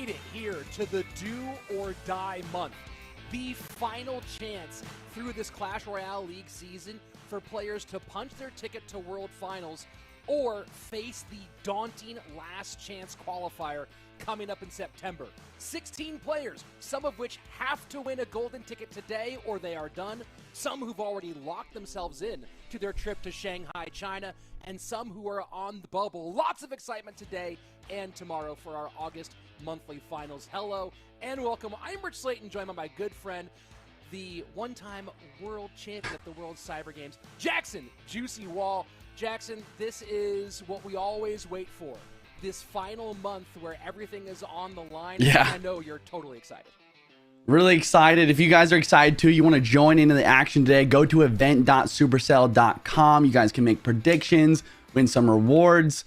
made it here to the do or die month. The final chance through this Clash Royale League season for players to punch their ticket to World Finals or face the daunting last chance qualifier coming up in September. 16 players, some of which have to win a golden ticket today or they are done, some who've already locked themselves in to their trip to Shanghai, China, and some who are on the bubble. Lots of excitement today and tomorrow for our August monthly finals. Hello and welcome. I'm Rich Slayton, joined by my good friend, the one-time world champion at the World Cyber Games, Jackson Juicy Wall. Jackson, this is what we always wait for. This final month where everything is on the line. Yeah. I know you're totally excited. Really excited. If you guys are excited too, you want to join into the action today, go to event.supercell.com. You guys can make predictions, win some rewards.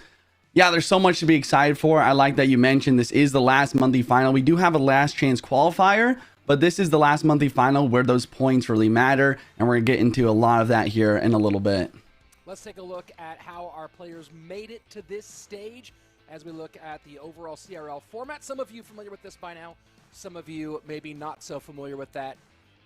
Yeah, there's so much to be excited for. I like that you mentioned this is the last monthly final. We do have a last chance qualifier, but this is the last monthly final where those points really matter. And we're going to get into a lot of that here in a little bit. Let's take a look at how our players made it to this stage as we look at the overall CRL format. Some of you familiar with this by now. Some of you maybe not so familiar with that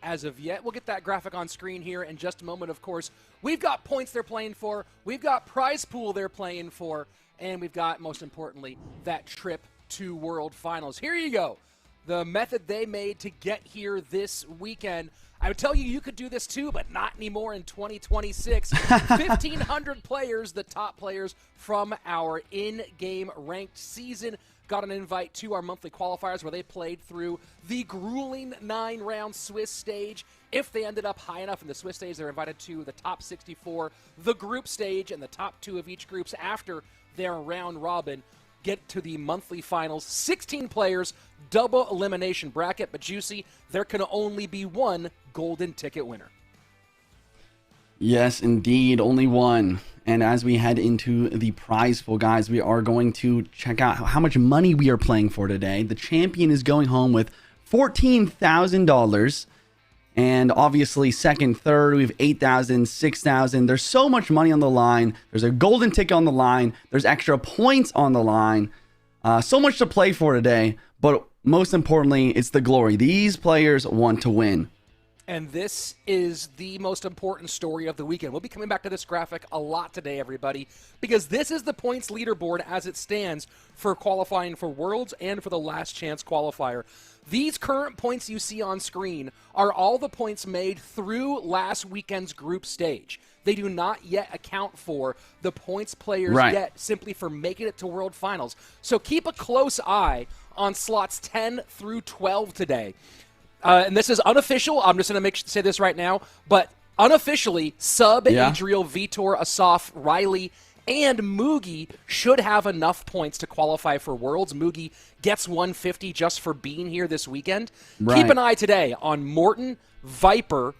as of yet. We'll get that graphic on screen here in just a moment, of course. We've got points they're playing for. We've got prize pool they're playing for. And we've got, most importantly, that trip to World Finals. Here you go. The method they made to get here this weekend. I would tell you, you could do this too, but not anymore in 2026. 1,500 players, the top players from our in-game ranked season, got an invite to our monthly qualifiers where they played through the grueling 9-round Swiss stage. If they ended up high enough in the Swiss stage, they're invited to the top 64, the group stage, and the top 2 of each groups after their round robin get to the monthly finals. 16 players, double elimination bracket, but Juicy, there can only be one golden ticket winner. Yes, indeed, only one. And as we head into the prize pool, guys, we are going to check out how much money we are playing for today. The champion is going home with $14,000. And obviously second, third, we have 8,000, 6,000. There's so much money on the line. There's a golden ticket on the line. There's extra points on the line. So much to play for today. But most importantly, it's the glory. These players want to win. And this is the most important story of the weekend. We'll be coming back to this graphic a lot today, everybody, because this is the points leaderboard as it stands for qualifying for Worlds and for the last chance qualifier. These current points you see on screen are all the points made through last weekend's group stage. They do not yet account for the points players get simply for making it to World Finals. So keep a close eye on slots 10 through 12 today. And this is unofficial. I'm just going to say this right now. But unofficially, Sub, Adriel, Vitor, Asaf, Riley, and Mugi should have enough points to qualify for Worlds. Mugi gets 150 just for being here this weekend. Keep an eye today on Morten, Viper,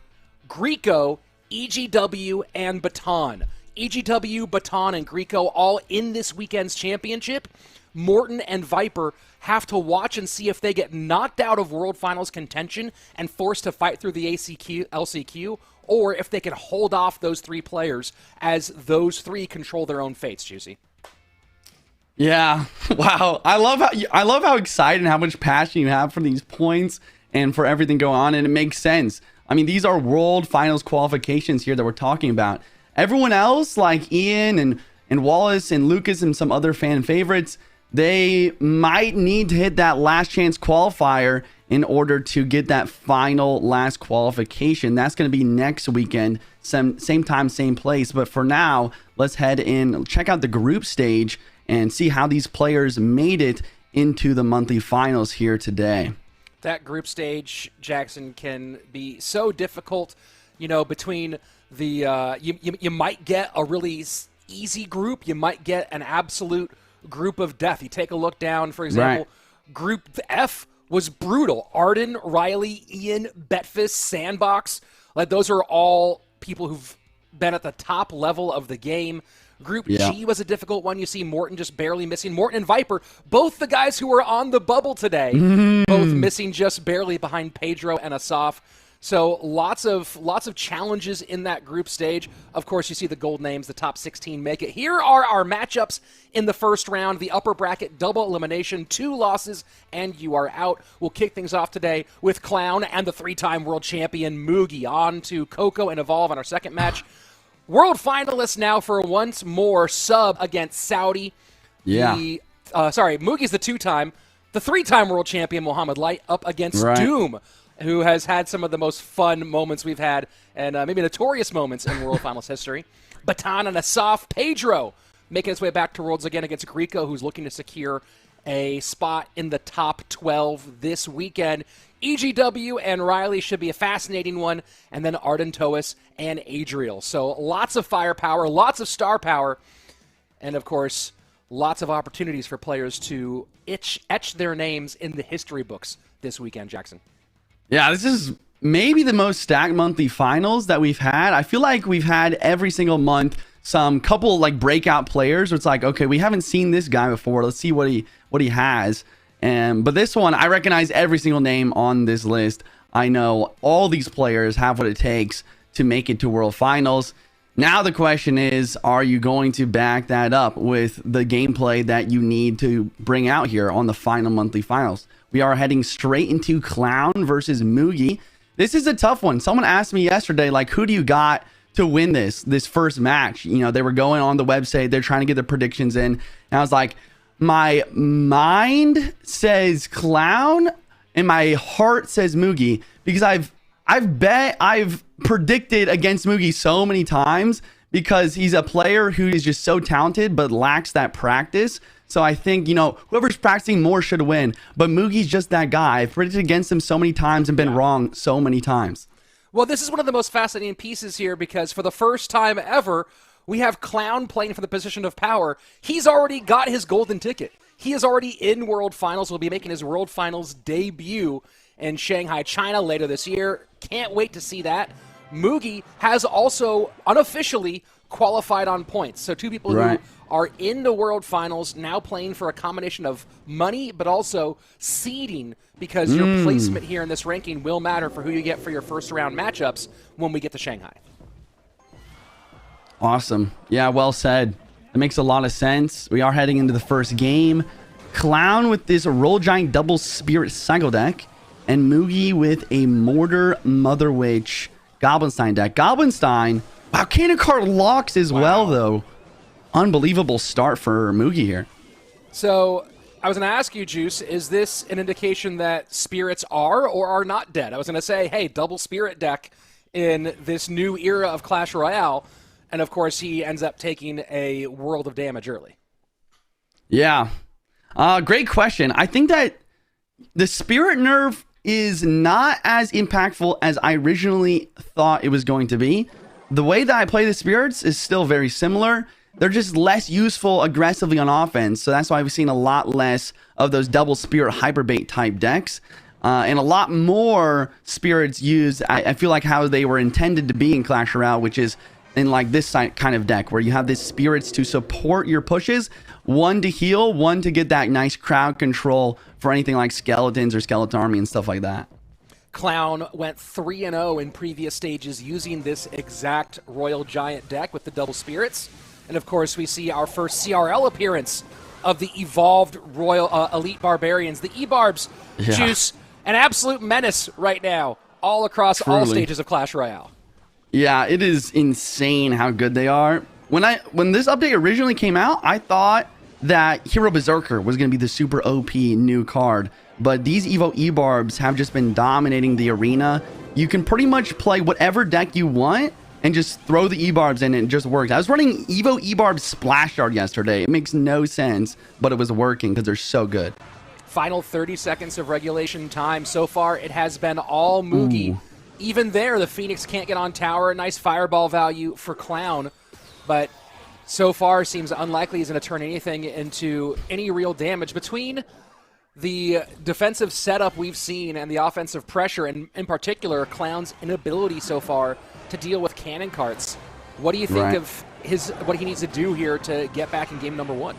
Greco, EGW, and Baton. EGW, Baton, and Greco all in this weekend's championship. Morten and Viper have to watch and see if they get knocked out of World Finals contention and forced to fight through the LCQ, or if they can hold off those 3 players as those 3 control their own fates, Juicy. Yeah, wow. I love how excited and how much passion you have for these points and for everything going on, and it makes sense. I mean, these are World Finals qualifications here that we're talking about. Everyone else, like Ian and Wallace and Lucas and some other fan favorites, they might need to hit that last chance qualifier in order to get that final last qualification. That's going to be next weekend, same time, same place. But for now, let's head in, check out the group stage and see how these players made it into the monthly finals here today. That group stage, Jackson, can be so difficult, you know, between the you might get a really easy group, you might get an absolute group of death. You take a look down, for example, Group F was brutal. Arden, Riley, Ian, Betfus, Sandbox. Like, those are all people who've been at the top level of the game. Group G was a difficult one. You see Morten just barely missing. Morten and Viper, both the guys who were on the bubble today, both missing just barely behind Pedro and Asaf. So lots of challenges in that group stage. Of course, you see the gold names, the top 16 make it. Here are our matchups in the first round. The upper bracket, double elimination, 2 losses, and you are out. We'll kick things off today with Clown and the 3-time world champion Mugi. On to Coco and Evolve on our second match. World finalists now for once more sub against Saudi. Yeah. Mugi's the 2-time. The 3-time world champion Mohamed Light up against Doom, who has had some of the most fun moments we've had, and maybe notorious moments in World Finals history. Baton and Asaf. Pedro making his way back to Worlds again against Grieco, who's looking to secure a spot in the top 12 this weekend. EGW and Riley should be a fascinating one, and then Arden Toas and Adriel. So lots of firepower, lots of star power, and of course, lots of opportunities for players to etch their names in the history books this weekend, Jackson. Yeah, this is maybe the most stacked monthly finals that we've had. I feel like we've had every single month some couple like breakout players where it's like, okay, we haven't seen this guy before. Let's see what he has. But this one, I recognize every single name on this list. I know all these players have what it takes to make it to World Finals. Now the question is, are you going to back that up with the gameplay that you need to bring out here on the final monthly finals? We are heading straight into Clown versus Mugi. This is a tough one. Someone asked me yesterday, like, who do you got to win this first match? You know, they were going on the website. They're trying to get their predictions in. And I was like, my mind says Clown and my heart says Mugi, because I've predicted against Mugi so many times because he's a player who is just so talented but lacks that practice. So I think, you know, whoever's practicing more should win. But Mugi's just that guy. I've predicted against him so many times and been wrong so many times. Well, this is one of the most fascinating pieces here because for the first time ever, we have Clown playing for the position of power. He's already got his golden ticket. He is already in World Finals. Will be making his World Finals debut in Shanghai, China later this year. Can't wait to see that. Mugi has also unofficially qualified on points. So 2 people who are in the World Finals now playing for a combination of money but also seeding, because your placement here in this ranking will matter for who you get for your first round matchups when we get to Shanghai. Awesome. Yeah, well said. That makes a lot of sense. We are heading into the first game. Clown with this Roll Giant Double Spirit Cycle deck, and Mugi with a Mortar Mother Witch Goblinstein deck. Goblinstein, wow, Cannon card locks as well, though. Unbelievable start for Mugi here. So I was going to ask you, Juice, is this an indication that spirits are or are not dead? I was going to say, hey, double spirit deck in this new era of Clash Royale. And, of course, he ends up taking a world of damage early. Yeah. Great question. I think that the spirit nerf is not as impactful as I originally thought it was going to be. The way that I play the spirits is still very similar. They're just less useful aggressively on offense. So that's why we've seen a lot less of those double spirit hyperbait type decks. And a lot more spirits used, I feel like how they were intended to be in Clash Royale, which is in like this kind of deck where you have these spirits to support your pushes, one to heal, one to get that nice crowd control for anything like skeletons or skeleton army and stuff like that. Clown went 3-0 in previous stages using this exact Royal Giant deck with the double spirits. And of course, we see our first CRL appearance of the evolved Royal Elite Barbarians, the E-Barbs. Yeah. Juice, an absolute menace right now, all across all stages of Clash Royale. Yeah, it is insane how good they are. When this update originally came out, I thought that Hero Berserker was going to be the super OP new card. But these Evo E-Barbs have just been dominating the arena. You can pretty much play whatever deck you want and just throw the E-Barbs in and it just works. I was running Evo E-Barb Splash Yard yesterday. It makes no sense, but it was working because they're so good. Final 30 seconds of regulation time. So far, it has been all Mugi. Even there, the Phoenix can't get on tower. Nice fireball value for Clown. But so far, seems unlikely he's going to turn anything into any real damage. Between the defensive setup we've seen and the offensive pressure, and in particular, Clown's inability so far to deal with cannon carts, what do you think of what he needs to do here to get back in game number 1?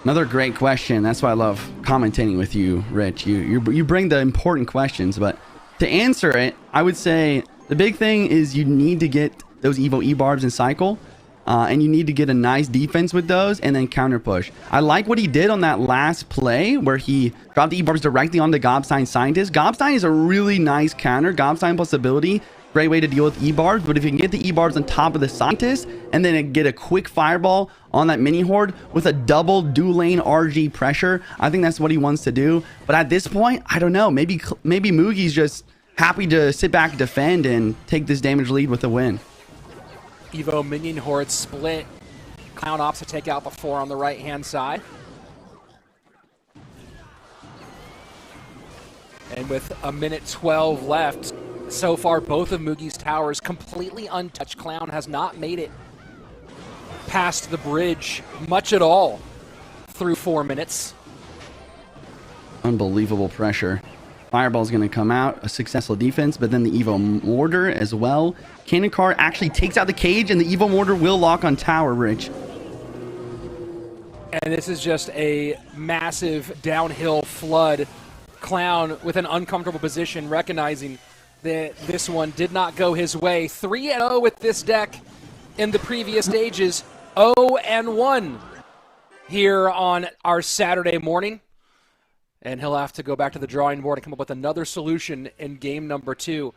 Another great question. That's why I love commentating with you, Rich. You bring the important questions, but to answer it, I would say the big thing is you need to get those Evo E-barbs in cycle. And you need to get a nice defense with those and then counter push. I like what he did on that last play where he dropped the E-barbs directly onto Gobstein Scientist. Gobstein is a really nice counter. Gobstein plus ability, great way to deal with E-barbs. But if you can get the E-barbs on top of the Scientist and then get a quick fireball on that mini horde with a double dual lane RG pressure, I think that's what he wants to do. But at this point, I don't know. Maybe Mugi's just happy to sit back and defend and take this damage lead with a win. Evo minion horde split. Clown opts to take out the 4 on the right-hand side. And with a minute 12 left, so far both of Mugi's towers completely untouched. Clown has not made it past the bridge much at all through 4 minutes. Unbelievable pressure. Fireball's going to come out, a successful defense, but then the Evo Mortar as well. Cannon Car actually takes out the cage, and the Evo Mortar will lock on tower, Rich. And this is just a massive downhill flood. Clown with an uncomfortable position, recognizing that this one did not go his way. 3-0 with this deck in the previous stages. 0-1 here on our Saturday morning. And he'll have to go back to the drawing board and come up with another solution in game number 2.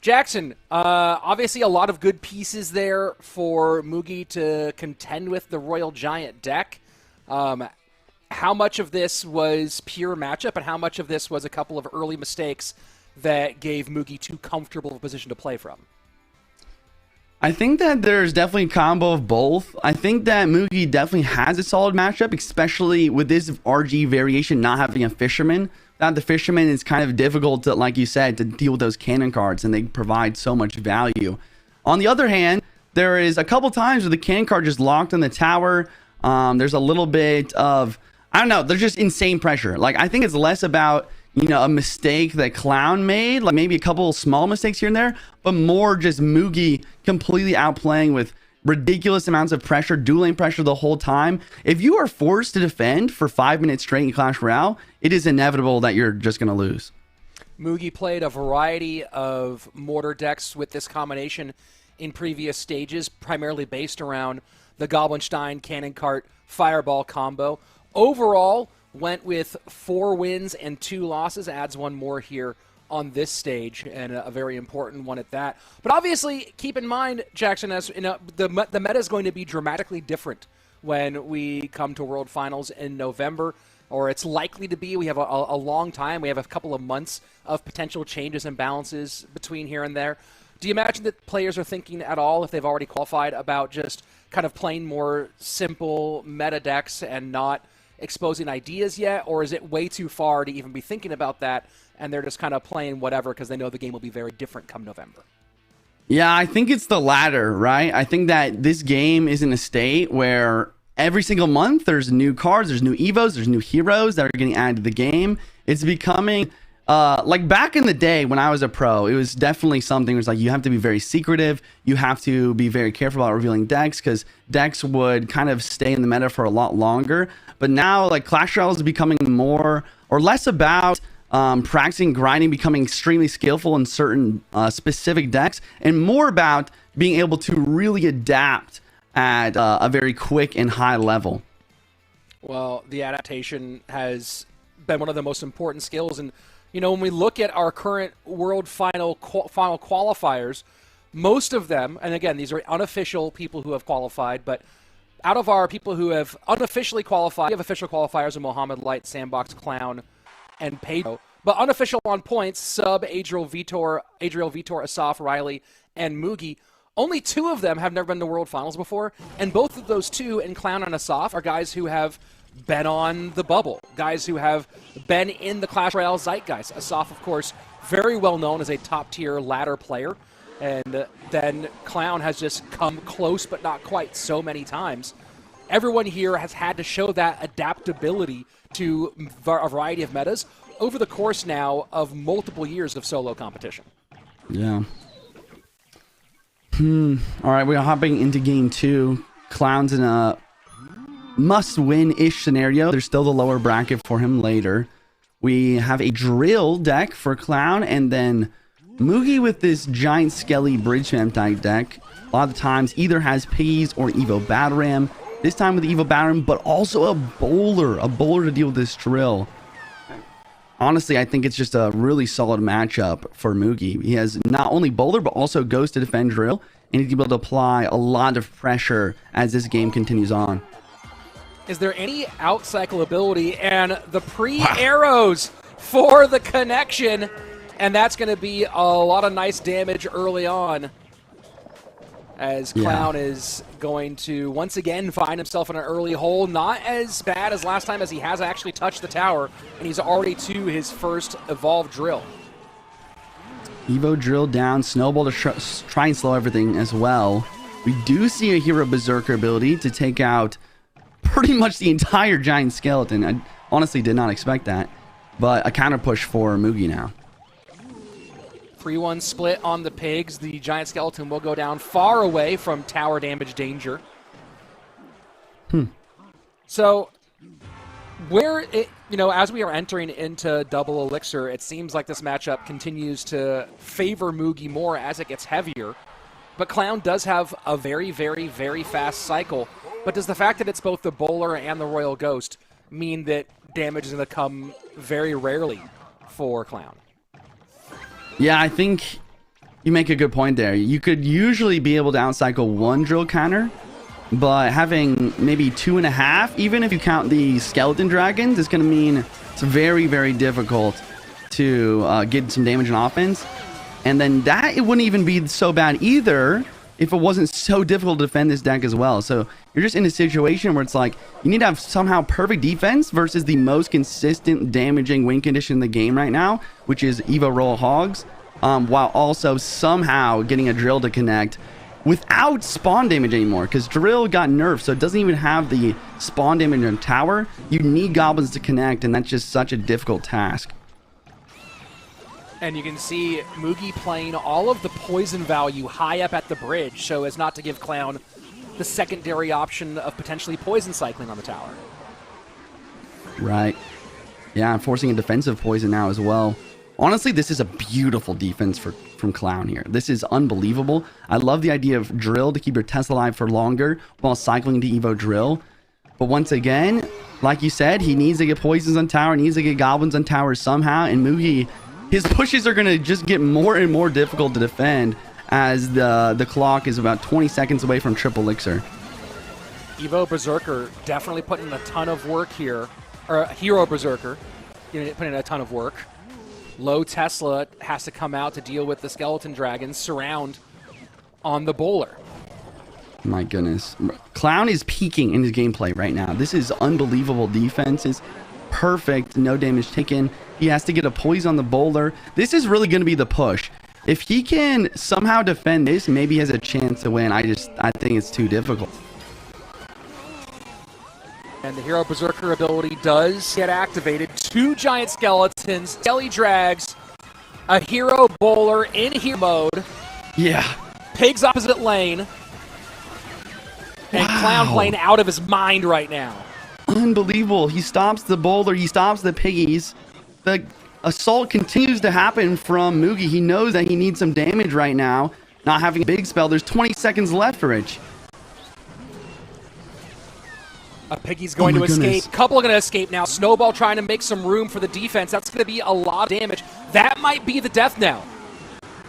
Jackson, obviously a lot of good pieces there for Mugi to contend with the Royal Giant deck. How much of this was pure matchup and how much of this was a couple of early mistakes that gave Mugi too comfortable a position to play from? I think that there's definitely a combo of both. I think that Mugi definitely has a solid matchup, especially with this RG variation not having a Fisherman. That the Fisherman is kind of difficult to, like you said, to deal with those cannon cards, and they provide so much value. On the other hand, there is a couple times where the cannon card just locked on the tower. There's a little bit of, I don't know, there's just insane pressure. Like, I think it's less about, you know, a mistake that Clown made, like maybe a couple of small mistakes here and there, but more just Mugi completely outplaying with ridiculous amounts of pressure, dual lane pressure the whole time. If you are forced to defend for 5 minutes straight in Clash Royale, it is inevitable that you're just going to lose. Mugi played a variety of mortar decks with this combination in previous stages, primarily based around the Goblinstein Cannon Cart Fireball combo. Overall, went with 4 wins and 2 losses, adds 1 more here on this stage, and a very important one at that. But obviously, keep in mind, Jackson, as you know, the meta is going to be dramatically different when we come to World Finals in November, or it's likely to be. We have a long time. We have a couple of months of potential changes and balances between here and there. Do you imagine that players are thinking at all, if they've already qualified, about just kind of playing more simple meta decks and not exposing ideas yet, or is it way too far to even be thinking about that, and they're just kind of playing whatever because they know the game will be very different come November? Yeah, I think it's the latter, right? I think that this game is in a state where every single month there's new cards, there's new Evos, there's new heroes that are getting added to the game. It's becoming like back in the day when I was a pro, it was definitely something where it's like you have to be very secretive. You have to be very careful about revealing decks because decks would kind of stay in the meta for a lot longer. But now, like, Clash Royale is becoming more or less about practicing, grinding, becoming extremely skillful in certain specific decks, and more about being able to really adapt at a very quick and high level. Well, the adaptation has been one of the most important skills. And, you know, when we look at our current World final qualifiers, most of them, and again, these are unofficial people who have qualified, but out of our people who have unofficially qualified, we have official qualifiers of Mohamed Light, Sandbox, Clown, and Pedro. But unofficial on points, Sub, Adriel Vitor, Asaf, Riley, and Mugi. Only 2 of them have never been to World Finals before, and both of those 2, and Clown and Asaf, are guys who have been on the bubble, guys who have been in the Clash Royale zeitgeist. Asaf, of course, very well known as a top-tier ladder player. And then Clown has just come close but not quite so many times. Everyone here has had to show that adaptability to a variety of metas over the course now of multiple years of solo competition. Yeah. All right, we're hopping into game 2. Clown's in a must-win-ish scenario. There's still the lower bracket for him later. We have a drill deck for Clown, and then Mugi with this giant skelly bridge spam type deck, a lot of the times either has piggies or Evo Battle Ram. This time with the Evo Battle Ram, but also a bowler to deal with this drill. Honestly, I think it's just a really solid matchup for Mugi. He has not only bowler, but also ghost to defend drill, and he's able to apply a lot of pressure as this game continues on. Is there any out cycle ability? And the pre-arrows for the connection, and that's going to be a lot of nice damage early on, as Clown is going to once again find himself in an early hole. Not as bad as last time, as he has actually touched the tower, and he's already to his first evolved drill. Evo drill down, snowball to try and slow everything as well. We do see a hero berserker ability to take out pretty much the entire giant skeleton. I honestly did not expect that, but a counter push for Mugi now. 3-1 split on the pigs. The giant skeleton will go down far away from tower damage danger. So, as we are entering into double elixir, it seems like this matchup continues to favor Mugi more as it gets heavier. But Clown does have a very, very, very fast cycle. But does the fact that it's both the bowler and the royal ghost mean that damage is going to come very rarely for Clown? Yeah, I think you make a good point there. You could usually be able to outcycle one drill counter, but having maybe 2.5, even if you count the skeleton dragons, is going to mean it's very, very difficult to get some damage on offense. And then it wouldn't even be so bad either if it wasn't so difficult to defend this deck as well. So you're just in a situation where it's like you need to have somehow perfect defense versus the most consistent damaging win condition in the game right now, which is Evo Royal Hogs, while also somehow getting a drill to connect without spawn damage anymore, because drill got nerfed, so it doesn't even have the spawn damage on tower. You need goblins to connect, and that's just such a difficult task. And you can see Mugi playing all of the poison value high up at the bridge so as not to give Clown the secondary option of potentially poison cycling on the tower. Right. Yeah, I'm forcing a defensive poison now as well. Honestly, this is a beautiful defense from Clown here. This is unbelievable. I love the idea of drill to keep your Tesla alive for longer while cycling to Evo drill. But once again, like you said, he needs to get poisons on tower, needs to get goblins on tower somehow, and Mugi, his pushes are going to just get more and more difficult to defend as the clock is about 20 seconds away from triple elixir. Evo Berserker definitely putting in a ton of work here. Or Hero Berserker putting in a ton of work. Low Tesla has to come out to deal with the skeleton dragons surround on the bowler. My goodness. Clown is peaking in his gameplay right now. This is unbelievable defense. It's perfect. No damage taken. He has to get a poison on the bowler. This is really going to be the push. If he can somehow defend this, maybe he has a chance to win. I think it's too difficult. And the Hero Berserker ability does get activated. 2 giant skeletons, skelly drags, a hero bowler in hero mode. Yeah. Pigs opposite lane. And Clown playing out of his mind right now. Unbelievable. He stops the bowler. He stops the piggies. The assault continues to happen from Mugi. He knows that he needs some damage right now. Not having a big spell. There's 20 seconds left, Rich. A piggy's going to escape. Couple are going to escape now. Snowball trying to make some room for the defense. That's going to be a lot of damage. That might be the death now.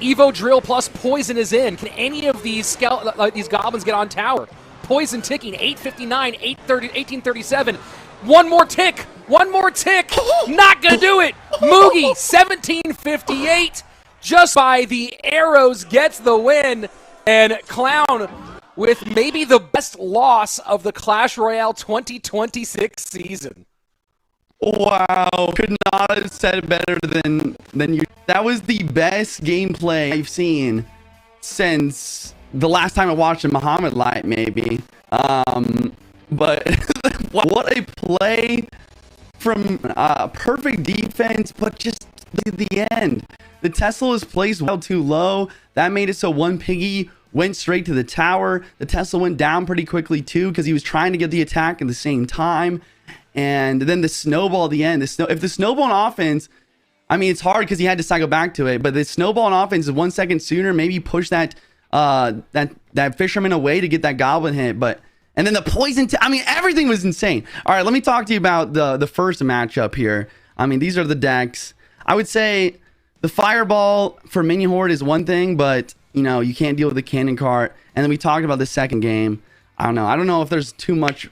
Evo Drill plus Poison is in. Can any of these goblins get on tower? Poison ticking. 8:59, 8:30, 18:37. One more tick. One more tick. Not going to do it. Mugi, 17:58. Just by the arrows gets the win. And Clown with maybe the best loss of the Clash Royale 2026 season. Wow, could not have said it better than you. That was the best gameplay I've seen since the last time I watched a Muhammad Light, maybe. But what a play from perfect defense, but just the end. The Tesla was placed well too low. That made it so one piggy went straight to the tower. The Tesla went down pretty quickly too because he was trying to get the attack at the same time. And then the snowball at the end. If the snowball on offense, I mean, it's hard because he had to cycle back to it, but the snowball offense is 1 second sooner. Maybe push that that fisherman away to get that goblin hit, and then the poison. I mean, everything was insane. All right, let me talk to you about the first matchup here. I mean, these are the decks. I would say the fireball for minion horde is one thing, but you know you can't deal with the cannon cart. And then we talked about the second game. I don't know if there's too much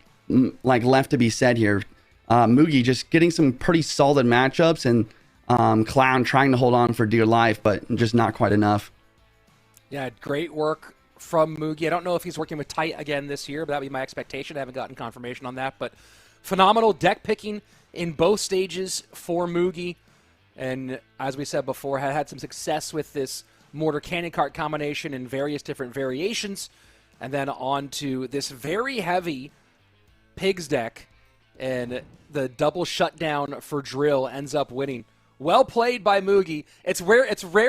like left to be said here. Mugi just getting some pretty solid matchups, and Clown trying to hold on for dear life, but just not quite enough. Yeah, great work from Mugi. I don't know if he's working with Tight again this year, but that would be my expectation. I haven't gotten confirmation on that, but phenomenal deck picking in both stages for Mugi. And as we said before, had some success with this mortar cannon cart combination in various different variations, and then on to this very heavy pigs deck, and the double shutdown for drill ends up winning. Well played by Mugi. It's rare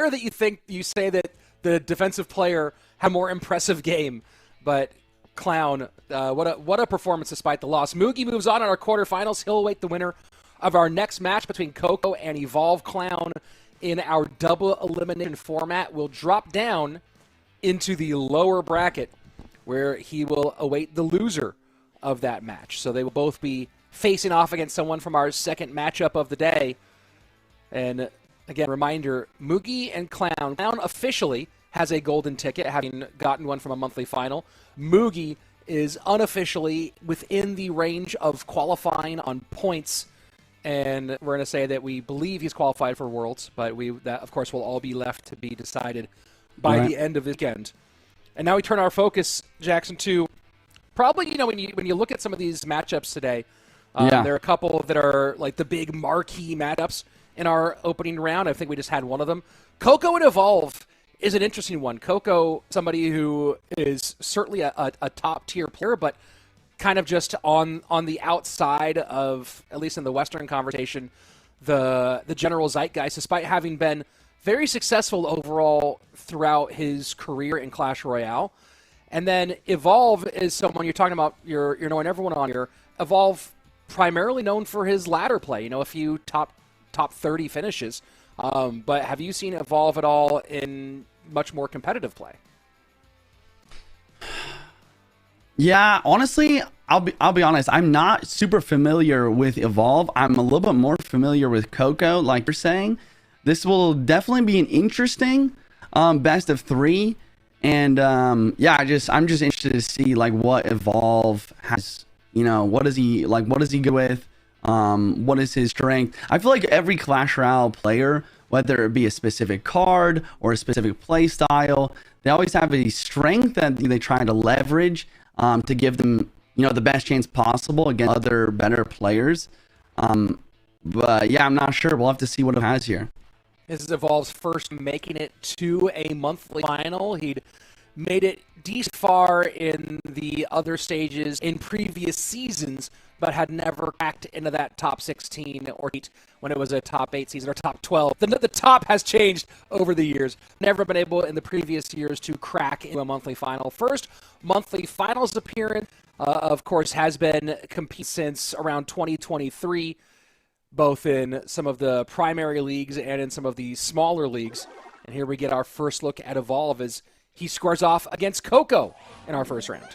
that you say that the defensive player had a more impressive game, but Clown, what a performance despite the loss. Mugi moves on in our quarterfinals. He'll await the winner of our next match between Coco and Evolve. Clown in our double elimination format will drop down into the lower bracket where he will await the loser of that match. So they will both be facing off against someone from our second matchup of the day. And again, reminder, Mugi and Clown. Clown officially has a golden ticket, having gotten one from a monthly final. Mugi is unofficially within the range of qualifying on points, and we're going to say that we believe he's qualified for Worlds, but that, of course, will all be left to be decided by the end of this weekend. And now we turn our focus, Jackson, to probably, when you look at some of these matchups today, there are a couple that are like the big marquee matchups in our opening round. I think we just had one of them. Coco and Evolve is an interesting one. Coco, somebody who is certainly a top-tier player, but kind of just on the outside of, at least in the Western conversation, the general zeitgeist, despite having been very successful overall throughout his career in Clash Royale. And then Evolve is someone you're talking about, you're knowing everyone on here. Evolve primarily known for his ladder play, a few top 30 finishes. But have you seen Evolve at all in much more competitive play? Yeah, honestly, I'll be honest. I'm not super familiar with Evolve. I'm a little bit more familiar with Coco, like you're saying. This will definitely be an interesting best of 3. And I'm just interested to see like what Evolve has. What does he go with? What is his strength? I feel like every Clash Royale player, whether it be a specific card or a specific play style, they always have a strength that they try to leverage to give them, the best chance possible against other better players. But yeah, I'm not sure. We'll have to see what it has here. This is Evolve's first making it to a monthly final. He'd made it decent far in the other stages in previous seasons, but had never cracked into that top 16 or 8 when it was a top 8 season or top 12. The top has changed over the years. Never been able in the previous years to crack into a monthly final. First monthly finals appearance, of course, has been compete since around 2023, both in some of the primary leagues and in some of the smaller leagues. And here we get our first look at Evolve as he squares off against Coco in our first round.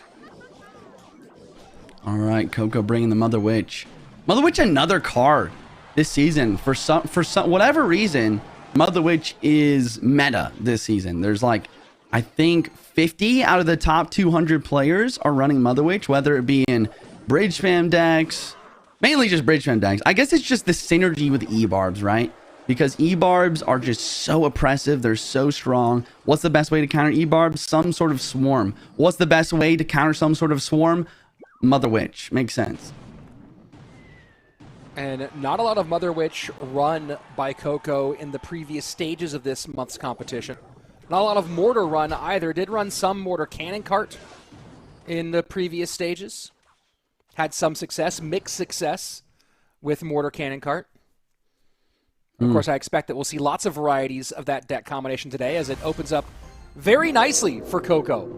All right, Coco bringing the Mother Witch. Mother Witch, another card this season. For some whatever reason, Mother Witch is meta this season. There's like, I think 50 out of the top 200 players are running Mother Witch, whether it be in Bridge Fam decks, mainly just Bridge Fam decks. I guess it's just the synergy with E-Barbs, right? Because E-Barbs are just so oppressive. They're so strong. What's the best way to counter E-Barbs? Some sort of swarm. What's the best way to counter some sort of swarm? Mother Witch. Makes sense. And not a lot of Mother Witch run by Coco in the previous stages of this month's competition. Not a lot of Mortar run either. Did run some Mortar Cannon Cart in the previous stages. Had some success, mixed success with Mortar Cannon Cart. Of course, I expect that we'll see lots of varieties of that deck combination today as it opens up very nicely for Coco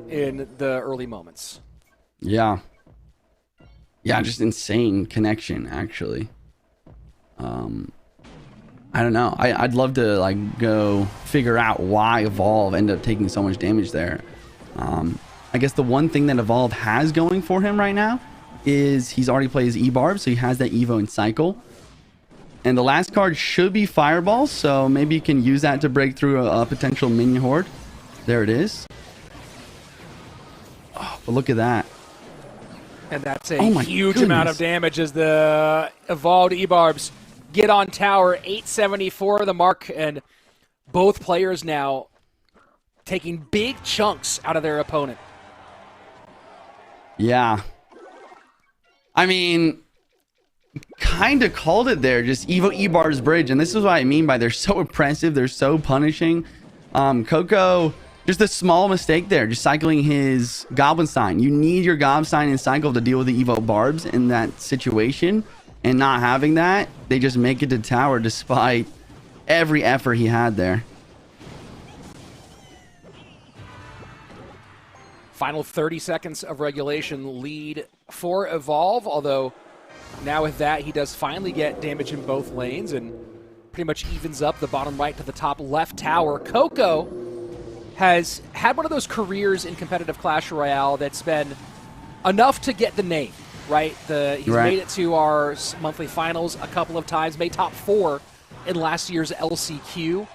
in the early moments. Yeah. Yeah, just insane connection, actually. I don't know. I'd love to like go figure out why Evolve ended up taking so much damage there. I guess the one thing that Evolve has going for him right now is he's already played his E-Barb, so he has that Evo and Cycle. And the last card should be Fireball, so maybe you can use that to break through a potential minion horde. There it is. Oh, but look at that. And that's a huge amount of damage as the evolved E-Barbs get on tower. 874 the mark, and both players now taking big chunks out of their opponent. Yeah. I mean, kind of called it there. Just Evo E-Barb's bridge. And this is what I mean by they're so oppressive. They're so punishing. Coco, just a small mistake there. Just cycling his Goblin Sign. You need your Goblin Sign and cycle to deal with the Evo Barbs in that situation. And not having that, they just make it to tower despite every effort he had there. Final 30 seconds of regulation lead for Evolve, although now with that, he does finally get damage in both lanes and pretty much evens up the bottom right to the top left tower. Coco has had one of those careers in competitive Clash Royale that's been enough to get the name, right? He's made it to our monthly finals a couple of times, made top 4 in last year's LCQ,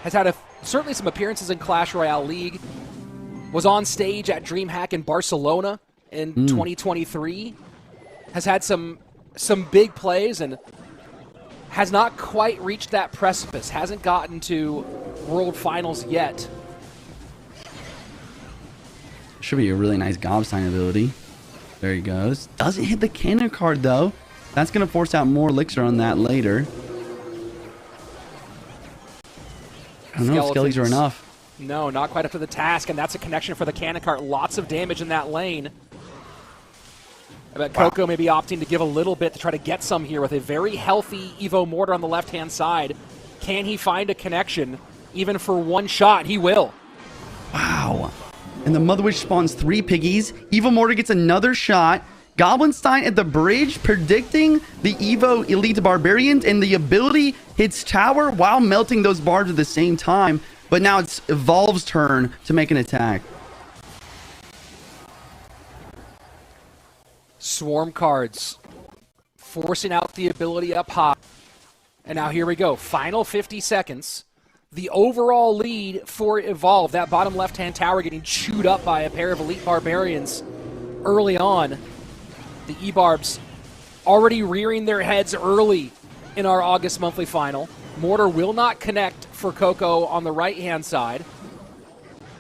has had certainly some appearances in Clash Royale League, was on stage at DreamHack in Barcelona in 2023, has had some big plays and has not quite reached that precipice, hasn't gotten to World Finals yet. Should be a really nice Gob Sign ability. There he goes. Doesn't hit the cannon card though. That's going to force out more elixir on that later. I don't know if Skellies are enough. No, not quite up to the task, and that's a connection for the cannon cart. Lots of damage in that lane. I bet Coco may be opting to give a little bit to try to get some here with a very healthy Evo Mortar on the left-hand side. Can he find a connection? Even for one shot, he will. Wow. And the Mother Witch spawns 3 piggies. Evo Mortar gets another shot. Goblinstein at the bridge predicting the Evo Elite Barbarians, and the ability hits tower while melting those barbs at the same time. But now it's Evolve's turn to make an attack. Swarm cards forcing out the ability up high. And now here we go. Final 50 seconds. The overall lead for Evolve. That bottom left-hand tower getting chewed up by a pair of Elite Barbarians early on. The E-Barbs already rearing their heads early in our August monthly final. Mortar will not connect for Coco on the right-hand side.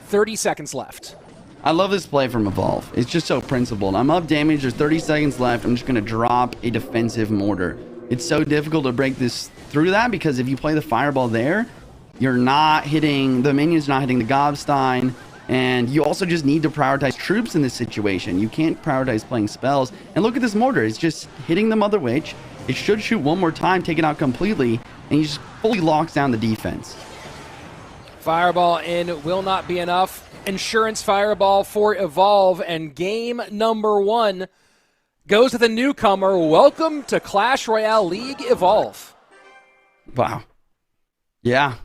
30 seconds left. I love this play from Evolve. It's just so principled. I'm up damage. There's 30 seconds left. I'm just going to drop a defensive mortar. It's so difficult to break this through that because if you play the fireball there, you're not hitting the minions, not hitting the Gobstein, and you also just need to prioritize troops in this situation. You can't prioritize playing spells. And look at this mortar. It's just hitting the Mother Witch. It should shoot one more time, take it out completely, and he just fully locks down the defense. Fireball in will not be enough. Insurance Fireball for Evolve, and game number 1 goes to the newcomer. Welcome to Clash Royale League, Evolve. Wow. Yeah.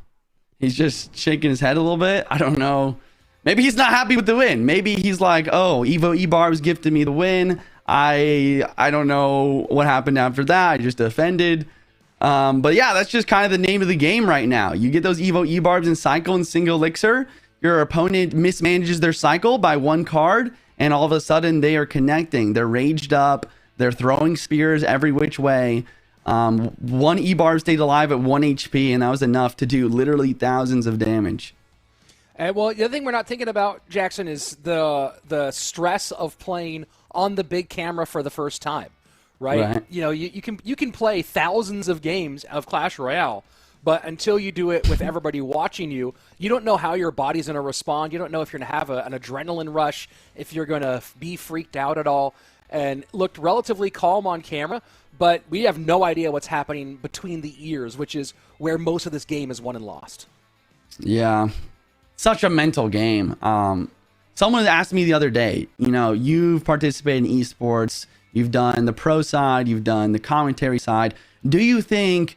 He's just shaking his head a little bit. I don't know. Maybe he's not happy with the win. Maybe he's like, oh, Evo E-Barbs gifted me the win. I don't know what happened after that. I just offended. But yeah, that's just kind of the name of the game right now. You get those Evo E-Barbs in cycle and single elixir. Your opponent mismanages their cycle by 1 card, and all of a sudden they are connecting. They're raged up. They're throwing spears every which way. 1 E-Barb stayed alive at 1 HP, and that was enough to do literally thousands of damage. And well, the other thing we're not thinking about, Jackson, is the stress of playing on the big camera for the first time, right? You know, you can play thousands of games of Clash Royale, but until you do it with everybody watching you, you don't know how your body's going to respond. You don't know if you're going to have an adrenaline rush, if you're going to be freaked out at all. And looked relatively calm on camera, but we have no idea what's happening between the ears, which is where most of this game is won and lost. Yeah, such a mental game. Someone asked me the other day, you know, you've participated in esports, you've done the pro side, you've done the commentary side. Do you think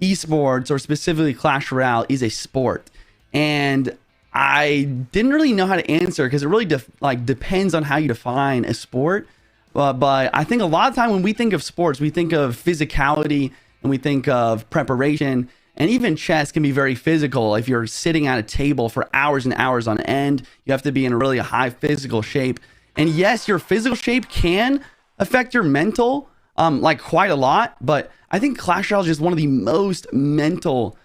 esports or specifically Clash Royale is a sport. And I didn't really know how to answer because it really depends on how you define a sport. But I think a lot of time when we think of sports, we think of physicality and we think of preparation. And even chess can be very physical. If you're sitting at a table for hours and hours on end, you have to be in a really high physical shape. And yes, your physical shape can affect your mental, like quite a lot. But I think Clash Royale is just one of the most mental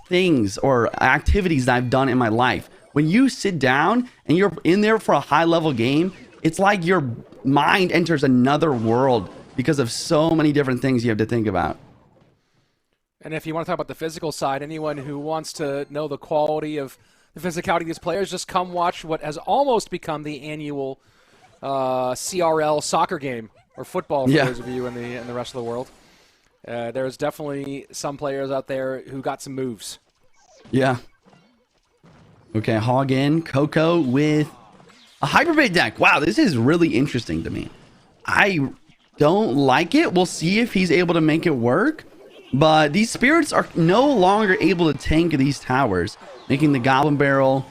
things or activities that I've done in my life. When you sit down and you're in there for a high level game, it's like your mind enters another world because of so many different things you have to think about. And if you want to talk about the physical side, anyone who wants to know the quality of the physicality of these players, just come watch what has almost become the annual CRL soccer game, or football for those of you in the rest of the world. There's definitely some players out there who got some moves. Yeah. Okay, Hog in. Coco with a Hyperbait deck. Wow, this is really interesting to me. I don't like it. We'll see if he's able to make it work. But these spirits are no longer able to tank these towers, making the Goblin Barrel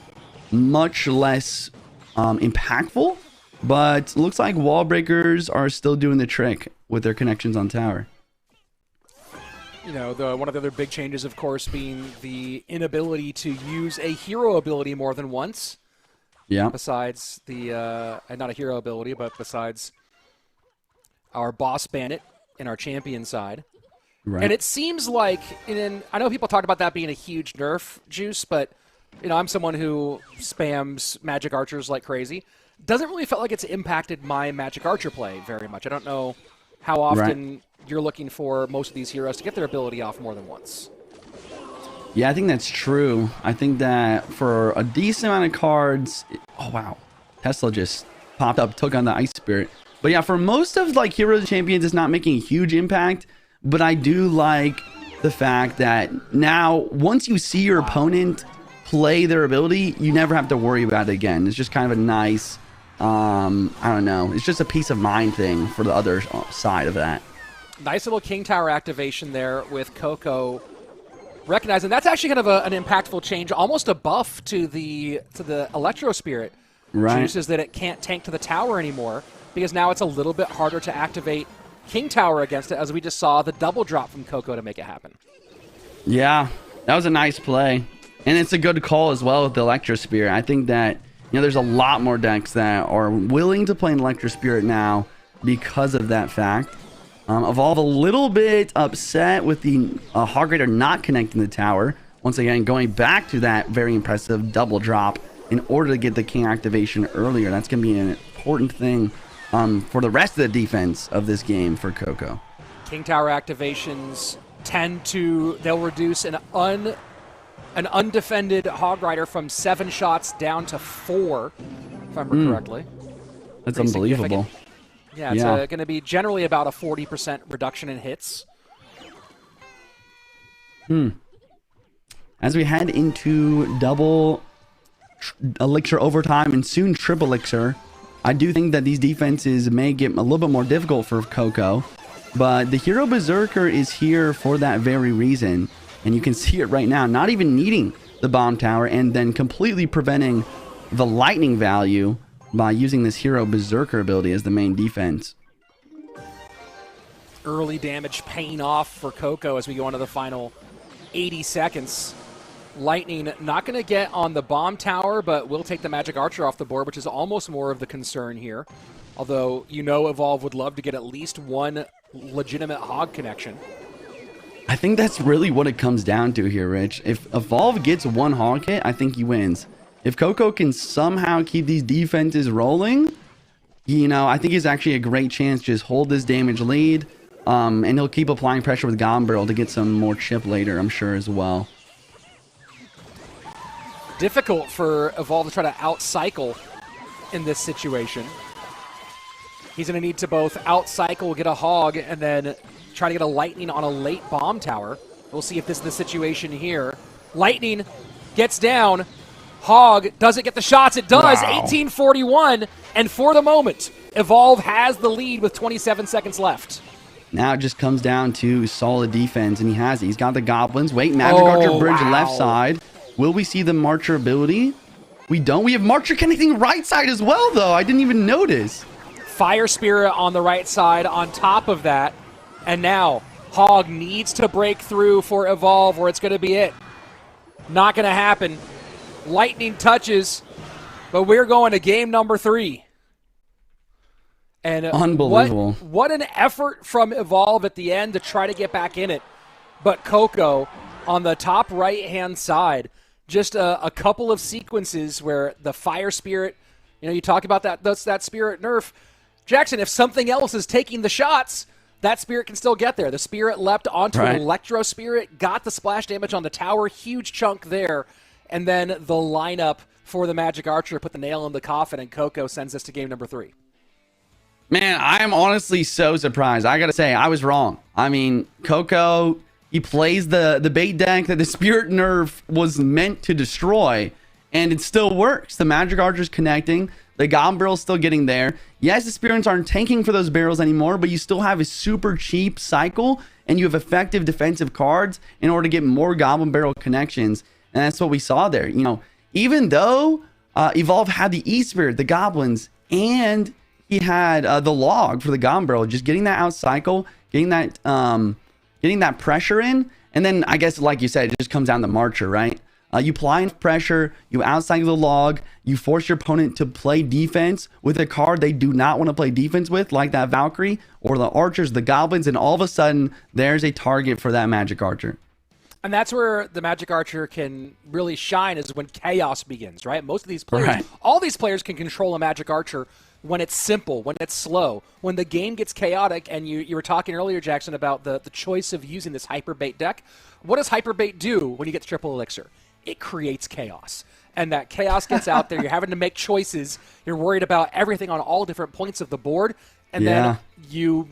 much less impactful. But looks like wall breakers are still doing the trick with their connections on tower. You know, one of the other big changes, of course, being the inability to use a hero ability more than once. Yeah. Besides the, not a hero ability, but besides our boss bandit and our champion side. Right. And it seems like, I know people talk about that being a huge nerf, Juice, but, I'm someone who spams Magic Archers like crazy. Doesn't really feel like it's impacted my Magic Archer play very much. I don't know how often you're looking for most of these heroes to get their ability off more than once. Yeah, I think that's true. I think that for a decent amount of cards... Oh, wow. Tesla just popped up, took on the Ice Spirit. But yeah, for most of Heroes and Champions, it's not making a huge impact. But I do like the fact that now, once you see your opponent play their ability, you never have to worry about it again. It's just kind of a nice... I don't know. It's just a peace of mind thing for the other side of that. Nice little King Tower activation there with Coco. Recognizing that's actually kind of an impactful change, almost a buff to the Electro Spirit. Right. Juice is that it can't tank to the tower anymore because now it's a little bit harder to activate King Tower against it, as we just saw the double drop from Coco to make it happen. Yeah, that was a nice play. And it's a good call as well with the Electro Spirit. I think that, there's a lot more decks that are willing to play an Electro Spirit now because of that fact. Evolve a little bit upset with the Hog Rider not connecting the tower. Once again, going back to that very impressive double drop in order to get the King activation earlier. That's going to be an important thing for the rest of the defense of this game for Coco. King Tower activations they'll reduce an undefended Hog Rider from 7 shots down to 4, if I remember correctly. That's pretty unbelievable. Yeah, it's going to be generally about a 40% reduction in hits. As we head into double elixir overtime and soon triple elixir, I do think that these defenses may get a little bit more difficult for Coco. But the Hero Berserker is here for that very reason. And you can see it right now, not even needing the bomb tower and then completely preventing the lightning value by using this Hero Berserker ability as the main defense. Early damage paying off for Coco as we go into the final 80 seconds. Lightning not going to get on the bomb tower, but will take the Magic Archer off the board, which is almost more of the concern here. Although, Evolve would love to get at least one legitimate Hog connection. I think that's really what it comes down to here, Rich. If Evolve gets one Hog hit, I think he wins. If Coco can somehow keep these defenses rolling, I think he's actually a great chance to just hold this damage lead. And he'll keep applying pressure with Goblin Barrel to get some more chip later, I'm sure, as well. Difficult for Evolve to try to outcycle in this situation. He's going to need to both outcycle, get a Hog, and then try to get a Lightning on a late bomb tower. We'll see if this is the situation here. Lightning gets down. Hog doesn't get the shots. It does. Wow. 1841. And for the moment, Evolve has the lead with 27 seconds left. Now it just comes down to solid defense, and he has it. He's got the goblins. Wait, Magic Archer bridge left side. Will we see the Marcher ability? We don't. We have Marcher connecting right side as well, though. I didn't even notice. Fire Spirit on the right side on top of that. And now Hog needs to break through for Evolve, or it's going to be it. Not going to happen. Lightning touches, but we're going to game number 3. And unbelievable. What an effort from Evolve at the end to try to get back in it. But Coco on the top right-hand side, just a couple of sequences where the Fire Spirit, you talk about that Spirit nerf. Jackson, if something else is taking the shots, that Spirit can still get there. The Spirit leapt onto an Electro Spirit, got the splash damage on the tower, huge chunk there, and then the lineup for the Magic Archer put the nail in the coffin, and Coco sends us to game number 3. Man, I am honestly so surprised. I gotta say, I was wrong. I mean, Coco, he plays the bait deck that the Spirit nerf was meant to destroy, and it still works. The Magic Archer's connecting. The Goblin Barrel's still getting there. Yes, the Spirits aren't tanking for those barrels anymore, but you still have a super cheap cycle, and you have effective defensive cards in order to get more Goblin Barrel connections, and that's what we saw there. Even though Evolve had the E-Spirit, the Goblins, and he had the log for the Goblin Barrel, just getting that out cycle, getting that pressure in, and then I guess, like you said, it just comes down to Marcher, right? You apply enough pressure, you outcycle the log, you force your opponent to play defense with a card they do not want to play defense with, like that Valkyrie, or the Archers, the Goblins, and all of a sudden, there's a target for that Magic Archer. And that's where the Magic Archer can really shine, is when chaos begins, right? Most of these players, all these players can control a Magic Archer when it's simple, when it's slow. When the game gets chaotic, and you were talking earlier, Jackson, about the choice of using this Hyperbait deck. What does Hyperbait do when you get the triple elixir? It creates chaos. And that chaos gets out there. You're having to make choices. You're worried about everything on all different points of the board. And then you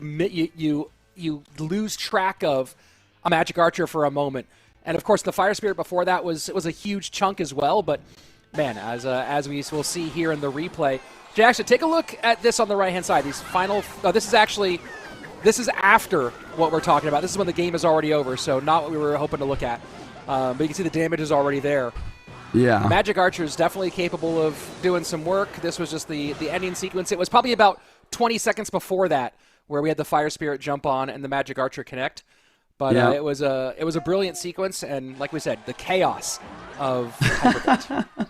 lose track of a Magic Archer for a moment. And, of course, the Fire Spirit before that was a huge chunk as well. But, man, as we will see here in the replay, Jackson, take a look at this on the right-hand side. These final this is after what we're talking about. This is when the game is already over, so not what we were hoping to look at. But you can see the damage is already there. Yeah. Magic Archer is definitely capable of doing some work. This was just the ending sequence. It was probably about 20 seconds before that where we had the Fire Spirit jump on and the Magic Archer connect. But it was a brilliant sequence, and like we said, the chaos of Hyperbait.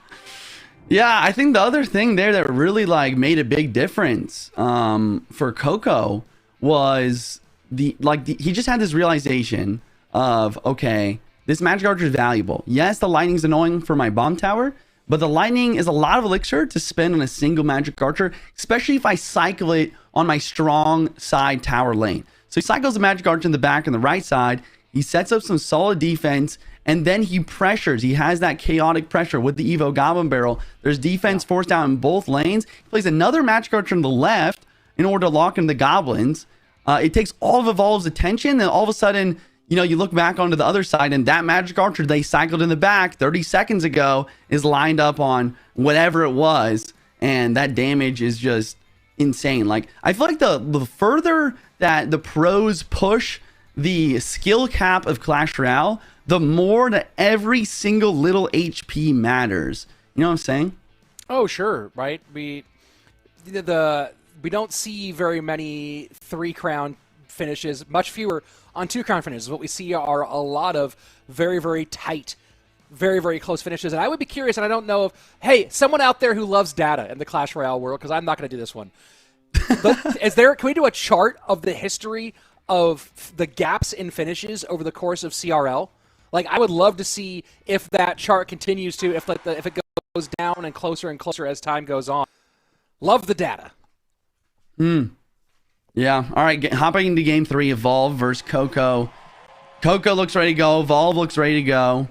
Yeah, I think the other thing there that really made a big difference for Coco was he just had this realization of, okay, this Magic Archer is valuable. Yes, the lightning's annoying for my bomb tower, but the lightning is a lot of elixir to spend on a single Magic Archer, especially if I cycle it on my strong side tower lane. So he cycles the Magic Archer in the back and the right side. He sets up some solid defense, and then he pressures. He has that chaotic pressure with the Evo Goblin Barrel. There's defense forced out in both lanes. He plays another Magic Archer on the left in order to lock in the Goblins. It takes all of Evolve's attention, and all of a sudden, you look back onto the other side, and that Magic Archer they cycled in the back 30 seconds ago is lined up on whatever it was, and that damage is just insane. I feel like the further that the pros push the skill cap of Clash Royale, the more that every single little HP matters. You know what I'm saying? Oh, sure, right? We don't see very many 3-crown finishes, much fewer on 2-crown finishes. What we see are a lot of very, very tight, very, very close finishes. And I would be curious, and I don't know if, hey, someone out there who loves data in the Clash Royale world, because I'm not going to do this one. Can we do a chart of the history of the gaps in finishes over the course of CRL? I would love to see if that chart continues to, if it goes down and closer as time goes on. Love the data. Yeah. All right. Hopping into game 3, Evolve versus Coco. Coco looks ready to go. Evolve looks ready to go.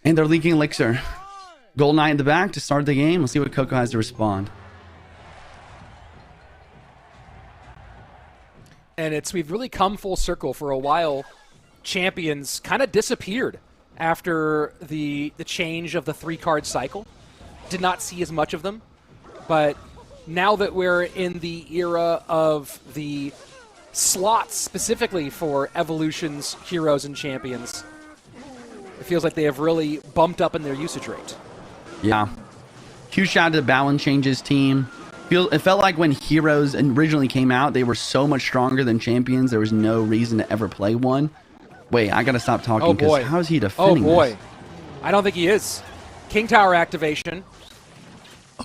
And they're leaking elixir. Gold Knight in the back to start the game. We'll see what Coco has to respond. And we've really come full circle. For a while, champions kind of disappeared after the change of the 3-card cycle. Did not see as much of them. But now that we're in the era of the slots specifically for Evolution's heroes and champions. It feels like they have really bumped up in their usage rate. Yeah. Huge shout out to the Balance Changes team. It felt like when heroes originally came out, they were so much stronger than champions. There was no reason to ever play one. Wait, I gotta stop talking because how is he defending this? I don't think he is. King Tower activation.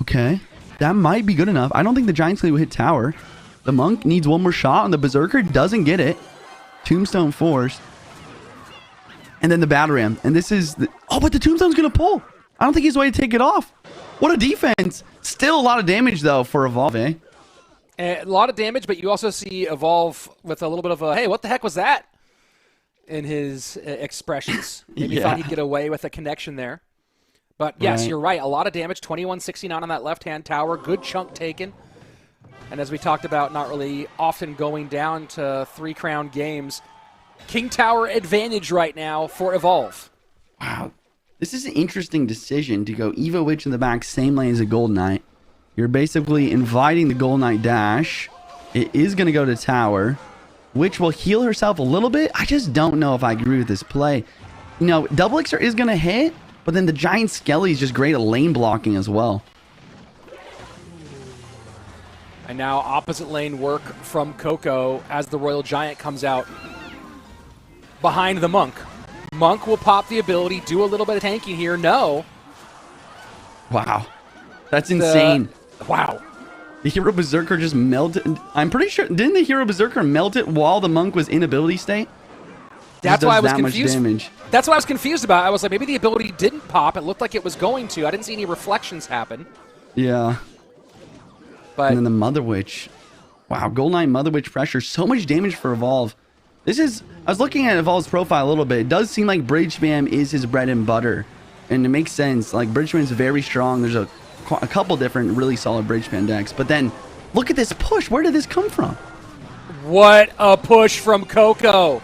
Okay. That might be good enough. I don't think the Giant Slayer will hit tower. The Monk needs one more shot, and the Berserker doesn't get it. Tombstone forced. And then the Battle Ram. And this is... but the Tombstone's going to pull. I don't think he's a way to take it off. What a defense. Still a lot of damage, though, for Evolve, eh? A lot of damage, but you also see Evolve with a little bit of a, hey, what the heck was that? In his expressions. Maybe thought he'd get away with a connection there. But yes, you're right. A lot of damage. 2169 on that left-hand tower. Good chunk taken. And as we talked about, not really often going down to 3-crown games. King Tower advantage right now for Evolve. Wow. This is an interesting decision to go Evo Witch in the back, same lane as a Gold Knight. You're basically inviting the Gold Knight dash. It is going to go to tower. Witch will heal herself a little bit. I just don't know if I agree with this play. You know, Double Elixir is going to hit, but then the Giant Skelly is just great at lane blocking as well. And now opposite lane work from Coco as the Royal Giant comes out behind the Monk. Monk will pop the ability, do a little bit of tanking here. No. Wow. That's insane. Wow. The Hero Berserker just melted. I'm pretty sure, didn't the Hero Berserker melt it while the Monk was in ability state? That's why I was that confused. Much damage. That's what I was confused about. I was like, maybe the ability didn't pop. It looked like it was going to. I didn't see any reflections happen. Yeah. But and then the Mother Witch. Wow, Gold Knight Mother Witch pressure. So much damage for Evolve. This is... I was looking at Evolve's profile a little bit. It does seem like bridge spam is his bread and butter. And it makes sense. Like, bridge spam is very strong. There's a couple different really solid bridge spam decks. But then, look at this push. Where did this come from? What a push from Coco.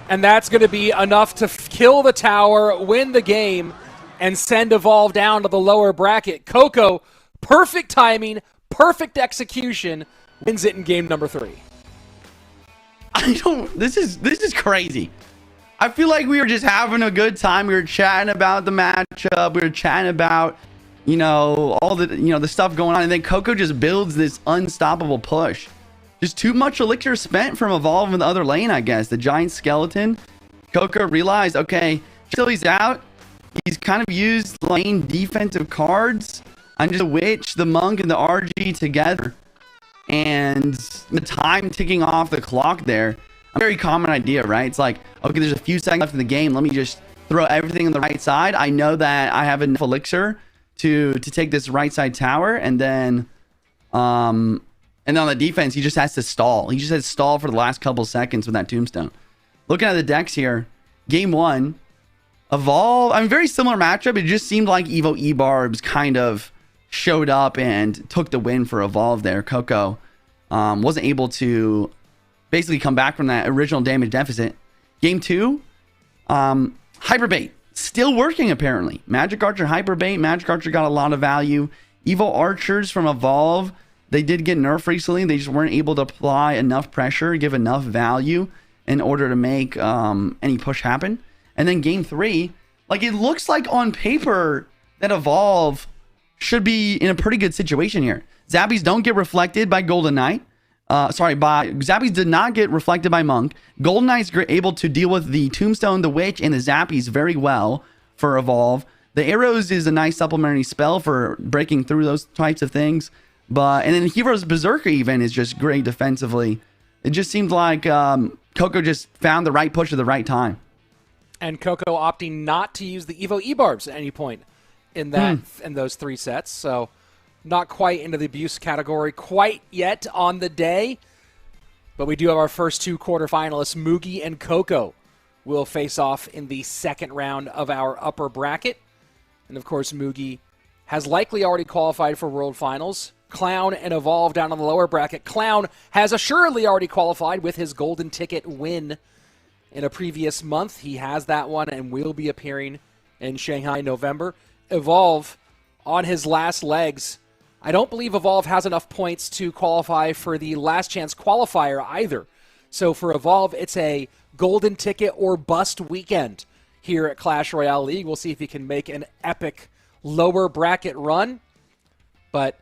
And that's going to be enough to kill the tower, win the game, and send Evolve down to the lower bracket. Coco, perfect timing, perfect execution, wins it in game number 3. This is crazy. I feel like we were just having a good time. We were chatting about the matchup. We were chatting about, you know, all the, you know, the stuff going on. And then Coco just builds this unstoppable push. Just too much elixir spent from Evolve in the other lane, I guess. The Giant Skeleton. Coco realized, okay, till he's out, he's kind of used lane defensive cards. I'm just a Witch, the Monk, and the RG together. And the time ticking off the clock there. A very common idea, right? It's like, okay, there's a few seconds left in the game. Let me just throw everything on the right side. I know that I have enough elixir to take this right side tower. And then on the defense, he just has to stall. He just has to stall for the last couple seconds with that Tombstone. Looking at the decks here, game 1, Evolve. I mean, very similar matchup. It just seemed like Evo E-Barbs kind of showed up and took the win for Evolve there. Coco wasn't able to basically come back from that original damage deficit. Game 2, Hyperbait. Still working, apparently. Magic Archer Hyperbait. Magic Archer got a lot of value. Evo Archers from Evolve. They did get nerfed recently. They just weren't able to apply enough pressure, give enough value in order to make any push happen. And then game 3, like, it looks like on paper that Evolve should be in a pretty good situation here. Zappies don't get reflected by Golden Knight. Zappies did not get reflected by Monk. Golden Knight's able to deal with the Tombstone, the Witch, and the Zappies very well for Evolve. The Arrows is a nice supplementary spell for breaking through those types of things. And then Hero's Berserker even is just great defensively. It just seemed like Coco just found the right push at the right time. And Coco opting not to use the Evo E-Barbs at any point in those 3 sets. So not quite into the abuse category quite yet on the day. But we do have our first 2 quarterfinalists. Mugi and Coco will face off in the second round of our upper bracket. And of course, Mugi has likely already qualified for World Finals. Clown and Evolve down on the lower bracket. Clown has assuredly already qualified with his golden ticket win in a previous month. He has that one and will be appearing in Shanghai in November. Evolve on his last legs I don't believe Evolve has enough points to qualify for the last chance qualifier either. So for Evolve, it's a golden ticket or bust weekend here at Clash Royale League. We'll see if he can make an epic lower bracket run, but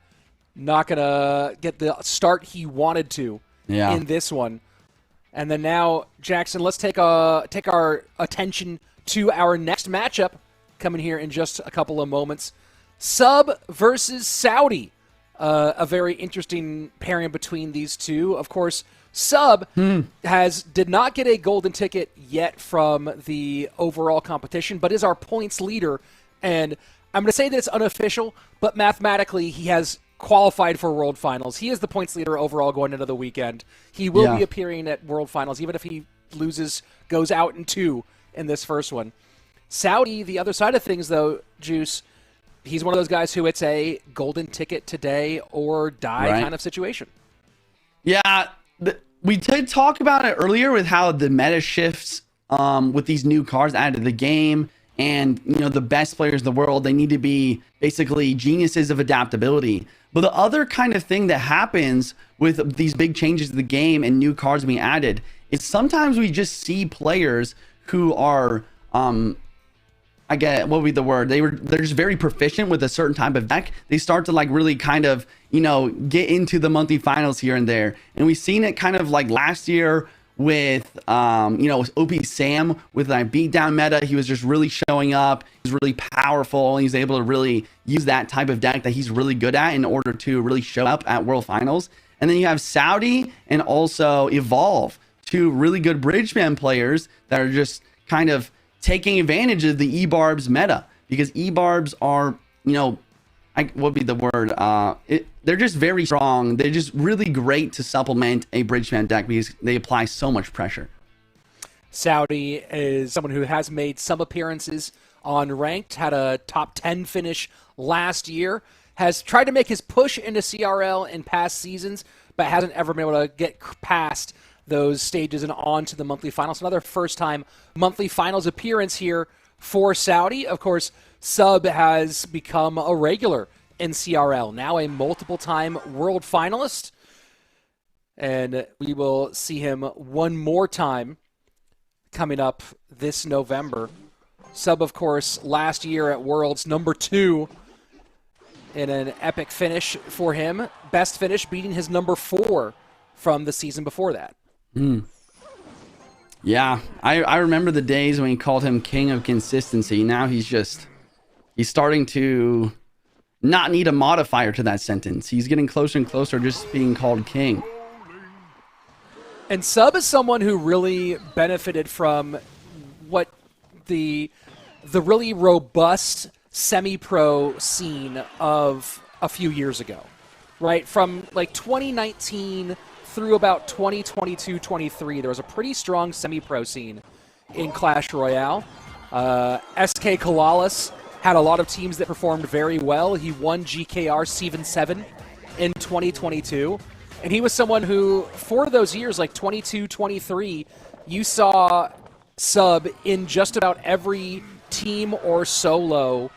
not going to get the start he wanted to in this one. And then now, Jackson, let's take our attention to our next matchup coming here in just a couple of moments. Sub versus Saudi. A very interesting pairing between these two. Of course, Sub did not get a golden ticket yet from the overall competition, but is our points leader. And I'm going to say that it's unofficial, but mathematically he has qualified for World Finals. He is the points leader overall going into the weekend. He will be appearing at World Finals, even if he goes out in 2 in this first one. Saudi, the other side of things, though, Juice, he's one of those guys who it's a golden ticket today or die kind of situation. Yeah, we did talk about it earlier with how the meta shifts with these new cards added to the game. And, the best players in the world, they need to be basically geniuses of adaptability. But the other kind of thing that happens with these big changes to the game and new cards being added is sometimes we just see players who are, I get what would be the word? They're just very proficient with a certain type of deck. They start to really kind of, get into the monthly finals here and there. And we've seen it kind of like last year with OP Sam with that beatdown meta. He was just really showing up. He's really powerful. He's able to really use that type of deck that he's really good at in order to really show up at World Finals. And then you have Saudi and also Evolve, 2 really good Bridgeman players that are just kind of taking advantage of the E-Barbs meta, because E-Barbs are, what would be the word? They're just very strong. They're just really great to supplement a Bridgeman deck because they apply so much pressure. Saudi is someone who has made some appearances on Ranked, had a top 10 finish last year, has tried to make his push into CRL in past seasons, but hasn't ever been able to get past those stages and on to the monthly finals. Another first-time monthly finals appearance here for Saudi. Of course, Sub has become a regular in CRL, now a multiple-time world finalist. And we will see him one more time coming up this November. Sub, of course, last year at Worlds, number 2 in an epic finish for him. Best finish, beating his number 4 from the season before that. Yeah, I remember the days when he called him king of consistency. Now he's starting to not need a modifier to that sentence. He's getting closer and closer just being called king. And Sub is someone who really benefited from what the really robust semi-pro scene of a few years ago, right? From 2019 through about 2022-23, there was a pretty strong semi-pro scene in Clash Royale. SK Kalalis had a lot of teams that performed very well. He won GKR 7-7 in 2022. And he was someone who, for those years, like 22-23, you saw Sub in just about every team or solo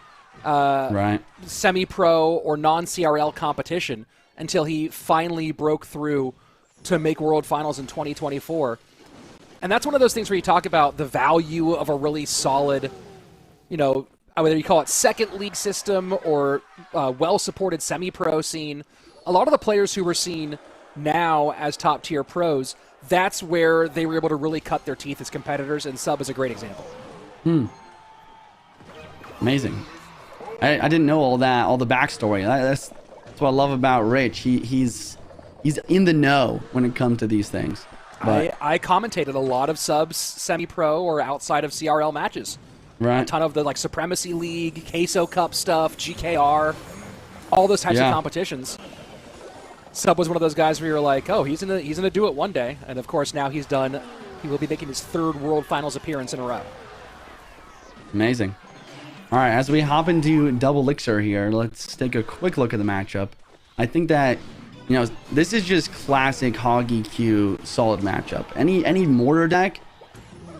semi-pro or non-CRL competition until he finally broke through to make World Finals in 2024. And that's one of those things where you talk about the value of a really solid, whether you call it second league system or well-supported semi-pro scene. A lot of the players who we're seeing now as top-tier pros, that's where they were able to really cut their teeth as competitors, and Sub is a great example. Amazing. I didn't know all the backstory. That's what I love about Rich. He's in the know when it comes to these things. But I commentated a lot of Subs semi-pro or outside of CRL matches. Right. A ton of the Supremacy League, Queso Cup stuff, GKR, all those types of competitions. Sub was one of those guys where you're like, oh, he's gonna do it one day, and of course now he will be making his 3rd World Finals appearance in a row. Amazing. All right, as we hop into Double Elixir here, let's take a quick look at the matchup. I think that this is just classic Hog EQ solid matchup. Any mortar deck,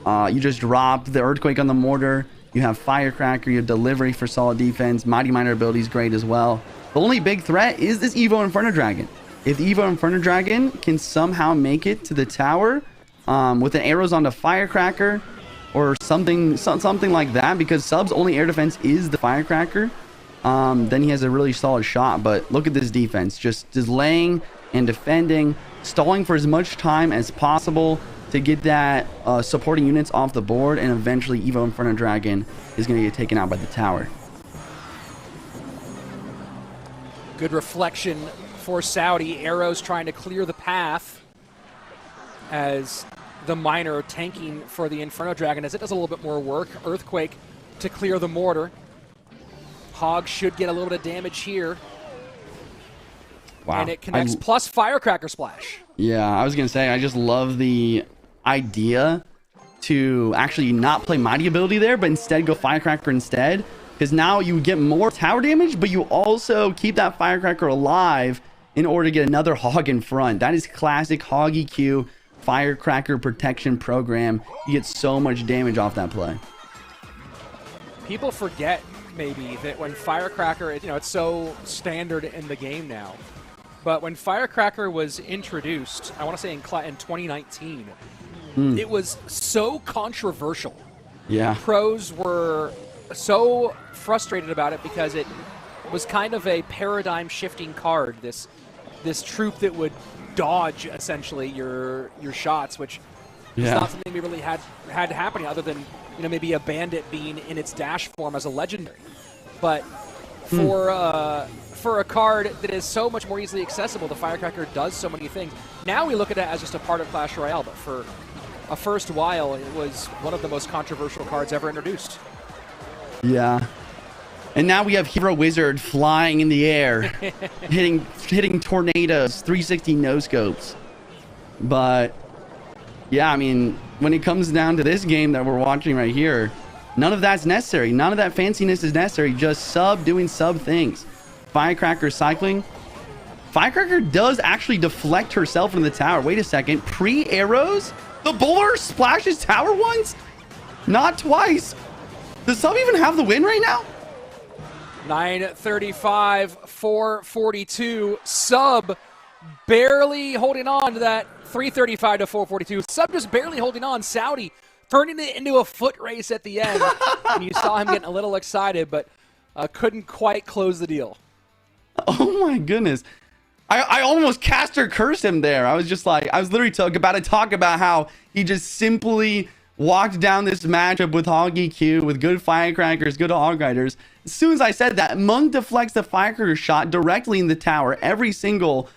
you just drop the Earthquake on the mortar. You have Firecracker, you have Delivery for solid defense. Mighty Miner ability is great as well. The only big threat is this Evo Inferno Dragon. If the Evo Inferno Dragon can somehow make it to the tower with an arrows on the Firecracker or something like that, because Sub's only air defense is the Firecracker, then he has a really solid shot. But look at this defense, just delaying and defending, stalling for as much time as possible to get that supporting units off the board, and eventually Evo Inferno Dragon is going to get taken out by the tower. Good reflection for Saudi. Arrows trying to clear the path as the miner tanking for the Inferno Dragon as it does a little bit more work. Earthquake to clear the mortar. Hog should get a little bit of damage here. Wow. And it connects plus Firecracker Splash. Yeah, I was going to say, I just love the idea to actually not play Mighty ability there, but instead go Firecracker instead. Because now you get more tower damage, but you also keep that Firecracker alive in order to get another Hog in front. That is classic Hog EQ Firecracker protection program. You get so much damage off that play. People forget maybe that when Firecracker, it's so standard in the game now. But when Firecracker was introduced, I want to say in 2019, it was so controversial. Yeah. Pros were so frustrated about it because it was kind of a paradigm shifting card. This troop that would dodge essentially your shots, which is not something we really had happening other than maybe a bandit being in its dash form as a legendary. But for a card that is so much more easily accessible, the Firecracker does so many things. Now we look at it as just a part of Clash Royale, but for a first while, it was one of the most controversial cards ever introduced. Yeah. And now we have Hero Wizard flying in the air, hitting tornadoes, 360 no-scopes. But, yeah, I mean, when it comes down to this game that we're watching right here, none of that's necessary. None of that fanciness is necessary. Just Sub doing Sub things. Firecracker cycling. Firecracker does actually deflect herself from the tower. Wait a second. Pre-arrows? The bowler splashes tower once? Not twice. Does Sub even have the win right now? 935, 442. Sub barely holding on to that 335 to 442. Sub just barely holding on. Saudi turning it into a foot race at the end. And you saw him getting a little excited, but couldn't quite close the deal. Oh my goodness. I almost caster cursed him there. I was just like, I was literally about to talk about how he just simply walked down this matchup with Hog EQ, with good Firecrackers, good Hog Riders. As soon as I said that, Monk deflects the Firecracker shot directly in the tower. Every single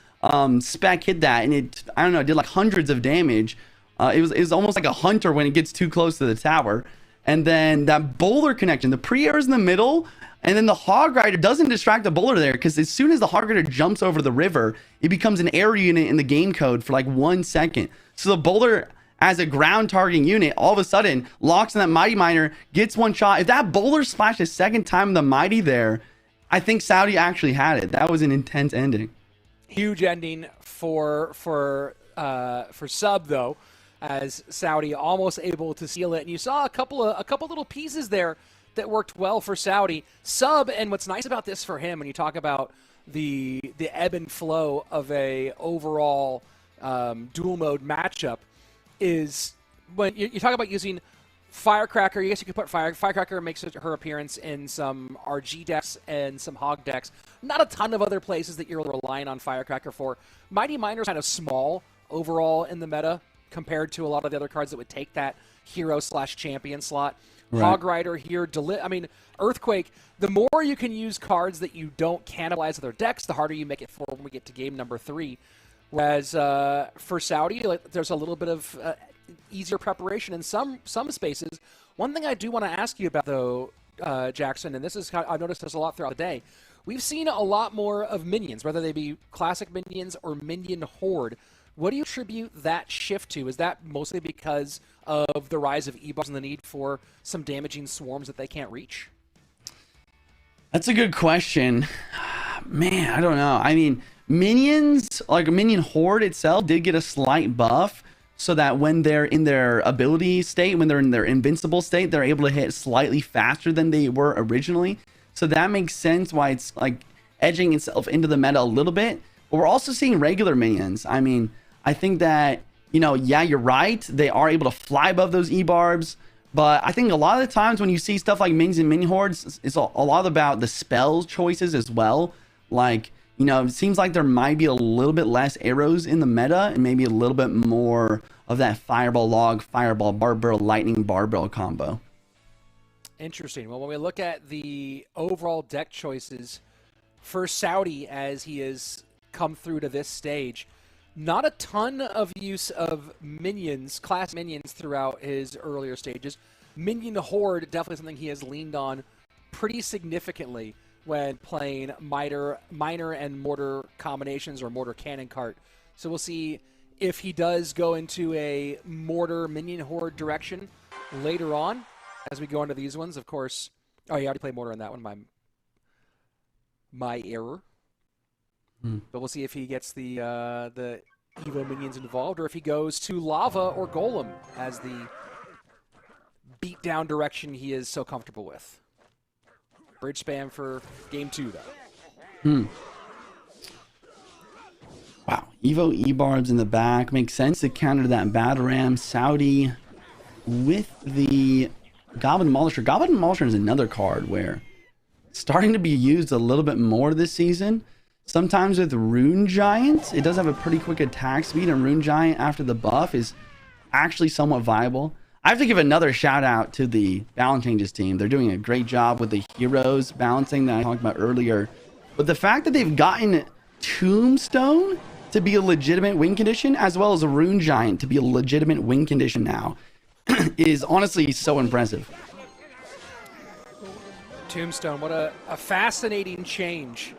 spec hit that, and it, I don't know, did like hundreds of damage. It was almost like a hunter when it gets too close to the tower. And then that bowler connection, the pre-air's in the middle, and then the Hog Rider doesn't distract the bowler there, because as soon as the Hog Rider jumps over the river, it becomes an air unit in the game code for like 1 second. So the bowler, as a ground targeting unit, all of a sudden locks in that Mighty Miner, gets one shot. If that bowler splashed a second time in the Mighty there, I think Saudi actually had it. That was an intense ending. Huge ending for Sub though, as Saudi almost able to seal it. And you saw a couple little pieces there that worked well for Saudi. Sub, and what's nice about this for him, when you talk about the ebb and flow of a overall dual mode matchup, is when you talk about using Firecracker. I guess you could put Firecracker makes her appearance in some RG decks and some Hog decks. Not a ton of other places that you're relying on Firecracker for. Mighty Miner's kind of small overall in the meta compared to a lot of the other cards that would take that hero/champion slot. Right. Hog Rider here, Earthquake. The more you can use cards that you don't cannibalize other decks, the harder you make it for when we get to game number 3. Whereas for Saudi, there's a little bit of easier preparation in some spaces. One thing I do want to ask you about, though, Jackson, and this is I've noticed this a lot throughout the day, we've seen a lot more of minions, whether they be classic minions or minion horde. What do you attribute that shift to? Is that mostly because of the rise of E-bars and the need for some damaging swarms that they can't reach? That's a good question. Man, I don't know. I mean, minions, like a minion horde itself, did get a slight buff so that when they're in their ability state, when they're in their invincible state, they're able to hit slightly faster than they were originally. So that makes sense why it's like edging itself into the meta a little bit. But we're also seeing regular minions. I mean, I think that, you know, yeah, you're right. They are able to fly above those E-barbs. But I think a lot of the times when you see stuff like minions and mini hordes, it's a lot about the spell choices as well. Like, you know, it seems like there might be a little bit less arrows in the meta and maybe a little bit more of that fireball log, fireball barbell, lightning barbell combo. Interesting. Well, when we look at the overall deck choices for Saudi as he has come through to this stage, not a ton of use of minions, class minions throughout his earlier stages. Minion Horde, definitely something he has leaned on pretty significantly when playing minor and mortar combinations or mortar cannon cart. So we'll see if he does go into a mortar minion horde direction later on as we go into these ones. Of course, oh, he already played mortar in that one. My error. But we'll see if he gets the Evo minions involved, or if he goes to lava or golem as the beatdown direction he is so comfortable with. Bridge spam for game 2, though. Wow. Evo E-barbs in the back. Makes sense to counter that battle ram. Saudi with the Goblin Demolisher. Goblin Demolisher is another card where it's starting to be used a little bit more this season. Sometimes with Rune Giant, it does have a pretty quick attack speed, and Rune Giant after the buff is actually somewhat viable. I have to give another shout out to the balance changes team. They're doing a great job with the heroes balancing that I talked about earlier. But the fact that they've gotten Tombstone to be a legitimate win condition, as well as a Rune Giant to be a legitimate win condition now, is honestly so impressive. Tombstone, what a fascinating change,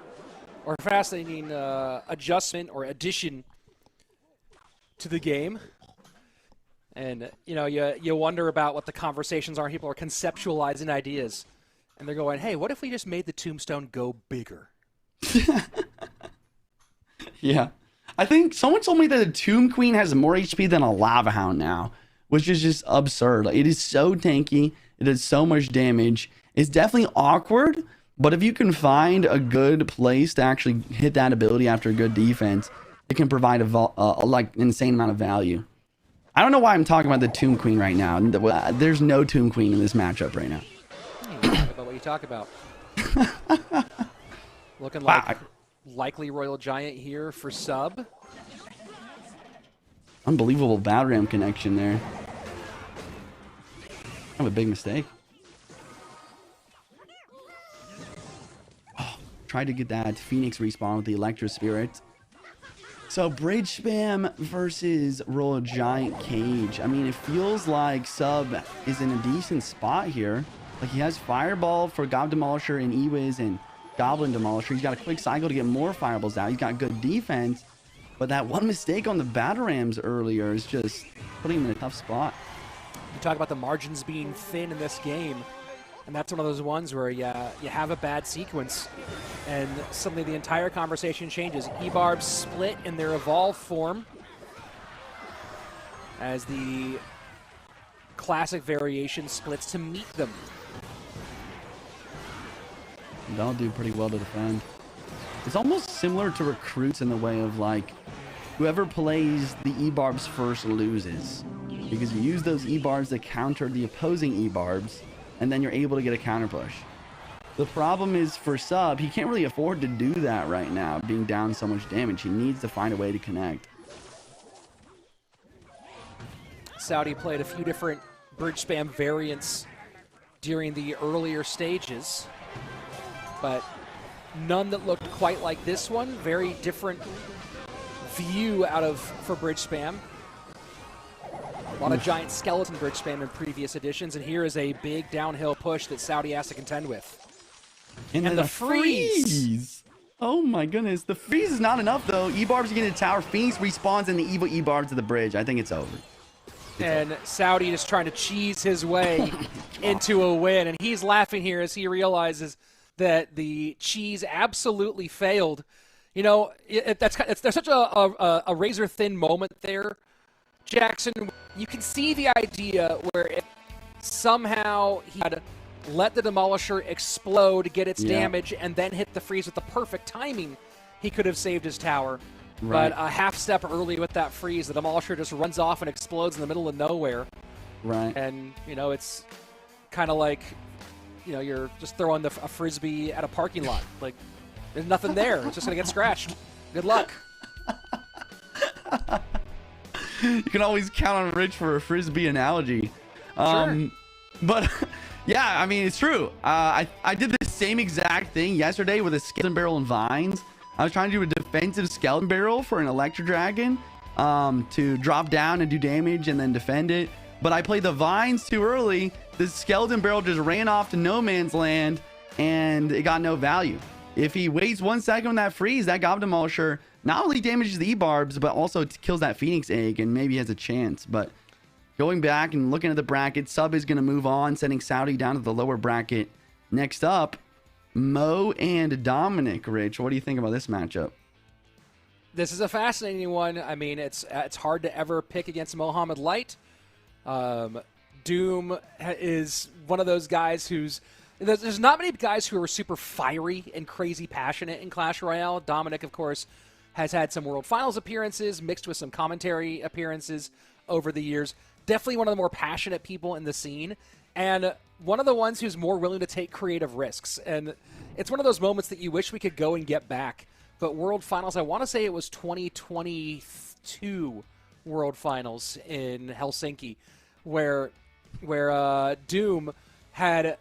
or fascinating adjustment or addition to the game. And, you know, you wonder about what the conversations are. People are conceptualizing ideas. And they're going, hey, what if we just made the Tombstone go bigger? Yeah. I think someone told me that the Tomb Queen has more HP than a Lava Hound now, which is just absurd. It is so tanky. It does so much damage. It's definitely awkward, but if you can find a good place to actually hit that ability after a good defense, it can provide like insane amount of value. I don't know why I'm talking about the Tomb Queen right now. There's no Tomb Queen in this matchup right now. Talk about what you talk about. Looking like likely Royal Giant here for sub. Unbelievable battle ram connection there. I have a big mistake. Oh, tried to get that Phoenix respawn with the Electro Spirit. So bridge spam versus Royal Giant Cage. I mean, it feels like Sub is in a decent spot here. Like, he has Fireball for Goblin Demolisher and Ewiz and Goblin Demolisher. He's got a quick cycle to get more Fireballs out. He's got good defense. But that one mistake on the battle rams earlier is just putting him in a tough spot. You talk about the margins being thin in this game. And that's one of those ones where you have a bad sequence and suddenly the entire conversation changes. E-barbs split in their evolve form as the classic variation splits to meet them. They'll do pretty well to defend. It's almost similar to recruits in the way of, like, whoever plays the E-barbs first loses. Because you use those E-barbs to counter the opposing E-barbs, and then you're able to get a counter push. The problem is for Sub, he can't really afford to do that right now, being down so much damage. He needs to find a way to connect. Saudi played a few different bridge spam variants during the earlier stages, but none that looked quite like this one. Very different view for bridge spam. A lot of giant skeleton bridge spam in previous editions, and here is a big downhill push that Saudi has to contend with. And the freeze! Oh my goodness, the freeze is not enough though. E-barbs get into tower, Phoenix respawns, and the evil E-barbs to the bridge. I think it's over. And Saudi is trying to cheese his way into a win, and he's laughing here as he realizes that the cheese absolutely failed. You know, there's such a razor-thin moment there, Jackson. You can see the idea where if somehow he had let the Demolisher explode, get its damage, and then hit the freeze with the perfect timing, he could have saved his tower. Right. But a half step early with that freeze, the Demolisher just runs off and explodes in the middle of nowhere. Right. And, it's kind of like, you're just throwing a Frisbee at a parking lot. Like, there's nothing there. It's just going to get scratched. Good luck. You can always count on Rich for a Frisbee analogy. Sure. But, yeah, I mean, it's true. I did the same exact thing yesterday with a Skeleton Barrel and Vines. I was trying to do a defensive Skeleton Barrel for an Electro Dragon to drop down and do damage and then defend it. But I played the Vines too early. The Skeleton Barrel just ran off to no man's land, and it got no value. If he waits 1 second on that freeze, that Gob Demolisher not only damages the E-Barbs, but also kills that Phoenix Egg and maybe has a chance. But going back and looking at the bracket, Sub is going to move on, sending Saudi down to the lower bracket. Next up, Mo and Dominic. Rich, what do you think about this matchup? This is a fascinating one. I mean, it's hard to ever pick against Mohamed Light. Doom is one of those guys who's... There's not many guys who are super fiery and crazy passionate in Clash Royale. Dominic, of course, has had some World Finals appearances mixed with some commentary appearances over the years. Definitely one of the more passionate people in the scene, and one of the ones who's more willing to take creative risks. And it's one of those moments that you wish we could go and get back. But World Finals, I want to say it was 2022 World Finals in Helsinki, where Doom had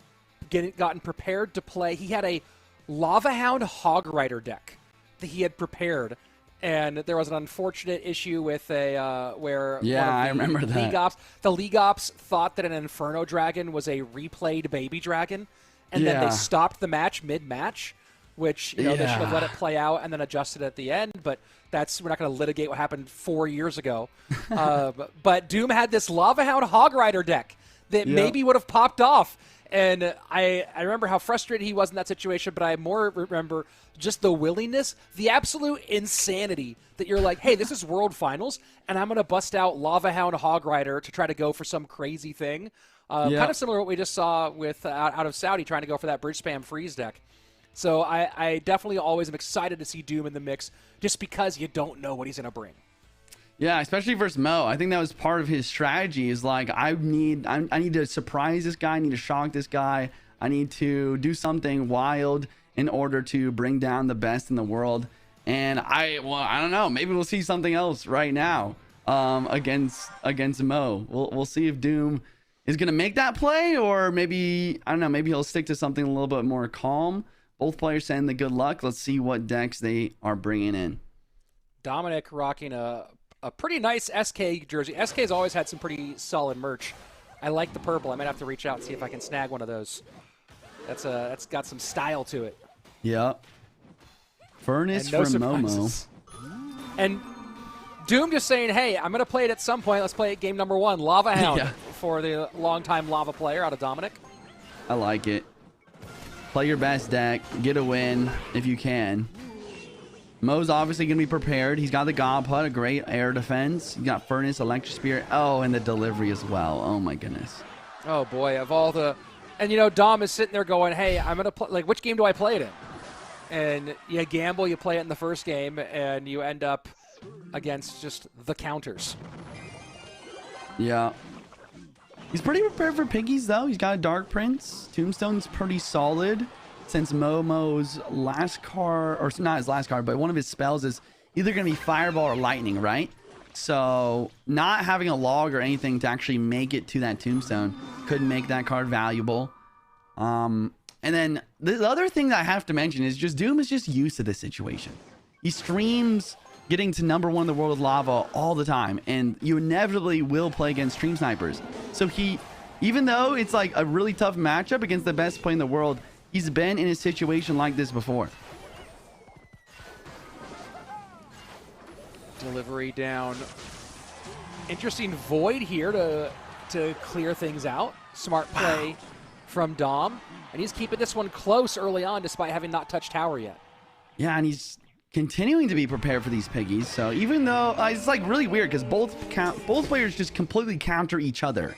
gotten prepared to play. He had a Lava Hound Hog Rider deck that he had prepared, and there was an unfortunate issue with where I remember that. The League Ops thought that an Inferno Dragon was a replayed baby dragon, and then they stopped the match mid-match, which they should have let it play out and then adjusted at the end. But we're not going to litigate what happened 4 years ago. But Doom had this Lava Hound Hog Rider deck that maybe would have popped off. And I remember how frustrated he was in that situation, but I more remember just the willingness, the absolute insanity that you're like, hey, this is World Finals, and I'm going to bust out Lava Hound Hog Rider to try to go for some crazy thing. Kind of similar to what we just saw with out of Saudi trying to go for that bridge spam freeze deck. So I definitely always am excited to see Doom in the mix just because you don't know what he's going to bring. Yeah, especially versus Mo. I think that was part of his strategy is like, I need to surprise this guy. I need to shock this guy. I need to do something wild in order to bring down the best in the world. And I don't know. Maybe we'll see something else right now against Mo. We'll see if Doom is going to make that play, or maybe, I don't know, maybe he'll stick to something a little bit more calm. Both players send the good luck. Let's see what decks they are bringing in. Dominic rocking a pretty nice SK jersey. SK has always had some pretty solid merch. I like the purple. I might have to reach out and see if I can snag one of those. That's got some style to it. Yeah. Furnace from Momo. And Doom just saying, hey, I'm going to play it at some point. Let's play it game number 1. Lava Hound for the longtime Lava player out of Dominic. I like it. Play your best deck. Get a win if you can. Mo's obviously going to be prepared. He's got the Gob Hut, a great air defense. You got Furnace, Electric Spirit. Oh, and the delivery as well. Oh, my goodness. Oh, boy. Of all the... And, Dom is sitting there going, hey, I'm going to play... Like, which game do I play it in? And you gamble, you play it in the first game, and you end up against just the counters. Yeah. He's pretty prepared for Piggies, though. He's got a Dark Prince. Tombstone's pretty solid. Since Momo's last card, or not his last card, but one of his spells is either going to be Fireball or Lightning, right? So not having a log or anything to actually make it to that Tombstone could make that card valuable. And then the other thing that I have to mention is just Doom is just used to this situation. He streams getting to #1 in the world with Lava all the time, and you inevitably will play against stream snipers. So even though it's like a really tough matchup against the best player in the world, he's been in a situation like this before. Delivery down. Interesting Void here to clear things out. Smart play from Dom. And he's keeping this one close early on despite having not touched tower yet. Yeah, and he's continuing to be prepared for these Piggies. So even though it's like really weird because both players just completely counter each other.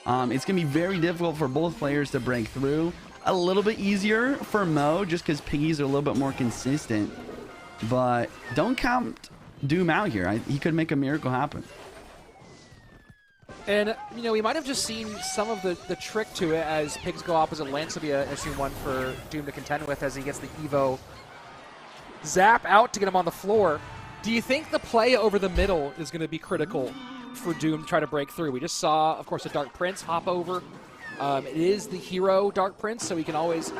It's going to be very difficult for both players to break through. A little bit easier for Mo just because piggies are a little bit more consistent. But don't count Doom out here. He could make a miracle happen. And, you know, we might have just seen some of the trick to it as pigs go opposite lanes. Will be an interesting one for Doom to contend with as he gets the Evo zap out to get him on the floor. Do you think the play over the middle is going to be critical for Doom to try to break through? We just saw, of course, the Dark Prince hop over. It is the hero Dark Prince, so we can always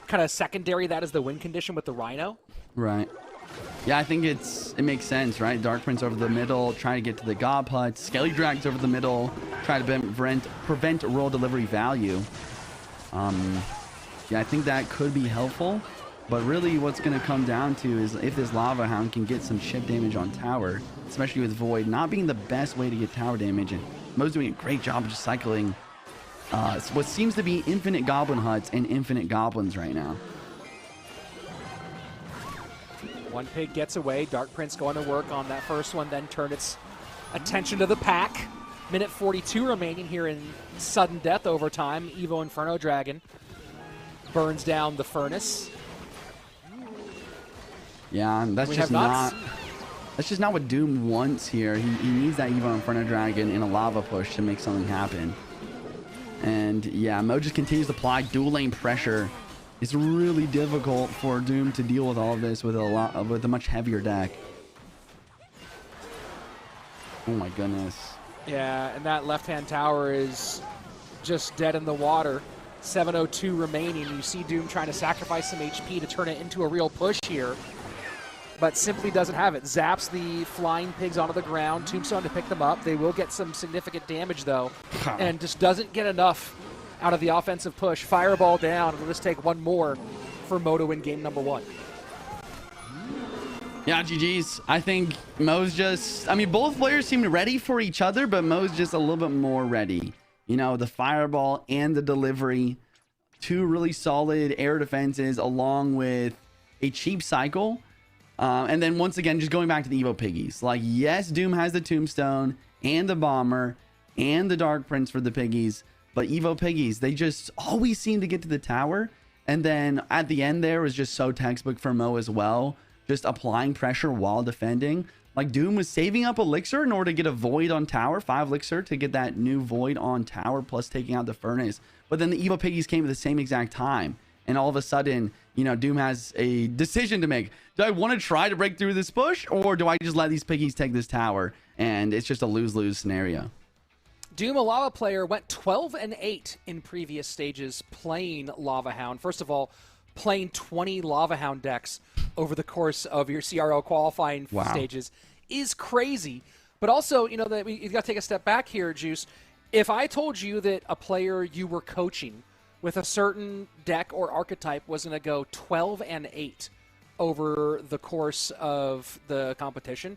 kind of secondary that as the win condition with the Rhino. Right. Yeah, I think it makes sense, right? Dark Prince over the middle, trying to get to the Gob Hut. Skelly Drags over the middle, trying to prevent roll delivery value. Yeah, I think that could be helpful. But really what's going to come down to is if this Lava Hound can get some chip damage on tower, especially with Void not being the best way to get tower damage. And Mo's doing a great job of just cycling what seems to be infinite Goblin Huts and infinite Goblins right now. One pig gets away. Dark Prince going to work on that first one, then turn its attention to the pack. Minute 42 remaining here in sudden death overtime. Evo Inferno Dragon burns down the furnace. Yeah, that's just not what Doom wants here. He needs that Evo Inferno Dragon in a lava push to make something happen. And yeah, Mo just continues to apply dual lane pressure. It's really difficult for Doom to deal with all of this with a much heavier deck. Oh my goodness. Yeah, and that left-hand tower is just dead in the water. 7:02 remaining. You see Doom trying to sacrifice some HP to turn it into a real push here, but simply doesn't have it. Zaps the flying pigs onto the ground. Tombstone to pick them up. They will get some significant damage, though, and just doesn't get enough out of the offensive push. Fireball down. It'll just take one more for Mo to win game number one. Yeah, GG's. I think Mo's just... I mean, both players seem ready for each other, but Mo's just a little bit more ready. You know, the fireball and the delivery. Two really solid air defenses along with a cheap cycle. And then once again, just going back to the Evo Piggies. Like, yes, Doom has the Tombstone and the Bomber and the Dark Prince for the Piggies. But Evo Piggies, they just always seem to get to the tower. And then at the end there was just so textbook for Mo as well. Just applying pressure while defending. Like, Doom was saving up Elixir in order to get a Void on tower. 5 Elixir to get that new Void on tower, plus taking out the Furnace. But then the Evo Piggies came at the same exact time. And all of a sudden, you know, Doom has a decision to make. Do I want to try to break through this push? Or do I just let these Piggies take this tower? And it's just a lose-lose scenario. Doom, a Lava player, went 12-8 in previous stages playing Lava Hound. First of all, playing 20 Lava Hound decks over the course of your CRL qualifying stages is crazy. But also, you know, that you've got to take a step back here, Juice. If I told you that a player you were coaching with a certain deck or archetype was going to go 12-8 over the course of the competition,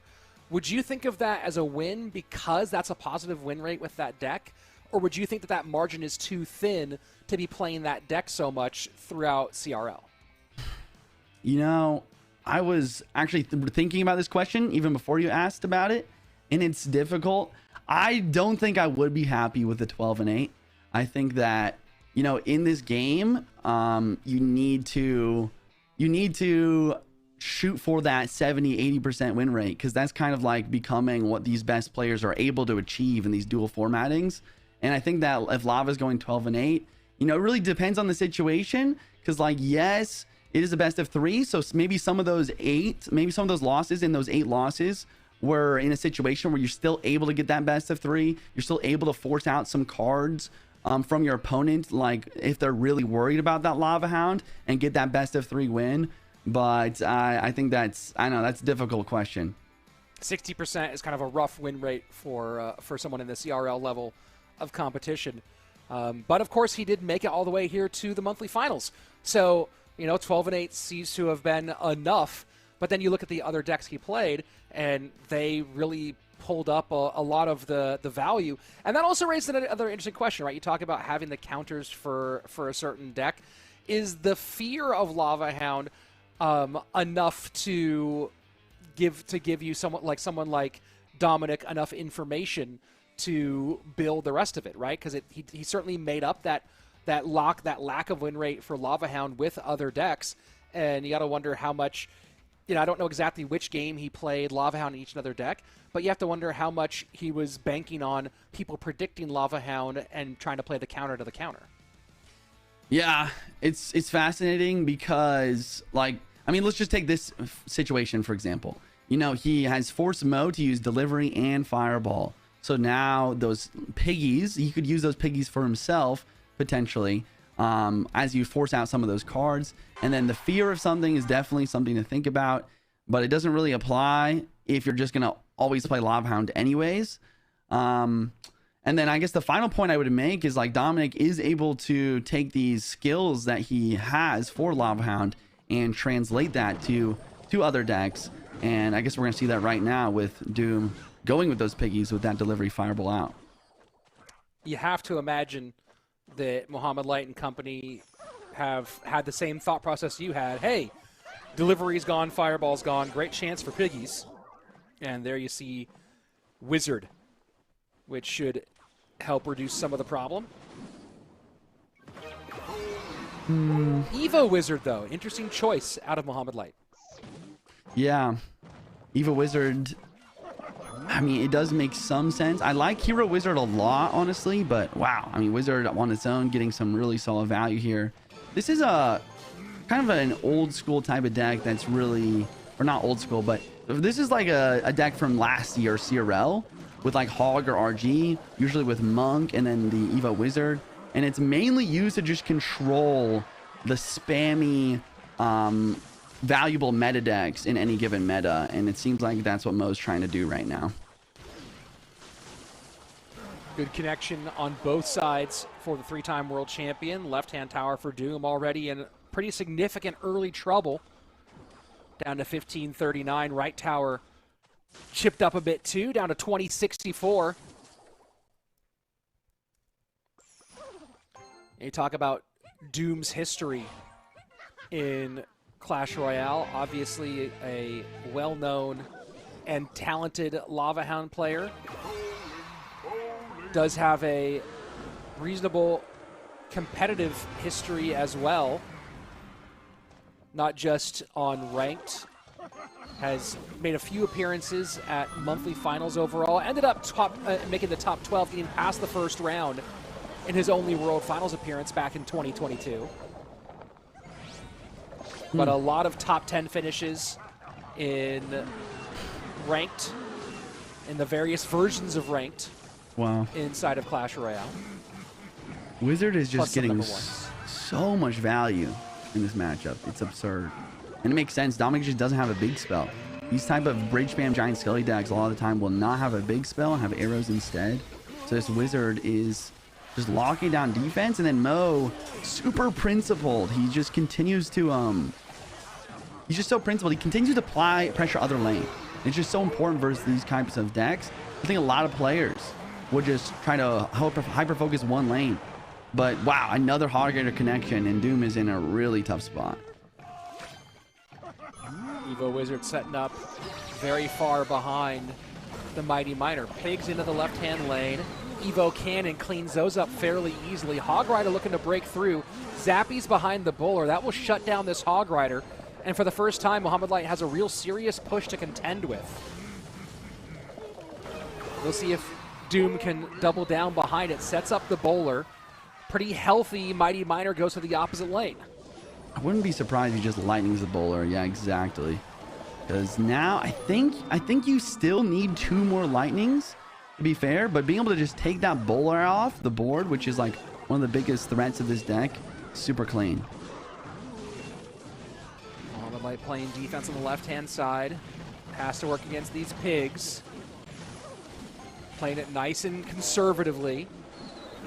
would you think of that as a win because that's a positive win rate with that deck? Or would you think that that margin is too thin to be playing that deck so much throughout CRL? You know, I was actually thinking about this question even before you asked about it, and it's difficult. I don't think I would be happy with the 12-8. I think that, you know, in this game, you need to shoot for that 70-80% win rate, because that's kind of like becoming what these best players are able to achieve in these dual formattings. And I think that if Lava's going 12-8, you know, it really depends on the situation, because, like, yes, it is a best of 3, so maybe some of those losses in those 8 losses were in a situation where you're still able to get that best of 3. You're still able to force out some cards from your opponent, like if they're really worried about that Lava Hound, and get that best of 3 win. But I think that's a difficult question. 60% is kind of a rough win rate for someone in the CRL level of competition. But of course, he did make it all the way here to the monthly finals. So, you know, 12-8 seems to have been enough. But then you look at the other decks he played, and they really pulled up a lot of the value. And that also raised another interesting question, right? You talk about having the counters for a certain deck. Is the fear of Lava Hound enough to give you someone like Dominic enough information to build the rest of it, right? Because he certainly made up that lack of win rate for Lava Hound with other decks, and you got to wonder how much. I don't know exactly which game he played Lava Hound in each other deck, but you have to wonder how much he was banking on people predicting Lava Hound and trying to play the counter to the counter. Yeah, it's fascinating because, like, I mean, let's just take this situation, for example. He has forced Mo to use delivery and fireball. So now those piggies, he could use those piggies for himself, potentially, as you force out some of those cards. And then the fear of something is definitely something to think about, but it doesn't really apply if you're just going to always play Lava Hound anyways. And then I guess the final point I would make is, like, Dominic is able to take these skills that he has for Lava Hound and translate that to other decks. And I guess we're going to see that right now with Doom going with those piggies with that delivery fireball out. You have to imagine that Mohamed Light and company have had the same thought process you had. Hey, delivery's gone, fireball's gone, great chance for piggies. And there you see Wizard, which should help reduce some of the problem. Evo Wizard, though. Interesting choice out of Mohamed Light. Yeah. Evo Wizard, I mean, it does make some sense. I like Hero Wizard a lot, honestly, but wow. I mean, Wizard on its own getting some really solid value here. This is a kind of an old school type of deck that's really, or not old school, but this is like a deck from last year, CRL, with like Hog or RG, usually with Monk and then the Evo Wizard. And it's mainly used to just control the spammy, valuable meta decks in any given meta. And it seems like that's what Mo's trying to do right now. Good connection on both sides for the three-time world champion. Left-hand tower for Doom already in pretty significant early trouble. Down to 1539. Right tower chipped up a bit too, down to 2064. And you talk about Doom's history in Clash Royale. Obviously a well-known and talented Lava Hound player. Does have a reasonable competitive history as well. Not just on ranked. Has made a few appearances at monthly finals overall. Ended up making the top 12, getting past the first round in his only World Finals appearance back in 2022. But a lot of top 10 finishes in ranked, in the various versions of ranked. Wow. Inside of Clash Royale. Wizard is just getting so much value in this matchup. It's absurd. And it makes sense. Dominic just doesn't have a big spell. These type of bridge spam giant skelly decks a lot of the time will not have a big spell and have arrows instead. So this Wizard is just locking down defense, and then Mo, super principled. He just continues to he's just so principled. He continues to apply pressure other lane. It's just so important versus these types of decks. I think a lot of players would just try to hyper focus one lane. But wow, another Hog-Rider connection, and Doom is in a really tough spot. Evo Wizard setting up very far behind the Mighty Miner. Pigs into the left-hand lane. Evo Cannon cleans those up fairly easily. Hog-Rider looking to break through. Zappy's behind the bowler. That will shut down this Hog-Rider. And for the first time, Mohamed Light has a real serious push to contend with. We'll see if Doom can double down behind it. Sets up the bowler. Pretty healthy Mighty Miner goes to the opposite lane. I wouldn't be surprised if he just lightnings the bowler. Yeah, exactly. Because now I think you still need 2 more lightnings, to be fair. But being able to just take that bowler off the board, which is like one of the biggest threats of this deck, super clean. Mohamed Light playing defense on the left-hand side. Has to work against these pigs. Playing it nice and conservatively.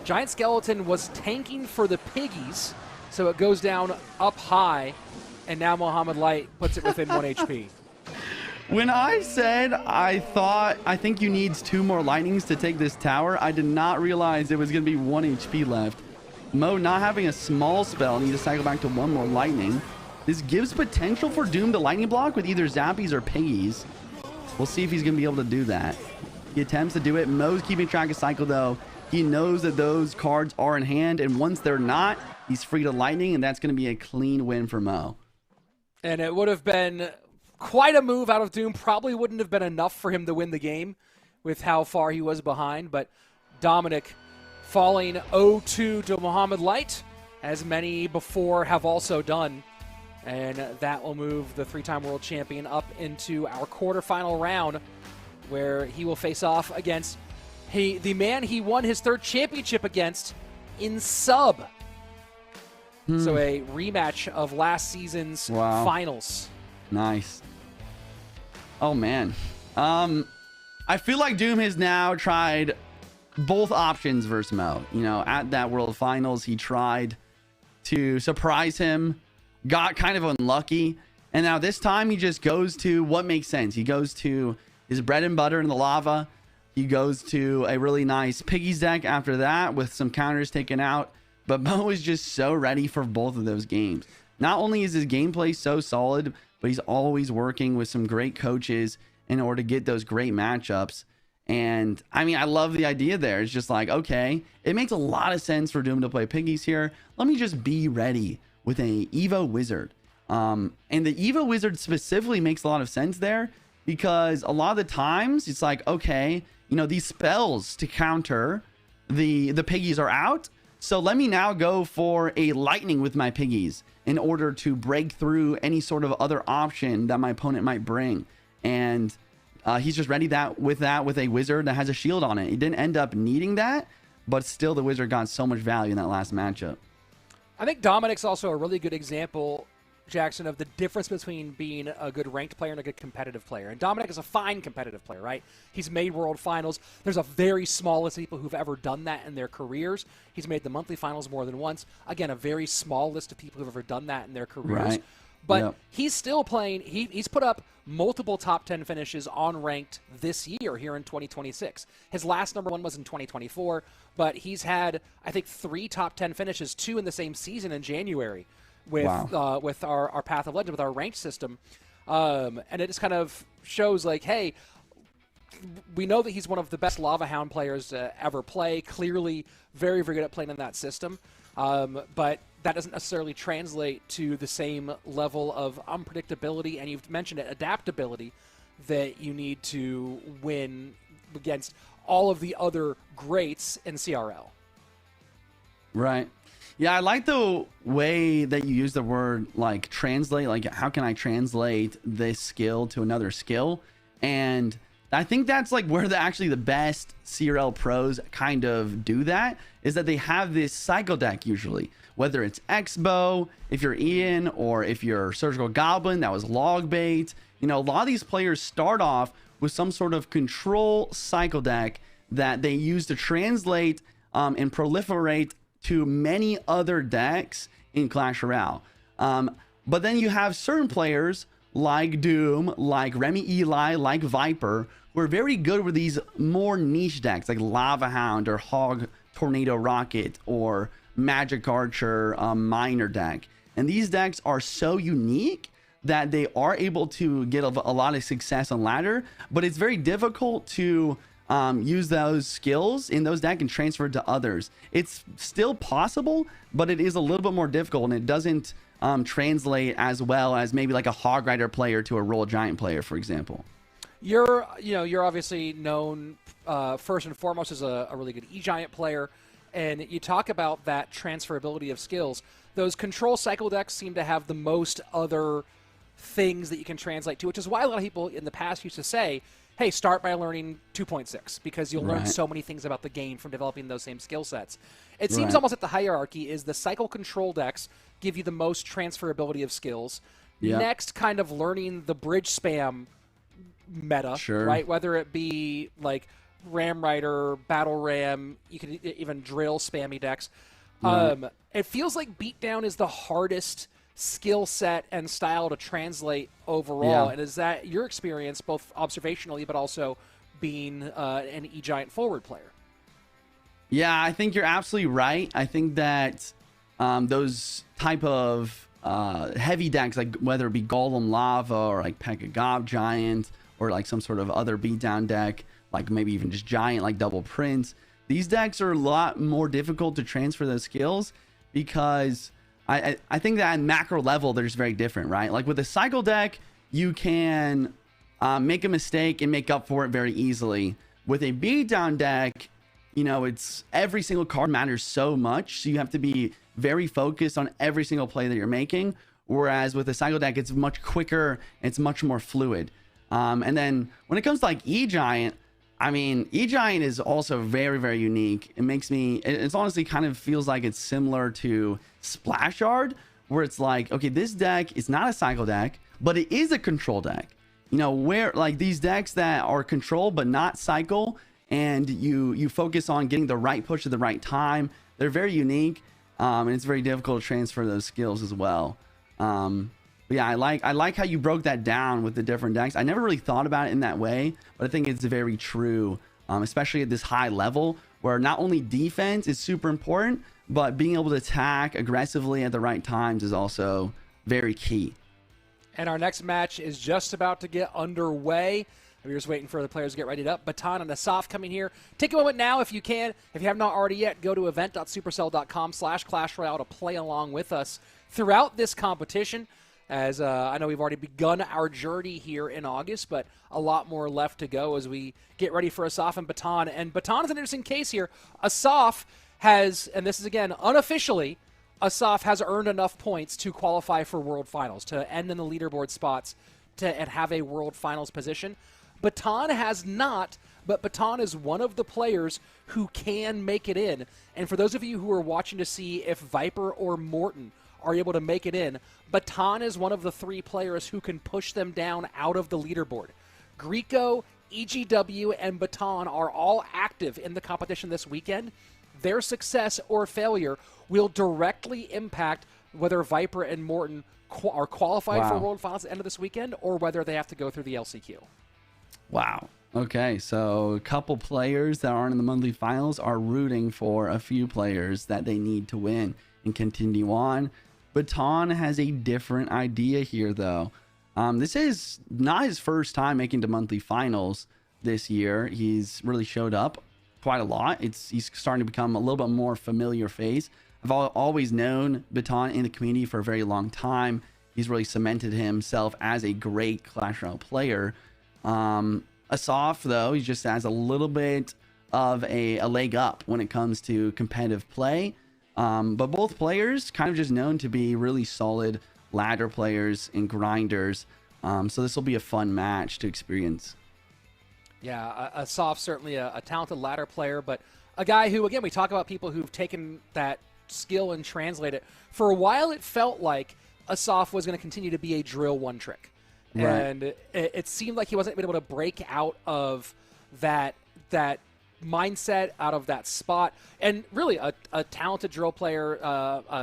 Giant Skeleton was tanking for the piggies, so it goes down up high, and now Mohamed Light puts it within 1 HP. When I said I think you need 2 more lightnings to take this tower, I did not realize it was going to be 1 HP left. Mo not having a small spell, need to cycle back to 1 more lightning. This gives potential for Doom to lightning block with either Zappies or Piggies. We'll see if he's going to be able to do that. He attempts to do it. Mo's keeping track of cycle, though. He knows that those cards are in hand, and once they're not, he's free to lightning, and that's going to be a clean win for Mo. And it would have been quite a move out of Doom. Probably wouldn't have been enough for him to win the game with how far he was behind, but Dominic falling 0-2 to Muhammad Light, as many before have also done. And that will move the three-time world champion up into our quarterfinal round, where he will face off against the man he won his third championship against in sub. So a rematch of last season's finals. Nice. Oh, man. I feel like Doom has now tried both options versus Mo. You know, at that World Finals, he tried to surprise him, got kind of unlucky, and now this time he just goes to what makes sense. He goes to his bread and butter in the lava. He goes to a really nice Piggies deck after that with some counters taken out. But Mo is just so ready for both of those games. Not only is his gameplay so solid, but he's always working with some great coaches in order to get those great matchups. And I mean, I love the idea there. It's just like, okay, it makes a lot of sense for Doom to play Piggies here. Let me just be ready with a Evo Wizard. And the Evo Wizard specifically makes a lot of sense there, because a lot of the times it's like, okay, you know, these spells to counter the Piggies are out. So let me now go for a lightning with my Piggies in order to break through any sort of other option that my opponent might bring. And he's just ready with a wizard that has a shield on it. He didn't end up needing that, but still the wizard got so much value in that last matchup. I think Dominic's also a really good example, Jackson, of the difference between being a good ranked player and a good competitive player. And Dominic is a fine competitive player, right? He's made World Finals. There's a very small list of people who've ever done that in their careers. He's made the monthly finals more than once. Again, a very small list of people who've ever done that in their careers. Right. But he's still playing. He's put up multiple top 10 finishes on ranked this year here in 2026. His last number one was in 2024, but he's had, I think, 3 top 10 finishes, 2 in the same season in January with our Path of Legend, with our ranked system. And it just kind of shows like, hey, we know that he's one of the best Lava Hound players to ever play. Clearly very, very good at playing in that system. But that doesn't necessarily translate to the same level of unpredictability, and you've mentioned it, adaptability, that you need to win against all of the other greats in CRL. Right. Yeah, I like the way that you use the word, like, translate. Like, how can I translate this skill to another skill? And I think that's like where actually the best CRL pros kind of do that, is that they have this cycle deck usually, whether it's X-Bow, if you're Ian, or if you're Surgical Goblin, that was Log Bait. You know, a lot of these players start off with some sort of control cycle deck that they use to translate and proliferate to many other decks in Clash Royale. But then you have certain players like Doom, like Remy Eli, like Viper, who are very good with these more niche decks like Lava Hound or Hog Tornado Rocket or Magic Archer Miner deck. And these decks are so unique that they are able to get a lot of success on ladder, but it's very difficult to use those skills in those decks and transfer it to others. It's still possible, but it is a little bit more difficult, and it doesn't translate as well as maybe like a Hog Rider player to a Roll Giant player, for example. You're obviously known first and foremost as a really good E-Giant player, and you talk about that transferability of skills. Those control cycle decks seem to have the most other things that you can translate to, which is why a lot of people in the past used to say, hey, start by learning 2.6, because you'll learn so many things about the game from developing those same skill sets. It seems almost like the hierarchy is the cycle control decks give you the most transferability of skills. Next, kind of learning the bridge spam meta, right? Whether it be like Ram Rider, Battle Ram, you can even drill spammy decks. It feels like Beatdown is the hardest skill set and style to translate overall. And is that your experience, both observationally but also being an E-Giant forward player? Yeah, I think you're absolutely right. I think that those type of heavy decks, like whether it be Golem Lava or like P.E.K.K.A. Gob Giant or like some sort of other beatdown deck like maybe even just giant, like double prince. These decks are a lot more difficult to transfer those skills because I think that at macro level, they're just very different, right? Like with a cycle deck, you can make a mistake and make up for it very easily. With a beatdown deck, you know, it's every single card matters so much. So you have to be very focused on every single play that you're making. Whereas with a cycle deck, it's much quicker. It's much more fluid. And then when it comes to like E-Giant, I mean, E-Giant is also very, very unique. It makes me, it's honestly kind of feels like it's similar to Splash Yard, where it's like, okay, this deck is not a cycle deck, but it is a control deck. You know, where like these decks that are control but not cycle, and you focus on getting the right push at the right time, they're very unique, and it's very difficult to transfer those skills as well. But yeah, I like how you broke that down with the different decks. I never really thought about it in that way, but I think it's very true, especially at this high level where not only defense is super important, but being able to attack aggressively at the right times is also very key. And our next match is just about to get underway. We're just waiting for the players to get readied up. Baton and Asaf coming here. Take a moment now if you can. If you have not already yet, go to event.supercell.com/Clash Royale to play along with us throughout this competition. As I know we've already begun our journey here in August, but a lot more left to go as we get ready for Asaf and Baton. And Baton is an interesting case here. Asaf has, and this is again unofficially, Asaf has earned enough points to qualify for World Finals, to end in the leaderboard spots, and have a World Finals position. Baton has not, but Baton is one of the players who can make it in. And for those of you who are watching to see if Viper or Morton are able to make it in, Baton is one of the 3 players who can push them down out of the leaderboard. Greco, EGW, and Baton are all active in the competition this weekend. Their success or failure will directly impact whether Viper and Morton are qualified for World Finals at the end of this weekend or whether they have to go through the LCQ. Wow. Okay, so a couple players that aren't in the monthly finals are rooting for a few players that they need to win and continue on. Baton has a different idea here, though. This is not his first time making the monthly finals this year. He's really showed up quite a lot. He's starting to become a little bit more familiar face. I've always known Baton in the community for a very long time. He's really cemented himself as a great Clash Royale player. Asaf, though, he just has a little bit of a leg up when it comes to competitive play. But both players kind of just known to be really solid ladder players and grinders. So this will be a fun match to experience. Yeah, Asaf certainly a talented ladder player, but a guy who, again, we talk about people who've taken that skill and translate it. For a while, it felt like Asaf was going to continue to be a drill one trick. Right. And it seemed like he wasn't able to break out of that mindset, out of that spot. And really a talented drill player,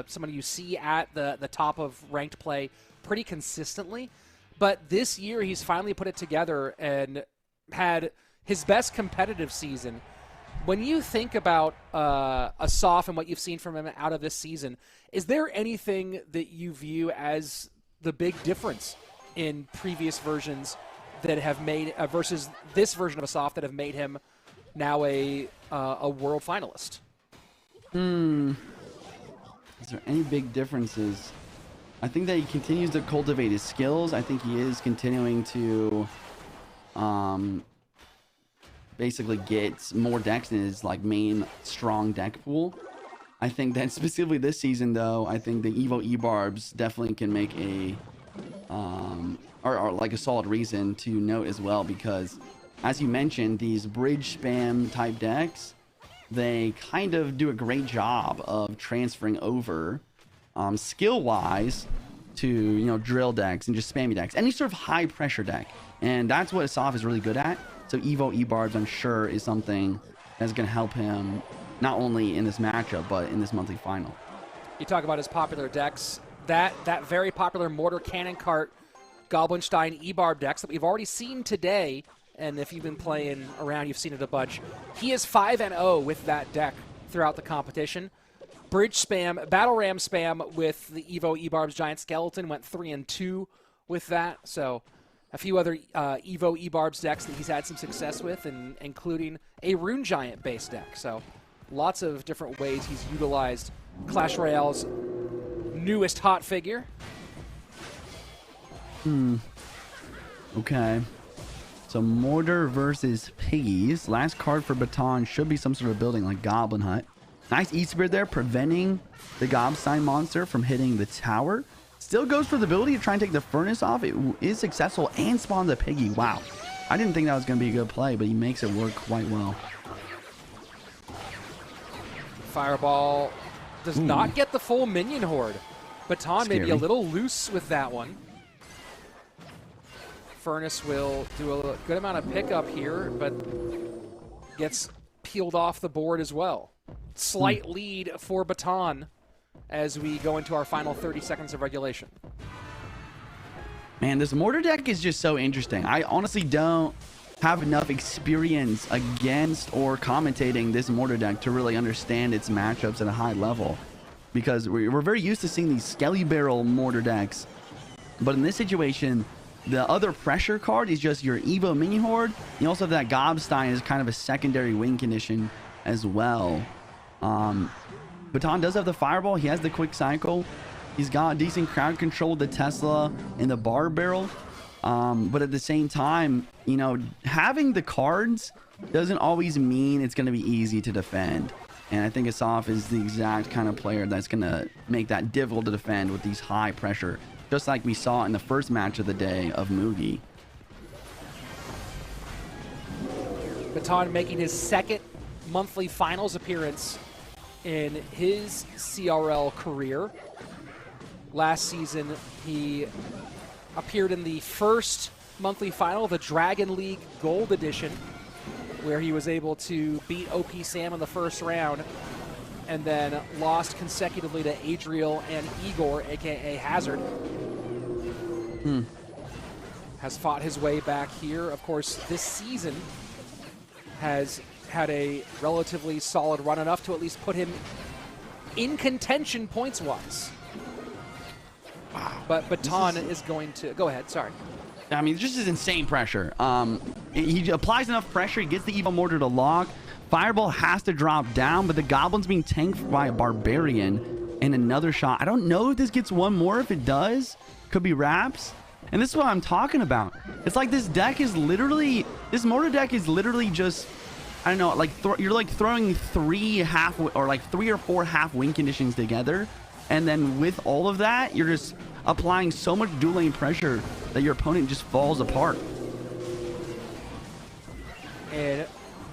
someone you see at the top of ranked play pretty consistently. But this year he's finally put it together and had his best competitive season. When you think about Asaf and what you've seen from him out of this season, is there anything that you view as the big difference in previous versions that have made versus this version of Asaf that have made him now a world finalist? Is there any big differences? I think that he continues to cultivate his skills. I think he is continuing to basically get more decks in his like main strong deck pool. I think that specifically this season, though, I think the Evo E-Barbs definitely can make a or like a solid reason to note as well, because as you mentioned, these bridge spam type decks, they kind of do a great job of transferring over skill wise to, you know, drill decks and just spammy decks, any sort of high pressure deck. And that's what Asaf is really good at. So Evo E-Barbs, I'm sure, is something that's going to help him not only in this matchup but in this monthly final. You talk about his popular decks, that very popular Mortar Cannon Cart Goblinstein E-Barb decks that we've already seen today, and if you've been playing around, you've seen it a bunch. He is 5-0 with that deck throughout the competition. Bridge spam, Battle Ram spam with the Evo E-Barb's Giant Skeleton went 3-2 with that. So a few other Evo E-Barbs decks that he's had some success with, and including a Rune Giant base deck. So lots of different ways he's utilized Clash Royale's newest hot figure. Okay. So Mortar versus Piggies. Last card for Baton should be some sort of building like Goblin Hut. Nice E-Spirit there, preventing the Gobstein monster from hitting the tower. Still goes for the ability to try and take the furnace off. It is successful and spawns a Piggy. Wow. I didn't think that was going to be a good play, but he makes it work quite well. Fireball does not get the full minion horde. Baton may be a little loose with that one. Furnace will do a good amount of pickup here, but gets peeled off the board as well. Slight lead for Baton as we go into our final 30 seconds of regulation. Man, this Mortar deck is just so interesting. I honestly don't have enough experience against or commentating this Mortar deck to really understand its matchups at a high level, because we're very used to seeing these Skelly Barrel Mortar decks. But in this situation, the other pressure card is just your Evo Minion Horde. You also have that Gobstein as kind of a secondary win condition as well. Baton does have the Fireball. He has the Quick Cycle. He's got decent crowd control with the Tesla and the Bar Barrel. But at the same time, you know, having the cards doesn't always mean it's going to be easy to defend. And I think Asaf is the exact kind of player that's going to make that difficult to defend with these high pressure, just like we saw in the first match of the day of Mugi. Baton making his second monthly finals appearance in his CRL career. Last season, he appeared in the first monthly final, the Dragon League Gold Edition, where he was able to beat OP Sam in the first round and then lost consecutively to Adriel and Igor, aka Hazard. Has fought his way back here. Of course, this season has had a relatively solid run, enough to at least put him in contention points-wise. Wow. But Baton is going to... Go ahead, sorry. I mean, just is insane pressure. He applies enough pressure. He gets the Evo Mortar to lock. Fireball has to drop down, but the Goblin's being tanked by a Barbarian and another shot. I don't know if this gets one more. If it does, could be Raps. And this is what I'm talking about. It's like this deck is literally... This Mortar deck is literally just... I don't know, like you're like throwing three or four half win conditions together, and then with all of that, you're just applying so much dual lane pressure that your opponent just falls apart. And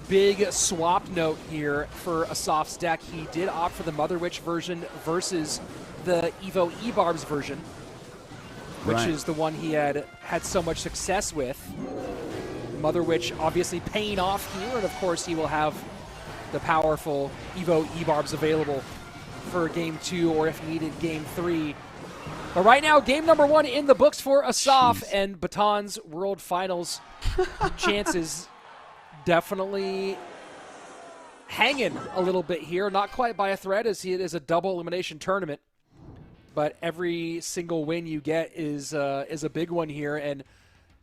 big swap note here for Asaf's deck. He did opt for the Mother Witch version versus the Evo E-Barbs version, which is the one he had so much success with. Mother Witch obviously paying off here, and of course he will have the powerful Evo E-Barbs available for Game 2, or if needed, Game 3. But right now, Game number 1 in the books for Asaf, and Baton's World Finals chances definitely hanging a little bit here. Not quite by a thread, as it is a double elimination tournament, but every single win you get is a big one here. And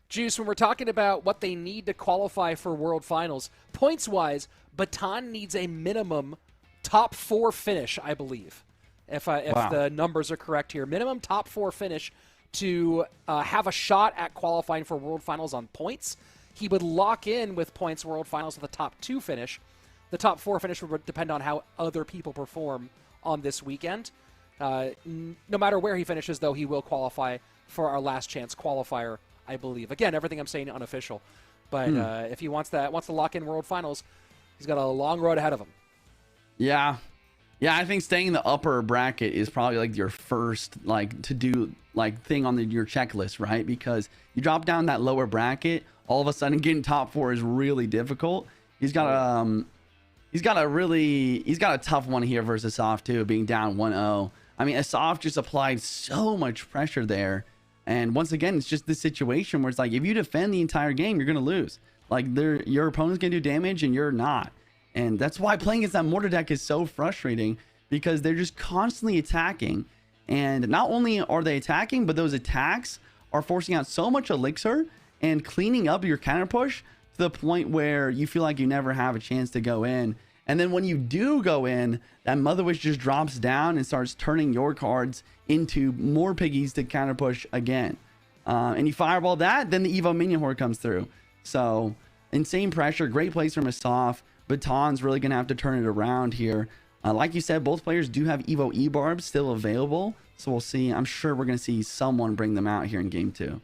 Juice, when we're talking about what they need to qualify for World Finals, points-wise, Baton needs a minimum top 4 finish, I believe, if the numbers are correct here. Minimum top 4 finish to have a shot at qualifying for World Finals on points. He would lock in with points World Finals with a top 2 finish. The top 4 finish would depend on how other people perform on this weekend. No matter where he finishes, though, he will qualify for our last chance qualifier, I believe. Again, everything I'm saying unofficial. But if he wants to lock in World Finals, he's got a long road ahead of him. Yeah. Yeah, I think staying in the upper bracket is probably like your first to do thing on your checklist, right? Because you drop down that lower bracket, all of a sudden getting top 4 is really difficult. He's got a tough one here versus Asaf too, being down 1-0. I mean, Asaf just applied so much pressure there. And once again, it's just this situation where it's like, if you defend the entire game, you're going to lose. Like, your opponent's going to do damage and you're not. And that's why playing against that Mortar deck is so frustrating, because they're just constantly attacking. And not only are they attacking, but those attacks are forcing out so much elixir. and cleaning up your counter push to the point where you feel like you never have a chance to go in. And then when you do go in, that Mother Wish just drops down and starts turning your cards into more piggies to counter push again. And you fireball that, then the Evo Minion Horde comes through. So insane pressure, great plays from Asaf. Baton's really going to have to turn it around here. Like you said, both players do have Evo E-Barbs still available. So we'll see. I'm sure we're going to see someone bring them out here in game 2.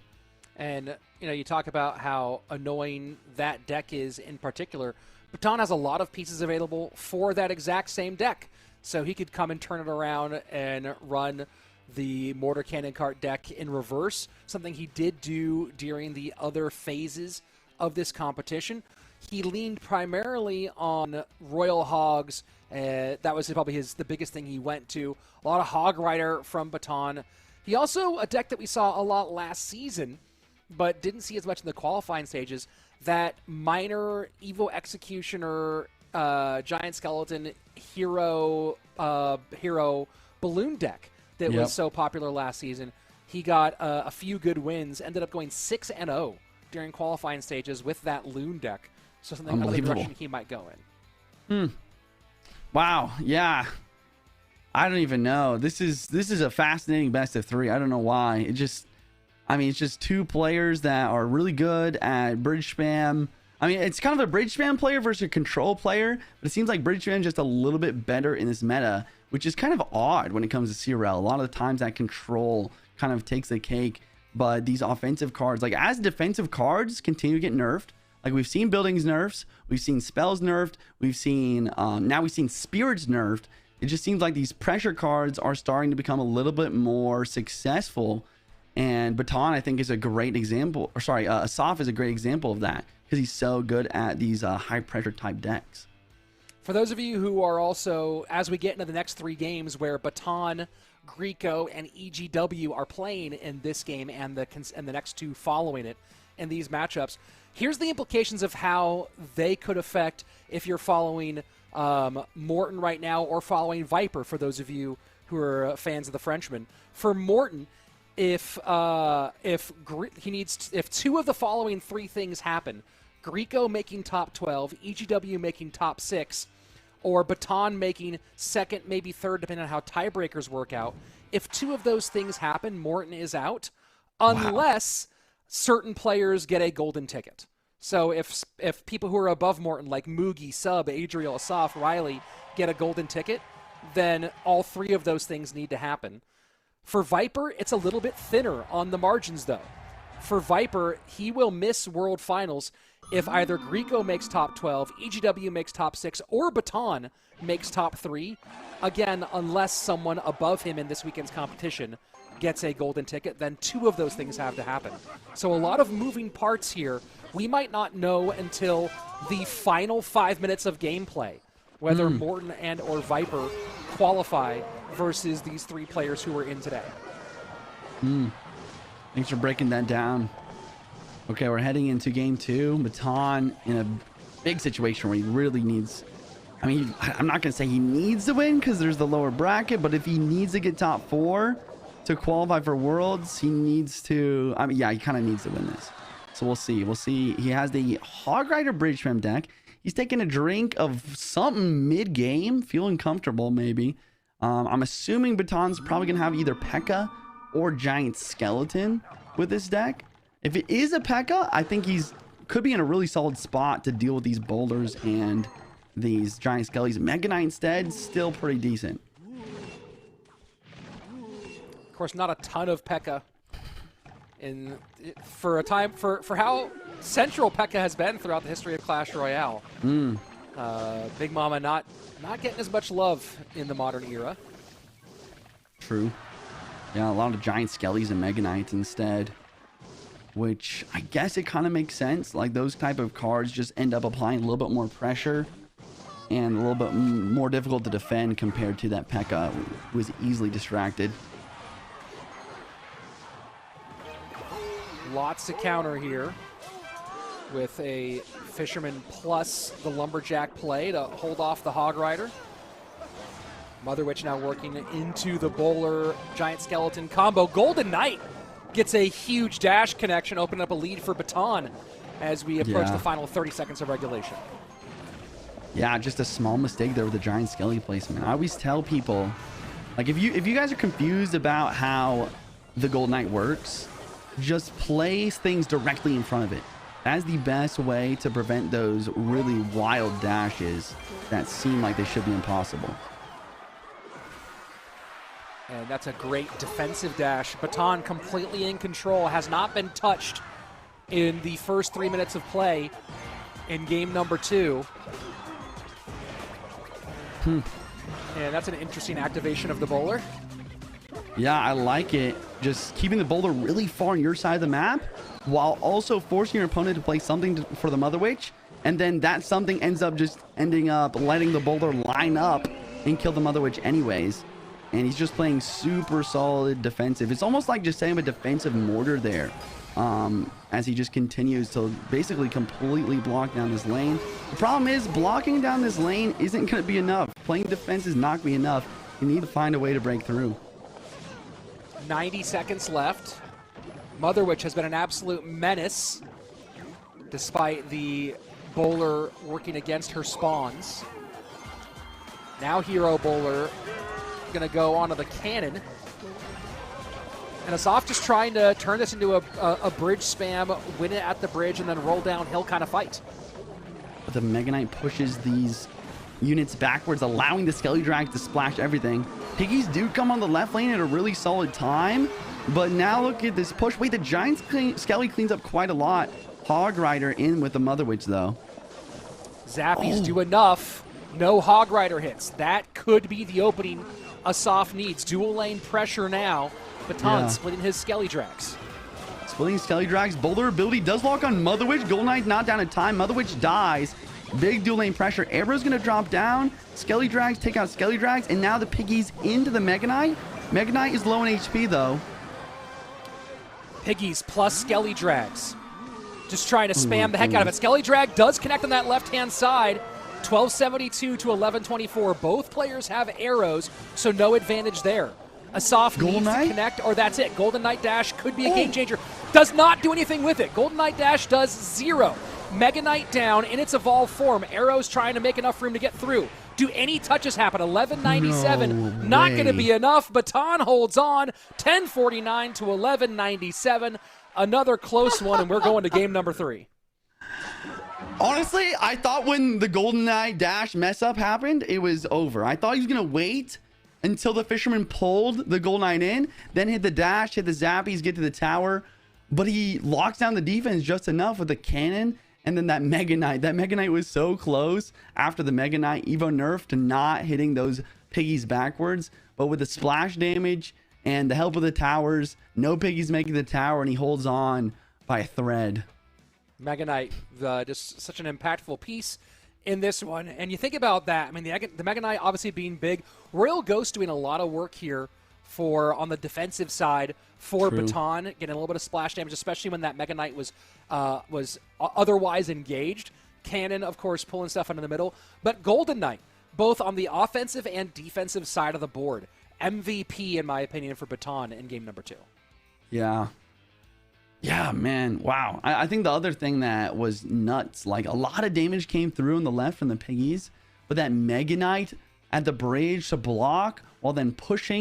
And, you talk about how annoying that deck is in particular. Baton has a lot of pieces available for that exact same deck. So he could come and turn it around and run the Mortar Cannon Cart deck in reverse, something he did do during the other phases of this competition. He leaned primarily on Royal Hogs. That was probably the biggest thing he went to. A lot of Hog Rider from Baton. He also, a deck that we saw a lot last season, but didn't see as much in the qualifying stages, that minor Evo Executioner, Giant Skeleton, Hero Balloon deck that was so popular last season. He got a few good wins, ended up going 6-0 during qualifying stages with that Loon deck. So something out of the direction he might go in. Wow, yeah. I don't even know. This is a fascinating best of 3. I don't know why. It's just two players that are really good at bridge spam. I mean, it's kind of a bridge spam player versus a control player, but it seems like bridge spam is just a little bit better in this meta, which is kind of odd when it comes to CRL. A lot of the times that control kind of takes the cake, but these offensive cards, like as defensive cards continue to get nerfed, like we've seen buildings nerfs, we've seen spells nerfed, we've seen now we've seen spirits nerfed. It just seems like these pressure cards are starting to become a little bit more successful. And Baton, I think, is a great example. Or sorry, Asaf is a great example of that because he's so good at these high pressure type decks. For those of you who are also, as we get into the next 3 games where Baton, Greco, and EGW are playing in this game and the next 2 following it in these matchups, here's the implications of how they could affect if you're following Morten right now or following Viper, for those of you who are fans of the Frenchman. For Morten, if 2 of the following 3 things happen, Greco making top 12, EGW making top 6, or Baton making second, maybe third, depending on how tiebreakers work out. If 2 of those things happen, Morten is out, unless certain players get a golden ticket. So if people who are above Morten, like Mugi, Sub, Adriel, Asaf, Riley, get a golden ticket, then all 3 of those things need to happen. For Viper, it's a little bit thinner on the margins, though. For Viper, he will miss World Finals if either Greco makes top 12, EGW makes top 6, or Baton makes top 3. Again, unless someone above him in this weekend's competition gets a golden ticket, then 2 of those things have to happen. So a lot of moving parts here. We might not know until the final 5 minutes of gameplay whether Morten and or Viper qualify versus these 3 players who are in today. Thanks for breaking that down. Okay, we're heading into game 2. Baton in a big situation where he really needs... I mean, I'm not going to say he needs to win because there's the lower bracket, but if he needs to get top 4 to qualify for Worlds, he needs to... I mean, yeah, he kind of needs to win this. So we'll see. We'll see. He has the Hog Rider Bridge Swim deck. He's taking a drink of something mid-game, feeling comfortable maybe. I'm assuming Baton's probably going to have either P.E.K.K.A. or Giant Skeleton with this deck. If it is a P.E.K.K.A., I think could be in a really solid spot to deal with these boulders and these Giant Skellies. Mega Knight instead, still pretty decent. Of course, not a ton of P.E.K.K.A. for a time for how central P.E.K.K.A. has been throughout the history of Clash Royale. Big Mama not getting as much love in the modern era. True. Yeah, a lot of Giant Skellies and Mega Knights instead, which I guess it kind of makes sense. Like those type of cards just end up applying a little bit more pressure and a little bit more difficult to defend compared to that P.E.K.K.A. who was easily distracted. Lots to counter here with a Fisherman plus the Lumberjack play to hold off the Hog Rider. Mother Witch now working into the Bowler Giant Skeleton combo. Golden Knight gets a huge dash connection, opening up a lead for Baton as we approach the final 30 seconds of regulation. Yeah, just a small mistake there with the giant skelly placement. I always tell people, like, if you guys are confused about how the Gold Knight works, just place things directly in front of it. That's the best way to prevent those really wild dashes that seem like they should be impossible. And that's a great defensive dash. Baton completely in control, has not been touched in the first 3 minutes of play in game number 2. And that's an interesting activation of the bowler. Yeah, I like it. Just keeping the boulder really far on your side of the map while also forcing your opponent to play something for the Mother Witch. And then that something ends up just ending up letting the boulder line up and kill the Mother Witch anyways. And he's just playing super solid defensive. It's almost like just saying a defensive mortar there as he just continues to basically completely block down this lane. The problem is blocking down this lane isn't going to be enough. Playing defense is not going to be enough. You need to find a way to break through. 90 seconds left. Mother Witch has been an absolute menace despite the bowler working against her spawns. Now Hero Bowler going to go onto the cannon. And Asaf just trying to turn this into a bridge spam, win it at the bridge, and then roll downhill kind of fight. But the Mega Knight pushes these units backwards, allowing the Skelly Drag to splash everything. Piggies do come on the left lane at a really solid time, but now look at this push. Wait, the Giant Skelly cleans up quite a lot. Hog Rider in with the Mother Witch, though. Zappies do enough. No Hog Rider hits. That could be the opening Asaf needs. Dual lane pressure now. Baton splitting his Skelly Drags. Splitting Skelly Drags. Boulder ability does lock on Mother Witch. Golden Knight not down in time. Mother Witch dies. Big dual lane pressure. Arrow's going to drop down. Skelly Drags take out Skelly Drags. And now the Piggies into the Mega Knight. Mega Knight is low in HP, though. Piggies plus Skelly Drags. Just trying to spam the heck out of it. Skelly Drag does connect on that left-hand side. 1272 to 1124. Both players have arrows, so no advantage there. Asaf needs to connect, or that's it. Golden Knight Dash could be a game changer. Does not do anything with it. Golden Knight Dash does 0. Mega Knight down in its evolved form. Arrows trying to make enough room to get through. Do any touches happen? 1197. Not going to be enough. Baton holds on. 1049 to 1197. Another close one, and we're going to game number 3. Honestly, I thought when the Golden Knight Dash mess up happened, it was over. I thought he was going to wait until the Fisherman pulled the Golden Knight in, then hit the dash, hit the Zappies, get to the tower. But he locks down the defense just enough with the cannon. And then that Mega Knight. That Mega Knight was so close after the Mega Knight Evo nerf to not hitting those Piggies backwards. But with the splash damage and the help of the towers, no Piggies making the tower, and he holds on by a thread. Mega Knight, just such an impactful piece in this one. And you think about that. I mean, the Mega Knight obviously being big. Royal Ghost doing a lot of work here on the defensive side for Baton, getting a little bit of splash damage, especially when that Mega Knight was otherwise engaged. Cannon, of course, pulling stuff into the middle. But Golden Knight, both on the offensive and defensive side of the board. MVP, in my opinion, for Baton in game number 2. Yeah. Yeah, man. Wow. I think the other thing that was nuts, like a lot of damage came through on the left from the Piggies, but that Mega Knight at the bridge to block while then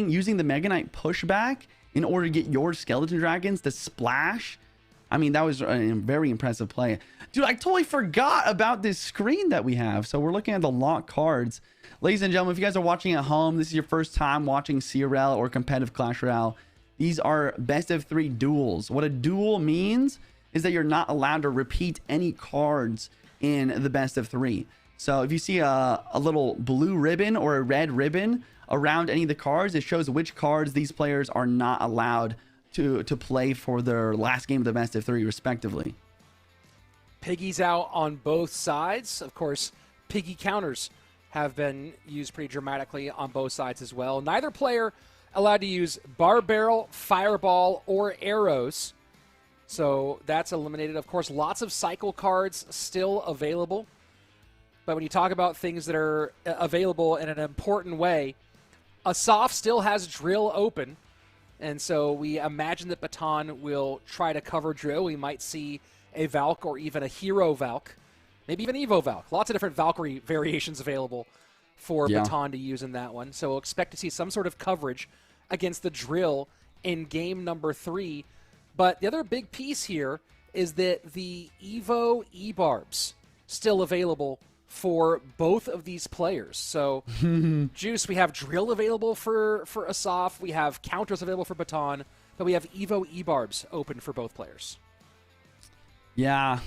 using the Mega Knight pushback in order to get your Skeleton Dragons to splash. I mean, that was a very impressive play. Dude, I totally forgot about this screen that we have. So we're looking at the lock cards. Ladies and gentlemen, if you guys are watching at home, this is your first time watching CRL or competitive Clash Royale. These are best of 3 duels. What a duel means is that you're not allowed to repeat any cards in the best of 3. So if you see a little blue ribbon or a red ribbon around any of the cards, it shows which cards these players are not allowed to play for their last game of the best of 3, respectively. Piggies out on both sides. Of course, Piggy counters have been used pretty dramatically on both sides as well. Neither player allowed to use bar barrel, fireball, or arrows. So that's eliminated. Of course, lots of cycle cards still available. But when you talk about things that are available in an important way, Asaf still has drill open. And so we imagine that Baton will try to cover drill. We might see a Valk or even a Hero Valk, maybe even Evo Valk. Lots of different Valkyrie variations available for Baton to use in that one. So we'll expect to see some sort of coverage against the drill in game number 3. But the other big piece here is that the Evo E-Barbs still available for both of these players. So, Juice, we have drill available for Asaf, we have counters available for Baton, but we have Evo E-Barbs open for both players. Yeah,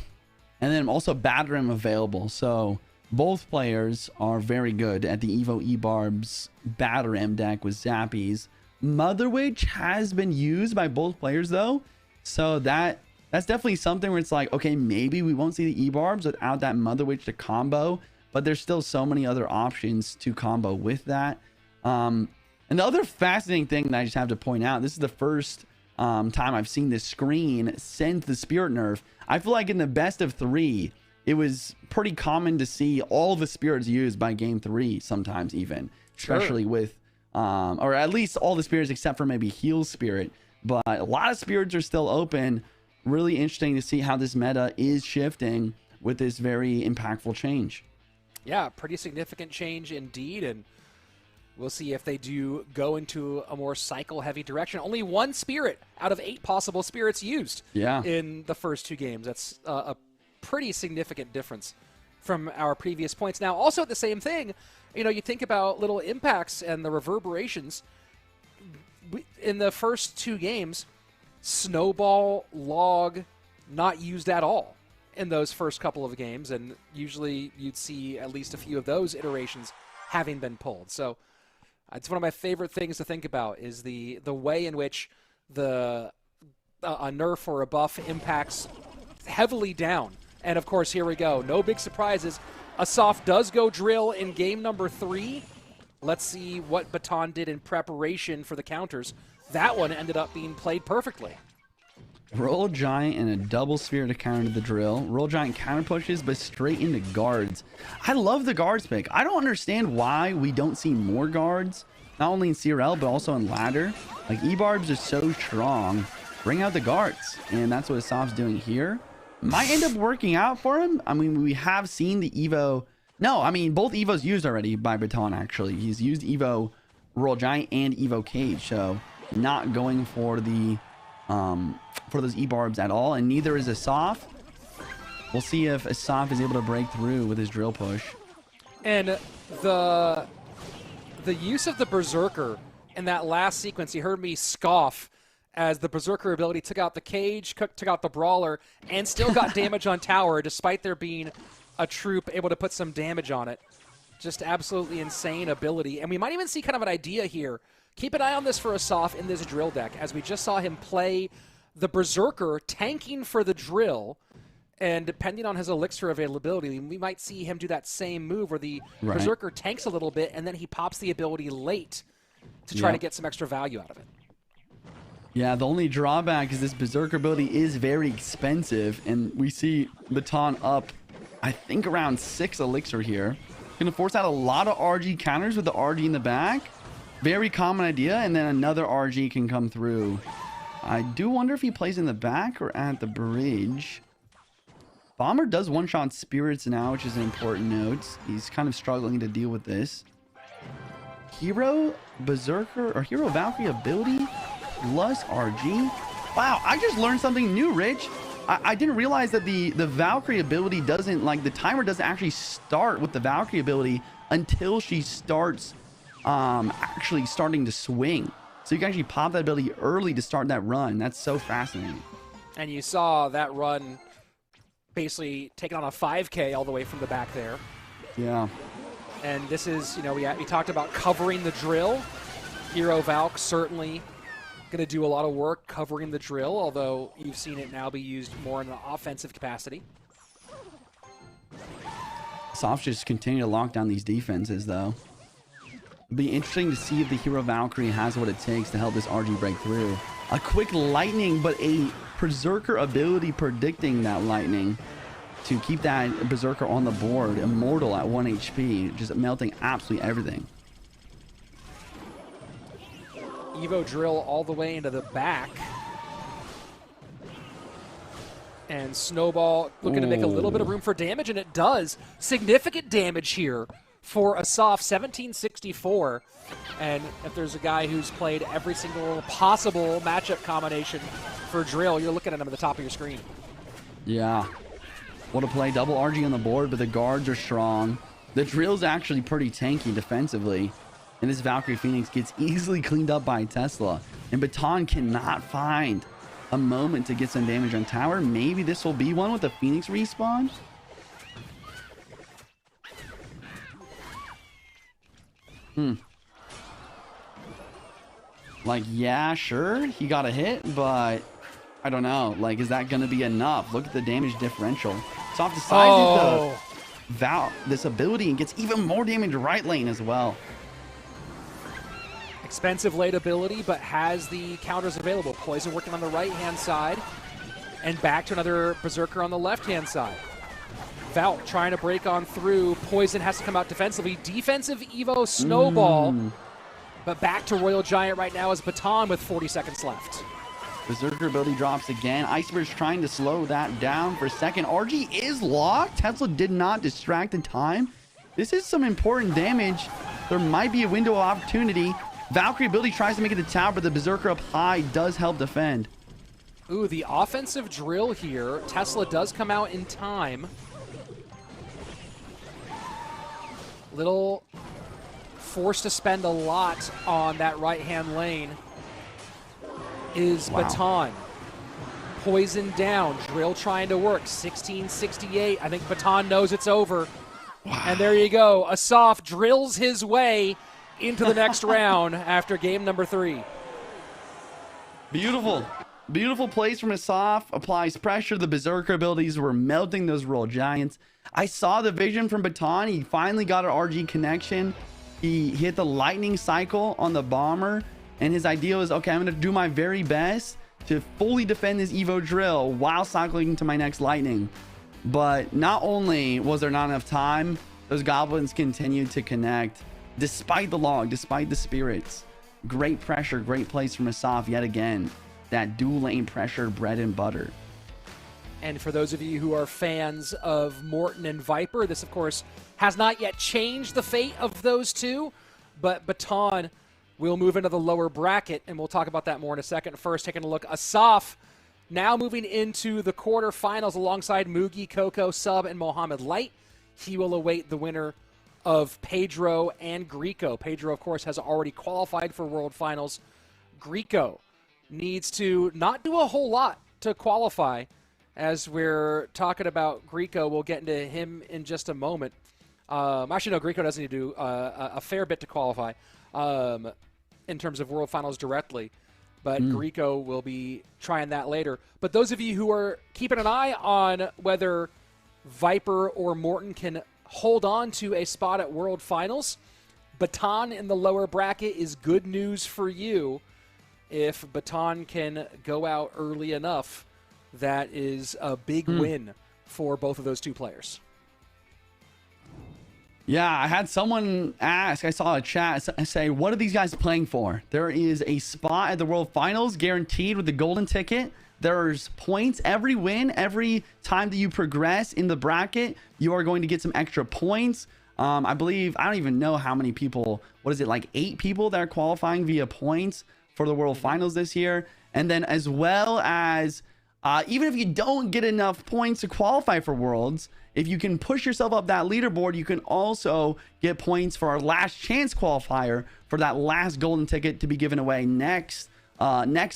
and then also Batterim available. So both players are very good at the Evo E-Barbs Batterim deck with Zappies. Mother Witch has been used by both players though, so that's definitely something where it's like, okay, maybe we won't see the E-Barbs without that Mother Witch to combo, but there's still so many other options to combo with that. And the other fascinating thing that I just have to point out, this is the first time I've seen this screen since the Spirit nerf. I feel like in the best of 3, it was pretty common to see all the spirits used by game 3 sometimes even, especially with, or at least all the spirits except for maybe Heal Spirit. But a lot of spirits are still open. Really interesting to see how this meta is shifting with this very impactful change. Yeah, pretty significant change indeed, and we'll see if they do go into a more cycle-heavy direction. Only 1 spirit out of 8 possible spirits used in the first 2 games. That's a pretty significant difference from our previous points. Now, also the same thing, you think about little impacts and the reverberations. In the first 2 games, Snowball, Log, not used at all in those first couple of games, and usually you'd see at least a few of those iterations having been pulled. So it's one of my favorite things to think about is the way in which a nerf or a buff impacts heavily down. And of course, here we go. No big surprises. Asaf does go drill in game number 3. Let's see what Baton did in preparation for the counters. That one ended up being played perfectly. Roll Giant and a double sphere to counter the drill. Roll Giant counter pushes, but straight into guards. I love the guards pick. I don't understand why we don't see more guards, not only in CRL, but also in ladder. Like, E-Barbs are so strong. Bring out the guards. And that's what Asaf's doing here. Might end up working out for him. I mean, we have seen the Evo. No, I mean, both Evos used already by Baton, actually. He's used Evo Roll Giant and Evo Cage, so not going for the for those E-Barbs at all, and neither is Asaf. We'll see if Asaf is able to break through with his drill push. And the use of the Berserker in that last sequence, you heard me scoff as the Berserker ability took out the Cage, took out the Brawler, and still got damage on tower, despite there being a troop able to put some damage on it. Just absolutely insane ability. And we might even see kind of an idea here. Keep an eye on this for Asaf in this drill deck, as we just saw him play the Berserker tanking for the drill, and depending on his elixir availability, we might see him do that same move where the Berserker tanks a little bit, and then he pops the ability late to try to get some extra value out of it. Yeah, the only drawback is this Berserker ability is very expensive, and we see Baton up, I think, around 6 elixir here. Going to force out a lot of RG counters with the RG in the back. Very common idea, and then another RG can come through. I do wonder if he plays in the back or at the bridge. Bomber does one-shot spirits now, which is an important note. He's kind of struggling to deal with this. Hero Berserker or Hero Valkyrie ability plus RG. Wow, I just learned something new, Rich. I didn't realize that the Valkyrie ability doesn't, like, the timer doesn't actually start with the Valkyrie ability until she starts actually starting to swing. So you can actually pop that ability early to start that run. That's so fascinating. And you saw that run basically taking on a 5K all the way from the back there. Yeah. And this is, we talked about covering the drill. Hero Valk certainly going to do a lot of work covering the drill, although you've seen it now be used more in an offensive capacity. Soft just continue to lock down these defenses, though. It'll be interesting to see if the Hero Valkyrie has what it takes to help this RG break through. A quick lightning, but a Berserker ability predicting that lightning to keep that Berserker on the board, immortal at 1 HP, just melting absolutely everything. Evo drill all the way into the back. And Snowball looking to make a little bit of room for damage, and it does. Significant damage here for Asaf, 1764. And if there's a guy who's played every single possible matchup combination for drill, you're looking at him at the top of your screen. Yeah. What a play. Double RG on the board, but the guards are strong. The drill's actually pretty tanky defensively. And this Valkyrie Phoenix gets easily cleaned up by Tesla. And Baton cannot find a moment to get some damage on tower. Maybe this will be one with the Phoenix respawn. Like, yeah, sure, he got a hit, but I don't know. Like, is that going to be enough? Look at the damage differential. Soft decides this ability and gets even more damage right lane as well. Expensive late ability, but has the counters available. Poison working on the right-hand side, and back to another Berserker on the left-hand side. Val trying to break on through. Poison has to come out defensively. Defensive Evo Snowball, but back to Royal Giant right now as Baton with 40 seconds left. Berserker ability drops again. Iceberg's trying to slow that down for a second. RG is locked. Tesla did not distract in time. This is some important damage. There might be a window of opportunity. Valkyrie ability tries to make it to tower, but the Berserker up high does help defend. Ooh, the offensive drill here. Tesla does come out in time. Little forced to spend a lot on that right-hand lane is Baton. Poison down. Drill trying to work. 1668. I think Baton knows it's over. Wow. And there you go. Asaf drills his way into the next round after game number 3. Beautiful. Beautiful plays from Asaf. Applies pressure. The Berserker abilities were melting those Royal Giants. I saw the vision from Baton. He finally got an RG connection. He hit the lightning cycle on the bomber. And his idea was, okay, I'm going to do my very best to fully defend this Evo drill while cycling to my next lightning. But not only was there not enough time, those goblins continued to connect. Despite the log, despite the spirits. Great pressure, great plays from Asaf yet again. That dual lane pressure, bread and butter. And for those of you who are fans of Morton and Viper, this, of course, has not yet changed the fate of those two. But Baton will move into the lower bracket, and we'll talk about that more in a second. First, taking a look. Asaf now moving into the quarterfinals alongside Mugi, Coco, Sub, and Mohamed Light. He will await the winner of Pedro and Greco. Pedro, of course, has already qualified for World Finals. Greco needs to not do a whole lot to qualify. As we're talking about Greco, we'll get into him in just a moment. Actually, no, Greco doesn't need to do a fair bit to qualify in terms of World Finals directly. But Greco will be trying that later. But those of you who are keeping an eye on whether Viper or Morton can hold on to a spot at World Finals, Baton in the lower bracket is good news for you. If Baton can go out early enough, that is a big win for both of those two players. Yeah, I had someone ask, I saw a chat say, what are these guys playing for? There is a spot at the World Finals guaranteed with the golden ticket. There's points every win, every time that you progress in the bracket, you are going to get some extra points. I believe, I don't even know how many people, what is it, like 8 people that are qualifying via points for the World Finals this year. And then as well as, even if you don't get enough points to qualify for Worlds, if you can push yourself up that leaderboard, you can also get points for our last chance qualifier for that last golden ticket to be given away next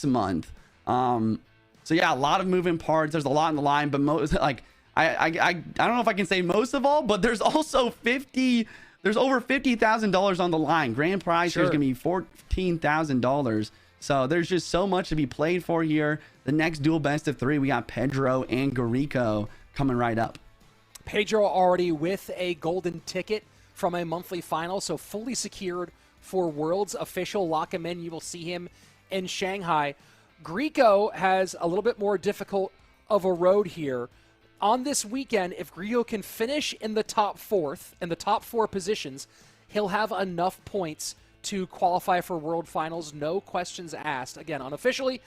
month. So yeah, a lot of moving parts. There's a lot in the line, but most like I don't know if I can say most of all, but there's also there's over $50,000 on the line. Grand prize here is gonna be $14,000. So there's just so much to be played for here. The next dual best of 3, we got Pedro and Garico coming right up. Pedro already with a golden ticket from a monthly final, so fully secured for Worlds. Official lock him in. You will see him in Shanghai. Greco has a little bit more difficult of a road here. On this weekend, if Greco can finish in the top 4th, in the top 4 positions, he'll have enough points to qualify for World Finals, no questions asked. Again, unofficially,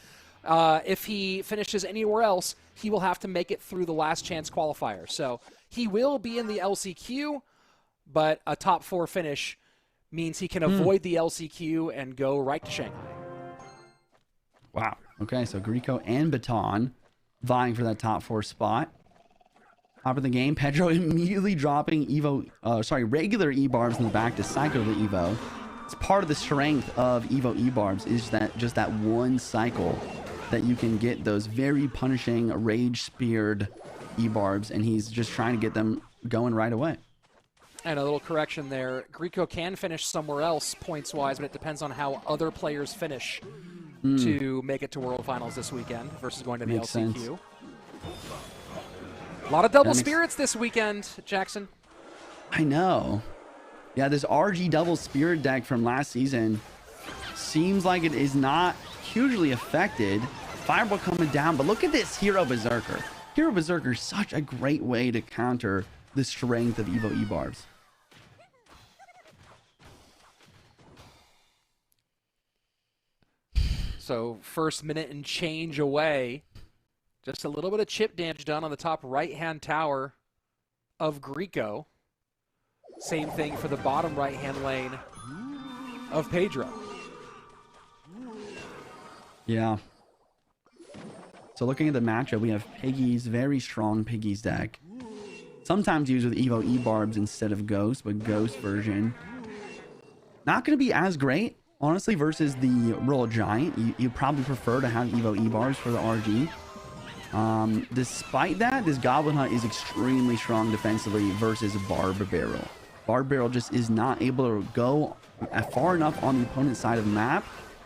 if he finishes anywhere else, he will have to make it through the last chance qualifier. So he will be in the LCQ, but a top 4 finish means he can avoid the LCQ and go right to Shanghai. Wow. Okay, so Grieco and Baton vying for that top 4 spot. Top of the game, Pedro immediately dropping regular E-barbs in the back to cycle the Evo. It's part of the strength of Evo E-barbs is that just that one cycle that you can get those very punishing rage speared E-barbs, and he's just trying to get them going right away. And a little correction there. Grieco can finish somewhere else points-wise, but it depends on how other players finish to make it to World Finals this weekend versus going to the Makes LCQ. sense. A lot of double spirits this weekend, Jackson. I know. Yeah, this RG double spirit deck from last season seems like it is not hugely affected. Fireball coming down, but look at this Hero Berserker. Hero Berserker is such a great way to counter the strength of Evo E-barbs. So first minute and change away. Just a little bit of chip damage done on the top right-hand tower of Grieco. Same thing for the bottom right-hand lane of Pedro. Yeah. So looking at the matchup, we have Piggy's very strong Piggy's deck. Sometimes used with Evo E-barbs instead of Ghost, but Ghost version not going to be as great, honestly, versus the Royal Giant. You probably prefer to have Evo E-barbs for the RG. Despite that, this Goblin Hunt is extremely strong defensively versus Barb Barrel. Barb Barrel just is not able to go far enough on the opponent's side of the map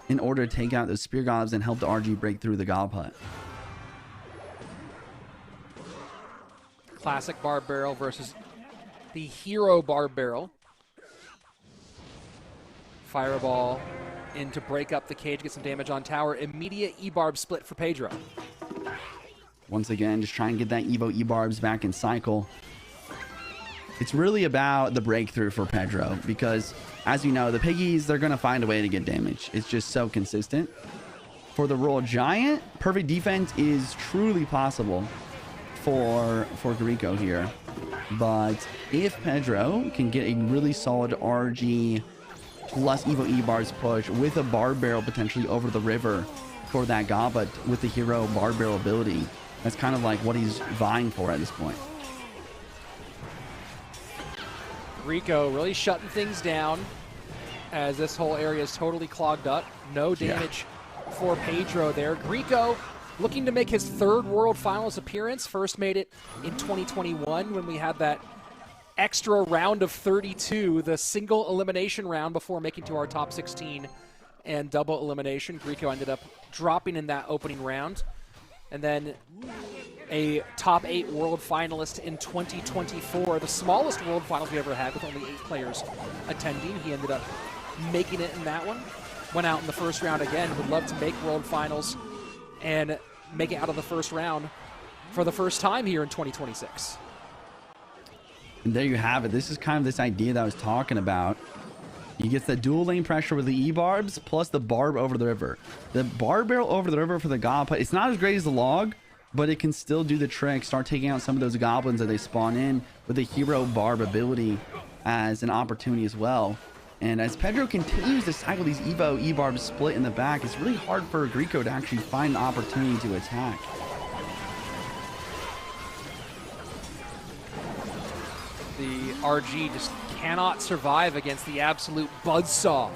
in order to take out those Spear Gobs and help the RG break through the Gob Hut. Classic Barb Barrel versus the Hero Barb Barrel. Fireball in to break up the cage, get some damage on tower. Immediate E-barb split for Pedro. Once again, just try and get that Evo E-barbs back in cycle. It's really about the breakthrough for Pedro because, as you know, the Piggies, they're going to find a way to get damage. It's just so consistent. For the Royal Giant, perfect defense is truly possible for Grieco here. But if Pedro can get a really solid RG plus Evo E-barbs push with a Barb Barrel potentially over the river for that Goblet with the Hero Barb Barrel ability, that's kind of like what he's vying for at this point. Grieco really shutting things down as this whole area is totally clogged up. No damage for Pedro there. Grieco looking to make his 3rd World Finals appearance. First made it in 2021 when we had that extra round of 32, the single elimination round before making to our top 16 and double elimination. Grieco ended up dropping in that opening round. And then a top 8 world finalist in 2024, the smallest world finals we ever had with only 8 players attending. He ended up making it in that one. Went out in the first round again. Would love to make world finals and make it out of the first round for the first time here in 2026. And there you have it. This is kind of this idea that I was talking about. He gets the dual lane pressure with the E-barbs plus the Barb over the river. The Barb Barrel over the river for the Goblin, it's not as great as the Log, but it can still do the trick, start taking out some of those Goblins that they spawn in with the Hero Barb ability as an opportunity as well. And as Pedro continues to cycle these Evo E-barbs split in the back, it's really hard for Grieco to actually find an opportunity to attack. The RG just cannot survive against the absolute buzzsaw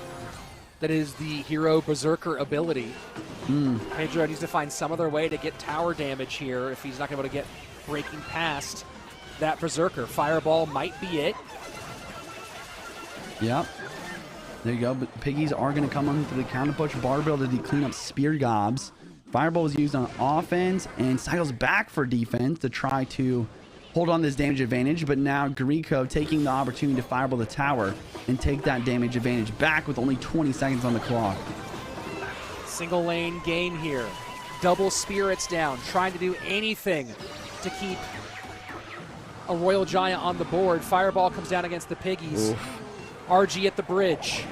that is the Hero Berserker ability. Pedro needs to find some other way to get tower damage here if he's not going to be able to get breaking past that Berserker. Fireball might be it. Yep. There you go. But Piggies are going to come on to the counter push. Barb Barrel to clean up Spear Gobs. Fireball is used on offense and cycles back for defense to try to hold on this damage advantage, but now Grieco taking the opportunity to fireball the tower and take that damage advantage back with only 20 seconds on the clock. Single lane game here. Double spirits down, trying to do anything to keep a Royal Giant on the board. Fireball comes down against the Piggies. Oof. RG at the bridge.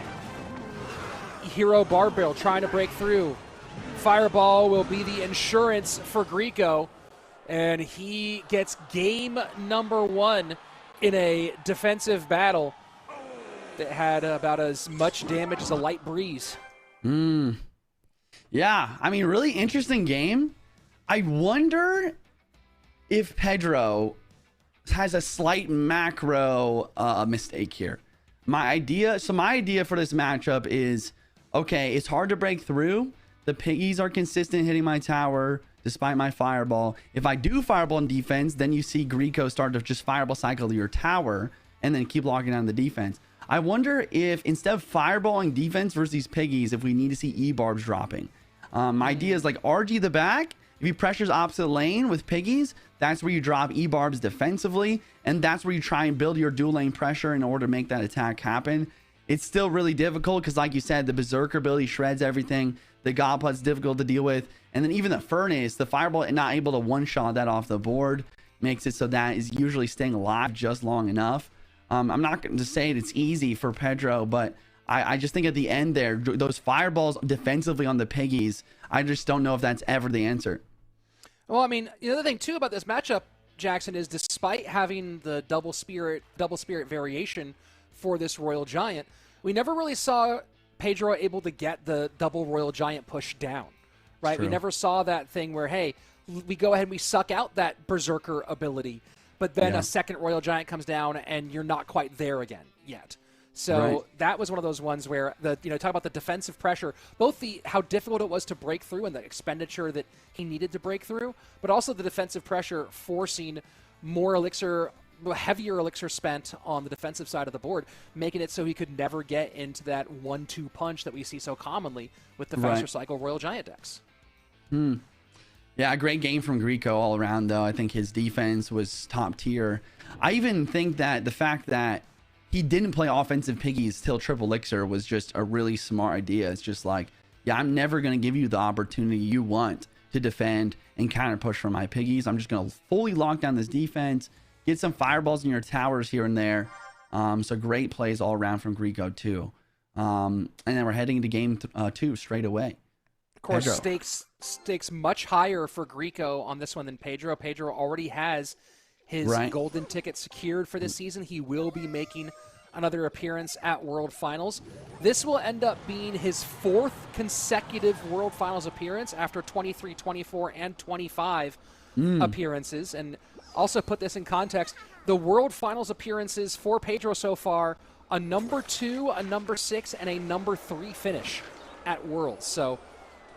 Hero Barbell trying to break through. Fireball will be the insurance for Grieco, and he gets game number 1 in a defensive battle that had about as much damage as a light breeze. Yeah, I mean, really interesting game. I wonder if Pedro has a slight macro mistake here. My idea for this matchup is, okay, it's hard to break through. The piggies are consistent hitting my tower despite my fireball. If I do fireball in defense, then you see Grieco start to just fireball cycle to your tower and then keep locking down the defense. I wonder if instead of fireballing defense versus these piggies, if we need to see E-barbs dropping. My idea is like RG the back. If he pressures opposite lane with piggies, that's where you drop E-barbs defensively, and that's where you try and build your dual lane pressure in order to make that attack happen. It's still really difficult because, like you said, the Berserker ability shreds everything. The Godpud's difficult to deal with, and then even the Furnace, the Fireball, not able to one-shot that off the board, makes it so that is usually staying alive just long enough. I'm not going to say it's easy for Pedro, but I just think at the end there, those fireballs defensively on the piggies, I just don't know if that's ever the answer. Well, I mean, the other thing too about this matchup, Jackson, is despite having the double spirit variation for this Royal Giant, we never really saw Pedro able to get the double Royal Giant push down, right? True. We never saw that thing where, hey, we go ahead and we suck out that Berserker ability, but then a second Royal Giant comes down and you're not quite there again yet. So that was one of those ones where talk about the defensive pressure, both how difficult it was to break through and the expenditure that he needed to break through, but also the defensive pressure forcing more heavier elixir spent on the defensive side of the board, making it so he could never get into that 1-2 punch that we see so commonly with the faster cycle Royal Giant decks. Yeah, a great game from Grieco all around, though. I think his defense was top tier. I even think that the fact that he didn't play offensive piggies till triple elixir was just a really smart idea. It's just like, yeah, I'm never going to give you the opportunity you want to defend and counter push for my piggies. I'm just going to fully lock down this defense, get some fireballs in your towers here and there. So great plays all around from Grieco too. And then we're heading into game 2 straight away. Of course, stakes much higher for Grieco on this one than Pedro. Pedro already has his golden ticket secured for this season. He will be making another appearance at World Finals. This will end up being his 4th consecutive World Finals appearance after 23, 24, and 25 appearances. And also put this in context, the World Finals appearances for Pedro so far, a number 2, a number 6, and a number 3 finish at Worlds. So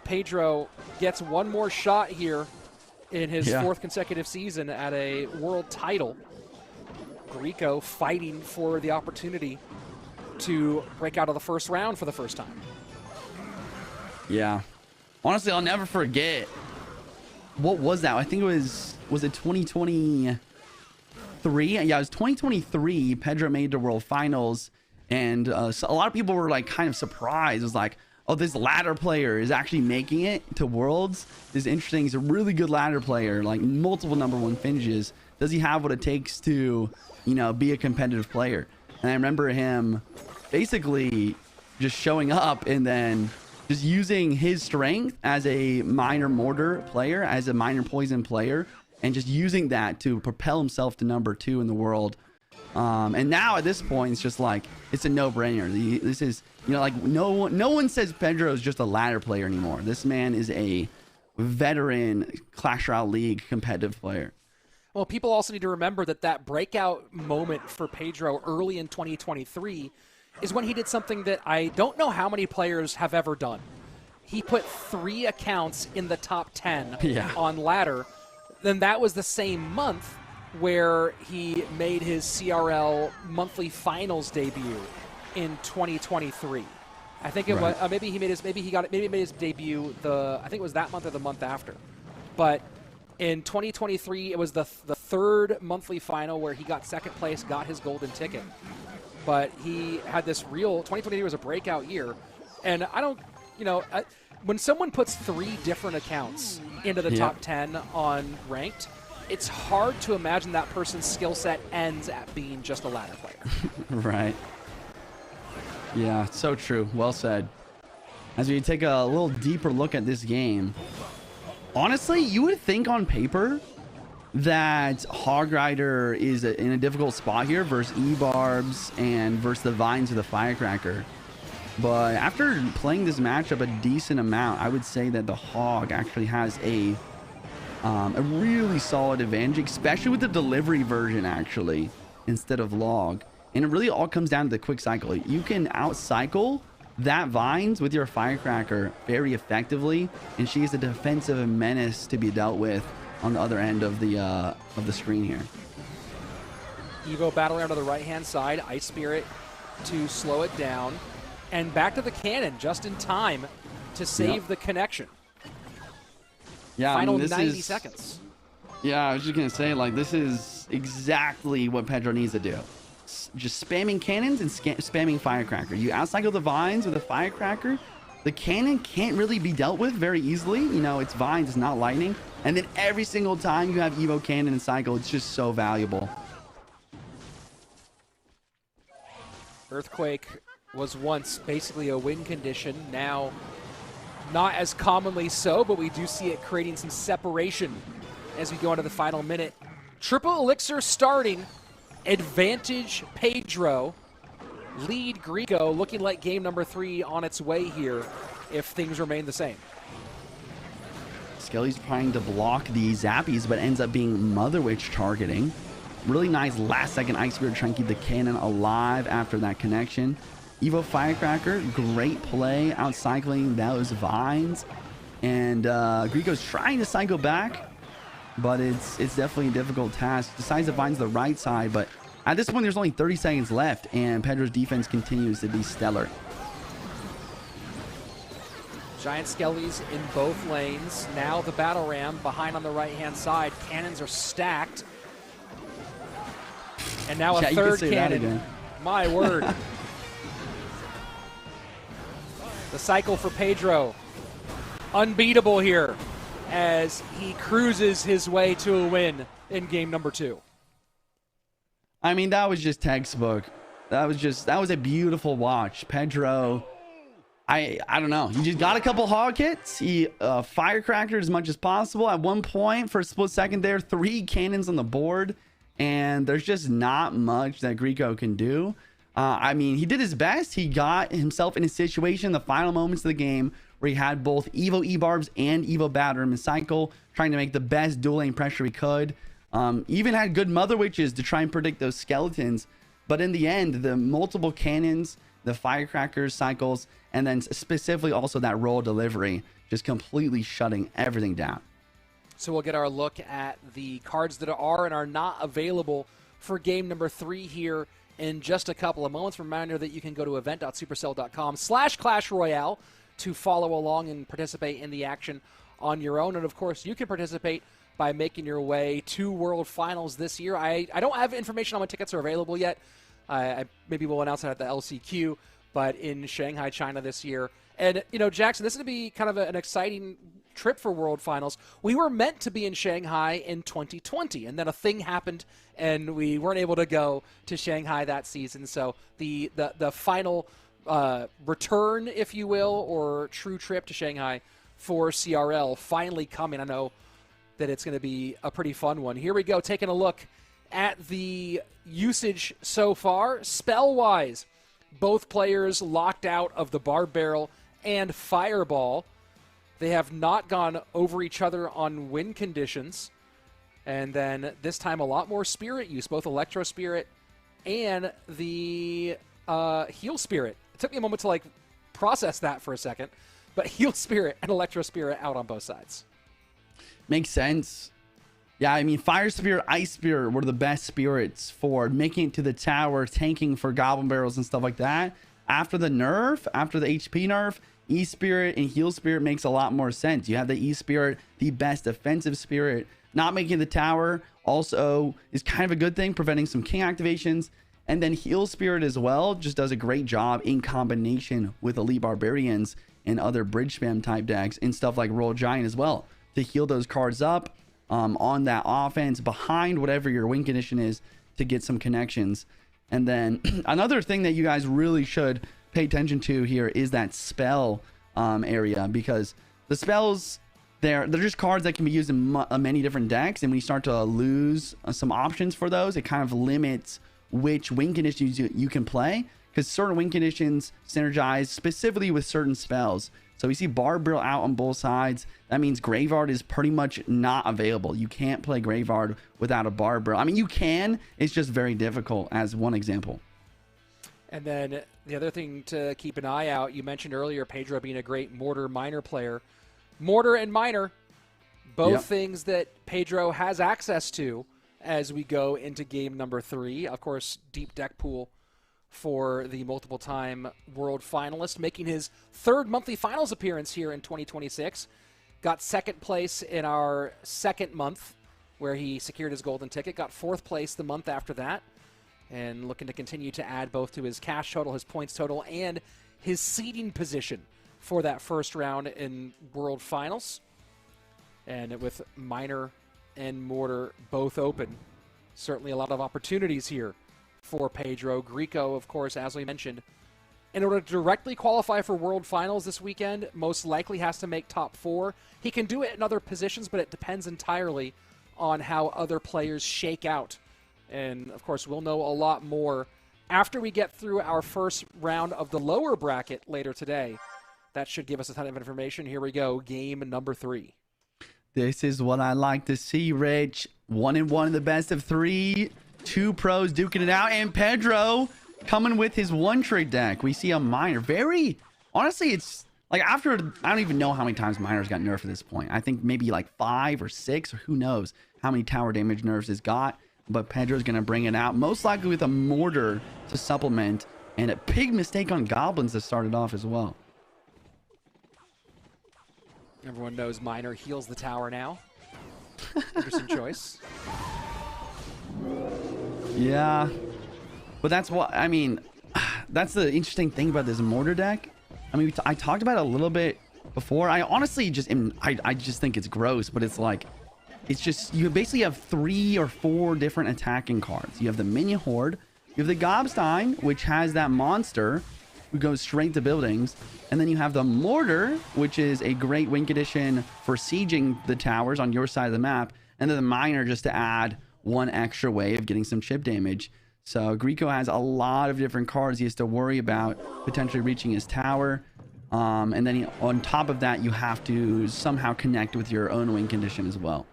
Pedro gets one more shot here in his 4th consecutive season at a world title. Grieco fighting for the opportunity to break out of the first round for the first time. Yeah. Honestly, I'll never forget. What was that? I think it was it 2023? Yeah, it was 2023. Pedro made the World Finals, and so a lot of people were like kind of surprised. It was like, oh, this ladder player is actually making it to Worlds. This is interesting. He's a really good ladder player, like multiple number 1 finishes. Does he have what it takes to, be a competitive player? And I remember him basically just showing up and then just using his strength as a minor mortar player, as a minor poison player, and just using that to propel himself to number 2 in the world. And now at this point, it's just like, it's a no-brainer. This is, like no one says Pedro is just a ladder player anymore. This man is a veteran Clash Royale League competitive player. Well, people also need to remember that breakout moment for Pedro early in 2023 is when he did something that I don't know how many players have ever done. He put 3 accounts in the top 10 on ladder. Then that was the same month where he made his CRL monthly finals debut in 2023. I think it was maybe he made his debut I think it was that month or the month after. But in 2023, it was the 3rd monthly final where he got 2nd place, got his golden ticket. But he had this 2023 was a breakout year, and I don't, when someone puts 3 different accounts into the top 10 on ranked, it's hard to imagine that person's skill set ends at being just a ladder player. Right. Yeah, so true. Well said. As we take a little deeper look at this game, honestly, you would think on paper that Hog Rider is in a difficult spot here versus E-Barbs and versus the Vines of the Firecracker. But after playing this matchup a decent amount, I would say that the Hog actually has a really solid advantage, especially with the delivery version actually, instead of log. And it really all comes down to the quick cycle. You can out-cycle that Vines with your Firecracker very effectively, and she is a defensive menace to be dealt with on the other end of the screen here. Evo battle around to the right-hand side. Ice Spirit to slow it down. And back to the cannon just in time to save the connection. Yeah, Final I mean, 90 seconds. Yeah, I was just going to say, like, this is exactly what Pedro needs to do. Just spamming cannons and spamming Firecracker. You outcycle the Vines with a Firecracker. The cannon can't really be dealt with very easily. You know, it's Vines, it's not lightning. And then every single time you have Evo Cannon and Cycle, it's just so valuable. Earthquake was once basically a win condition. Now, not as commonly so, but we do see it creating some separation as we go into the final minute. Triple Elixir starting. Advantage Pedro. Lead Greco, looking like game number 3 on its way here if things remain the same. Skelly's trying to block the Zappies, but ends up being Mother Witch targeting. Really nice last-second Ice Spirit trying to keep the cannon alive after that connection. Evo Firecracker, great play, out-cycling those Vines. And Greco's trying to cycle back, but it's definitely a difficult task. Decides to Vines the right side, but at this point, there's only 30 seconds left, and Pedro's defense continues to be stellar. Giant Skellies in both lanes. Now the battle ram behind on the right-hand side. Cannons are stacked. And now a third cannon. My word. The cycle for Pedro. Unbeatable here as he cruises his way to a win in game number 2. I mean, that was just textbook. That was a beautiful watch. Pedro, I don't know. He just got a couple hog hits. He Firecracker as much as possible. At one point, for a split second there, 3 cannons on the board. And there's just not much that Greco can do. I mean, he did his best. He got himself in a situation in the final moments of the game where he had both Evo E-Barbs and Evo Batter in the cycle, trying to make the best dual lane pressure he could. Even had good Mother Witches to try and predict those skeletons. But in the end, the multiple cannons, the Firecrackers, cycles, and then specifically also that roll delivery, just completely shutting everything down. So we'll get our look at the cards that are and are not available for game number 3 here in just a couple of moments. Reminder that you can go to event.supercell.com/Clash Royale to follow along and participate in the action on your own. And of course, you can participate by making your way to World Finals this year. I don't have information on when tickets are available yet. Maybe we'll announce it at the LCQ, but in Shanghai, China this year. And, you know, Jackson, this is going to be kind of an exciting trip for World Finals. We were meant to be in Shanghai in 2020, and then a thing happened, and we weren't able to go to Shanghai that season. So the final return, if you will, or true trip to Shanghai for CRL finally coming. I know that it's going to be a pretty fun one. Here we go, taking a look at the usage so far. Spell-wise, both players locked out of the Barb Barrel and Fireball. They have not gone over each other on win conditions. And then this time a lot more Spirit use, both Electro Spirit and the Heal Spirit. It took me a moment to process that for a second, but Heal Spirit and Electro Spirit out on both sides. Makes sense. Yeah, I mean, Fire Spirit, Ice Spirit were the best spirits for making it to the tower, tanking for Goblin Barrels and stuff like that. After the nerf, after the HP nerf, E-Spirit and Heal Spirit makes a lot more sense. You have the E-Spirit, the best defensive spirit, not making the tower also is kind of a good thing, preventing some king activations. And then Heal Spirit as well just does a great job in combination with Elite Barbarians and other bridge spam type decks and stuff like Roll Giant as well to heal those cards up on that offense behind whatever your win condition is to get some connections. And then another thing that you guys really should pay attention to here is that spell area, because the spells, they're just cards that can be used in many different decks, and when you start to lose some options for those, it kind of limits which win conditions you can play, because certain win conditions synergize specifically with certain spells. So we see Barbarille out on both sides. That means Graveyard is pretty much not available. You can't play Graveyard without a Barbarille. I mean, you can. It's just very difficult, as one example. And then the other thing to keep an eye out, you mentioned earlier Pedro being a great Mortar Miner player. Mortar and Miner, both things that Pedro has access to as we go into game number 3. Of course, deep deck pool for the multiple-time world finalist, making his 3rd monthly finals appearance here in 2026. Got 2nd place in our 2nd month, where he secured his golden ticket. Got 4th place the month after that, and looking to continue to add both to his cash total, his points total, and his seeding position for that first round in world finals. And with Miner and Mortar both open, certainly a lot of opportunities here for Pedro. Grieco, of course, as we mentioned, in order to directly qualify for World Finals this weekend, most likely has to make top 4. He can do it in other positions, but it depends entirely on how other players shake out. And, of course, we'll know a lot more after we get through our first round of the lower bracket later today. That should give us a ton of information. Here we go, game number 3. This is what I like to see, Rich. 1-1 in the best of 3. 2 pros duking it out, and Pedro coming with his one-trick deck. We see a Miner. Very, honestly, it's like after, I don't even know how many times Miner's got nerfed at this point. I think maybe like 5 or 6, or who knows how many tower damage nerfs it's got. But Pedro's going to bring it out, most likely with a Mortar to supplement, and a big mistake on Goblins to start it off as well. Everyone knows Miner heals the tower now. Interesting choice. Yeah, but that's what I mean. That's the interesting thing about this Mortar deck. I mean, I talked about it a little bit before. I honestly just I just think it's gross, but it's like, it's just, you basically have 3 or 4 different attacking cards. You have the Minion Horde, you have the Gobstein, which has that monster who goes straight to buildings, and then you have the Mortar, which is a great win condition for sieging the towers on your side of the map, and then the Miner just to add 1 extra way of getting some chip damage. So Grieco has a lot of different cards he has to worry about potentially reaching his tower. And then on top of that, you have to somehow connect with your own win condition as well.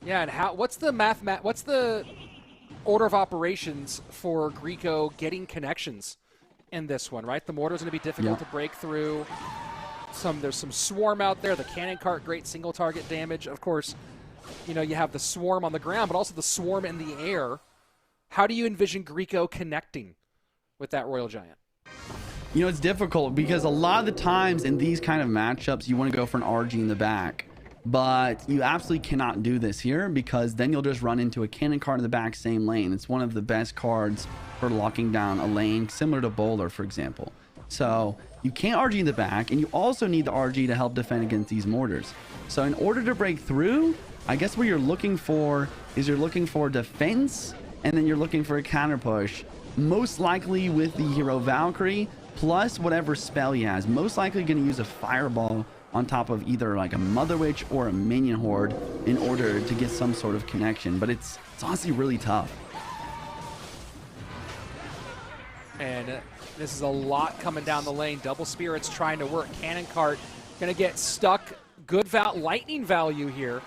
Yeah, and what's the order of operations for Grieco getting connections in this one, right? The Mortar's going to be difficult to break through. There's some swarm out there. The cannon cart, great single target damage. Of course, you know, you have the swarm on the ground, but also the swarm in the air. How do you envision Grieco connecting with that Royal Giant? You know, it's difficult because a lot of the times in these kind of matchups, you want to go for an RG in the back. But you absolutely cannot do this here, because then you'll just run into a cannon cart in the back, same lane. It's one of the best cards for locking down a lane, similar to Bowler, for example. So you can't RG in the back, and you also need the RG to help defend against these Mortars. So in order to break through, I guess what you're looking for is defense, and then you're looking for a counter push, most likely with the hero Valkyrie, plus whatever spell he has. Most likely going to use a Fireball on top of either like a Mother Witch or a Minion Horde in order to get some sort of connection. But it's honestly really tough. And this is a lot coming down the lane. Double Spirits trying to work. Cannon Cart going to get stuck. Good lightning value here.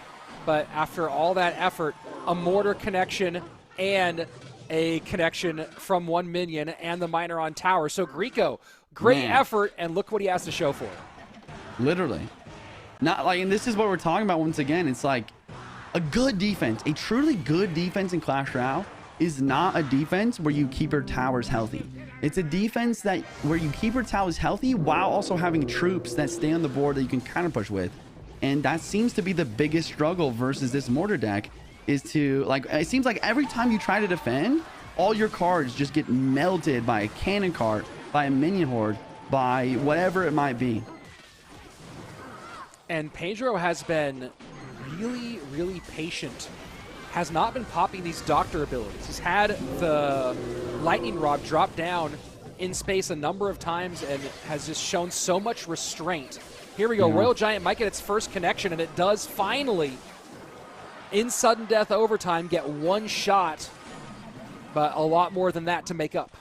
But after all that effort, a Mortar connection and a connection from 1 minion and the Miner on tower. So Grieco, great effort, and look what he has to show for it. Literally. Not like, and this is what we're talking about once again. It's like a good defense, a truly good defense in Clash Royale is not a defense where you keep your towers healthy. It's a defense where you keep your towers healthy while also having troops that stay on the board that you can counter push with. And that seems to be the biggest struggle versus this Mortar deck, is to, like, it seems like every time you try to defend, all your cards just get melted by a cannon cart, by a minion horde, by whatever it might be. And Pedro has been really, really patient. Has not been popping these doctor abilities. He's had the lightning rod drop down in space a number of times and has just shown so much restraint. Here we go. Royal Giant might get its first connection, and it does finally, in sudden death overtime, get one shot, but a lot more than that to make up.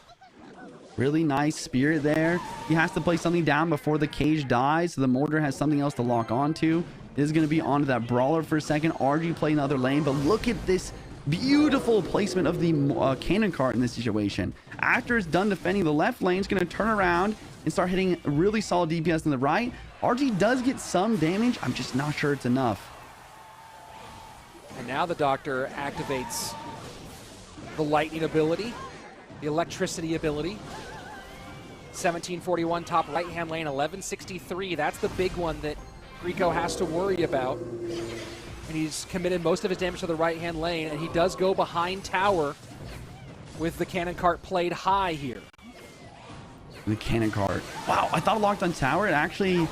Really nice spirit there. He has to play something down before the cage dies, so the mortar has something else to lock onto. This is going to be onto that brawler for a second. RG playing the other lane, but look at this beautiful placement of the cannon cart in this situation. After it's done defending the left lane, it's going to turn around and start hitting really solid DPS on the right. RG does get some damage. I'm just not sure it's enough. And now the Doctor activates the lightning ability, the electricity ability. 1741 top right-hand lane, 1163. That's the big one that Rico has to worry about. And he's committed most of his damage to the right-hand lane, and he does go behind tower with the cannon cart played high here. The cannon cart. Wow, I thought it locked on tower. It actually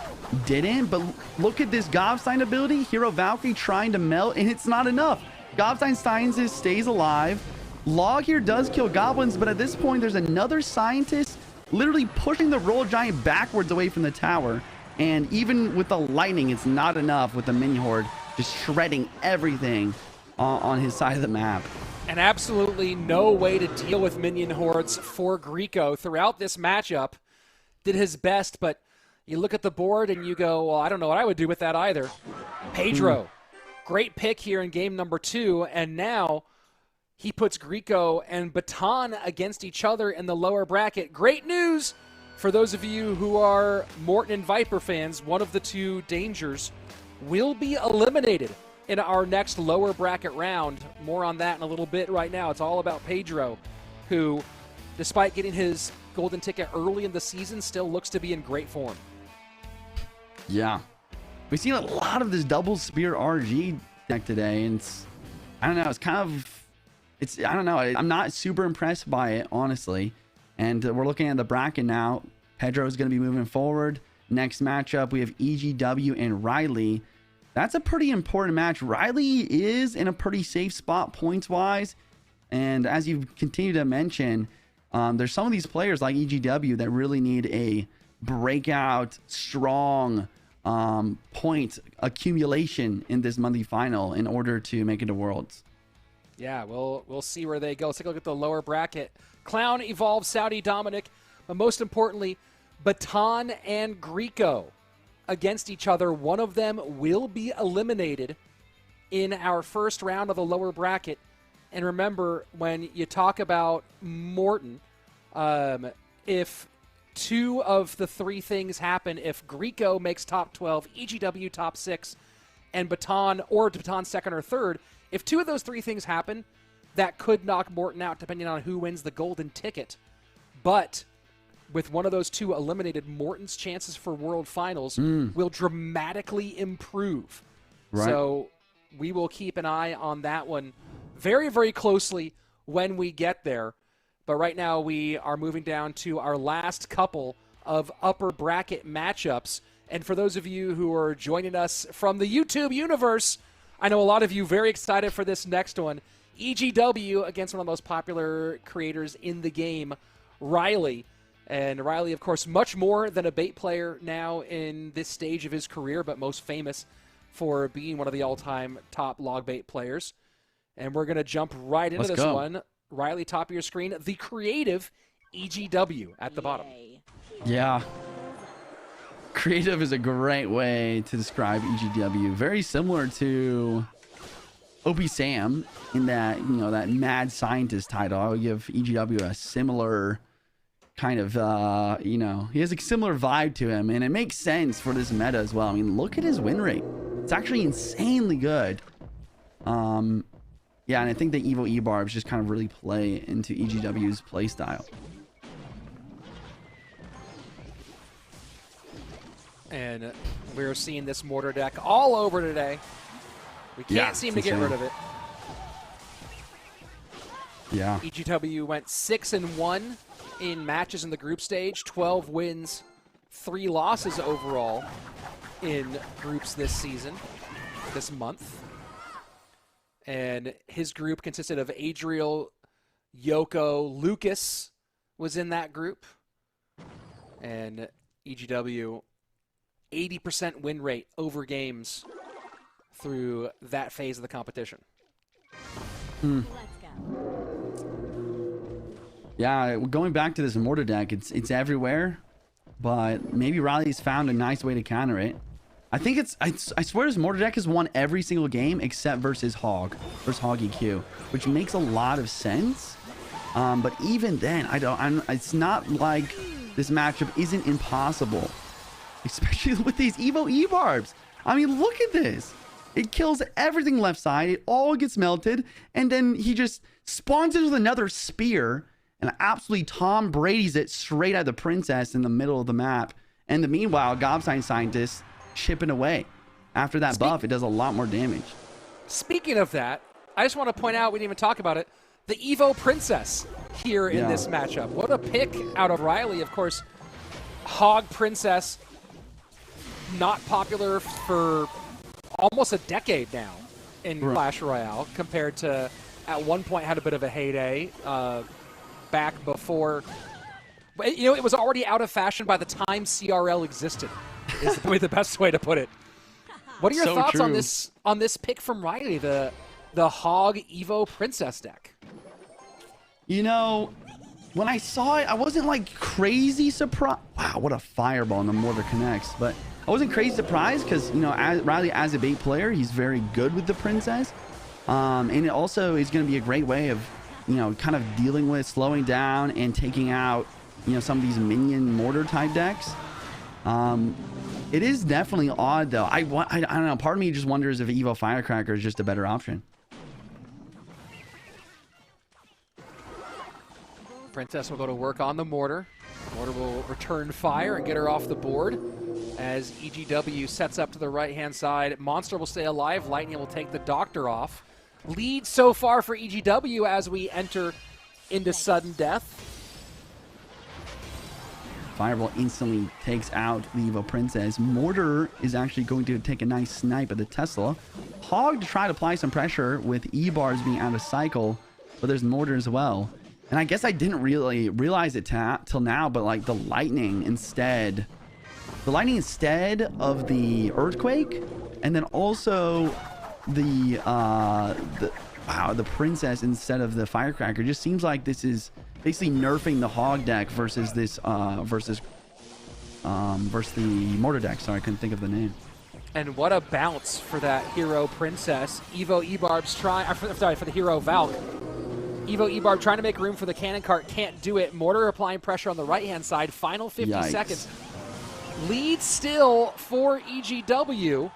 didn't, but look at this Gobstein ability. Hero Valkyrie trying to melt, and it's not enough. Gobstein scientist stays alive. Log here does kill goblins, but at this point, there's another scientist literally pushing the Royal Giant backwards away from the tower. And even with the lightning, it's not enough with the mini horde just shredding everything on his side of the map. And absolutely no way to deal with minion hordes for Grieco throughout this matchup. Did his best, but you look at the board and you go, well, I don't know what I would do with that either. Pedro, great pick here in game number 2, and now he puts Grieco and Baton against each other in the lower bracket. Great news for those of you who are Morton and Viper fans. One of the two dangers will be eliminated in our next lower bracket round. More on that in a little bit. Right now, it's all about Pedro, who, despite getting his golden ticket early in the season, still looks to be in great form. Yeah. We've seen a lot of this double spear RG deck today, and I don't know, it's kind of, I don't know, I'm not super impressed by it, honestly. And we're looking at the bracket now. Pedro is going to be moving forward. Next matchup, we have EGW and Riley. That's a pretty important match. Riley is in a pretty safe spot points-wise. And as you continue to mention, there's some of these players like EGW that really need a breakout, strong point accumulation in this monthly final in order to make it to Worlds. Yeah, we'll see where they go. Let's take a look at the lower bracket. Clown, Evolve, Saudi, Dominic, but most importantly, Baton and Grieco against each other. One of them will be eliminated in our first round of the lower bracket. And remember, when you talk about Morton, if two of the three things happen, if Grieco makes top 12, EGW top 6, and Baton or Baton second or third, if two of those three things happen, that could knock Morton out depending on who wins the golden ticket. But with one of those two eliminated, Morton's chances for World Finals will dramatically improve. Right. So we will keep an eye on that one very, very closely when we get there. But right now we are moving down to our last couple of upper bracket matchups. And for those of you who are joining us from the YouTube universe, I know a lot of you very excited for this next one. EGW against one of the most popular creators in the game, Riley. And Riley, of course, much more than a bait player now in this stage of his career, but most famous for being one of the all-time top log bait players. And we're going to jump right into this one. Riley, top of your screen, the creative EGW at the bottom. Yeah. Creative is a great way to describe EGW. Very similar to OP Sam in that, you know, that mad scientist title. I would give EGW a similar kind of, you know, he has a similar vibe to him, and it makes sense for this meta as well. I mean, look at his win rate. It's actually insanely good. Yeah, and I think the Evo E-Barbs just kind of really play into EGW's play style. And we're seeing this mortar deck all over today. We can't seem to get rid of it. Yeah. EGW went 6-1 in matches in the group stage, 12 wins, 3 losses overall in groups this season, this month. And his group consisted of Adriel, Yoko, Lucas was in that group. And EGW, 80% win rate over games through that phase of the competition. Let's go. Yeah, going back to this mortar deck, it's everywhere, but maybe Riley's found a nice way to counter it. I think I swear his mortar deck has won every single game except versus Hog EQ, which makes a lot of sense. But even then, it's not like this matchup isn't impossible, especially with these Evo E-Barbs. I mean, look at this. It kills everything left side. It all gets melted, and then he just spawns it with another spear and absolutely Tom Brady's it straight at the princess in the middle of the map. And meanwhile, Gobsine Scientist chipping away. After that buff, it does a lot more damage. Speaking of that, I just want to point out, we didn't even talk about it, the Evo Princess here in this matchup. What a pick out of Riley. Of course, Hog Princess, not popular for almost a decade now in Clash Royale, compared to at one point had a bit of a heyday back before. You know, it was already out of fashion by the time CRL existed, is the best way to put it. What are your thoughts on this pick from Riley, the Hog Evo Princess deck? You know, when I saw it, I wasn't like crazy surprised. Wow, what a fireball, and the mortar connects. But I wasn't crazy surprised because, you know, Riley as a bait player, he's very good with the princess. And it also is going to be a great way of, you know, kind of dealing with, slowing down, and taking out, you know, some of these minion mortar type decks. It is definitely odd though. I don't know. Part of me just wonders if Evo Firecracker is just a better option. Princess will go to work on the mortar. Mortar will return fire and get her off the board as EGW sets up to the right-hand side. Monster will stay alive. Lightning will take the Doctor off. Lead so far for EGW as we enter into sudden death. Fireball instantly takes out the Evo Princess. Mortar is actually going to take a nice snipe at the Tesla. Hog to try to apply some pressure with E-bars being out of cycle, but there's Mortar as well. And I guess I didn't really realize it till now, but like the lightning instead of the earthquake, and then also the princess instead of the firecracker. Just seems like this is basically nerfing the Hog deck versus this versus the mortar deck. Sorry, I couldn't think of the name. And what a bounce for that hero princess. Evo E-Barb's for the hero Valk. Evo E-Barb trying to make room for the cannon cart, can't do it. Mortar applying pressure on the right-hand side. Final 50 seconds. Lead still for EGW.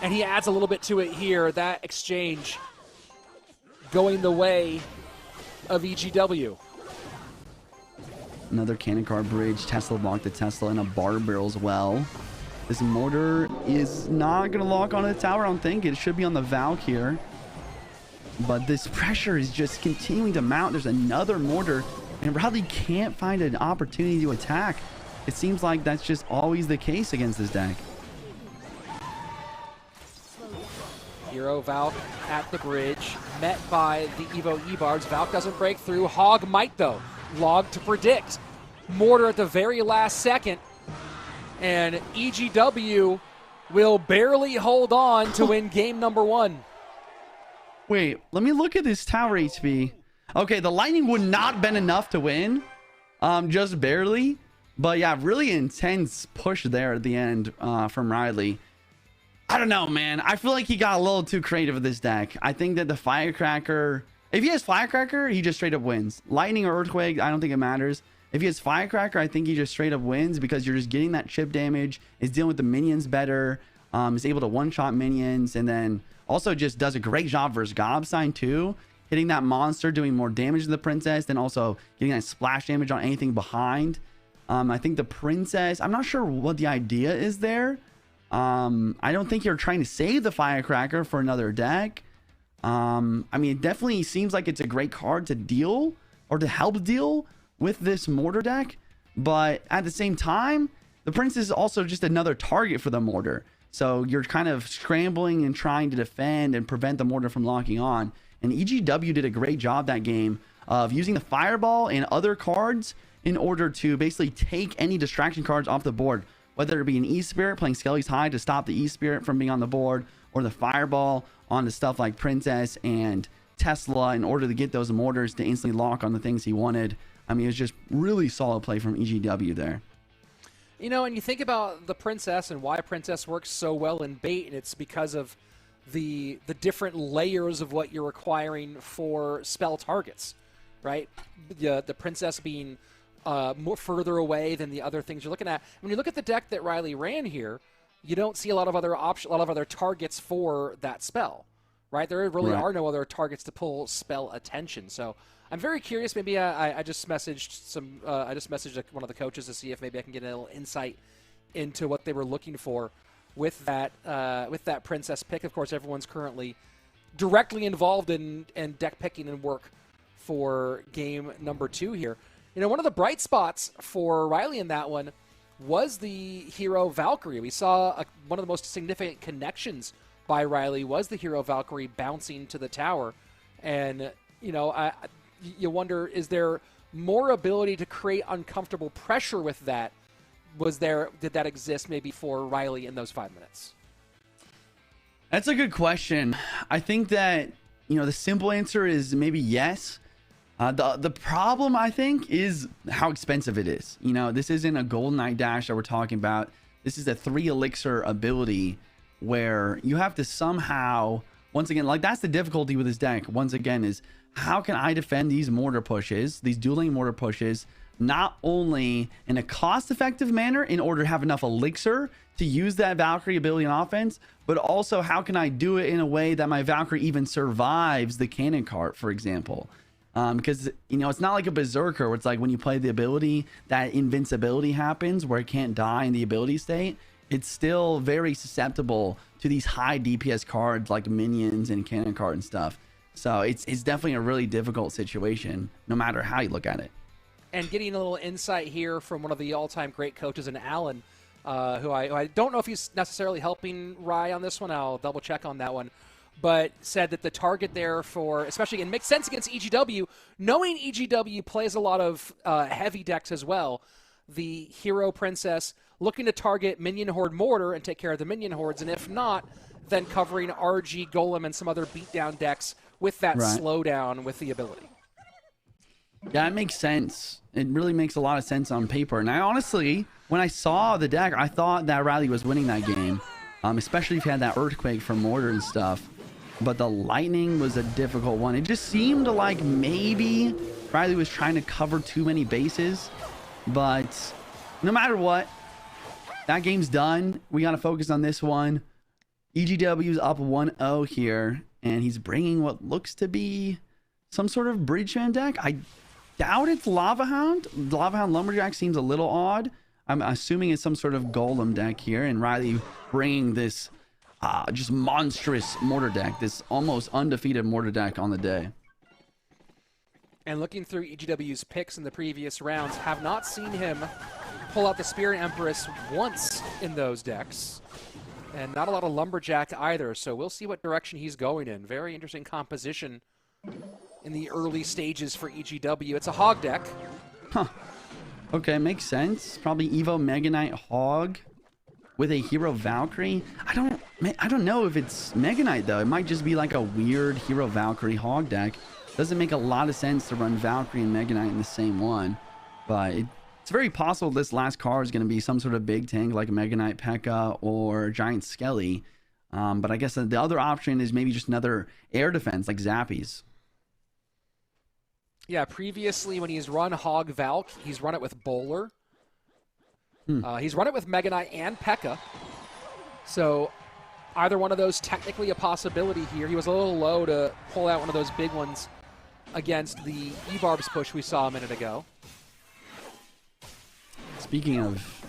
And he adds a little bit to it here. That exchange going the way of EGW. Another cannon cart bridge. Tesla locked the Tesla and a bar barrel as well. This mortar is not going to lock onto the tower, I don't think. It should be on the Valk here. But this pressure is just continuing to mount. There's another mortar, and Riley can't find an opportunity to attack. It seems like that's just always the case against this deck. Hero Valk at the bridge, met by the Evo E-Barbs. Valk doesn't break through. Hog might, though. Log to predict. Mortar at the very last second. And EGW will barely hold on to win game number one. Wait, let me look at this tower HP. Okay, the lightning would not been enough to win. Just barely. But yeah, really intense push there at the end from Riley. I don't know, man. I feel like he got a little too creative with this deck. I think that the Firecracker, if he has Firecracker, he just straight up wins. Lightning or Earthquake, I don't think it matters. If he has Firecracker, I think he just straight up wins because you're just getting that chip damage. Is dealing with the minions better. Is able to one-shot minions, and then also just does a great job versus Gobsine too. Hitting that monster, doing more damage to the princess, then also getting that splash damage on anything behind. I think the princess, I'm not sure what the idea is there. I don't think you're trying to save the Firecracker for another deck. I mean, it definitely seems like it's a great card to deal or to help deal with this mortar deck. But at the same time, the princess is also just another target for the mortar. So you're kind of scrambling and trying to defend and prevent the mortar from locking on. And EGW did a great job that game of using the fireball and other cards in order to basically take any distraction cards off the board, whether it be an E-Spirit playing Skelly's High to stop the E-Spirit from being on the board, or the Fireball onto stuff like Princess and Tesla in order to get those mortars to instantly lock on the things he wanted. I mean, it was just really solid play from EGW there. You know, and you think about the Princess and why Princess works so well in bait, and it's because of the different layers of what you're requiring for spell targets, right? The Princess being more further away than the other things you're looking at. When you look at the deck that Riley ran here, you don't see a lot of other targets for that spell, right? There really are no other targets to pull spell attention. So I'm very curious. Maybe I just messaged one of the coaches to see if maybe I can get a little insight into what they were looking for with that Princess pick. Of course, everyone's currently directly involved in deck picking and work for game number 2 here. You know, one of the bright spots for Riley in that one was the hero Valkyrie. We saw one of the most significant connections by Riley was the hero Valkyrie bouncing to the tower. And, you know, you wonder, is there more ability to create uncomfortable pressure with that? Did that exist maybe for Riley in those 5 minutes? That's a good question. I think that, you know, the simple answer is maybe yes. The problem, I think, is how expensive it is. You know, this isn't a Golden Knight dash that we're talking about. This is a 3 elixir ability where you have to somehow, once again, like that's the difficulty with this deck, once again, is how can I defend these mortar pushes, these dueling mortar pushes, not only in a cost-effective manner in order to have enough elixir to use that Valkyrie ability in offense, but also how can I do it in a way that my Valkyrie even survives the cannon cart, for example. Because, you know, it's not like a Berserker where it's like when you play the ability, that invincibility happens where it can't die in the ability state. It's still very susceptible to these high DPS cards like minions and cannon cart and stuff. So it's definitely a really difficult situation, no matter how you look at it. And getting a little insight here from one of the all-time great coaches in Alan, who I don't know if he's necessarily helping Rye on this one. I'll double-check on that one. But said that the target there for, especially, and makes sense against EGW, knowing EGW plays a lot of heavy decks as well, the hero Princess looking to target minion horde mortar and take care of the minion hordes, and if not, then covering RG Golem and some other beatdown decks with that slowdown with the ability. Yeah, it makes sense. It really makes a lot of sense on paper. And I honestly, when I saw the deck, I thought that Riley was winning that game, especially if he had that Earthquake for mortar and stuff. But the lightning was a difficult one. It just seemed like maybe Riley was trying to cover too many bases. But no matter what, that game's done. We got to focus on this one. EGW's up 1-0 here, and he's bringing what looks to be some sort of Bridgeman deck. I doubt it's Lava Hound. Lava Hound Lumberjack seems a little odd. I'm assuming it's some sort of Golem deck here, and Riley bringing this just monstrous mortar deck, this almost undefeated mortar deck on the day. And looking through EGW's picks in the previous rounds, have not seen him pull out the Spirit Empress once in those decks. And not a lot of Lumberjack either, so we'll see what direction he's going in. Very interesting composition in the early stages for EGW. It's a Hog deck. Huh. Okay, makes sense. Probably Evo Mega Knight Hog with a hero Valkyrie. I don't know if it's Mega Knight though. It might just be like a weird hero Valkyrie Hog deck. Doesn't make a lot of sense to run Valkyrie and Mega Knight in the same one, but it's very possible this last card is going to be some sort of big tank like Mega Knight P.E.K.K.A. or Giant Skelly. But I guess the other option is maybe just another air defense like Zappies. Yeah, previously when he's run Hog Valk, he's run it with Bowler. He's run it with Mega Knight and P.E.K.K.A. So either one of those technically a possibility here. He was a little low to pull out one of those big ones against the E-Barbs push we saw a minute ago. Speaking of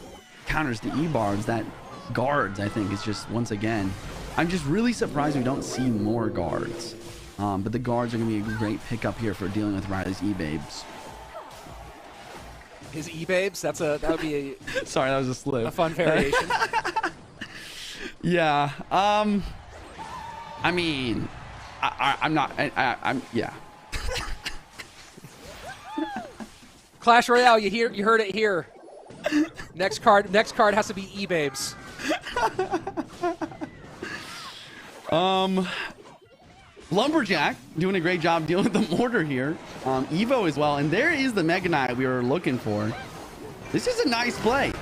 counters to E-Barbs, that guards, I think, is just, once again, I'm just really surprised we don't see more guards. But the guards are going to be a great pickup here for dealing with Riley's E-Babes. His E-Babes? That would be a... Sorry, that was a slip. A fun variation. Yeah. I mean, I'm not... I'm yeah. Clash Royale, you heard it here. Next card has to be E-Babes. Lumberjack doing a great job dealing with the mortar here. Evo as well. And there is the Mega Knight we were looking for. This is a nice play.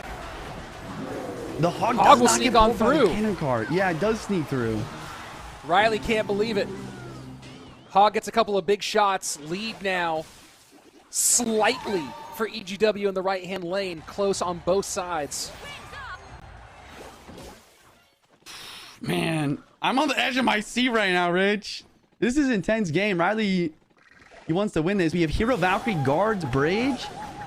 The Hog does will not sneak get on pulled by the through. cannon card. Yeah, it does sneak through. Riley can't believe it. Hog gets a couple of big shots. Lead now slightly for EGW in the right-hand lane. Close on both sides. Man, I'm on the edge of my seat right now, Rich. This is an intense game. Riley, he wants to win this. We have Hero Valkyrie guards bridge.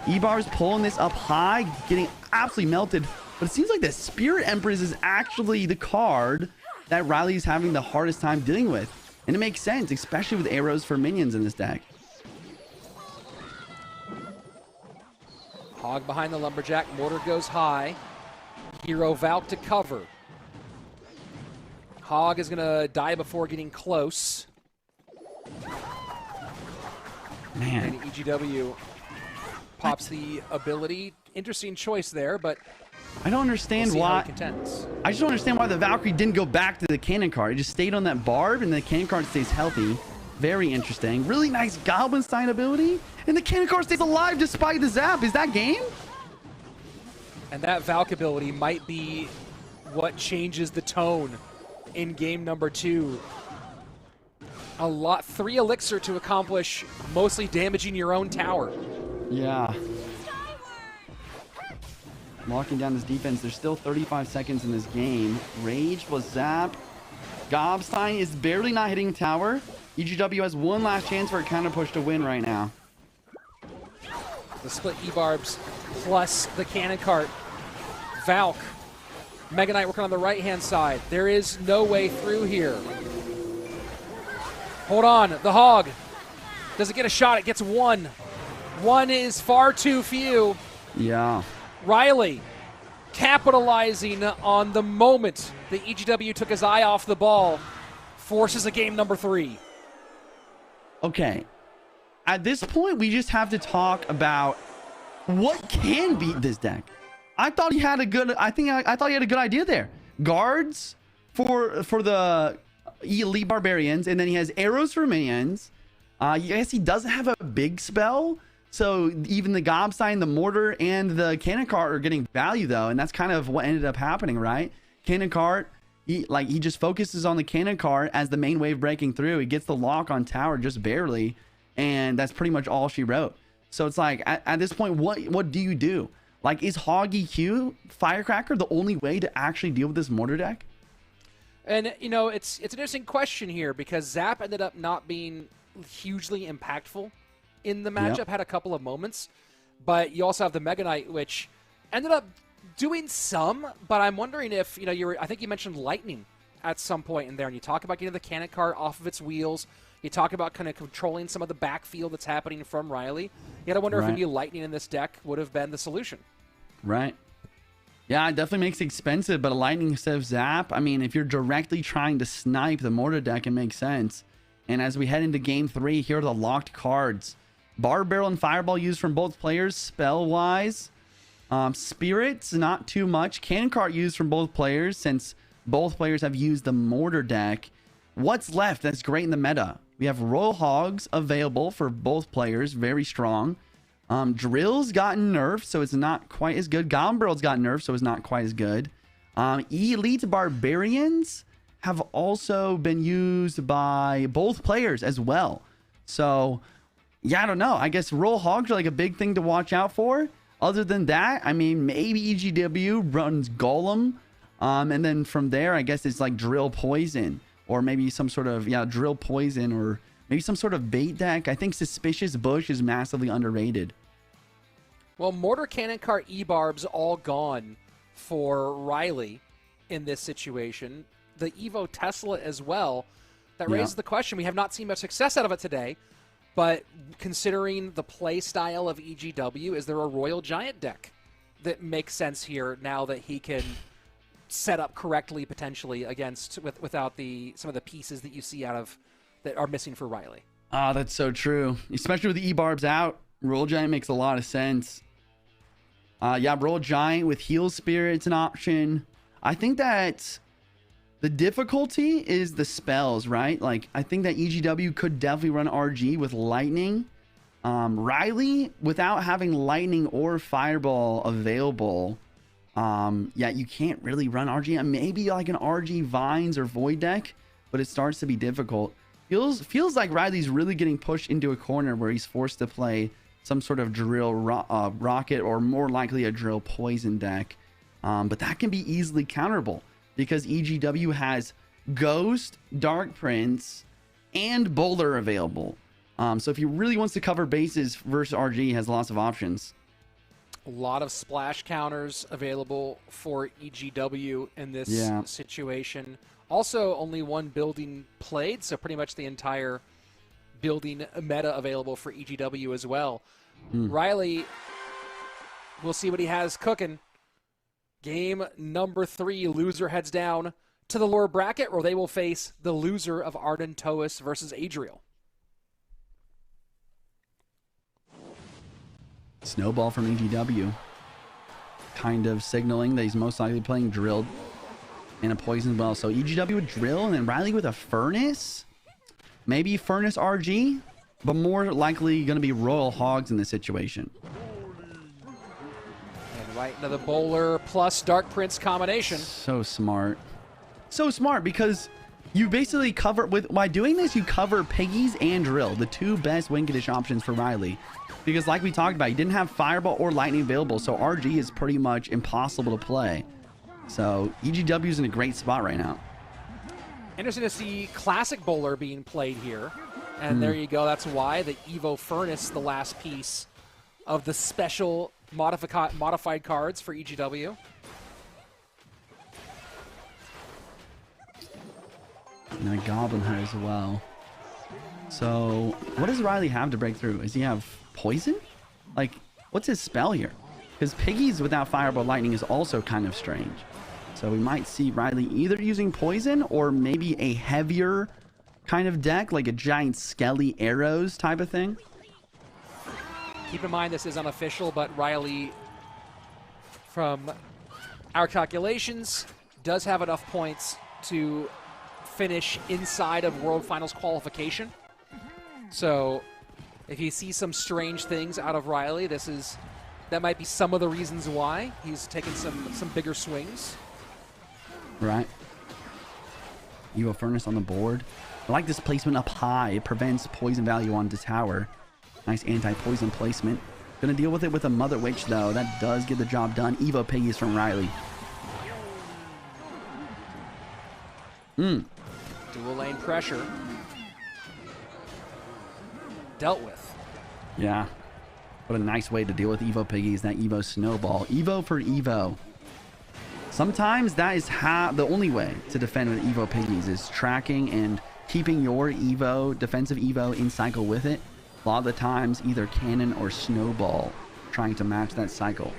E-Bar's pulling this up high, getting absolutely melted. But it seems like the Spirit Empress is actually the card that Riley's having the hardest time dealing with. And it makes sense, especially with arrows for minions in this deck. Hog behind the Lumberjack. Mortar goes high. Hero Valk to cover. Hog is going to die before getting close. Man. And EGW pops the ability. Interesting choice there, but I don't understand we'll see how why. he contends. I just don't understand why the Valkyrie didn't go back to the cannon card. It just stayed on that barb, and the cannon card stays healthy. Very interesting. Really nice Goblin Stein ability, and the cannon card stays alive despite the zap. Is that game? And that Valk ability might be what changes the tone in game number 2. 3 elixir to accomplish mostly damaging your own tower. Yeah. Locking down this defense. There's still 35 seconds in this game. Rage was zap. Gobstein is barely not hitting tower. EGW has one last chance for a counter push to win right now. The split E-Barbs plus the cannon cart. Valk. Mega Knight working on the right-hand side. There is no way through here. Hold on. The Hog. Does it get a shot? It gets one. One is far too few. Yeah. Riley capitalizing on the moment that EGW took his eye off the ball. Forces a game number 3. Okay. At this point, we just have to talk about what can beat this deck. I thought he had a good. I thought he had a good idea there. Guards for the elite barbarians, and then he has arrows for minions. Yes, he doesn't have a big spell, so even the Gobstein, the mortar, and the cannon cart are getting value though, and that's kind of what ended up happening, right? Cannon cart. He just focuses on the cannon cart as the main wave breaking through. He gets the lock on tower just barely, and that's pretty much all she wrote. So it's like at this point, what do you do? Like, is Hog EQ Firecracker the only way to actually deal with this mortar deck? And you know, it's an interesting question here because Zap ended up not being hugely impactful in the matchup. Yep. Had a couple of moments, but you also have the Mega Knight, which ended up doing some. But I'm wondering if I think you mentioned lightning at some point in there, and you talk about getting the cannon cart off of its wheels. You talk about kind of controlling some of the backfield that's happening from Riley. You got to wonder if maybe lightning in this deck would have been the solution. Right. Yeah, it definitely makes it expensive, but a lightning instead of zap, I mean, if you're directly trying to snipe the mortar deck, it makes sense. And as we head into game 3, here are the locked cards. Barb Barrel and Fireball used from both players, spell-wise. Spirits, not too much. Cannon Cart used from both players, since both players have used the mortar deck. What's left that's great in the meta? We have Royal Hogs available for both players, very strong. Drill's gotten nerfed, so it's not quite as good. Goblin Barrel's got nerfed, so it's not quite as good. Elite Barbarians have also been used by both players as well. So, yeah, I don't know. I guess Royal Hogs are like a big thing to watch out for. Other than that, I mean, maybe EGW runs Golem. And then from there, I guess it's like Drill Poison. Or maybe some sort of, Drill Poison, or maybe some sort of bait deck. I think Suspicious Bush is massively underrated. Well, Mortar, Cannon Cart, E-Barbs all gone for Riley in this situation. The Evo Tesla as well. That raises the question. We have not seen much success out of it today, but considering the play style of EGW, is there a Royal Giant deck that makes sense here now that he can set up correctly potentially against without some of the pieces that you see out of that are missing for Riley? Ah, that's so true. Especially with the E-Barbs out, Royal Giant makes a lot of sense. Yeah, Royal Giant with Heal Spirit's an option. I think that the difficulty is the spells, right? Like, I think that EGW could definitely run RG with Lightning. Riley, without having Lightning or Fireball available, yeah, you can't really run RG. Maybe like an RG Vines or Void deck, but it starts to be difficult. Feels like Riley's really getting pushed into a corner where he's forced to play some sort of drill rocket, or more likely a drill poison deck. But that can be easily counterable because EGW has Ghost, Dark Prince, and Bowler available. So if he really wants to cover bases versus RG, he has lots of options. A lot of splash counters available for EGW in this situation. Also, only one building played, so pretty much the entire building meta available for EGW as well. Riley, we'll see what he has cooking. Game number 3, loser heads down to the lower bracket, where they will face the loser of Arden Toas versus Adriel. Snowball from EGW. Kind of signaling that he's most likely playing Drilled and a Poison as well. So EGW with Drill and then Riley with a Furnace. Maybe Furnace RG, but more likely going to be Royal Hogs in this situation. And right into the Bowler plus Dark Prince combination. So smart. So smart because you basically cover, by doing this, you cover Piggies and Drill, the two best win condition options for Riley. Because like we talked about, he didn't have Fireball or Lightning available, so RG is pretty much impossible to play. So EGW is in a great spot right now. Interesting to see Classic Bowler being played here. And there you go. That's why the Evo Furnace, the last piece of the special modified cards for EGW. And a Goblin Head as well. So what does Riley have to break through? Does he have Poison? Like, what's his spell here? Because Piggies without Fireball Lightning is also kind of strange. So we might see Riley either using Poison or maybe a heavier kind of deck, like a giant Skelly Arrows type of thing. Keep in mind this is unofficial, but Riley, from our calculations, does have enough points to finish inside of World Finals qualification. So if you see some strange things out of Riley, that might be some of the reasons why he's taken some bigger swings. Right. Evo Furnace on the board. I like this placement up high. It prevents poison value on the tower. Nice anti-poison placement. Gonna deal with it with a Mother Witch, though. That does get the job done. Evo Piggies from Riley. Dual lane pressure. Dealt with. Yeah. What a nice way to deal with Evo Piggies. That Evo Snowball. Evo for Evo. Sometimes that is the only way to defend with Evo Piggies is tracking and keeping your Evo, defensive Evo, in cycle with it. A lot of the times, either Cannon or Snowball trying to match that cycle.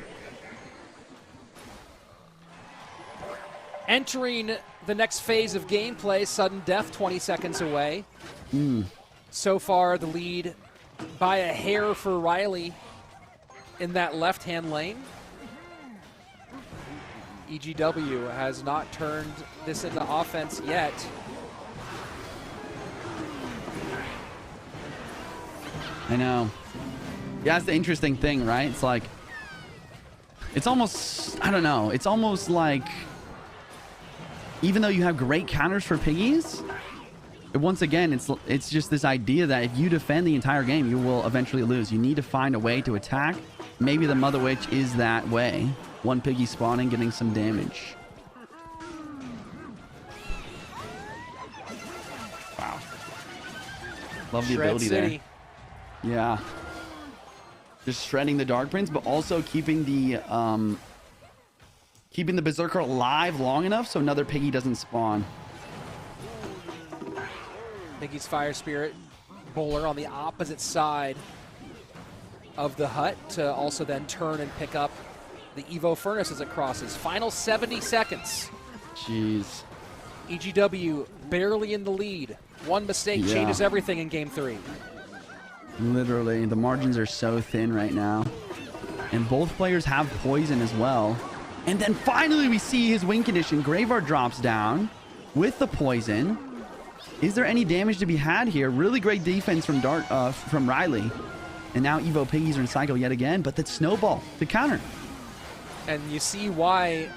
Entering the next phase of gameplay, sudden death 20 seconds away. So far, the lead by a hair for Riley in that left-hand lane. EGW has not turned this into offense yet. I know. Yeah, that's the interesting thing, right? It's like, it's almost, I don't know. It's almost like, even though you have great counters for Piggies, once again, it's just this idea that if you defend the entire game, you will eventually lose. You need to find a way to attack. Maybe the Mother Witch is that way. One Piggy spawning, getting some damage. Wow. Love the ability there. Yeah. Just shredding the Dark Prince, but also keeping the Berserker alive long enough so another Piggy doesn't spawn. Piggy's Fire Spirit Bowler on the opposite side of the hut to also then turn and pick up the Evo Furnace as it crosses. Final 70 seconds. Jeez. EGW barely in the lead. One mistake changes everything in Game 3. Literally, the margins are so thin right now. And both players have poison as well. And then finally we see his win condition. Graveyard drops down with the poison. Is there any damage to be had here? Really great defense from from Riley. And now Evo Piggies are in cycle yet again, but that snowball to counter. And you see why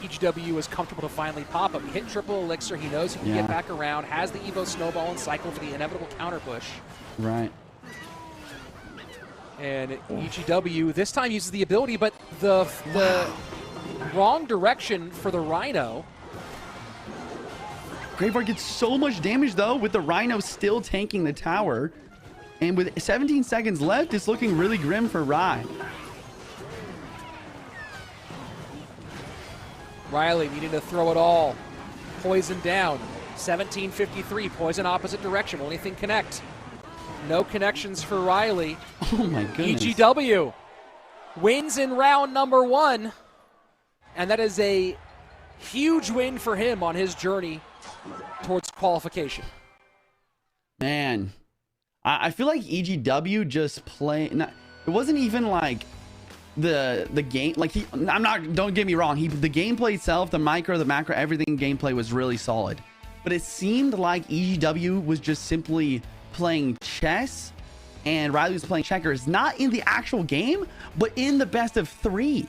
EGW is comfortable to finally pop him. He hit triple elixir. He knows he can get back around. Has the Evo snowball and cycle for the inevitable counter push. Right. And EGW this time uses the ability, but the wrong direction for the Rhino. Graveyard gets so much damage though, with the Rhino still tanking the tower. And with 17 seconds left, it's looking really grim for Rye. Riley needing to throw it all. Poison down. 17:53. Poison opposite direction. Will anything connect? No connections for Riley. Oh my goodness. EGW wins in round number 1. And that is a huge win for him on his journey towards qualification. Man, I feel like EGW just played. It wasn't even like the game. Like don't get me wrong. The gameplay itself, the micro, the macro, everything gameplay was really solid. But it seemed like EGW was just simply playing chess, and Riley was playing checkers, not in the actual game, but in the best of 3.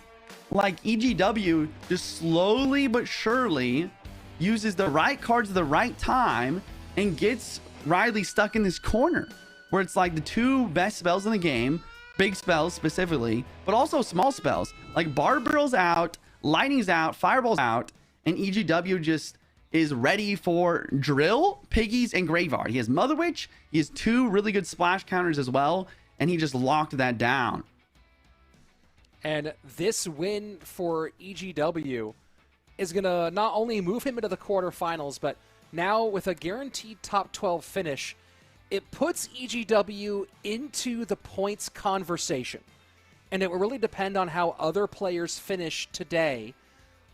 Like EGW just slowly but surely uses the right cards at the right time and gets Riley stuck in this corner where it's like the 2 best spells in the game, big spells specifically, but also small spells like Barbarrel's out, Lightning's out, Fireball's out, and EGW just is ready for Drill, Piggies, and Graveyard. He has Mother Witch, he has 2 really good splash counters as well, and he just locked that down. And this win for EGW is going to not only move him into the quarterfinals, but now with a guaranteed top 12 finish, it puts EGW into the points conversation. And it will really depend on how other players finish today,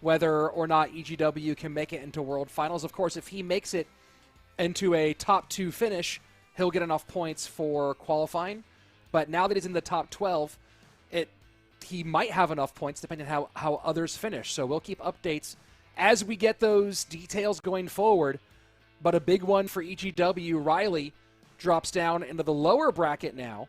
whether or not EGW can make it into World Finals. Of course, if he makes it into a top 2 finish, he'll get enough points for qualifying. But now that he's in the top 12, he might have enough points depending on how others finish. So we'll keep updates as we get those details going forward. But a big one for EGW, Riley drops down into the lower bracket now,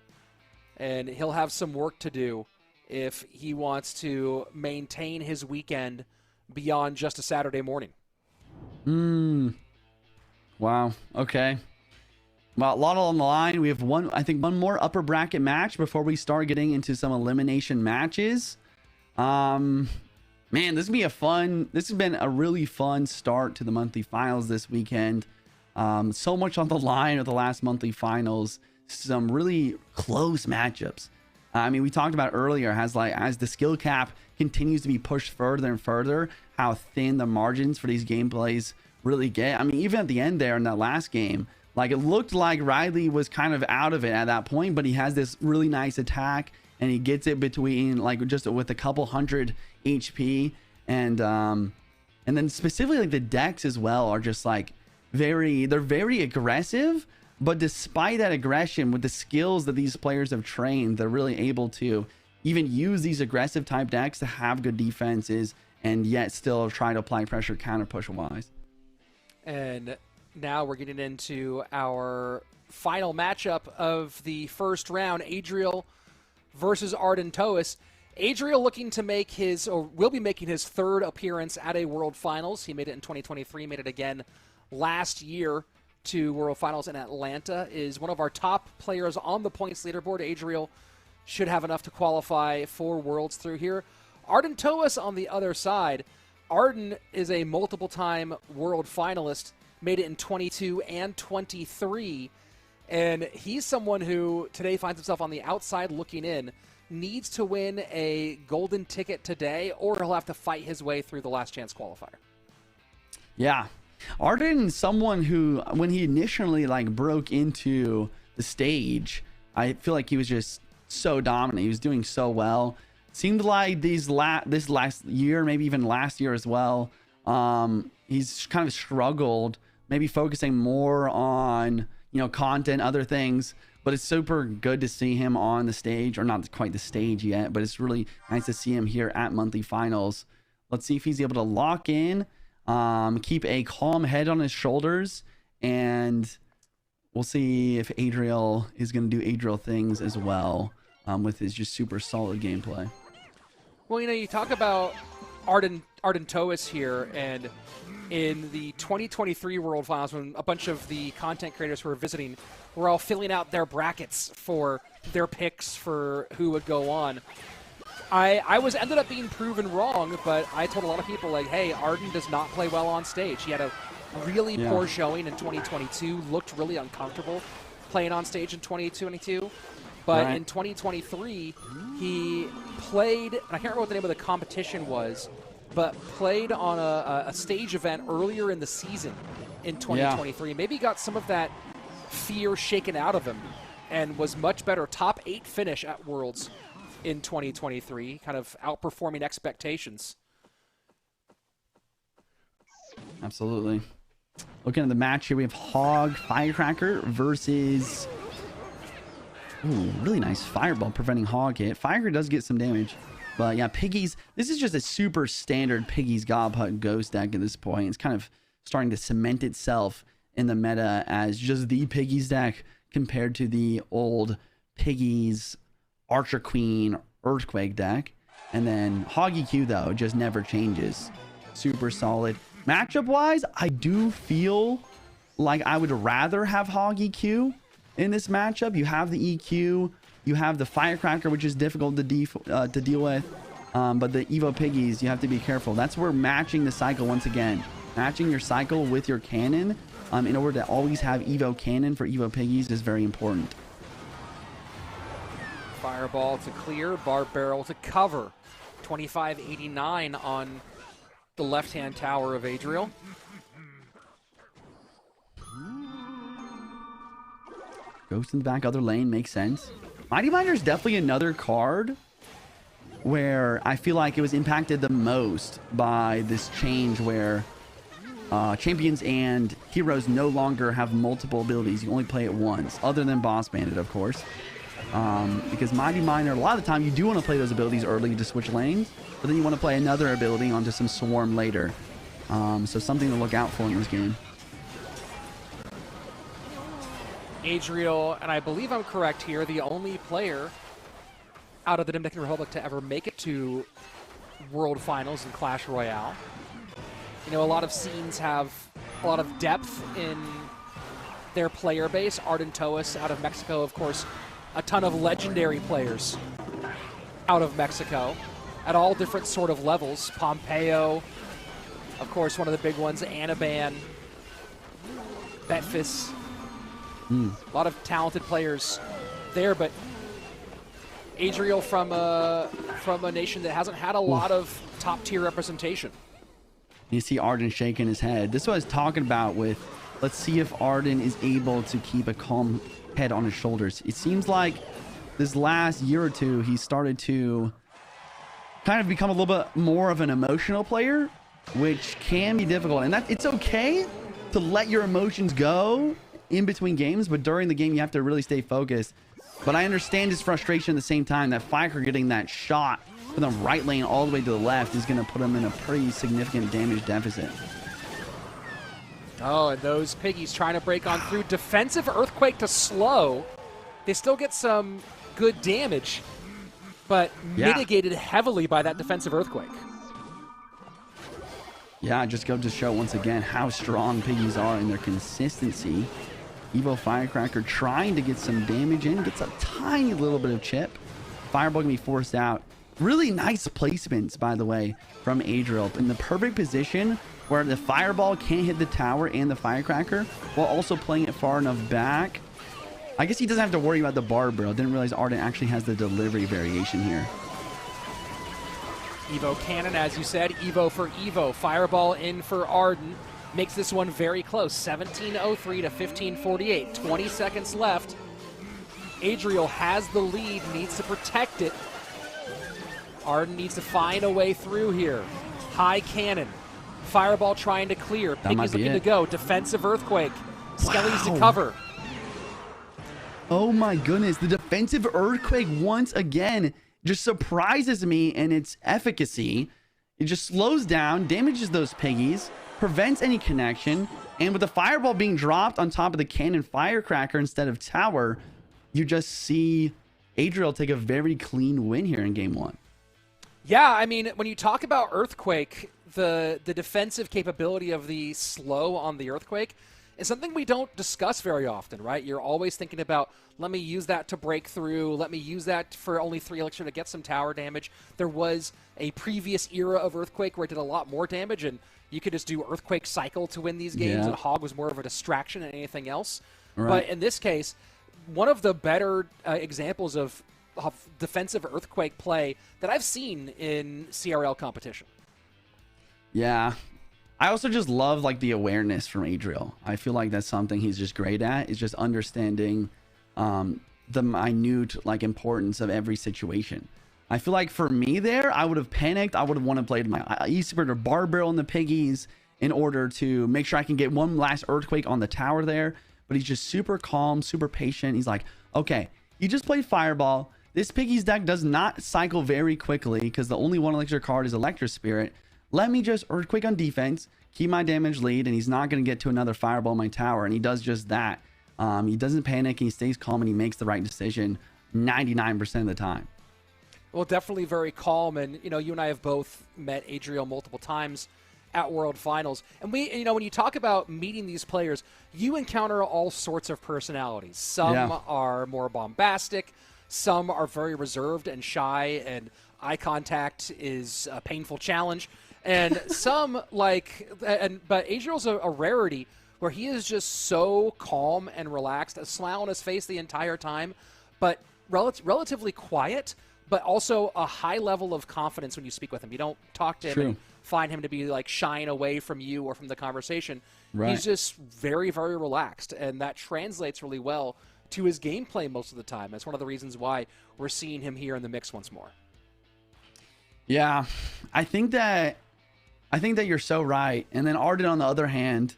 and he'll have some work to do if he wants to maintain his weekend beyond just a Saturday morning. Wow. Okay. Well, a lot on the line. We have one more upper bracket match before we start getting into some elimination matches. Man, this has been a really fun start to the monthly finals this weekend. So much on the line with the last monthly finals. Some really close matchups. I mean, we talked about earlier as the skill cap continues to be pushed further and further, how thin the margins for these gameplays really get. I mean, even at the end there in that last game, like it looked like Riley was kind of out of it at that point, but he has this really nice attack and he gets it between like just with a couple hundred HP, and then specifically like the decks as well are just like they're very aggressive, but despite that aggression, with the skills that these players have trained, they're really able to even use these aggressive type decks to have good defenses and yet still try to apply pressure counter push wise. And now we're getting into our final matchup of the first round, Adriel versus Arden Toas. Adriel looking to will be making his 3rd appearance at a World Finals. He made it in 2023, made it again last year to World Finals in Atlanta, is one of our top players on the points leaderboard. Adriel should have enough to qualify for Worlds through here. Arden Toas on the other side. Arden is a multiple-time World Finalist, made it in 22 and 23, and he's someone who today finds himself on the outside looking in, needs to win a golden ticket today, or he'll have to fight his way through the last chance qualifier. Yeah. Arden is someone who, when he initially broke into the stage, I feel like he was just so dominant. He was doing so well. Seemed like this last year, maybe even last year as well, he's kind of struggled, maybe focusing more on content, other things. but it's super good to see him on the stage, or not quite the stage yet, but it's really nice to see him here at monthly finals. Let's see if he's able to lock in, keep a calm head on his shoulders, and we'll see if Adriel is going to do Adriel things as well, with his just super solid gameplay. Well, you talk about Arden Toas here, and in the 2023 World Finals, when a bunch of the content creators who were visiting were all filling out their brackets for their picks for who would go on, I ended up being proven wrong, but I told a lot of people, like, hey, Arden does not play well on stage. He had a really poor showing in 2022, looked really uncomfortable playing on stage in 2022. But in 2023, he played, and I can't remember what the name of the competition was, but played on a stage event earlier in the season in 2023. Yeah. Maybe got some of that fear shaken out of him and was much better. Top 8 finish at Worlds in 2023, kind of outperforming expectations. Absolutely. Looking at the match here, we have Hog Firecracker versus... Ooh, really nice fireball preventing Hog hit. Firecracker does get some damage. But yeah, Piggies, this is just a super standard Piggies Gob Hut Ghost deck at this point. It's kind of starting to cement itself in the meta as just the Piggies deck compared to the old Piggies Archer Queen Earthquake deck. And then Hog EQ, though, just never changes. Super solid. Matchup wise, I do feel like I would rather have Hog EQ in this matchup. You have the EQ, you have the Firecracker, which is difficult to deal with, but the Evo Piggies, you have to be careful. That's where matching the cycle, once again, matching your cycle with your cannon in order to always have Evo Cannon for Evo Piggies is very important. Fireball to clear, Barb Barrel to cover. 2589 on the left-hand tower of Adriel. Ghost in the back, other lane, makes sense. Mighty Miner is definitely another card where I feel like it was impacted the most by this change where champions and heroes no longer have multiple abilities. You only play it once, other than Boss Bandit, of course. Because Mighty Miner, a lot of the time, you do want to play those abilities early to switch lanes, but then you want to play another ability onto some Swarm later. So something to look out for in this game. Adriel, and I believe I'm correct here, the only player out of the Dominican Republic to ever make it to World Finals in Clash Royale. You know, a lot of scenes have a lot of depth in their player base. Arden Toas out of Mexico, of course, a ton of legendary players out of Mexico at all different sort of levels. Pompeo, of course, one of the big ones, Anaban, Betfis. A lot of talented players there, but Adriel from a nation that hasn't had a lot of top-tier representation. You see Arden shaking his head. This is what I was talking about with, let's see if Arden is able to keep a calm head on his shoulders. It seems like this last year or two, he started to kind of become a little bit more of an emotional player, which can be difficult. And that it's okay to let your emotions go in between games, but during the game you have to really stay focused. But I understand his frustration at the same time that Firecracker getting that shot from the right lane all the way to the left is going to put him in a pretty significant damage deficit. Oh, and those Piggies trying to break on through. Defensive Earthquake to slow. They still get some good damage, but mitigated heavily by that defensive Earthquake. Yeah, just go to show once again how strong Piggies are in their consistency. Evo Firecracker trying to get some damage in, gets a tiny little bit of chip. Fireball can be forced out. Really nice placements, by the way, from Adriel. In the perfect position where the Fireball can't hit the tower and the Firecracker, while also playing it far enough back. I guess he doesn't have to worry about the Barb Barrel. Didn't realize Arden actually has the delivery variation here. Evo Cannon, as you said, Evo for Evo. Fireball in for Arden. Makes this one very close, 17:03 to 15:48. 20 seconds left. Adriel has the lead, needs to protect it. Arden needs to find a way through here. High Cannon. Fireball trying to clear. Piggy's looking to go. Defensive Earthquake. Skelly's to cover. Oh my goodness. The defensive Earthquake once again just surprises me in its efficacy. It just slows down, damages those piggies, prevents any connection. And with the Fireball being dropped on top of the Cannon Firecracker instead of Tower, you just see Adriel take a very clean win here in game 1. Yeah, I mean, when you talk about Earthquake, the defensive capability of the slow on the Earthquake is something we don't discuss very often, right? You're always thinking about, let me use that to break through, let me use that for only 3 elixir to get some tower damage. There was a previous era of Earthquake where it did a lot more damage, and you could just do Earthquake cycle to win these games, and Hog was more of a distraction than anything else. Right. But in this case, one of the better examples of defensive Earthquake play that I've seen in CRL competition. Yeah. I also just love like the awareness from Adriel. I feel like that's something he's just great at, is just understanding the minute like importance of every situation. I feel like for me there, I would have panicked. I would have wanted to play my Ice Spirit or Bar Barrel in the piggies in order to make sure I can get one last Earthquake on the tower there. But he's just super calm, super patient. He's like, okay, you just played Fireball. This piggies deck does not cycle very quickly because the only 1 elixir card is Electro Spirit. Let me just Earthquake on defense, keep my damage lead, and he's not going to get to another Fireball in my tower. And he does just that. He doesn't panic. He stays calm, and he makes the right decision 99% of the time. Well, definitely very calm. And, you and I have both met Adriel multiple times at World Finals. And we, when you talk about meeting these players, you encounter all sorts of personalities. Some are more bombastic. Some are very reserved and shy, and eye contact is a painful challenge. And some but Adriel's a rarity where he is just so calm and relaxed, a smile on his face the entire time, but relatively quiet, but also a high level of confidence when you speak with him. You don't talk to him and find him to be like shying away from you or from the conversation. Right. He's just very, very relaxed, and that translates really well to his gameplay most of the time. That's one of the reasons why we're seeing him here in the mix once more. Yeah, I think that you're so right. And then Arden, on the other hand,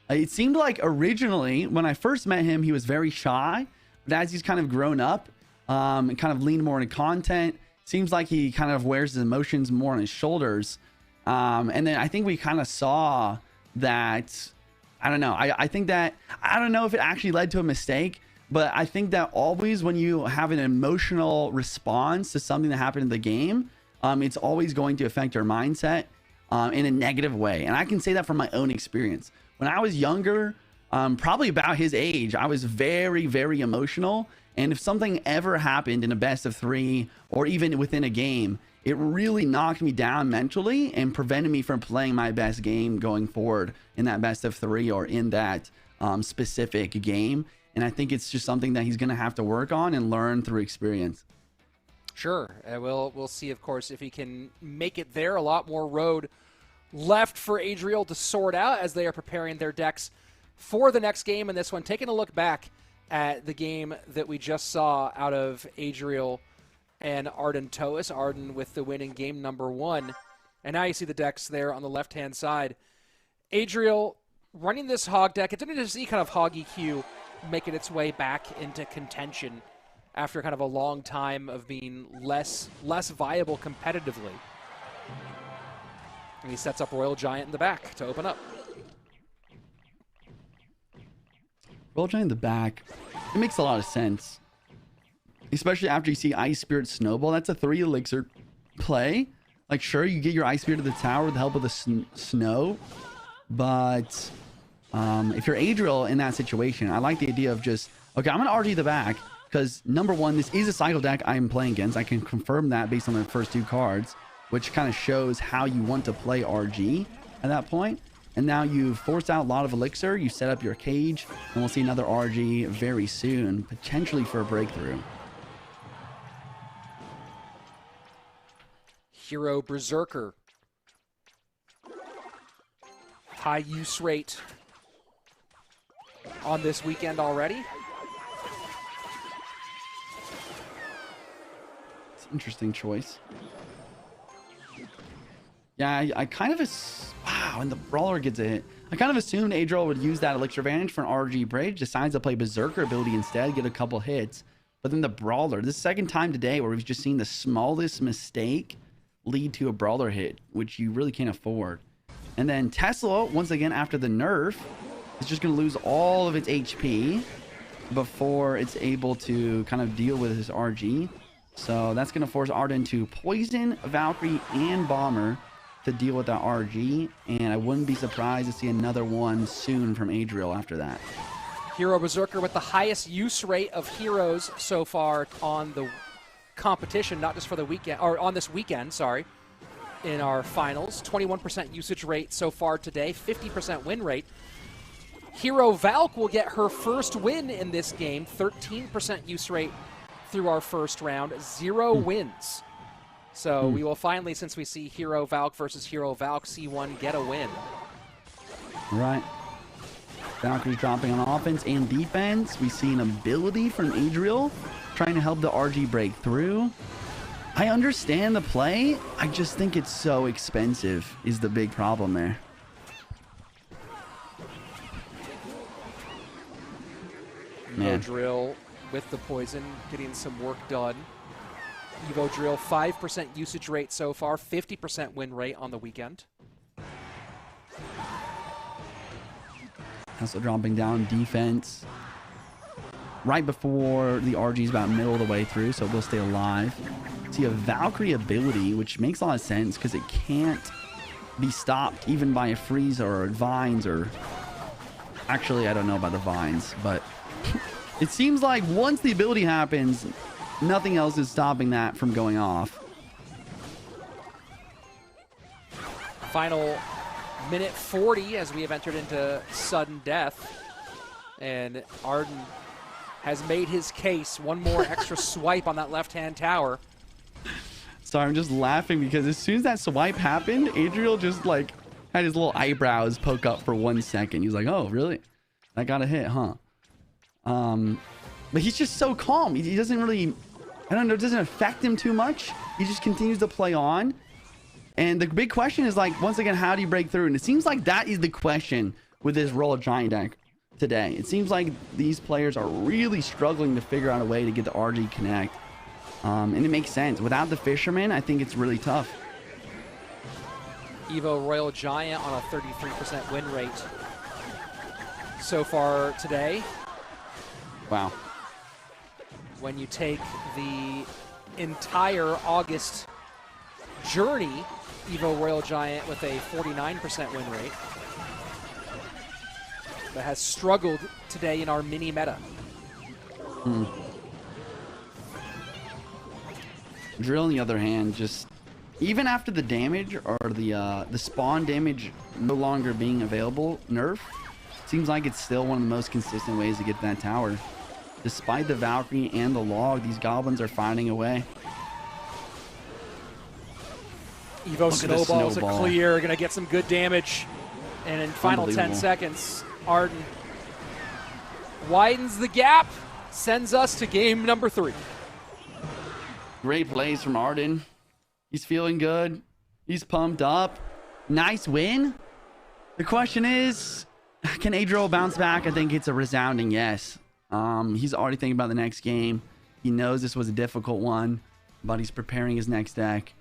it seemed like originally when I first met him, he was very shy, but as he's kind of grown up and kind of leaned more into content, seems like he kind of wears his emotions more on his shoulders. And then I think we kind of saw that, I don't know. I think that, I don't know if it actually led to a mistake, but I think that always when you have an emotional response to something that happened in the game, it's always going to affect your mindset in a negative way. And I can say that from my own experience. When I was younger, probably about his age, I was very, very emotional. And if something ever happened in a best of 3 or even within a game, it really knocked me down mentally and prevented me from playing my best game going forward in that best of 3 or in that specific game. And I think it's just something that he's going to have to work on and learn through experience. Sure. We'll see, of course, if he can make it there. A lot more road left for Adriel to sort out as they are preparing their decks for the next game in this one. Taking a look back at the game that we just saw out of Adriel and Arden Toas. Arden with the win in game number 1. And now you see the decks there on the left-hand side. Adriel running this Hog deck. It's interesting to see kind of Hog EQ making its way back into contention after kind of a long time of being less viable competitively. And he sets up Royal Giant in the back to open up. Royal Giant in the back, it makes a lot of sense. Especially after you see Ice Spirit Snowball. That's a 3 elixir play. Like, sure, you get your Ice Spirit to the tower with the help of the snow. But if you're Adriel in that situation, I like the idea of just, okay, I'm going to RG the back. Because, number one, this is a cycle deck I'm playing against. I can confirm that based on the first 2 cards, which kind of shows how you want to play RG at that point. And now you've forced out a lot of elixir. You set up your cage, and we'll see another RG very soon, potentially for a breakthrough. Hero Berserker. High use rate on this weekend already. It's an interesting choice. Yeah, I kind of wow, and the brawler gets a hit. I kind of assumed Adriel would use that elixir advantage for an RG bridge, decides to play berserker ability instead, get a couple hits. But then the brawler, this is the second time today where we've just seen the smallest mistake lead to a brawler hit, which you really can't afford. And then Tesla, once again after the nerf, is just going to lose all of its HP before it's able to kind of deal with his RG. So that's going to force Arden to poison Valkyrie and Bomber to deal with that RG. And I wouldn't be surprised to see another one soon from Adriel after that. Hero Berserker with the highest use rate of heroes so far on the competition, not just for the weekend, or on this weekend, sorry, in our finals. 21% usage rate so far today, 50% win rate. Hero Valk will get her first win in this game, 13% use rate through our first round, 0 wins. So we will finally, since we see Hero Valk versus Hero Valk, see one get a win. Right. Valkyrie's dropping on offense and defense. We see an ability from Adriel trying to help the RG break through. I understand the play. I just think it's so expensive is the big problem there. Evo Drill with the poison, getting some work done. Evo Drill, 5% usage rate so far, 50% win rate on the weekend. Also dropping down defense right before the RG is about middle of the way through, so we'll stay alive. See a Valkyrie ability, which makes a lot of sense because it can't be stopped even by a freeze or vines or... Actually, I don't know about the vines, but it seems like once the ability happens, nothing else is stopping that from going off. Final minute 40 as we have entered into sudden death. And Arden has made his case. One more extra swipe on that left-hand tower. Sorry, I'm just laughing because as soon as that swipe happened, Adriel just like had his little eyebrows poke up for 1 second. He was like, oh, really? That got a hit, huh? But he's just so calm. He doesn't really, I don't know, it doesn't affect him too much. He just continues to play on. And the big question is like, once again, how do you break through? And it seems like that is the question with this Royal Giant deck today. It seems like these players are really struggling to figure out a way to get the RG connect. And it makes sense. Without the Fisherman, I think it's really tough. Evo Royal Giant on a 33% win rate so far today. Wow. When you take the entire August journey, Evo Royal Giant with a 49% win rate, that has struggled today in our mini meta. Drill, on the other hand, just even after the damage or the spawn damage no longer being available, nerf, seems like it's still one of the most consistent ways to get to that tower. Despite the Valkyrie and the log, these goblins are finding a way. Evo snowballs a clear, gonna get some good damage. And in final 10 seconds, Arden widens the gap, sends us to game number 3. Great plays from Arden. He's feeling good. He's pumped up. Nice win. The question is, can Adriel bounce back? I think it's a resounding yes. He's already thinking about the next game. He knows this was a difficult one, but he's preparing his next deck.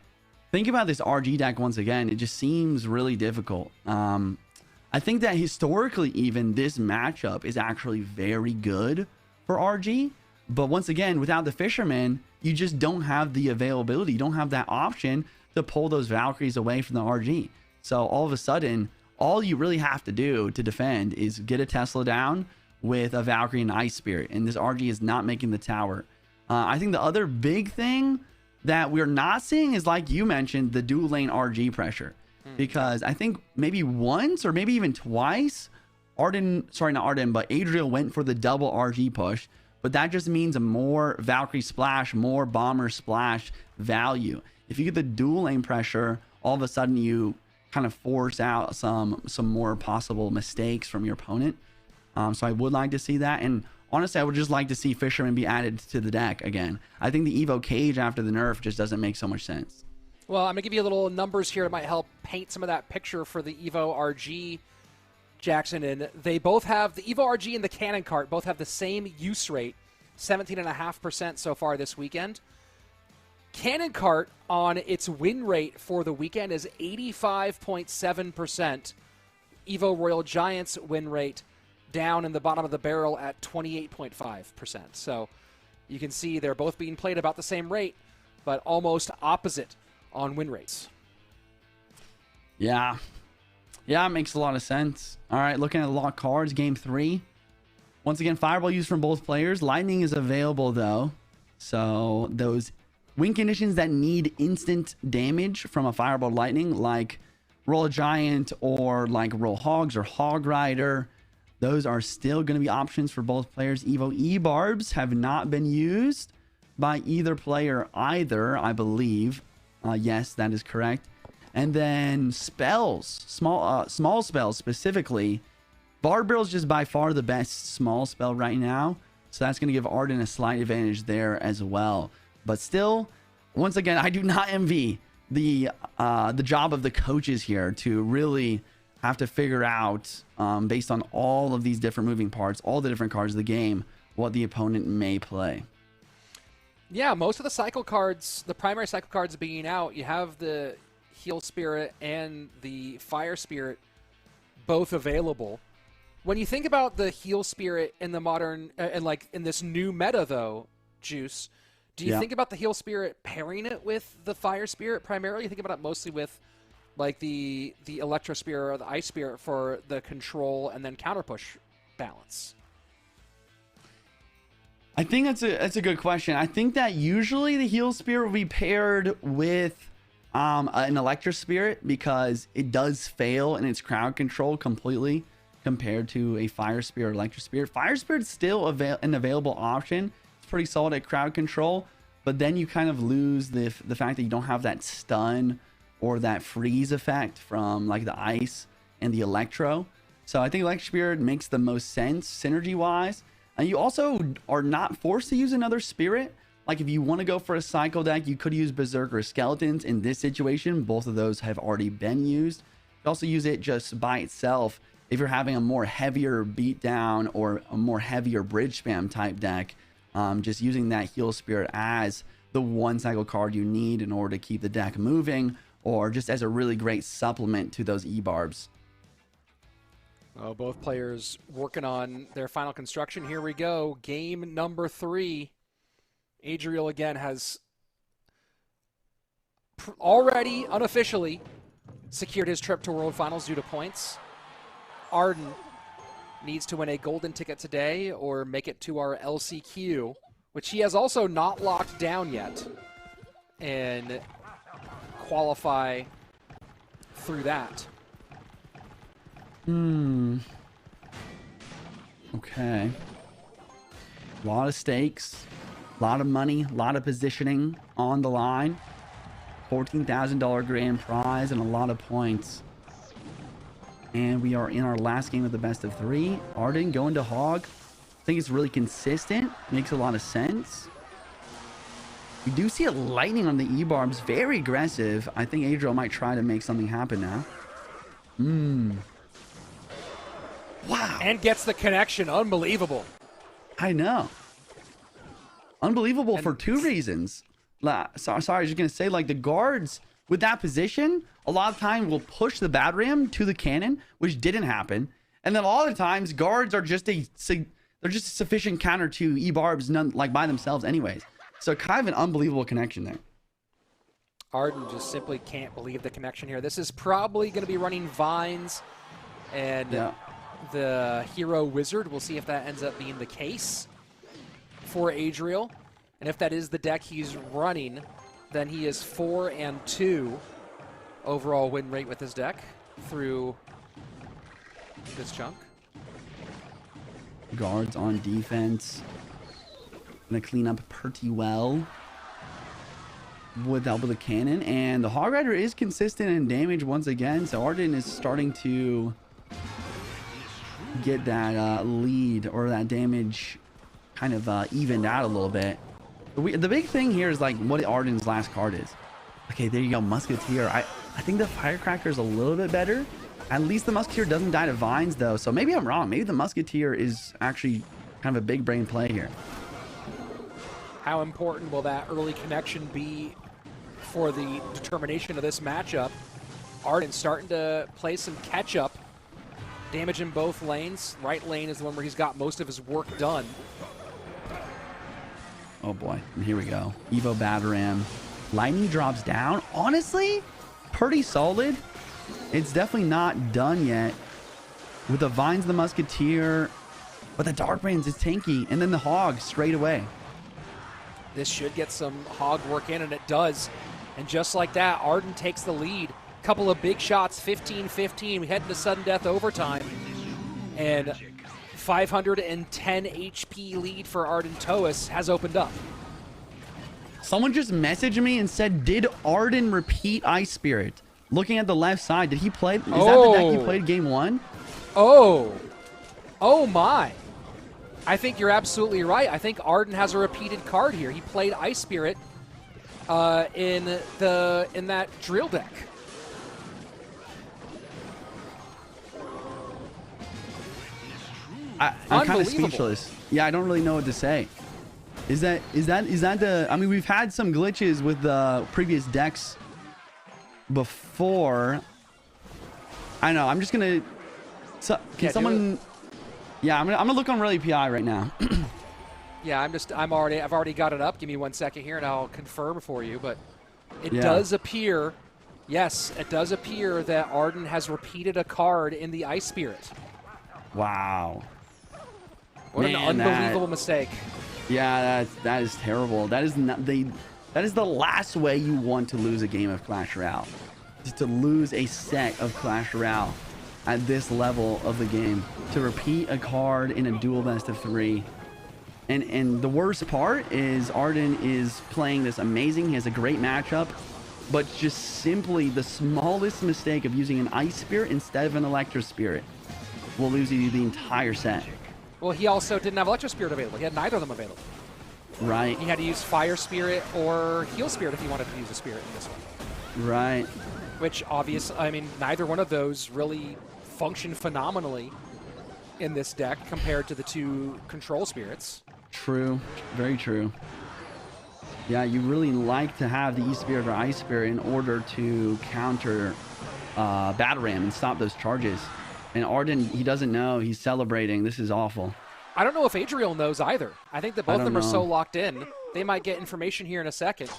Think about this RG deck once again. It just seems really difficult. I think that historically, even this matchup is actually very good for RG. But once again, without the Fisherman, you just don't have the availability. You don't have that option to pull those Valkyries away from the RG. So all of a sudden, all you really have to do to defend is get a Tesla down with a Valkyrie and Ice Spirit. And this RG is not making the tower. I think the other big thing that we're not seeing is, like you mentioned, the dual lane RG pressure. Because I think maybe once or maybe even twice, Adriel went for the double RG push. But that just means a more Valkyrie splash, more Bomber splash value. If you get the dual lane pressure, all of a sudden you kind of force out some more possible mistakes from your opponent. So I would like to see that. And honestly, I would just like to see Fisherman be added to the deck again. I think the Evo Cage after the nerf just doesn't make so much sense. Well, I'm going to give you a little numbers here that might help paint some of that picture for the Evo RG, Jackson. And they both have, the Evo RG and the Cannon Cart both have the same use rate, 17.5% so far this weekend. Cannon Cart on its win rate for the weekend is 85.7%. Evo Royal Giants win rate down in the bottom of the barrel at 28.5%. So you can see they're both being played about the same rate, but almost opposite on win rates. Yeah. Yeah, it makes a lot of sense. All right, looking at the lock cards, game 3. Once again, Fireball used from both players. Lightning is available, though. So those win conditions that need instant damage from a Fireball Lightning, like Roll a Giant or like Roll Hogs or Hog Rider, those are still going to be options for both players. Evo E-Barbs have not been used by either player either, I believe. Yes, that is correct. And then spells, small spells specifically. Bard Barrel is just by far the best small spell right now. So that's going to give Arden a slight advantage there as well. But still, once again, I do not envy the job of the coaches here to really have to figure out, based on all of these different moving parts, all the different cards of the game, what the opponent may play. Yeah, most of the cycle cards, the primary cycle cards being out, you have the Heal Spirit and the Fire Spirit both available. When you think about the Heal Spirit in the modern, and like in this new meta though, Juice, do you think about the Heal Spirit pairing it with the Fire Spirit primarily? You think about it mostly with like the Electro Spirit or the Ice Spirit for the control and then counter push balance? I think that's a good question. I think that usually the Heal Spirit will be paired with an Electro Spirit because it does fail in its crowd control completely compared to a Fire Spirit or Electro Spirit. Fire Spirit's still an available option. It's pretty solid at crowd control, but then you kind of lose the fact that you don't have that stun or that freeze effect from like the Ice and the Electro. So I think Electro Spirit makes the most sense synergy-wise. And you also are not forced to use another Spirit. Like if you want to go for a cycle deck, you could use Berserker Skeletons. In this situation, both of those have already been used. You can also use it just by itself if you're having a more heavier beatdown or a more heavier bridge spam type deck. Just using that Heal Spirit as the one cycle card you need in order to keep the deck moving, or just as a really great supplement to those E-Barbs. Oh, both players working on their final construction. Here we go. Game number 3. Adriel again has already unofficially secured his trip to World Finals due to points. Arden needs to win a golden ticket today or make it to our LCQ, which he has also not locked down yet, and qualify through that. Okay. A lot of stakes, a lot of money, a lot of positioning on the line. $14,000 grand prize and a lot of points. And we are in our last game of the best of 3. Arden going to Hog. I think it's really consistent. Makes a lot of sense. We do see a lightning on the E-Barbs. Very aggressive. I think Adriel might try to make something happen now. Wow. And gets the connection. Unbelievable. I know. Unbelievable for 2 reasons. Sorry, I was just going to say, like, the guards with that position, a lot of time will push the Bad Ram to the cannon, which didn't happen. And then a lot of times, guards are just a sufficient counter to E-Barbs, none like by themselves anyways. So kind of an unbelievable connection there. Arden just simply can't believe the connection here. This is probably going to be running Vines and the Hero Wizard. We'll see if that ends up being the case for Adriel. And if that is the deck he's running, then he is 4-2 overall win rate with his deck through this chunk. Guards on defense. Gonna clean up pretty well with the help of the cannon. And the Hog Rider is consistent in damage once again. So Arden is starting to get that lead or that damage kind of evened out a little bit. The big thing here is like what Arden's last card is. Okay, there you go, Musketeer. I think the Firecracker is a little bit better. At least the Musketeer doesn't die to Vines, though. So maybe I'm wrong. Maybe the Musketeer is actually kind of a big brain play here. How important will that early connection be for the determination of this matchup? Arden starting to play some catch-up. Damage in both lanes. Right lane is the one where he's got most of his work done. Oh boy, and here we go. Evo Bataram. Lightning drops down. Honestly, pretty solid. It's definitely not done yet. With the Vines, the Musketeer, but the Darkbrains is tanky, and then the Hog straight away. This should get some Hog work in, and it does. And just like that, Arden takes the lead. Couple of big shots, 15-15. We head into sudden death overtime. And 510 HP lead for Arden Toas has opened up. Someone just messaged me and said, did Arden repeat Ice Spirit? Looking at the left side, did he play? Is that the deck he played game 1? Oh my. I think you're absolutely right. I think Arden has a repeated card here. He played Ice Spirit in that drill deck. I'm kind of speechless. Yeah, I don't really know what to say. Is that the? I mean, we've had some glitches with the previous decks before. I know. I'm just gonna. So, can someone? Yeah, I'm gonna look on Really PI right now. Yeah, I've already got it up. Give me 1 second here, and I'll confirm for you. But it does appear, yes, it does appear that Arden has repeated a card in the Ice Spirit. Wow. What an unbelievable mistake. Yeah, that is terrible. That is not that is the last way you want to lose a game of Clash Royale. Just to lose a set of Clash Royale at this level of the game. To repeat a card in a duel best of 3. And the worst part is Arden is playing this amazing. He has a great matchup, but just simply the smallest mistake of using an Ice Spirit instead of an Electro Spirit will lose you the entire set. Well, he also didn't have Electro Spirit available. He had neither of them available. Right. He had to use Fire Spirit or Heal Spirit if he wanted to use a Spirit in this one. Right. Which, obviously, I mean, neither one of those really function phenomenally in this deck compared to the two Control Spirits. True. Very true. Yeah, you really like to have the E-Spirit or Ice Spirit in order to counter Bataram and stop those charges. And Arden, he doesn't know. He's celebrating. This is awful. I don't know if Adriel knows either. I think that both of them are so locked in. They might get information here in a second.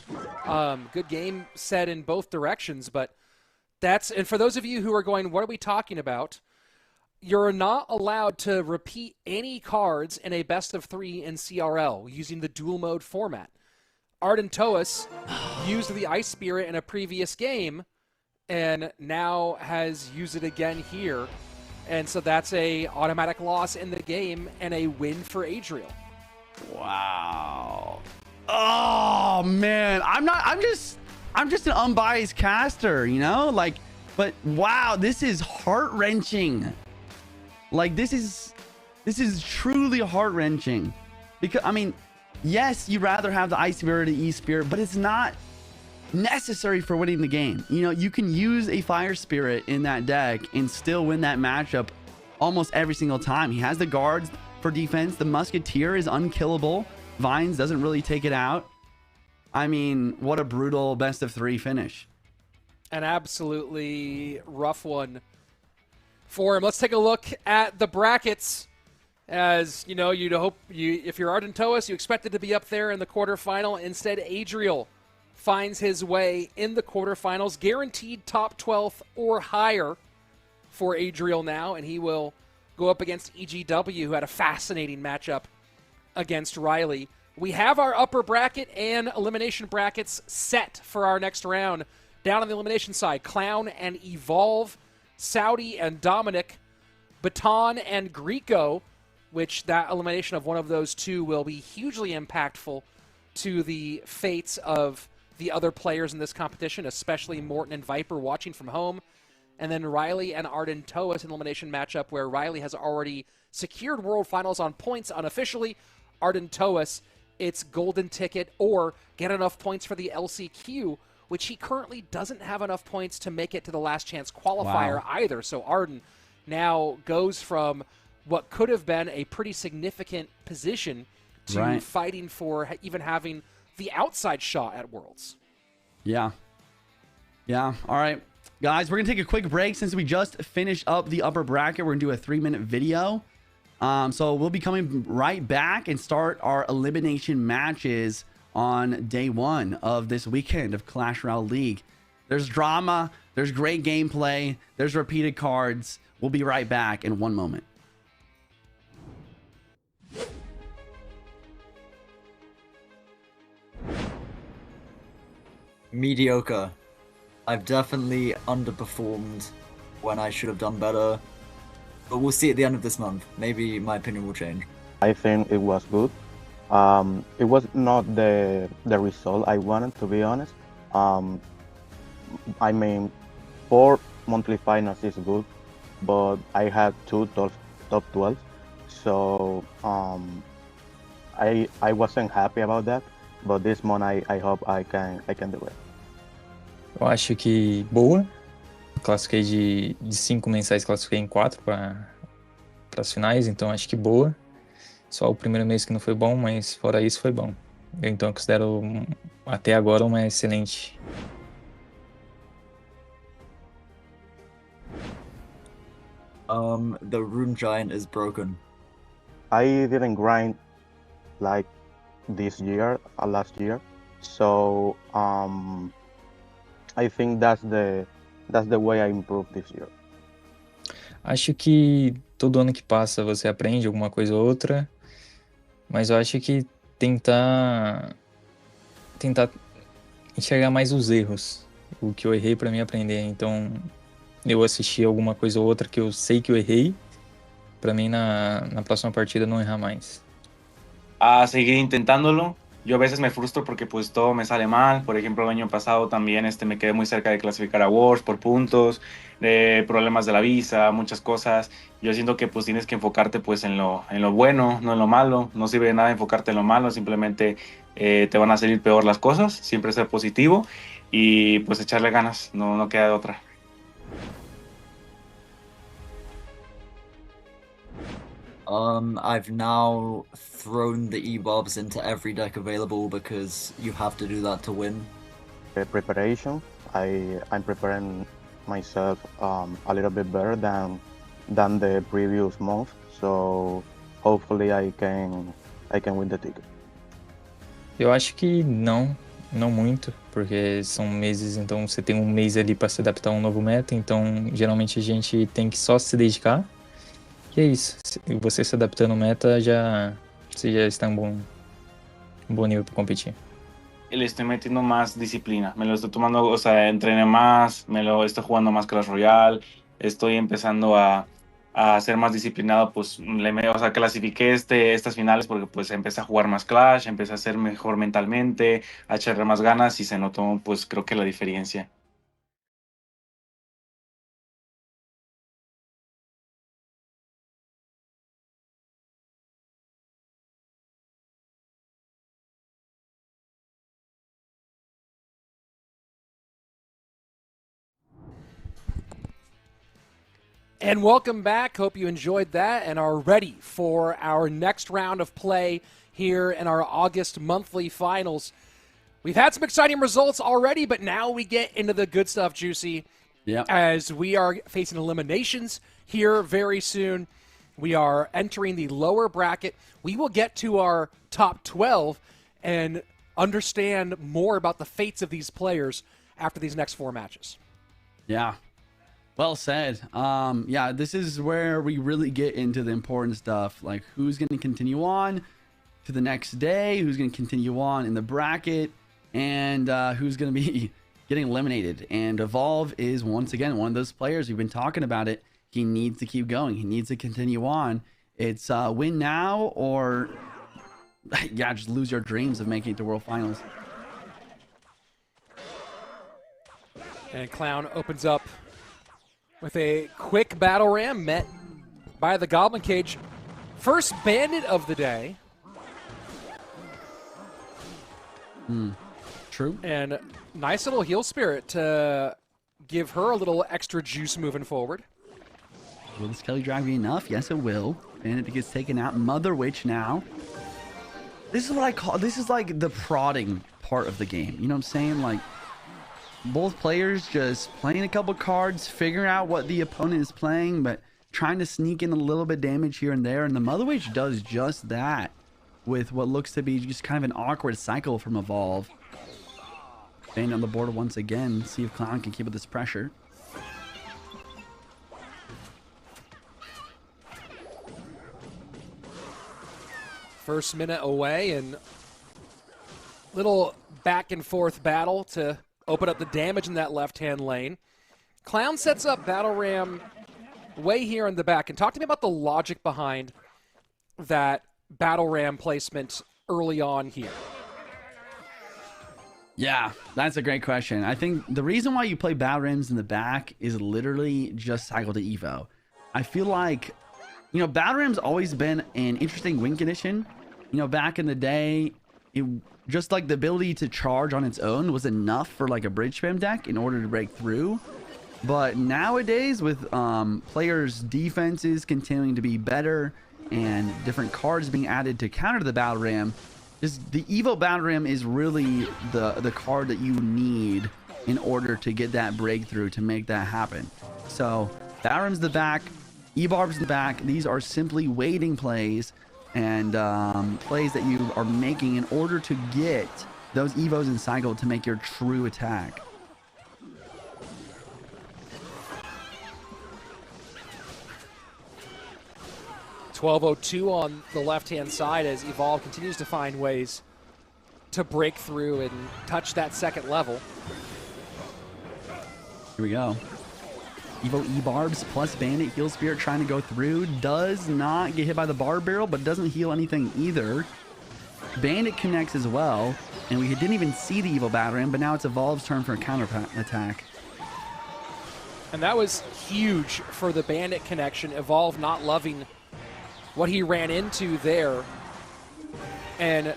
Good game said in both directions, but and for those of you who are going, what are we talking about? You're not allowed to repeat any cards in a best of 3 in CRL using the dual mode format. Arden Toas used the Ice Spirit in a previous game and now has used it again here. And so that's a automatic loss in the game and a win for Adriel. Wow. Oh man, I'm just an unbiased caster, you know? Like, but wow, this is heart-wrenching. Like this is truly heart-wrenching. Because I mean, yes, you'd rather have the Ice Spirit or the E-Spirit, but it's not necessary for winning the game. You know, you can use a Fire Spirit in that deck and still win that matchup almost every single time. He has the guards for defense. The Musketeer is unkillable. Vines doesn't really take it out. I mean, what a brutal best of 3 finish. An absolutely rough one for him. Let's take a look at the brackets. As you know, if you're Arden Toas, you expected to be up there in the quarterfinal. Instead, Adriel finds his way in the quarterfinals, guaranteed top 12th or higher for Adriel now, and he will go up against EGW, who had a fascinating matchup against Riley. We have our upper bracket and elimination brackets set for our next round. Down on the elimination side, Clown and Evolve, Saudi and Dominic, Baton and Greco, which that elimination of one of those two will be hugely impactful to the fates of the other players in this competition, especially Morton and Viper watching from home. And then Riley and Arden Toas, an elimination matchup where Riley has already secured World Finals on points unofficially. Arden Toas, it's golden ticket or get enough points for the LCQ which he currently doesn't have enough points to make it to the last chance qualifier either. So Arden now goes from what could have been a pretty significant position to fighting for even having the outside shot at Worlds. Yeah. All right. Guys, we're going to take a quick break since we just finished up the upper bracket. We're going to do a 3-minute video. So we'll be coming right back and start our elimination matches on day 1 of this weekend of Clash Royale League. There's drama. There's great gameplay. There's repeated cards. We'll be right back in 1 moment. Mediocre. I've definitely underperformed when I should have done better. But we'll see at the end of this month. Maybe my opinion will change. I think it was good. It was not the result I wanted, to be honest. I mean, 4 monthly finals is good, but I had 2 top 12, so I wasn't happy about that. But this month I hope I can do it. Eu acho que boa. Classifiquei de 5 mensais, classifiquei em 4 para as finais, então acho que boa. Só o primeiro mês que não foi bom, mas fora isso foi bom. Então eu considero até agora uma excelente. The Rune Giant is broken. I didn't grind like this year, last year, so I think that's the way I improved this year. Acho que todo ano que passa você aprende alguma coisa ou outra, mas eu acho que tentar enxergar mais os erros, o que eu errei para mim aprender. Então eu assisti alguma coisa ou outra que eu sei que eu errei, para mim na próxima partida não errar mais. A seguir intentándolo. Yo a veces me frustro porque pues todo me sale mal. Por ejemplo, el año pasado también me quedé muy cerca de clasificar a Worlds por puntos, de problemas de la visa, muchas cosas. Yo siento que pues tienes que enfocarte pues en lo bueno, no en lo malo. No sirve de nada enfocarte en lo malo, simplemente te van a salir peor las cosas. Siempre ser positivo y pues echarle ganas, no queda de otra. I've now thrown the E-Bobs into every deck available because you have to do that to win. The preparation, I'm preparing myself a little bit better than the previous month, so hopefully I can win the ticket. Eu acho que não muito, porque são meses, então você tem um mês ali para se adaptar a um novo meta, então geralmente a gente tem que só se dedicar. E é isso, você se adaptando ao meta, você já está em um bom nível para competir. Le estoy metiendo más disciplina, me lo estoy tomando, o sea, entrené más, estoy jugando más Clash Royale, estoy empezando a ser más disciplinado, pues, o sea, clasifiqué estas finales porque pues empecé a jugar más Clash, empecé a ser mejor mentalmente, a echarle más ganas y se notó, pues, creo que la diferencia. And welcome back. Hope you enjoyed that and are ready for our next round of play here in our August monthly finals. We've had some exciting results already, but now we get into the good stuff, Juicy. Yeah. As we are facing eliminations here very soon. We are entering the lower bracket. We will get to our top 12 and understand more about the fates of these players after these next 4 matches. Yeah. Well said. Yeah, this is where we really get into the important stuff, like who's going to continue on to the next day, who's going to continue on in the bracket, and who's going to be getting eliminated. And Evolve is once again one of those players. We've been talking about it. He needs to keep going. He needs to continue on. It's win now or yeah, just lose your dreams of making it to World Finals. And Clown opens up with a quick battle ram met by the Goblin Cage. First bandit of the day. True. And nice little heal spirit to give her a little extra juice moving forward. Will the Skelly Drag be enough? Yes, it will. Bandit gets taken out. Mother Witch now. This is what I call, this is like the prodding part of the game. You know what I'm saying? Like, both players just playing a couple cards, figuring out what the opponent is playing, but trying to sneak in a little bit of damage here and there. And the Mother Witch does just that with what looks to be just kind of an awkward cycle from Evolve. Bandit on the board once again. See if Clown can keep up this pressure. First minute away, and little back and forth battle to open up the damage in that left-hand lane. Clown sets up Battle Ram way here in the back. And talk to me about the logic behind that Battle Ram placement early on here. Yeah, that's a great question. I think the reason why you play Battle Rams in the back is literally just cycle to Evo. I feel like, you know, Battle Ram's always been an interesting win condition. You know, back in the day, it just like the ability to charge on its own was enough for like a bridge spam deck in order to break through. But nowadays, with players' defenses continuing to be better and different cards being added to counter the Battle Ram, just the Evo Battle Ram is really the card that you need in order to get that breakthrough to make that happen. So Battle Ram's the back, E-Barb's the back. These are simply waiting plays and plays that you are making in order to get those Evos in cycle to make your true attack. .1202 on the left-hand side as Evolve continues to find ways to break through and touch that second level. Here we go. Evo E-Barbs plus Bandit Heal Spirit trying to go through. Does not get hit by the Barb Barrel, but doesn't heal anything either. Bandit connects as well. And we didn't even see the Evo Battle Ram, but now it's Evolve's turn for a counter attack. And that was huge for the Bandit connection. Evolve not loving what he ran into there. And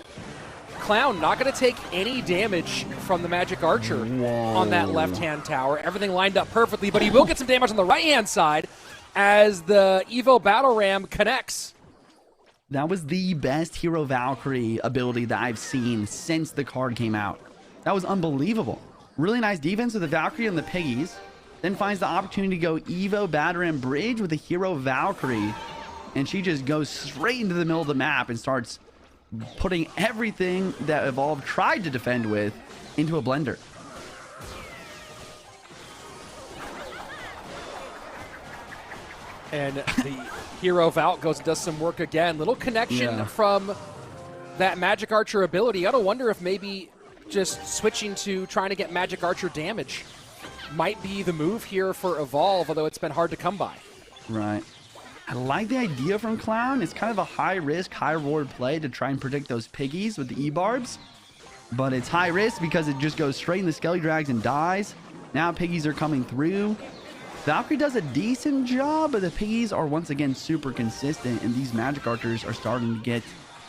Clown not going to take any damage from the Magic Archer on that left-hand tower. Everything lined up perfectly, but he will get some damage on the right-hand side as the Evo Battle Ram connects. That was the best Hero Valkyrie ability that I've seen since the card came out. That was unbelievable. Really nice defense with the Valkyrie and the Piggies. Then finds the opportunity to go Evo Battle Ram Bridge with the Hero Valkyrie. And she just goes straight into the middle of the map and starts putting everything that Evolve tried to defend with into a blender. And the Hero Valk goes and does some work again. Little connection from that Magic Archer ability. You gotta wonder if maybe just switching to trying to get Magic Archer damage might be the move here for Evolve, although it's been hard to come by. Right. I like the idea from Clown. It's kind of a high risk, high reward play to try and predict those Piggies with the E-Barbs. But it's high risk because it just goes straight in the Skelly Drags and dies. Now Piggies are coming through. Valkyrie does a decent job, but the Piggies are once again super consistent, and these Magic Archers are starting to get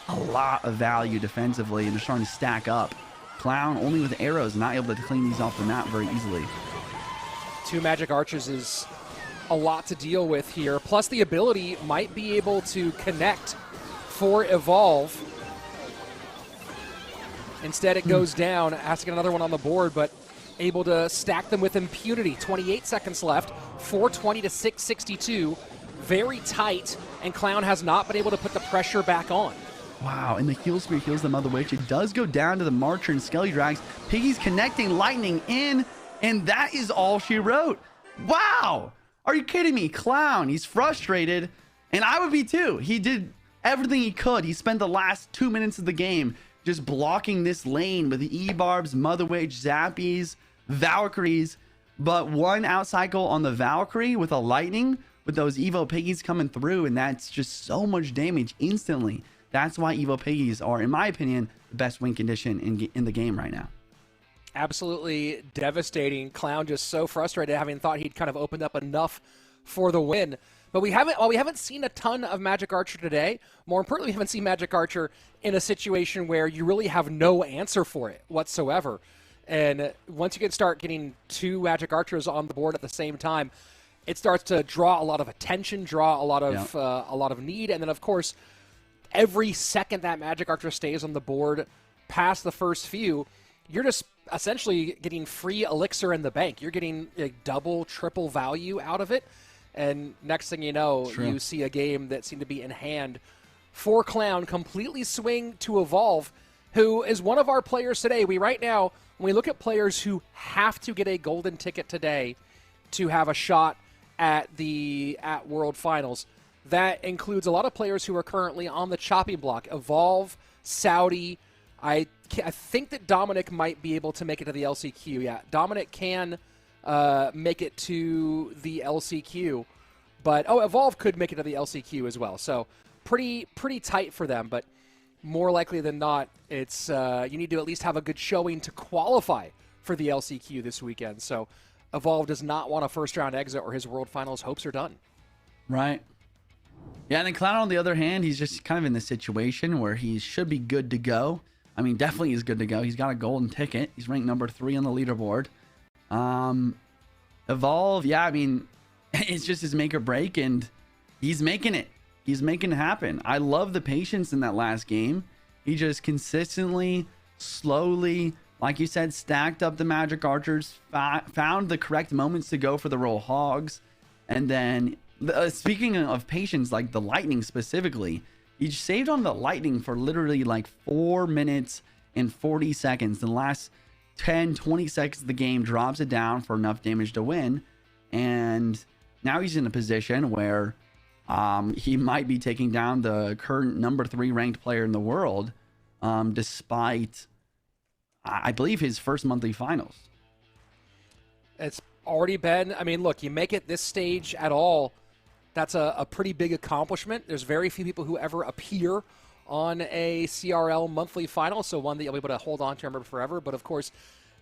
a lot of value defensively, and they're starting to stack up. Clown only with arrows, not able to clean these off the map very easily. 2 Magic Archers is a lot to deal with here. Plus the ability might be able to connect for Evolve. Instead it goes down, has to get another one on the board, but able to stack them with impunity. 28 seconds left, 420 to 662. Very tight, and Clown has not been able to put the pressure back on. Wow, and the Heal Spirit heals the Mother Witch. It does go down to the Marcher and Skelly Drags. Piggy's connecting, lightning in, and that is all she wrote. Wow! Are you kidding me? Clown, he's frustrated, and I would be too. He did everything he could. He spent the last 2 minutes of the game just blocking this lane with the E-Barbs, Mother Witch, Zappies, Valkyries, but one out cycle on the Valkyrie with a lightning with those Evo Piggies coming through, and that's just so much damage instantly. That's why Evo Piggies are, in my opinion, the best win condition in the game right now. Absolutely devastating. Clown just so frustrated, having thought he'd kind of opened up enough for the win. But we haven't seen a ton of Magic Archer today. More importantly, we haven't seen Magic Archer in a situation where you really have no answer for it whatsoever. And once you start getting 2 Magic Archers on the board at the same time, it starts to draw a lot of attention, draw a lot of need, and then of course, every second that Magic Archer stays on the board past the first few, you're just essentially getting free elixir in the bank. You're getting like double, triple value out of it. And next thing you know, you see a game that seemed to be in hand for Clown, completely swing to Evolve, who is one of our players today. Right now, when we look at players who have to get a golden ticket today to have a shot at World Finals, that includes a lot of players who are currently on the chopping block. Evolve, Saudi. I think that Dominic might be able to make it to the LCQ. Yeah, Dominic can make it to the LCQ, but Evolve could make it to the LCQ as well. So pretty tight for them, but more likely than not, it's you need to at least have a good showing to qualify for the LCQ this weekend. So Evolve does not want a first round exit, or his World Finals hopes are done. Right. Yeah, and then Clown, on the other hand, he's just kind of in this situation where he should be good to go. I mean, definitely is good to go. He's got a golden ticket. He's ranked number 3 on the leaderboard. Evolve, yeah, I mean, it's just his make or break, and he's making it. He's making it happen. I love the patience in that last game. He just consistently, slowly, like you said, stacked up the Magic Archers, found the correct moments to go for the roll hogs, and then speaking of patience, like the lightning specifically, he saved on the lightning for literally like 4 minutes and 40 seconds. The last 10, 20 seconds of the game drops it down for enough damage to win. And now he's in a position where he might be taking down the current number 3 ranked player in the world, despite, I believe, his first monthly finals. It's already been, I mean, look, you make it this stage at all, that's a pretty big accomplishment. There's very few people who ever appear on a CRL monthly final, so one that you'll be able to hold on to and remember forever. But of course,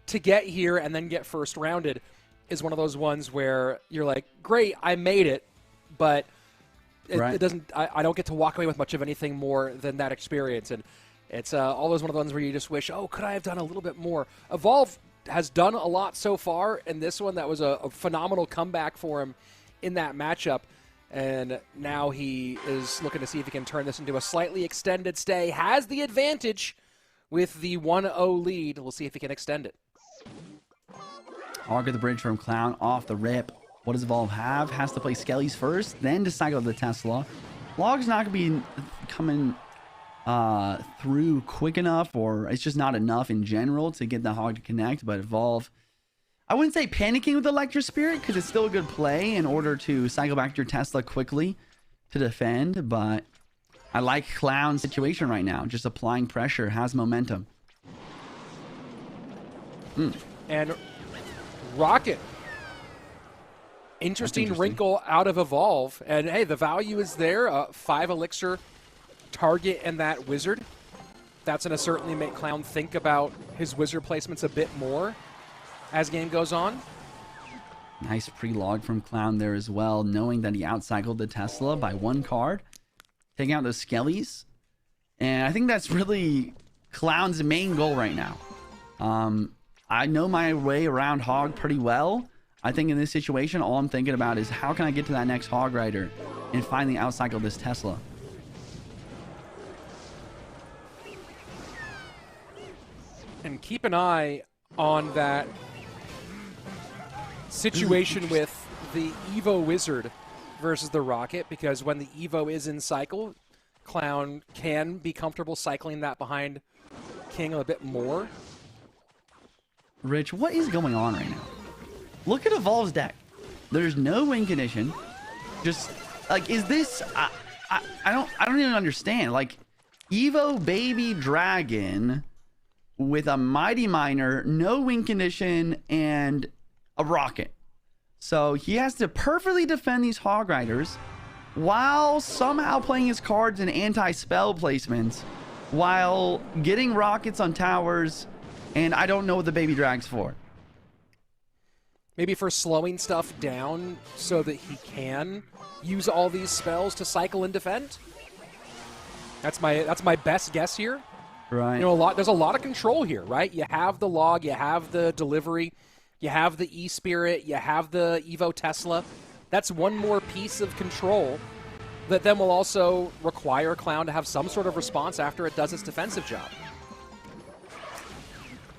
to get here and then get first rounded is one of those ones where you're like, great, I made it, but it doesn't. I don't get to walk away with much of anything more than that experience. And it's always one of the ones where you just wish, could I have done a little bit more? Evolve has done a lot so far in this one. That was a phenomenal comeback for him in that matchup. And now he is looking to see if he can turn this into a slightly extended stay. Has the advantage with the 1-0 lead. We'll see if he can extend it. Hog at the bridge from Clown off the rip. What does Evolve have? Has to play Skellies first, then to cycle the Tesla. Log's not going to be coming through quick enough, or it's just not enough in general to get the Hog to connect. But Evolve, I wouldn't say panicking with Electro Spirit, because it's still a good play in order to cycle back your Tesla quickly to defend. But I like Clown's situation right now. Just applying pressure, has momentum. And Rocket. Interesting wrinkle out of Evolve. And hey, the value is there. 5 elixir target and that wizard. That's going to certainly make Clown think about his wizard placements a bit more as game goes on. Nice pre-log from Clown there as well, knowing that he outcycled the Tesla by 1 card, taking out those Skellies. And I think that's really Clown's main goal right now. I know my way around Hog pretty well. I think in this situation, all I'm thinking about is how can I get to that next Hog Rider and finally outcycle this Tesla. And keep an eye on that situation with the Evo Wizard versus the Rocket, because when the Evo is in cycle, Clown can be comfortable cycling that behind King a bit more. Rich, what is going on right now? Look at Evolve's deck. There's no win condition. Just like, is this? I don't even understand. Like, Evo Baby Dragon with a Mighty Miner, no win condition, and a Rocket. So he has to perfectly defend these Hog Riders while somehow playing his cards in anti-spell placements, while getting Rockets on towers, and I don't know what the Baby Drag's for. maybe for slowing stuff down so that he can use all these spells to cycle and defend. That's my best guess here. Right. You know, there's a lot of control here, right? You have the log, you have the delivery, you have the E-Spirit, you have the Evo Tesla. That's one more piece of control that then will also require Clown to have some sort of response after it does its defensive job.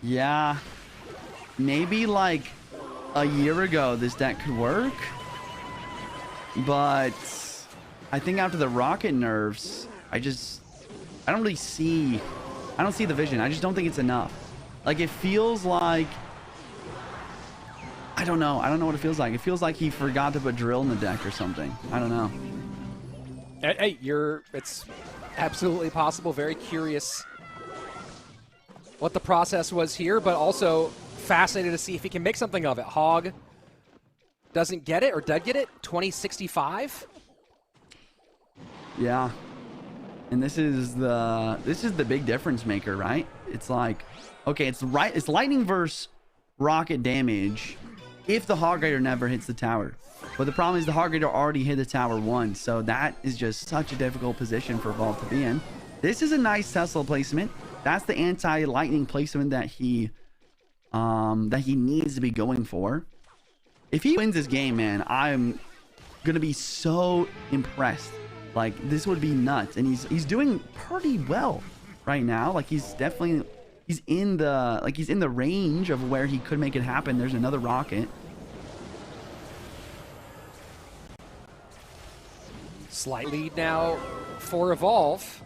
Yeah. Maybe like a year ago this deck could work. But I think after the rocket nerfs, I don't really see... I don't see the vision. I just don't think it's enough. Like, it feels like... I don't know. I don't know what it feels like. It feels like he forgot to put drill in the deck or something. I don't know. Hey, it's absolutely possible. Very curious what the process was here, but also fascinated to see if he can make something of it. Hog doesn't get it, or did get it. 2065. Yeah. And this is the big difference maker, right? It's like, okay, it's lightning versus rocket damage if the Hog Rider never hits the tower. But the problem is the Hog Rider already hit the tower once, so that is just such a difficult position for Evolve to be in. This is a nice Tesla placement. That's the anti-lightning placement that he needs to be going for. If he wins this game, man, I'm gonna be so impressed. Like, this would be nuts. And he's doing pretty well right now. Like, he's in the range of where he could make it happen. There's another rocket. Slight lead now for Evolve.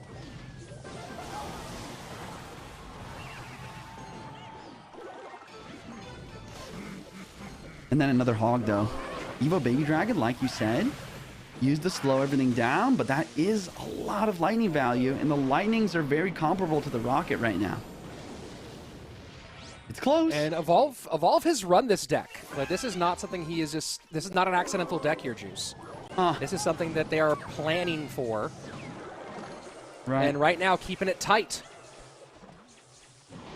And then another Hog, though. Evo Baby Dragon, like you said, used to slow everything down, but that is a lot of lightning value, and the lightnings are very comparable to the rocket right now. It's close. And Evolve has run this deck. But this is not something this is not an accidental deck here, Juice. This is something that they are planning for. Right. And right now, keeping it tight.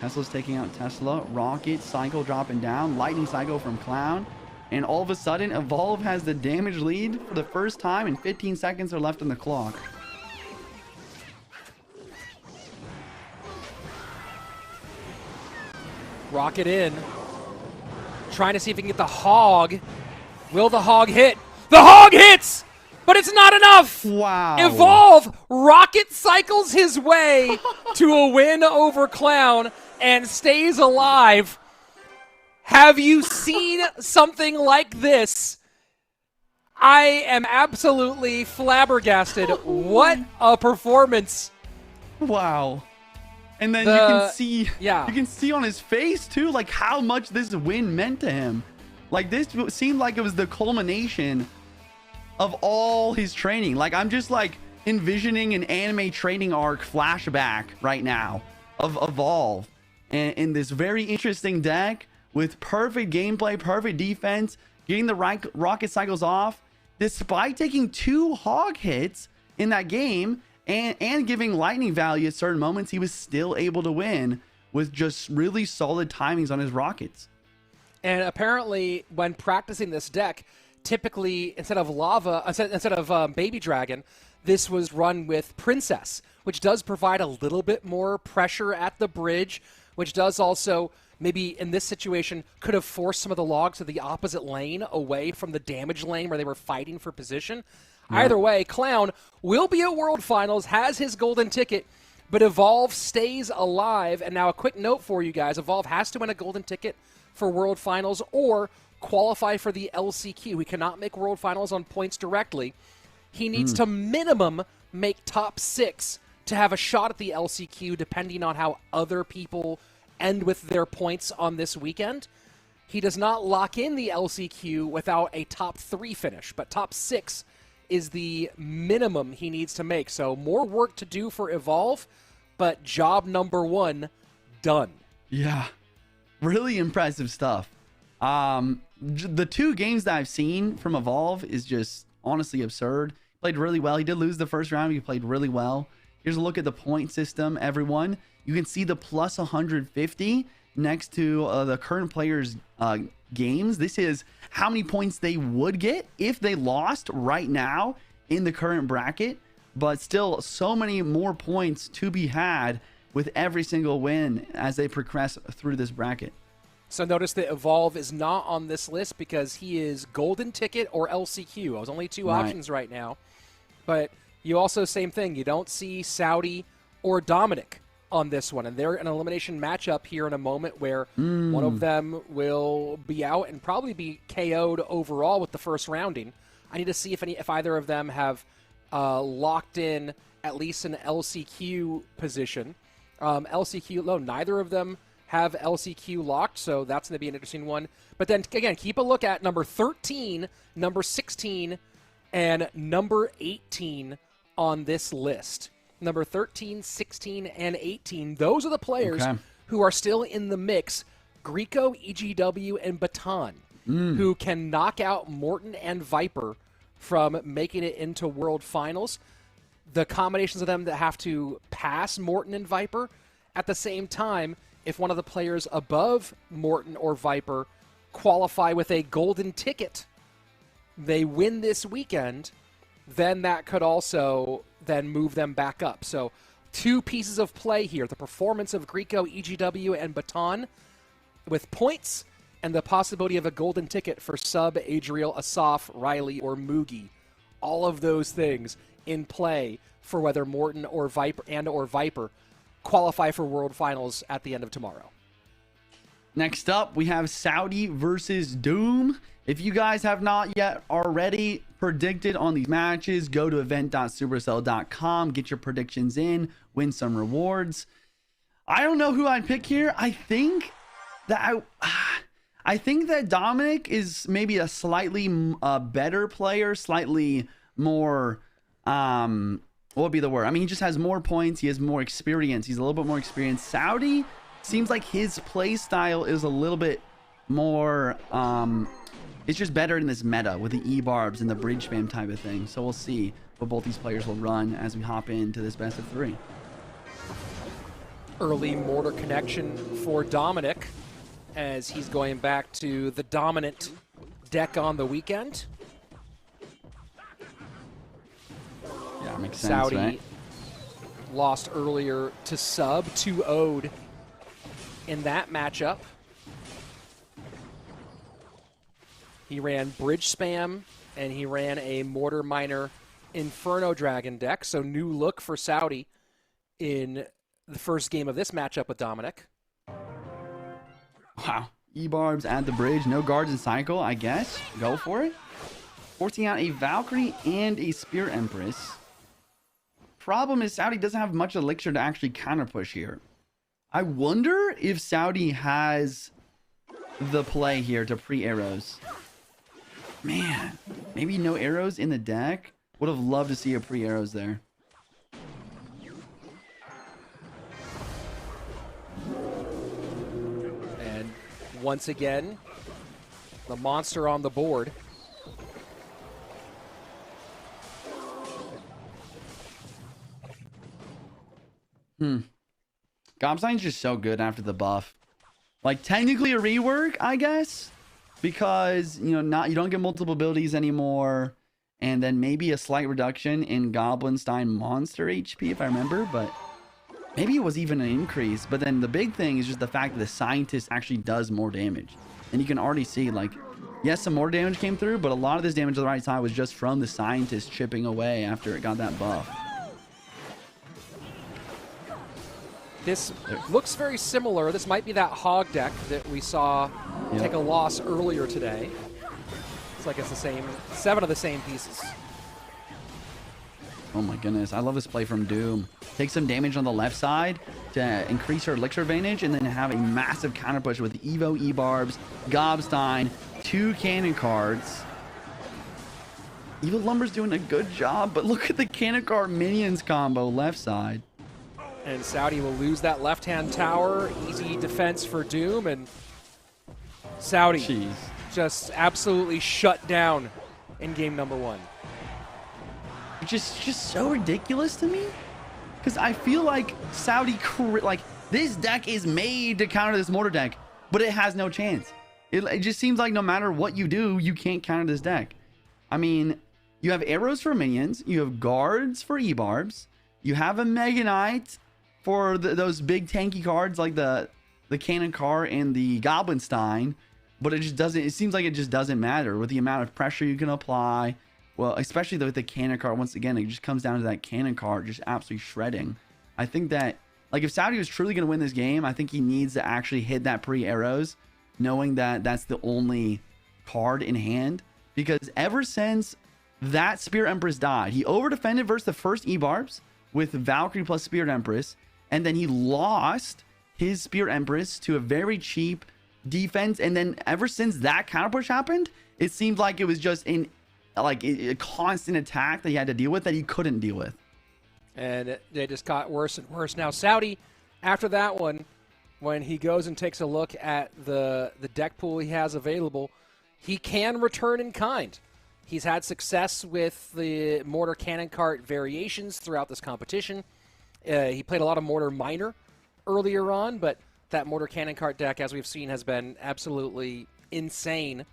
Tesla's taking out Tesla. Rocket cycle dropping down. Lightning cycle from Clown. And all of a sudden, Evolve has the damage lead for the first time, and 15 seconds are left on the clock. Rocket in. Trying to see if he can get the Hog. Will the Hog hit? The Hog hits! But it's not enough! Wow. Evolve rocket cycles his way to a win over Clown and stays alive. Have you seen something like this? I am absolutely flabbergasted. What a performance. Wow. And then you can see on his face too, like how much this win meant to him. Like, this seemed like it was the culmination of all his training. Like, I'm just like envisioning an anime training arc flashback right now of Evolve, and in this very interesting deck with perfect gameplay, perfect defense, getting the rocket cycles off, despite taking 2 Hog hits in that game and giving lightning value at certain moments. He was still able to win with just really solid timings on his rockets. And apparently, when practicing this deck, typically instead of Baby Dragon, this was run with Princess, which does provide a little bit more pressure at the bridge, which does also maybe in this situation could have forced some of the logs to the opposite lane away from the damage lane where they were fighting for position. Yeah. Either way, Clown will be at World Finals, has his golden ticket, but Evolve stays alive. And now a quick note for you guys. Evolve has to win a golden ticket for World Finals or qualify for the LCQ. He cannot make World Finals on points directly. He needs to minimum make top 6 to have a shot at the LCQ, depending on how other people end with their points on this weekend. He does not lock in the LCQ without a top 3 finish, but top 6 is the minimum he needs to make. So more work to do for Evolve, but job number 1 done. Yeah, really impressive stuff. The 2 games that I've seen from Evolve is just honestly absurd. Played really well. He did lose the first round. He played really well. Here's a look at the point system, everyone. You can see the plus 150. next to the current players' games. This is how many points they would get if they lost right now in the current bracket. But still, so many more points to be had with every single win as they progress through this bracket. So notice that Evolve is not on this list because he is Golden Ticket or LCQ. There's only two options right now. But you also, same thing, you don't see Saudi or Dominic on this one. And they're an elimination matchup here in a moment where one of them will be out and probably be KO'd overall with the first rounding. I need to see if either of them have locked in at least an LCQ position. LCQ, no, neither of them have LCQ locked, so that's going to be an interesting one. But then, again, keep a look at number 13, number 16, and number 18 on this list. Number 13, 16, and 18. Those are the players who are still in the mix. Greco, EGW, and Baton, who can knock out Morton and Viper from making it into World Finals. The combinations of them that have to pass Morton and Viper. At the same time, if one of the players above Morton or Viper qualify with a golden ticket, they win this weekend, then that could also then move them back up. So two pieces of play here. The performance of Greco, EGW, and Baton with points, and the possibility of a golden ticket for Sub, Adriel, Asaf, Riley, or Mugi. All of those things in play for whether Morton or Viper qualify for World Finals at the end of tomorrow. Next up, we have Saudi versus Doom. If you guys have not yet already predicted on these matches, go to event.supercell.com, get your predictions in, win some rewards. I don't know who I'd pick here. I think that Dominic is maybe a slightly better player, slightly more what would be the word? I mean, he just has more points. He has more experience. He's a little bit more experienced. Saudi seems like his play style is a little bit more it's just better in this meta with the E-barbs and the bridge spam type of thing. So we'll see what both these players will run as we hop into this best of 3. Early mortar connection for Dominic as he's going back to the dominant deck on the weekend. Yeah, makes sense, Saudi right? lost earlier to Sub, 2-0'd in that matchup. He ran Bridge Spam, and he ran a Mortar Miner Inferno Dragon deck, so new look for Saudi in the first game of this matchup with Dominic. Wow. E-barbs at the bridge, no guards in cycle, I guess. Go for it. Forcing out a Valkyrie and a Spear Empress. Problem is Saudi doesn't have much elixir to actually counter push here. I wonder if Saudi has the play here to pre-arrows. Man, maybe no arrows in the deck. Would have loved to see a pre-arrows there. And once again, the monster on the board. Gobstein's just so good after the buff. Like, technically a rework, I guess, because, you know, you don't get multiple abilities anymore, and then maybe a slight reduction in Goblinstein monster HP, if I remember, but maybe it was even an increase. But then the big thing is just the fact that the scientist actually does more damage. And you can already see, like, yes, some more damage came through, but a lot of this damage on the right side was just from the scientist chipping away after it got that buff. This looks very similar. This might be that hog deck that we saw take a loss earlier today. It's like it's the same, 7 of the same pieces. Oh my goodness, I love this play from Doom. Take some damage on the left side to increase her elixir advantage, and then have a massive counter push with Evo, E-barbs, Gobstein, 2 cannon cards. Evil Lumber's doing a good job, but look at the cannon card minions combo left side. And Saudi will lose that left-hand tower. Easy defense for Doom, and Saudi just absolutely shut down in game number 1. Just so ridiculous to me, because I feel like Saudi, like, This deck is made to counter this mortar deck, but it has no chance. It just seems like no matter what you do, you can't counter this deck. I mean, you have arrows for minions, you have guards for E-Barbs, you have a Mega Knight for those big tanky cards like the Cannon Car and the Goblinstein, but it just doesn't, it seems like it just doesn't matter with the amount of pressure you can apply. Well, especially with the Cannon Car, once again, it just comes down to that Cannon Car just absolutely shredding. I think that, like, if Saudi was truly going to win this game, I think he needs to actually hit that pre-arrows, knowing that that's the only card in hand. Because ever since that Spirit Empress died, he over-defended versus the first E-Barbs with Valkyrie plus Spirit Empress, and then he lost his Spirit Empress to a very cheap defense. And then ever since that counter push happened, it seemed like it was just a constant attack that he had to deal with that he couldn't deal with. And they just got worse and worse. Now, Saudi, after that one, when he goes and takes a look at the deck pool he has available, he can return in kind. He's had success with the Mortar Cannon Cart variations throughout this competition. He played a lot of Mortar Minor earlier on, but that Mortar Cannon Cart deck, as we've seen, has been absolutely insane.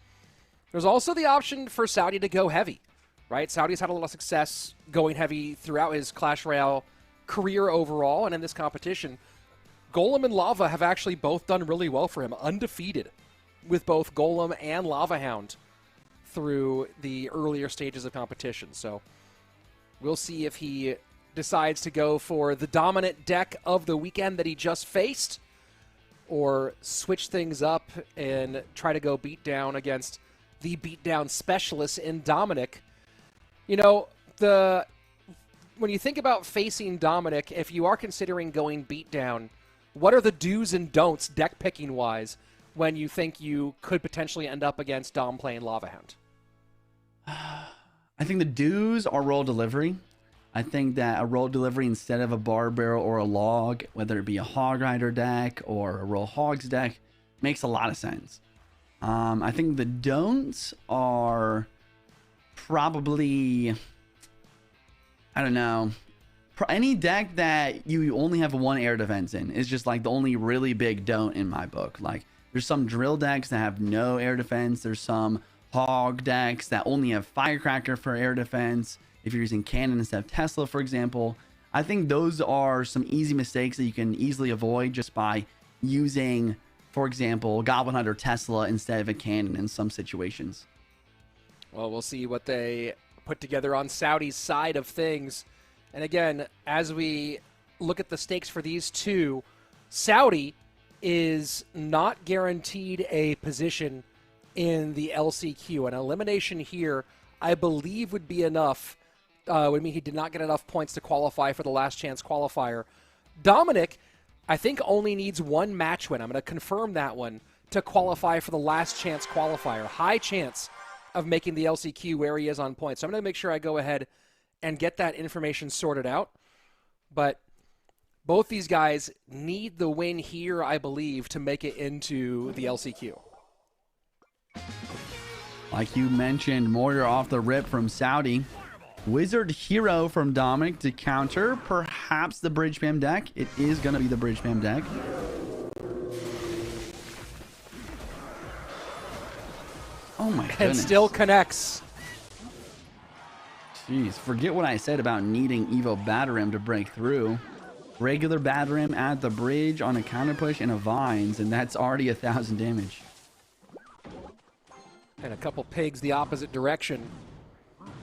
There's also the option for Saudi to go heavy, right? Saudi's had a lot of success going heavy throughout his Clash Royale career overall, and in this competition, Golem and Lava have actually both done really well for him, undefeated with both Golem and Lava Hound through the earlier stages of competition. So we'll see if he decides to go for the dominant deck of the weekend that he just faced, or switch things up and try to go beat down against the beatdown specialist in Dominic. You know, when you think about facing Dominic, if you are considering going beatdown, what are the do's and don'ts deck picking wise when you think you could potentially end up against Dom playing Lava Hound? I think the do's are roll delivery. I think that a roll delivery instead of a bar barrel or a log, whether it be a Hog Rider deck or a roll hogs deck, makes a lot of sense. I think the don'ts are probably, I don't know, any deck that you only have one air defense in is just like the only really big don't in my book. Like, there's some drill decks that have no air defense. There's some hog decks that only have Firecracker for air defense. If you're using Cannon instead of Tesla, for example, I think those are some easy mistakes that you can easily avoid just by using, for example, Goblin Hunter Tesla instead of a Cannon in some situations. Well, we'll see what they put together on Saudi's side of things. And again, as we look at the stakes for these two, Saudi is not guaranteed a position in the LCQ. An elimination here, I believe, would be enough. Would mean he did not get enough points to qualify for the last chance qualifier. Dominic, I think, only needs one match win. I'm going to confirm that one to qualify for the last chance qualifier. High chance of making the LCQ where he is on points. So I'm going to make sure I go ahead and get that information sorted out. But both these guys need the win here, I believe, to make it into the LCQ. Like you mentioned, Mortar off the rip from Saudi. Wizard Hero from Dominic to counter perhaps the Bridge Spam deck. It is going to be the Bridge Spam deck. Oh my goodness. And still connects. Jeez, forget what I said about needing Evo Batarim to break through. Regular Batarim at the bridge on a counter push and a Vines, and that's already 1,000 damage. And a couple pigs the opposite direction.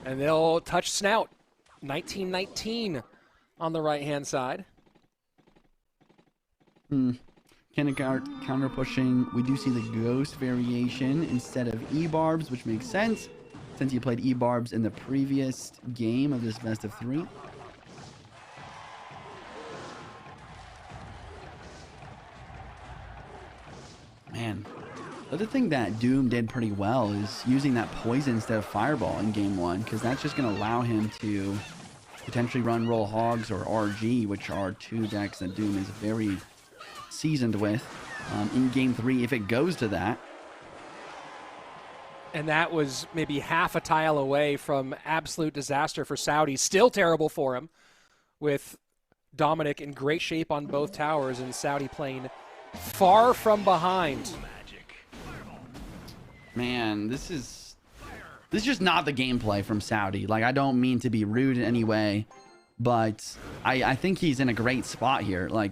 And they'll touch Snout. 1919 on the right-hand side. Cannon counter pushing. We do see the Ghost variation instead of E-Barbs, which makes sense since you played E-Barbs in the previous game of this best of 3. Man, the other thing that Doom did pretty well is using that poison instead of Fireball in game 1, because that's just going to allow him to potentially run Roll Hogs or RG, which are two decks that Doom is very seasoned with in game 3 if it goes to that. And that was maybe half a tile away from absolute disaster for Saudi. Still terrible for him with Dominic in great shape on both towers, and Saudi playing far from behind. Man, this is just not the gameplay from Saudi. Like, I don't mean to be rude in any way, but I think he's in a great spot here. Like,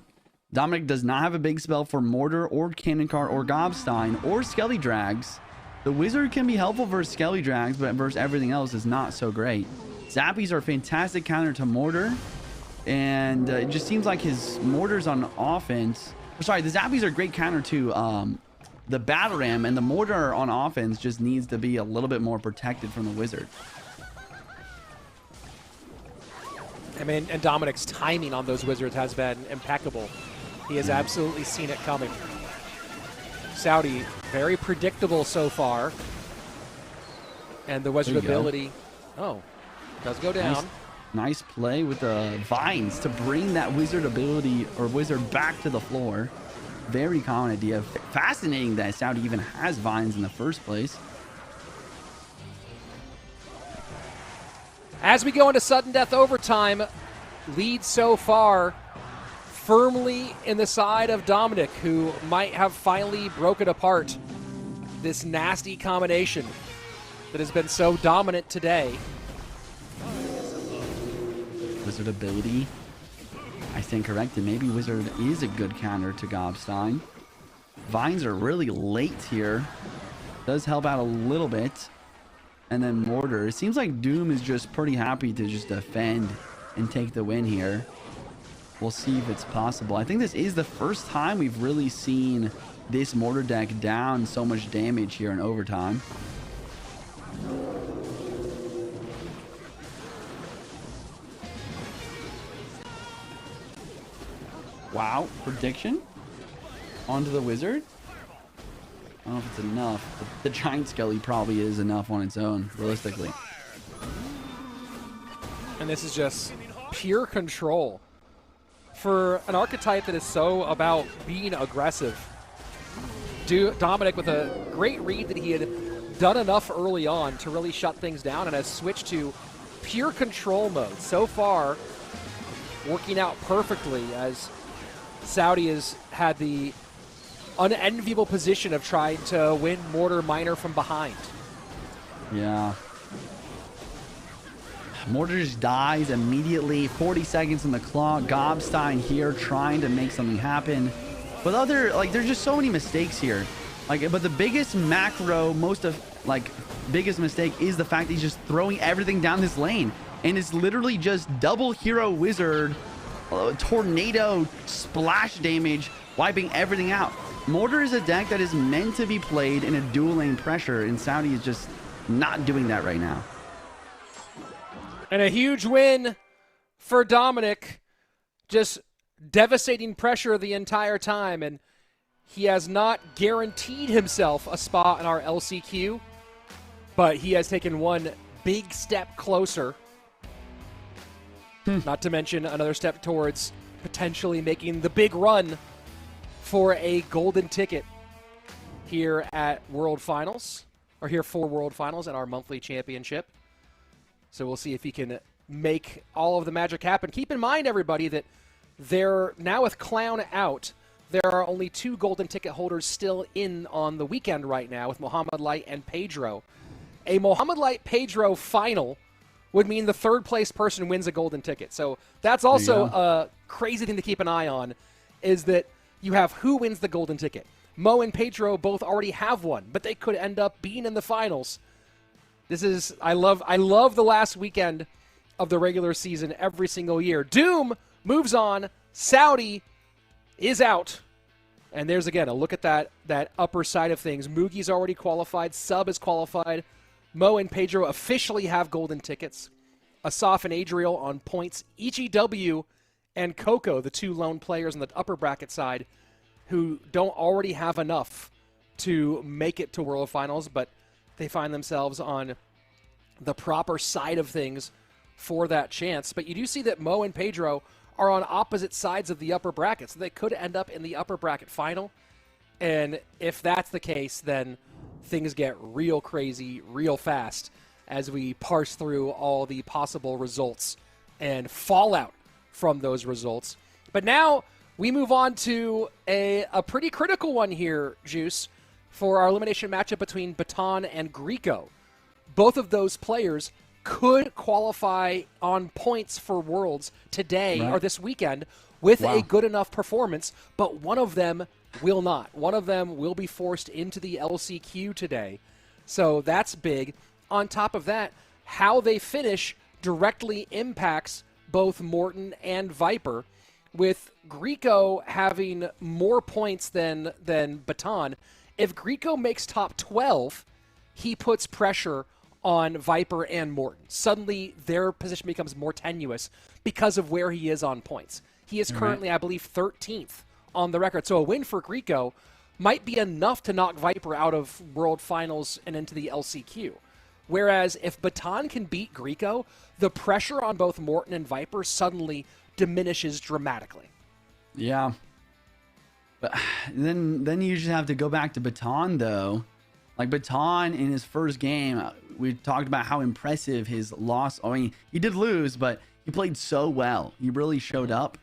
Dominic does not have a big spell for Mortar or Cannon Cart or Gobstein or Skelly Drags. The Wizard can be helpful versus Skelly Drags, but versus everything else is not so great. Zappies are a fantastic counter to Mortar, and it just seems like his Mortars on offense... Sorry, the Zappies are a great counter to the Battle Ram, and the Mortar on offense just needs to be a little bit more protected from the Wizard. I mean, and Dominic's timing on those Wizards has been impeccable. He has absolutely seen it coming. Saudi, very predictable so far. And the Wizard ability... Oh, does go down. Nice play with the Vines to bring that Wizard ability or Wizard back to the floor. Very common idea. Fascinating that Saudi even has Vines in the first place. As we go into sudden death overtime, lead so far firmly in the side of Dominic, who might have finally broken apart this nasty combination that has been so dominant today. Wizard ability, I stand corrected. Maybe Wizard is a good counter to Gobstein. Vines are really late here. Does help out a little bit. And then Mortar. It seems like Doom is just pretty happy to just defend and take the win here. We'll see if it's possible. I think this is the first time we've really seen this Mortar deck down so much damage here in overtime. Wow, prediction onto the Wizard. I don't know if it's enough, but the Giant Skelly probably is enough on its own, realistically. And this is just pure control for an archetype that is so about being aggressive. Dominic with a great read that he had done enough early on to really shut things down and has switched to pure control mode. So far, working out perfectly as Saudi has had the unenviable position of trying to win Mortar Minor from behind. Yeah. Mortar just dies immediately. 40 seconds on the clock. Gobstein here trying to make something happen. But there's just so many mistakes here. But the biggest biggest mistake is the fact that he's just throwing everything down this lane. And it's literally just double hero Wizard, tornado, splash damage, wiping everything out. Mortar is a deck that is meant to be played in a dual lane pressure, and Saudi is just not doing that right now. And a huge win for Dominic. Just devastating pressure the entire time, and he has not guaranteed himself a spot in our LCQ, but he has taken one big step closer. Not to mention another step towards potentially making the big run for a golden ticket here at World Finals, or here for World Finals and our monthly championship. So we'll see if he can make all of the magic happen. Keep in mind, everybody, that they're now with Clown out. There are only 2 golden ticket holders still in on the weekend right now with Mohamed Light and Pedro. A Mohamed Light Pedro final would mean the third place person wins a golden ticket. So that's also a crazy thing to keep an eye on, is that you have who wins the golden ticket. Mo and Pedro both already have one, but they could end up being in the finals. This is, I love the last weekend of the regular season every single year. Doom moves on. Saudi is out. And there's, again, a look at that upper side of things. Mugi's already qualified. Sub is qualified. Mo and Pedro officially have golden tickets. Asaf and Adriel on points. EGW and Coco, the 2 lone players on the upper bracket side, who don't already have enough to make it to World Finals, but they find themselves on the proper side of things for that chance. But you do see that Mo and Pedro are on opposite sides of the upper bracket, so they could end up in the upper bracket final. And if that's the case, then things get real crazy real fast as we parse through all the possible results and fallout from those results. But now we move on to a pretty critical one here, Juice, for our elimination matchup between Baton and Greco. Both of those players could qualify on points for Worlds today or this weekend with a good enough performance, but one of them will not. One of them will be forced into the LCQ today. So that's big. On top of that, how they finish directly impacts both Morten and Viper, with Greco having more points than Baton. If Greco makes top 12, he puts pressure on Viper and Morten. Suddenly, their position becomes more tenuous because of where he is on points. He is currently, I believe, 13th on the record. So a win for Greco might be enough to knock Viper out of World Finals and into the LCQ. Whereas if Baton can beat Greco, the pressure on both Morten and Viper suddenly diminishes dramatically. Yeah. But then you just have to go back to Baton, though. Like, Baton in his first game, we talked about how impressive his loss. I mean, he did lose, but he played so well. He really showed up.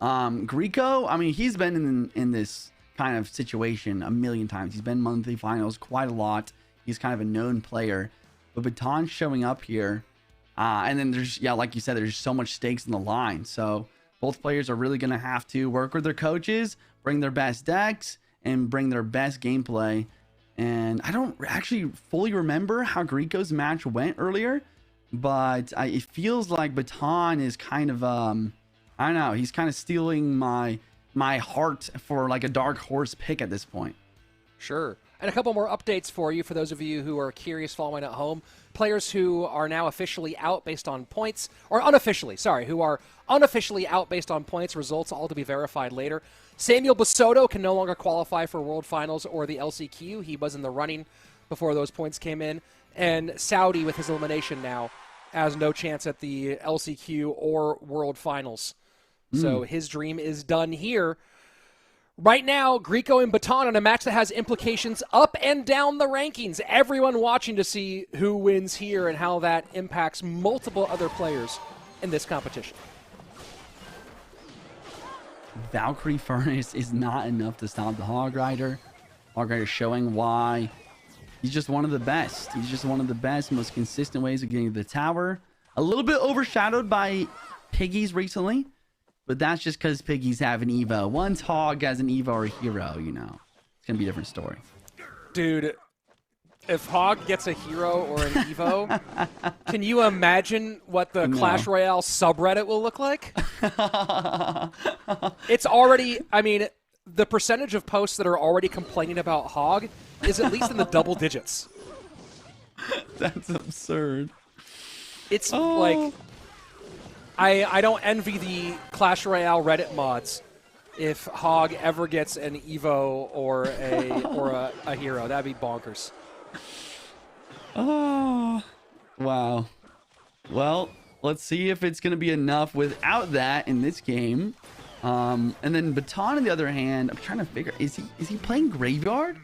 Greco, I mean, he's been in this kind of situation a million times. He's been monthly finals quite a lot. He's kind of a known player. But Baton showing up here, and then there's, like you said, there's so much stakes in the line. So both players are really going to have to work with their coaches, bring their best decks, and bring their best gameplay. And I don't actually fully remember how Greco's match went earlier, but it feels like Baton is kind of, I don't know, he's kind of stealing my heart for like a dark horse pick at this point. Sure. And a couple more updates for you, for those of you who are curious following at home. Players who are now officially out based on points, or unofficially, sorry, who are unofficially out based on points, results all to be verified later. Samuel Basoto can no longer qualify for World Finals or the LCQ. He was in the running before those points came in. And Saudi, with his elimination now, has no chance at the LCQ or World Finals. So his dream is done here. Right now, Greco and Baton in a match that has implications up and down the rankings. Everyone watching to see who wins here and how that impacts multiple other players in this competition. Valkyrie Furnace is not enough to stop the Hog Rider. Hog Rider showing why he's just one of the best. He's just one of the best, most consistent ways of getting to the tower. A little bit overshadowed by Piggies recently. But that's just because Piggies have an Evo. Once Hog has an Evo or a hero, you know, it's going to be a different story. Dude, if Hog gets a hero or an Evo, can you imagine what the Clash Royale subreddit will look like? It's already, I mean, the percentage of posts that are already complaining about Hog is at least in the double digits. That's absurd. It's like... I don't envy the Clash Royale Reddit mods if Hog ever gets an Evo or a hero. That'd be bonkers. Oh, wow. Well, let's see if it's going to be enough without that in this game. And then Baton, on the other hand, I'm trying to figure, is he playing Graveyard?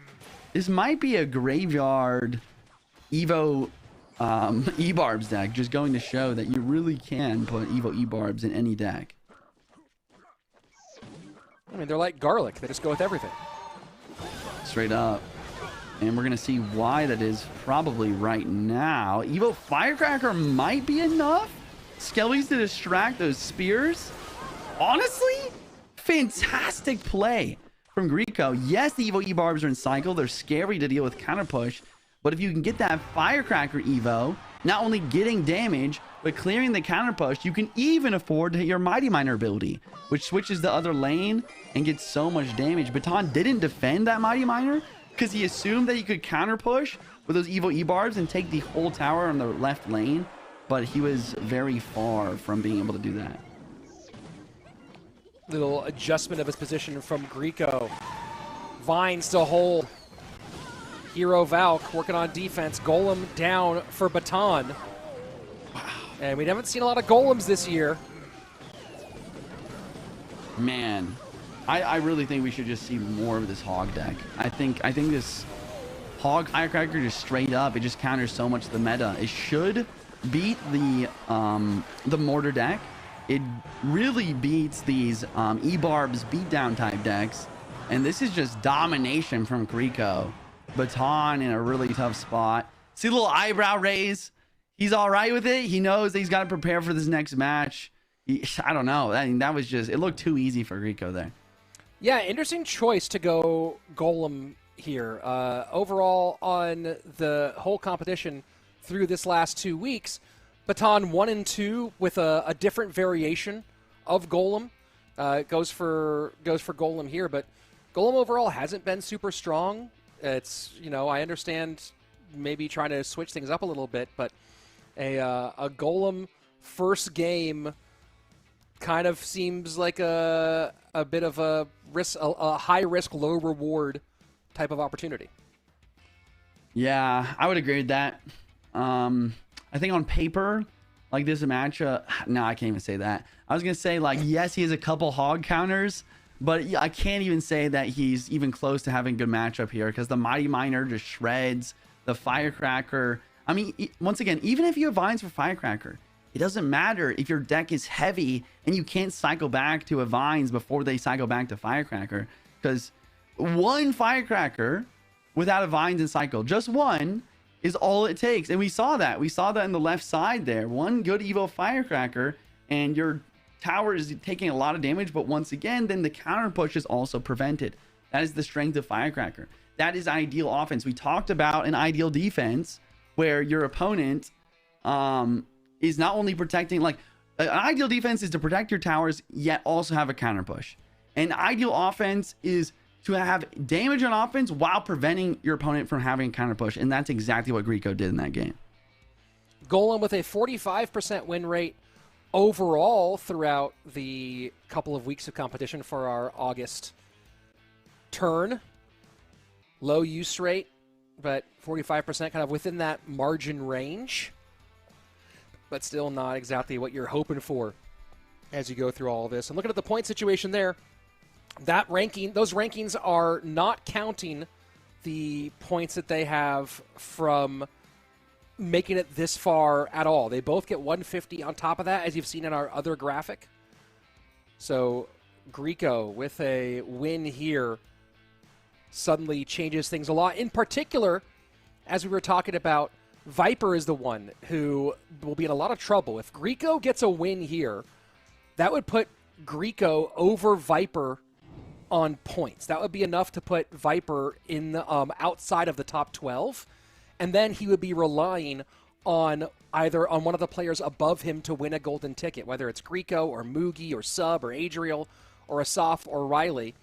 This might be a Graveyard Evo E-Barbs deck, just going to show that you really can put Evo E-Barbs in any deck. I mean, they're like garlic. They just go with everything. Straight up. And we're going to see why that is probably right now. Evo Firecracker might be enough. Skellies to distract those spears. Honestly, fantastic play from Greco. Yes, the Evo E-Barbs are in cycle. They're scary to deal with counter push. But if you can get that Firecracker Evo, not only getting damage, but clearing the counter push, you can even afford to hit your Mighty Miner ability, which switches the other lane and gets so much damage. Baton didn't defend that Mighty Miner because he assumed that he could counter push with those Evo E-Barbs and take the whole tower on the left lane, but he was very far from being able to do that. Little adjustment of his position from Greco. Vines to hold. Hero Valk working on defense. Golem down for Baton. And we haven't seen a lot of golems this year. Man, I really think we should just see more of this Hog deck. I think this Hog Firecracker just straight up, it just counters so much the meta. It should beat the Mortar deck, it really beats these E-Barbs beatdown type decks. And this is just domination from Grieco. Baton in a really tough spot. See the little eyebrow raise? He's all right with it. He knows that he's got to prepare for this next match. I don't know. I mean, that was just, it looked too easy for Grieco there. Yeah, interesting choice to go Golem here. Overall, on the whole competition through this last 2 weeks, Baton 1 and 2 with a different variation of Golem. Goes for Golem here, but Golem overall hasn't been super strong. It's, you know, I understand maybe trying to switch things up a little bit, but a Golem first game kind of seems like a bit of a risk, a high risk, low reward type of opportunity. Yeah, I would agree with that. I think on paper, like this match, no, I can't even say that. I was gonna say, like, yes, he has a couple hog counters, but I can't even say that he's even close to having a good matchup here because the Mighty Miner just shreds the Firecracker. I mean, once again, even if you have Vines for Firecracker, it doesn't matter if your deck is heavy and you can't cycle back to a Vines before they cycle back to Firecracker, because one Firecracker without a Vines and cycle, just one, is all it takes. And we saw that. We saw that in the left side there. One good Evo Firecracker and your tower is taking a lot of damage, but once again, then the counter push is also prevented. That is the strength of Firecracker. That is ideal offense. We talked about an ideal defense where your opponent is not only protecting, like, an ideal defense is to protect your towers, yet also have a counter push. An ideal offense is to have damage on offense while preventing your opponent from having a counter push. And that's exactly what Grieco did in that game. Golem with a 45% win rate overall throughout the couple of weeks of competition for our August turn. Low use rate, but 45% kind of within that margin range, but still not exactly what you're hoping for as you go through all of this. And looking at the point situation there, that ranking, those rankings are not counting the points that they have from making it this far at all. They both get 150 on top of that, as you've seen in our other graphic. So Grieco with a win here suddenly changes things a lot. In particular, as we were talking about, Viper is the one who will be in a lot of trouble. If Grieco gets a win here, that would put Grieco over Viper on points. That would be enough to put Viper in the, outside of the top 12, and then he would be relying on either on one of the players above him to win a golden ticket, whether it's Grieco or Mugi or Sub or Adriel or Asaf or Riley.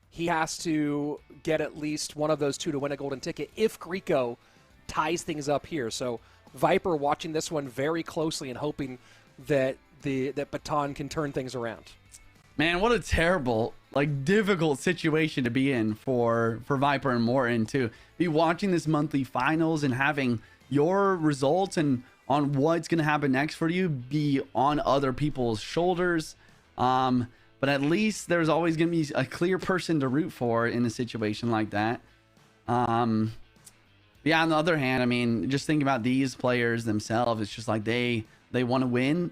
He has to get at least one of those two to win a golden ticket if Grieco ties things up here. So Viper watching this one very closely and hoping that that Baton can turn things around. Man, what a terrible, like, difficult situation to be in for Viper and Morton to be watching this monthly finals and having your results and on what's going to happen next for you be on other people's shoulders. But at least there's always going to be a clear person to root for in a situation like that. Yeah, on the other hand, I mean, just think about these players themselves. It's just like they want to win.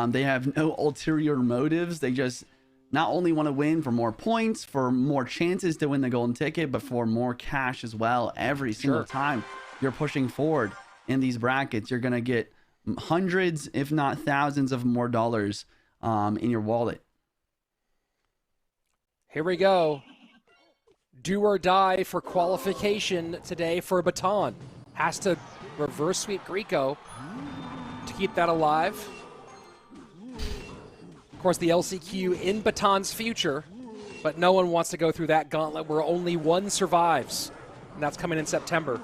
They have no ulterior motives. They just not only want to win for more points, for more chances to win the golden ticket, but for more cash as well. Every single time you're pushing forward in these brackets, you're going to get hundreds, if not thousands of more dollars in your wallet. Here we go. Do or die for qualification today for Baton. Has to reverse sweep Grieco to keep that alive. Of course, the LCQ in Baton's future, but no one wants to go through that gauntlet where only one survives, and that's coming in September.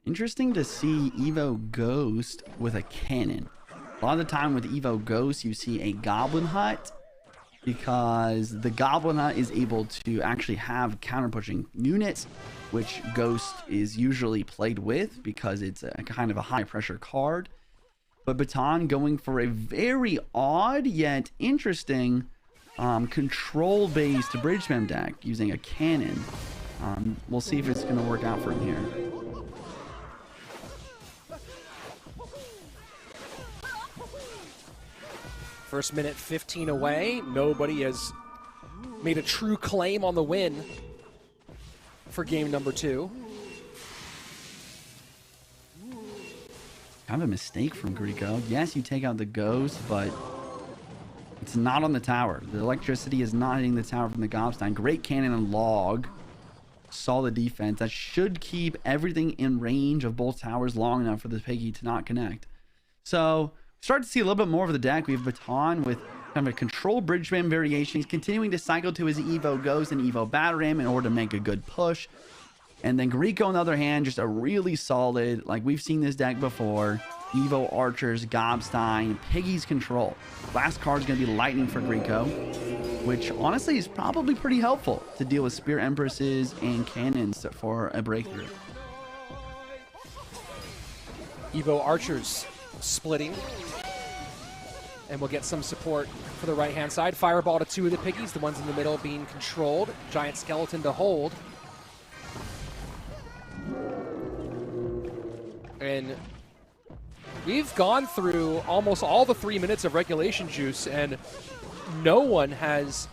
Interesting to see Evo Ghost with a cannon. A lot of the time with Evo Ghost, you see a Goblin Hut because the Goblin Hut is able to actually have counter-pushing units, which Ghost is usually played with because it's a kind of a high-pressure card. But Baton going for a very odd yet interesting control-based bridge spam deck using a cannon. We'll see if it's going to work out for him here. First minute 15 away. Nobody has made a true claim on the win for game number 2. Kind of a mistake from Greco. Yes, you take out the ghost, but it's not on the tower. The electricity is not hitting the tower from the Gobstein. Great cannon and log. Solid defense. That should keep everything in range of both towers long enough for the Piggy to not connect. So, start to see a little bit more of the deck. We have Baton with kind of a control bridgeman variation. He's continuing to cycle to his Evo Ghost and Evo Battering in order to make a good push. And then Greco, on the other hand, just a really solid, like we've seen this deck before, Evo Archers, Gobstein, Piggy's control. Last card is going to be Lightning for Greco, which honestly is probably pretty helpful to deal with Spear Empresses and Cannons for a breakthrough. Evo Archers splitting. And we'll get some support for the right-hand side. Fireball to 2 of the Piggies, the ones in the middle being controlled. Giant Skeleton to hold. And we've gone through almost all the 3 minutes of regulation juice, and no one has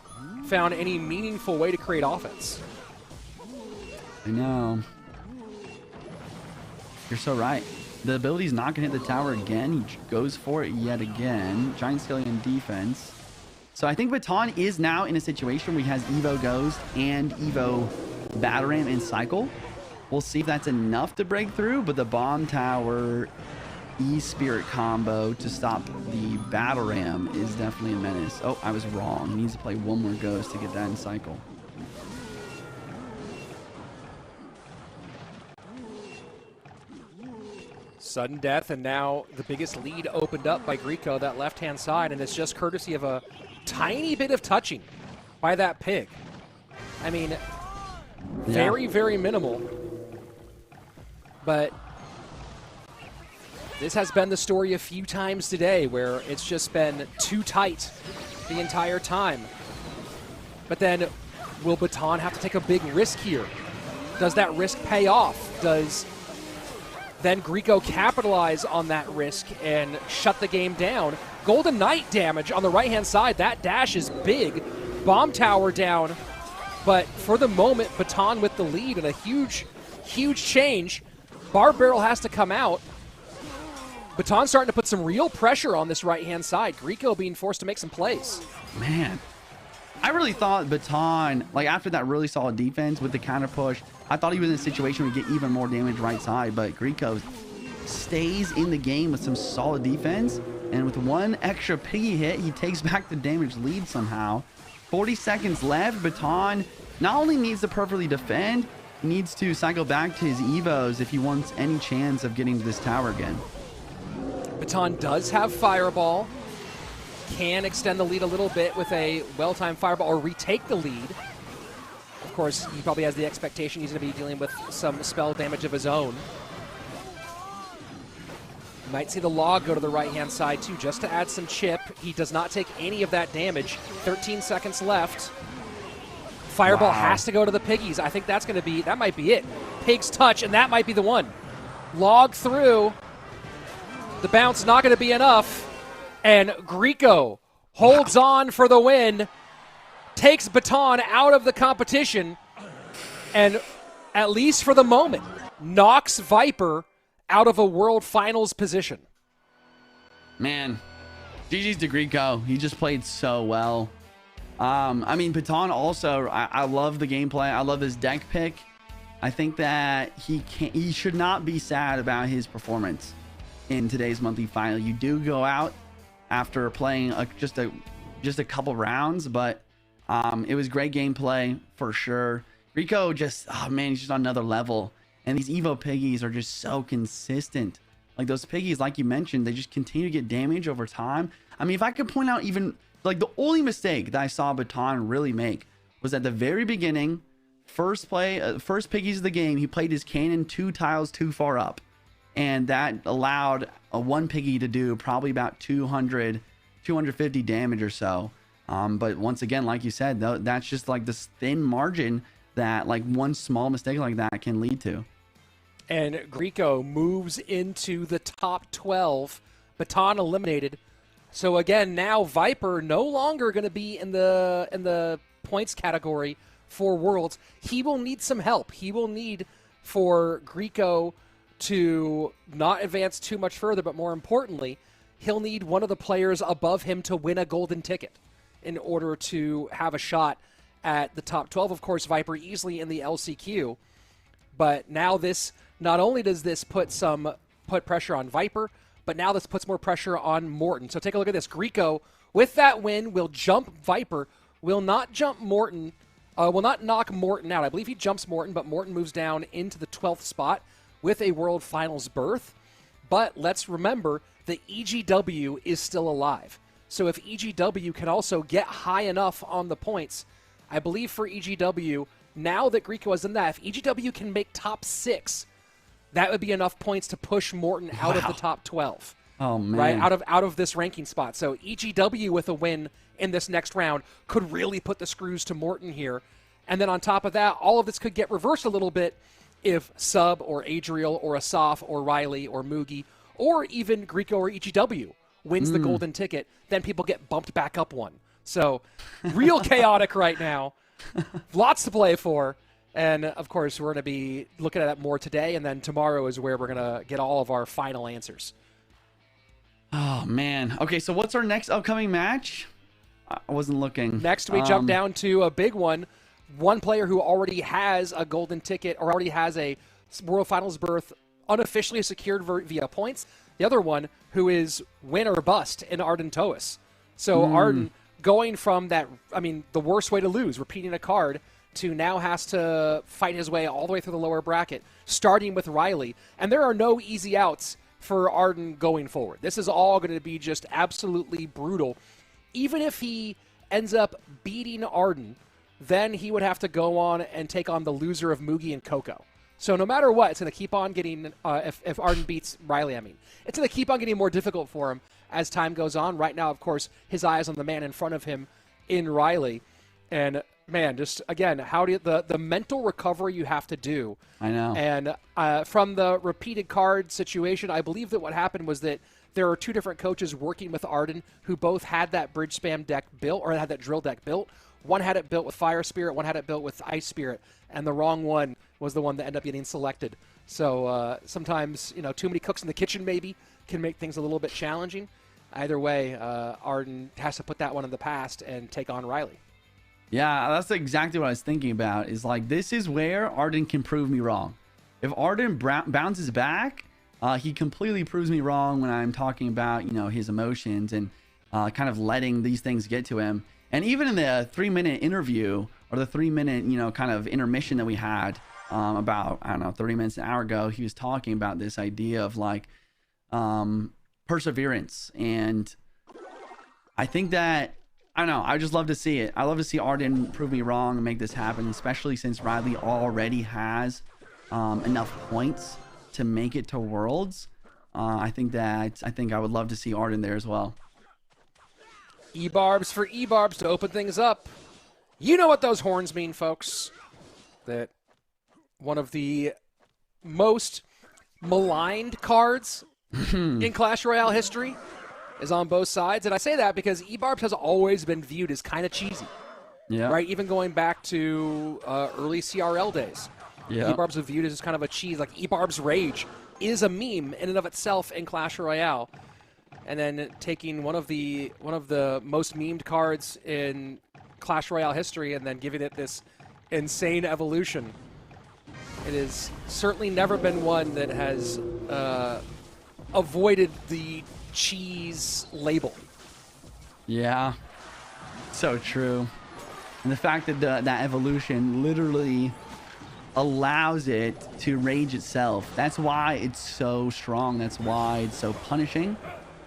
found any meaningful way to create offense. I know. You're so right. The ability's not going to hit the tower again. He goes for it yet again. Giant Skeleton defense. So I think Baton is now in a situation where he has Evo Ghost and Evo Batarang and Cycle. We'll see if that's enough to break through, but the Bomb Tower E-Spirit combo to stop the Batarang is definitely a menace. Oh, I was wrong. He needs to play one more Ghost to get that in Cycle. Sudden death, and now the biggest lead opened up by Greco, that left-hand side, and it's just courtesy of a tiny bit of touching by that pig. I mean, very, very minimal. But this has been the story a few times today where it's just been too tight the entire time. But then, will Baton have to take a big risk here? Does that risk pay off? Does then Greco capitalize on that risk and shut the game down? Golden Knight damage on the right-hand side. That dash is big. Bomb Tower down. But for the moment, Baton with the lead and a huge, huge change. Barb Barrel has to come out. Baton starting to put some real pressure on this right-hand side. Greco being forced to make some plays. Man, I really thought Baton, like after that really solid defense with the counter push, I thought he was in a situation where he'd get even more damage right side, but Greco stays in the game with some solid defense, and with one extra Piggy hit, he takes back the damage lead somehow. 40 seconds left. Baton not only needs to perfectly defend, he needs to cycle back to his Evos if he wants any chance of getting to this tower again. Baton does have Fireball. Can extend the lead a little bit with a well-timed Fireball or retake the lead. Of course, he probably has the expectation he's going to be dealing with some spell damage of his own. Might see the log go to the right-hand side too, just to add some chip. He does not take any of that damage. 13 seconds left. Fireball has to go to the Piggies. I think that's going to be, that might be it. Pig's touch, and that might be the one. Log through. The bounce not going to be enough. And Greco holds on for the win. Takes Baton out of the competition. And at least for the moment, knocks Viper out of a World Finals position. Man, GG's to Greco. He just played so well. I mean, Baton also, I love the gameplay. I love his deck pick. I think that he should not be sad about his performance in today's monthly final. You do go out after playing just a couple rounds, but it was great gameplay for sure. Greco just, oh man, he's just on another level. And these Evo Piggies are just so consistent. Like those Piggies, like you mentioned, they just continue to get damage over time. I mean, if I could point out even, like the only mistake that I saw Baton really make was at the very beginning, first Piggies of the game, he played his cannon 2 tiles too far up. And that allowed a one Piggy to do probably about 250 damage or so. But once again, like you said, that's just like this thin margin that like one small mistake like that can lead to. And Greco moves into the top 12. Baton eliminated. So again, now Viper no longer going to be in the points category for Worlds. He will need some help. He will need for Grieco to not advance too much further, but more importantly, he'll need one of the players above him to win a golden ticket in order to have a shot at the top 12. Of course, Viper easily in the LCQ, but now this, not only does this put pressure on Viper, but now this puts more pressure on Morten. So take a look at this. Grieco, with that win, will jump Viper, will not jump Morten, will not knock Morten out. I believe he jumps Morten, but Morten moves down into the 12th spot with a World Finals berth. But let's remember that EGW is still alive. So if EGW can also get high enough on the points, I believe for EGW, now that Grieco has done that, if EGW can make top 6, that would be enough points to push Morten out of the top 12. Oh, man. Right? Out of this ranking spot. So EGW with a win in this next round could really put the screws to Morten here. And then on top of that, all of this could get reversed a little bit if Sub or Adriel or Asaf or Riley or Mugi or even Grieco or EGW wins the golden ticket, then people get bumped back up one. So real chaotic right now. Lots to play for. And, of course, we're going to be looking at that more today, and then tomorrow is where we're going to get all of our final answers. Oh, man. Okay, so what's our next upcoming match? I wasn't looking. Next, we jump down to a big one. One player who already has a golden ticket or already has a World Finals berth unofficially secured via points. The other one who is win or bust in Arden Toas. So Arden going from that, I mean, the worst way to lose, repeating a card, to now has to fight his way all the way through the lower bracket, starting with Riley. And there are no easy outs for Arden going forward. This is all going to be just absolutely brutal. Even if he ends up beating Arden, then he would have to go on and take on the loser of Mugi and Coco. So no matter what, it's going to keep on getting, if Arden beats Riley, it's going to keep on getting more difficult for him as time goes on. Right now, of course, his eye is on the man in front of him in Riley. And man, just again, how do you, the mental recovery you have to do. I know. And from the repeated card situation, I believe that what happened was that there are two different coaches working with Arden who both had that bridge spam deck built, or had that drill deck built. One had it built with Fire Spirit, one had it built with Ice Spirit, and the wrong one was the one that ended up getting selected. So sometimes, too many cooks in the kitchen maybe can make things a little bit challenging. Either way, Arden has to put that one in the past and take on Riley. Yeah, that's exactly what I was thinking about. Is like, this is where Arden can prove me wrong. If Arden bounces back, he completely proves me wrong when I'm talking about, his emotions and kind of letting these things get to him. And even in the 3-minute interview, or the 3-minute, kind of intermission that we had about, 30 minutes, an hour ago, he was talking about this idea of like perseverance. And I think that, I just love to see it. I love to see Arden prove me wrong and make this happen, especially since Riley already has enough points to make it to Worlds. I think I would love to see Arden there as well. E-Barbs for E-Barbs to open things up. You know what those horns mean, folks. That one of the most maligned cards in Clash Royale history is on both sides. And I say that because E-Barbs has always been viewed as kind of cheesy. Yeah. Right? Even going back to early CRL days. Yeah. E-Barbs are viewed as kind of a cheese. Like E-Barbs Rage is a meme in and of itself in Clash Royale. And then taking one of the most memed cards in Clash Royale history and then giving it this insane evolution. It has certainly never been one that has avoided the cheese label. Yeah, so true. And the fact that that evolution literally allows it to rage itself. That's why it's so strong. That's why it's so punishing.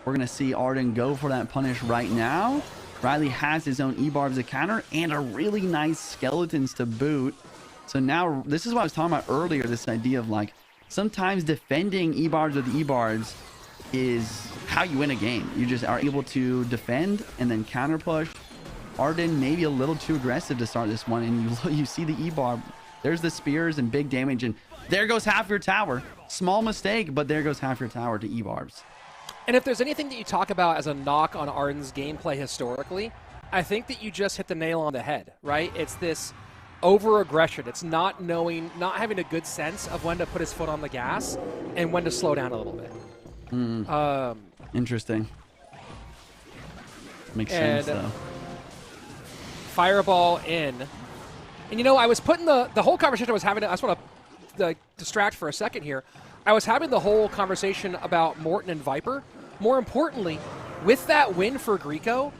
We're going to see Arden go for that punish right now. Riley has his own E-Barbs to counter and a really nice Skeletons to boot. So now, this is what I was talking about earlier, this idea of like, sometimes defending E-Barbs with E-Barbs is how you win a game. You just are able to defend and then counter push. Arden maybe a little too aggressive to start this one, and you see the E-Barb. There's the spears and big damage, and there goes half your tower. Small mistake, but there goes half your tower to E-Barbs. And if there's anything that you talk about as a knock on Arden's gameplay historically, I think that you just hit the nail on the head, right? It's this over-aggression. It's not having a good sense of when to put his foot on the gas and when to slow down a little bit. Interesting. Makes sense, though. Fireball in. And, I was putting the whole conversation I was having, I just want to distract for a second here. I was having the whole conversation about Morton and Viper. More importantly, with that win for Grieco,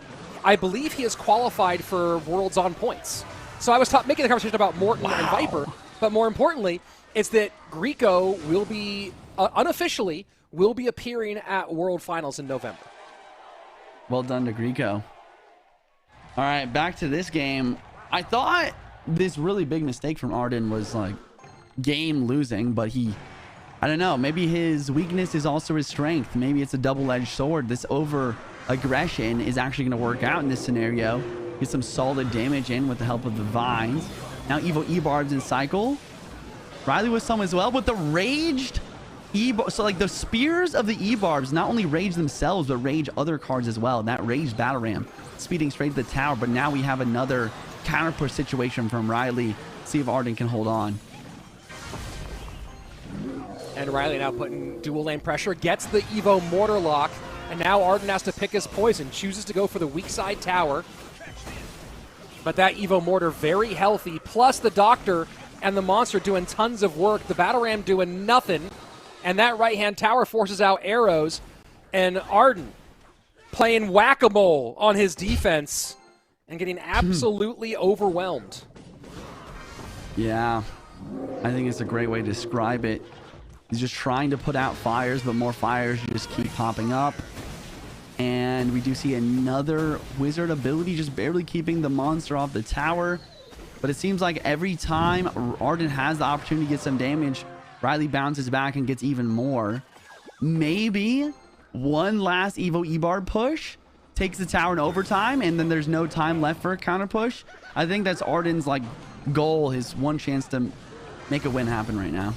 I believe he has qualified for Worlds on points. So I was making the conversation about Morton and Viper, but more importantly, it's that Grieco will be, unofficially, will be appearing at World Finals in November. Well done to Grieco. All right, back to this game. I thought this really big mistake from Arden was like game losing, but I don't know, maybe his weakness is also his strength. Maybe it's a double-edged sword. This over-aggression is actually going to work out in this scenario. Get some solid damage in with the help of the vines. Now Evo E-Barbs in cycle. Riley with some as well, but the raged so like the spears of the E-Barbs not only rage themselves, but rage other cards as well. That raged Battle Ram speeding straight to the tower, but now we have another counter push situation from Riley. See if Arden can hold on. And Riley now putting dual lane pressure, gets the Evo Mortar lock, and now Arden has to pick his poison. Chooses to go for the weak side tower. But that Evo Mortar very healthy, plus the Doctor and the Monster doing tons of work. The Battle Ram doing nothing. And that right-hand tower forces out arrows. And Arden playing whack-a-mole on his defense and getting absolutely overwhelmed. Yeah, I think it's a great way to describe it. He's just trying to put out fires, but more fires just keep popping up. And we do see another wizard ability, just barely keeping the monster off the tower. But it seems like every time Arden has the opportunity to get some damage, Riley bounces back and gets even more. Maybe one last Evo E-Barb push takes the tower in overtime, and then there's no time left for a counter push. I think that's Arden's goal, his one chance to make a win happen right now.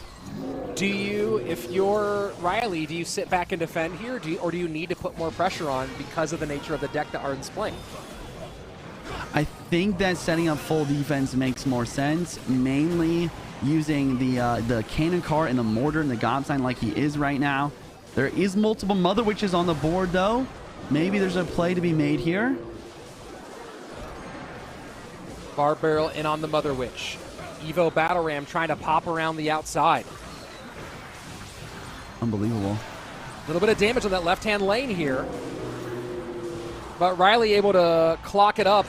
Do you, if you're Riley, do you sit back and defend here, or do you need to put more pressure on because of the nature of the deck that Arden's playing? I think that setting up full defense makes more sense, mainly using the cannon cart and the mortar and the god sign like he is right now. There is multiple Mother Witches on the board, though. Maybe there's a play to be made here. Barb Barrel in on the Mother Witch. Evo Battle Ram trying to pop around the outside. Unbelievable. A little bit of damage on that left-hand lane here. But Riley able to clock it up,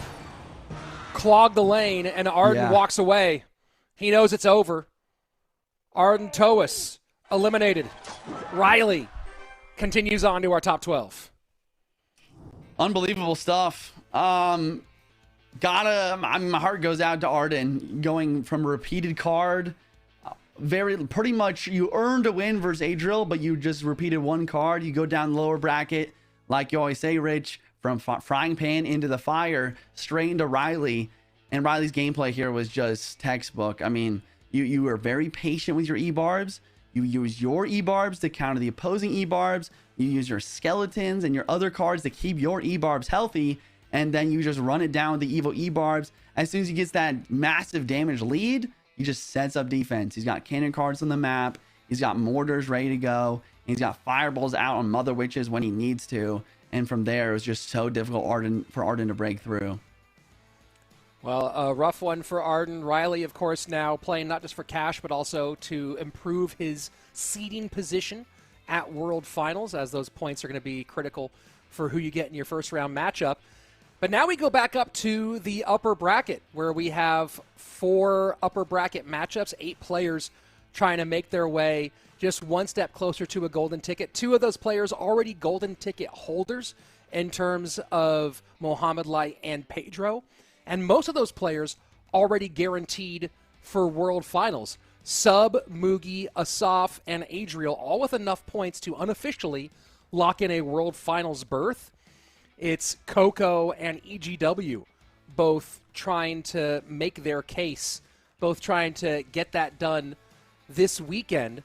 clog the lane, and Arden walks away. He knows it's over. Arden Toas eliminated. Riley continues on to our top 12. Unbelievable stuff. My heart goes out to Arden, going from a repeated card. Pretty much you earned a win versus Adriel, but you just repeated one card. You go down the lower bracket, like you always say, Rich, from frying pan into the fire, straight into Riley. And Riley's gameplay here was just textbook. I mean, you were very patient with your E-Barbs. You use your E-Barbs to counter the opposing E-Barbs. You use your skeletons and your other cards to keep your E-Barbs healthy. And then you just run it down with the Evo E-Barbs. As soon as he gets that massive damage lead, he just sets up defense. He's got cannon cards on the map. He's got mortars ready to go. He's got fireballs out on Mother Witches when he needs to. And from there, it was just so difficult for Arden to break through. Well, a rough one for Arden. Riley, of course, now playing not just for cash, but also to improve his seeding position at World Finals, as those points are going to be critical for who you get in your first round matchup. But now we go back up to the upper bracket, where we have 4 upper bracket matchups, 8 players trying to make their way just one step closer to a golden ticket. 2 of those players already golden ticket holders in terms of Mohamed Light and Pedro. And most of those players already guaranteed for World Finals. Sub, Mugi, Asaf, and Adriel, all with enough points to unofficially lock in a World Finals berth. It's Coco and EGW both trying to make their case, both trying to get that done this weekend.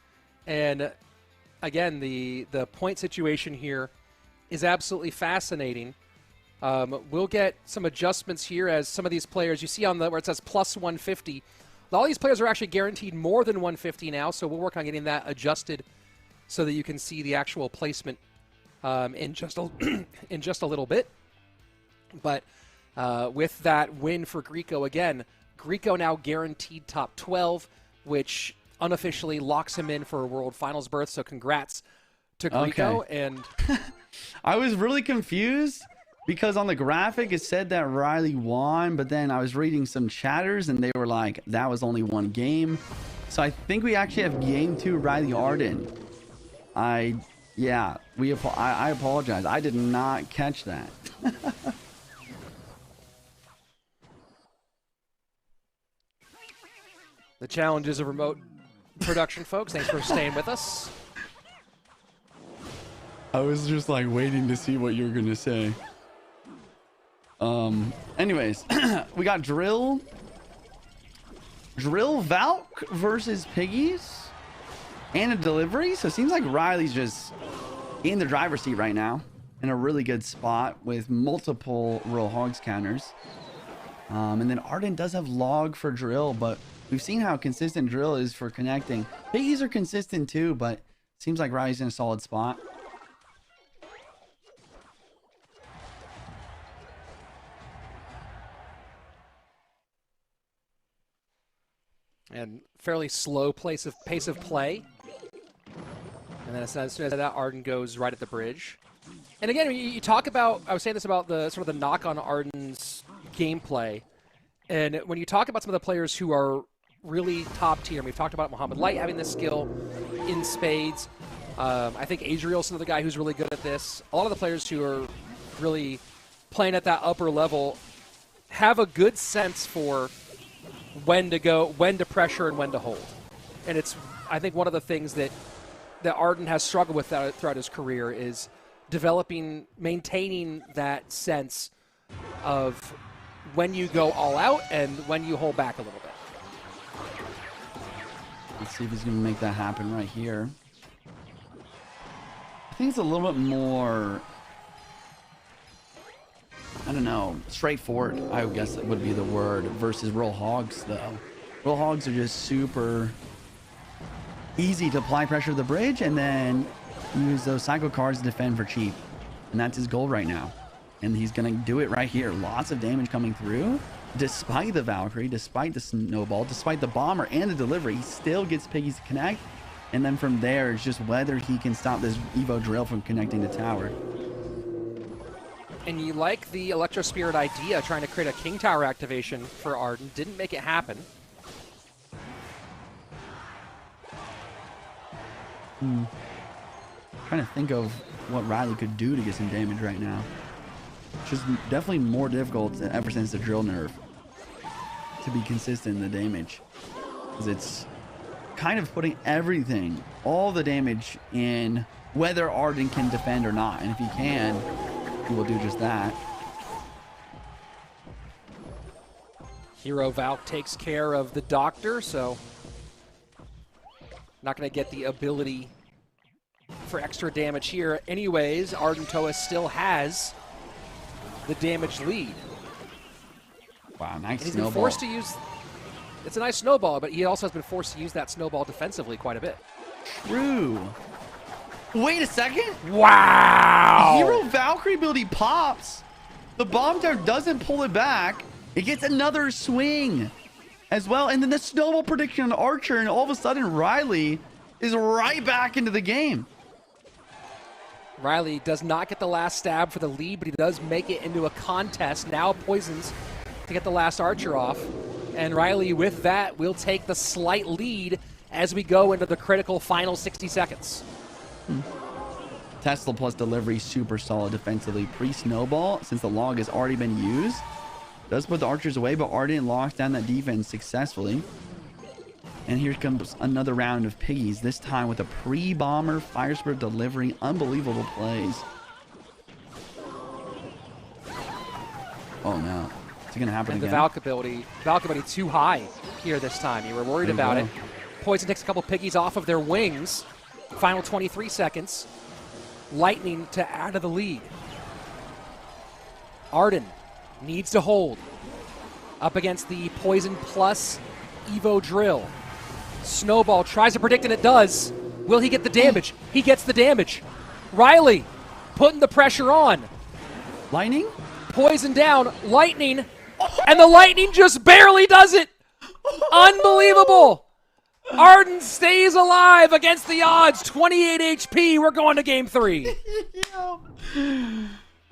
And again, the point situation here is absolutely fascinating. We'll get some adjustments here as some of these players, you see on the where it says plus 150. All these players are actually guaranteed more than 150 now, so we'll work on getting that adjusted so that you can see the actual placement in just a little bit. But with that win for Grieco again, Grieco now guaranteed top 12, which unofficially locks him in for a World Finals berth. So congrats to Grieco. Okay. And I was really confused because on the graphic it said that Riley won, but then I was reading some chatters and they were like, that was only one game. So I think we actually have game 2 Riley Arden. I apologize. I did not catch that. the challenges of remote production, folks. Thanks for staying with us. I was just like waiting to see what you were going to say. Anyways, we got Drill Valk versus Piggies and a delivery. So it seems like Riley's just in the driver's seat right now in a really good spot with multiple Royal Hogs counters. And then Arden does have log for Drill, but we've seen how consistent Drill is for connecting. Piggies are consistent too, but seems like Riley's in a solid spot. And fairly slow pace of play. And then as soon as that, Arden goes right at the bridge. And again, you talk about, I was saying this about the sort of the knock on Arden's gameplay. And when you talk about some of the players who are really top tier, and we've talked about Muhammad Light having this skill in spades. I think Adriel's another guy who's really good at this. A lot of the players who are really playing at that upper level have a good sense for when to go, when to pressure, and when to hold. And it's, I think, one of the things that Arden has struggled with throughout his career is maintaining that sense of when you go all out and when you hold back a little bit. Let's see if he's going to make that happen right here. I think it's a little bit more, I don't know, straightforward, I guess that would be the word, versus Royal Hogs, though. Royal Hogs are just super easy to apply pressure to the bridge and then use those cycle cards to defend for cheap. And that's his goal right now. And he's going to do it right here. Lots of damage coming through. Despite the Valkyrie, despite the snowball, despite the bomber and the delivery, he still gets Piggies to connect. And then from there, it's just whether he can stop this Evo drill from connecting the tower. And you like the Electro Spirit idea, trying to create a King Tower activation for Arden. Didn't make it happen. Trying to think of what Riley could do to get some damage right now. Which is definitely more difficult ever since the drill nerf to be consistent in the damage. Because it's kind of putting everything, all the damage in whether Arden can defend or not. And if he can, he will do just that. Hero Valk takes care of the Doctor, so not going to get the ability for extra damage here. Anyways, Arden Toa still has the damage lead. Wow, nice He's snowball. been forced to use, it's a nice snowball, but he also has been forced to use that snowball defensively quite a bit. True. Wait a second. Wow! Hero Valkyrie ability pops. The bomb tower doesn't pull it back. It gets another swing as well. And then the snowball prediction on Archer, and all of a sudden Riley is right back into the game. Riley does not get the last stab for the lead, but he does make it into a contest. Now Poisons to get the last Archer off. And Riley, with that, will take the slight lead as we go into the critical final 60 seconds. Tesla plus delivery, super solid defensively. Pre-snowball, since the log has already been used, does put the archers away, but Arden locks down that defense successfully. And here comes another round of Piggies, this time with a pre-bomber, Fire Spirit delivery, unbelievable plays. Oh no, is it gonna happen And again? the Valk ability too high here this time. You were worried There you about go. it. Poison takes a couple Piggies off of their wings. Final 23 seconds. Lightning to add to the lead. Arden needs to hold. Up against the Poison Plus Evo Drill. Snowball tries to predict, and it does. Will he get the damage? He gets the damage. Riley putting the pressure on. Lightning? Poison down. Lightning. And the Lightning just barely does it. Unbelievable. Arden stays alive against the odds. 28 HP. We're going to game 3.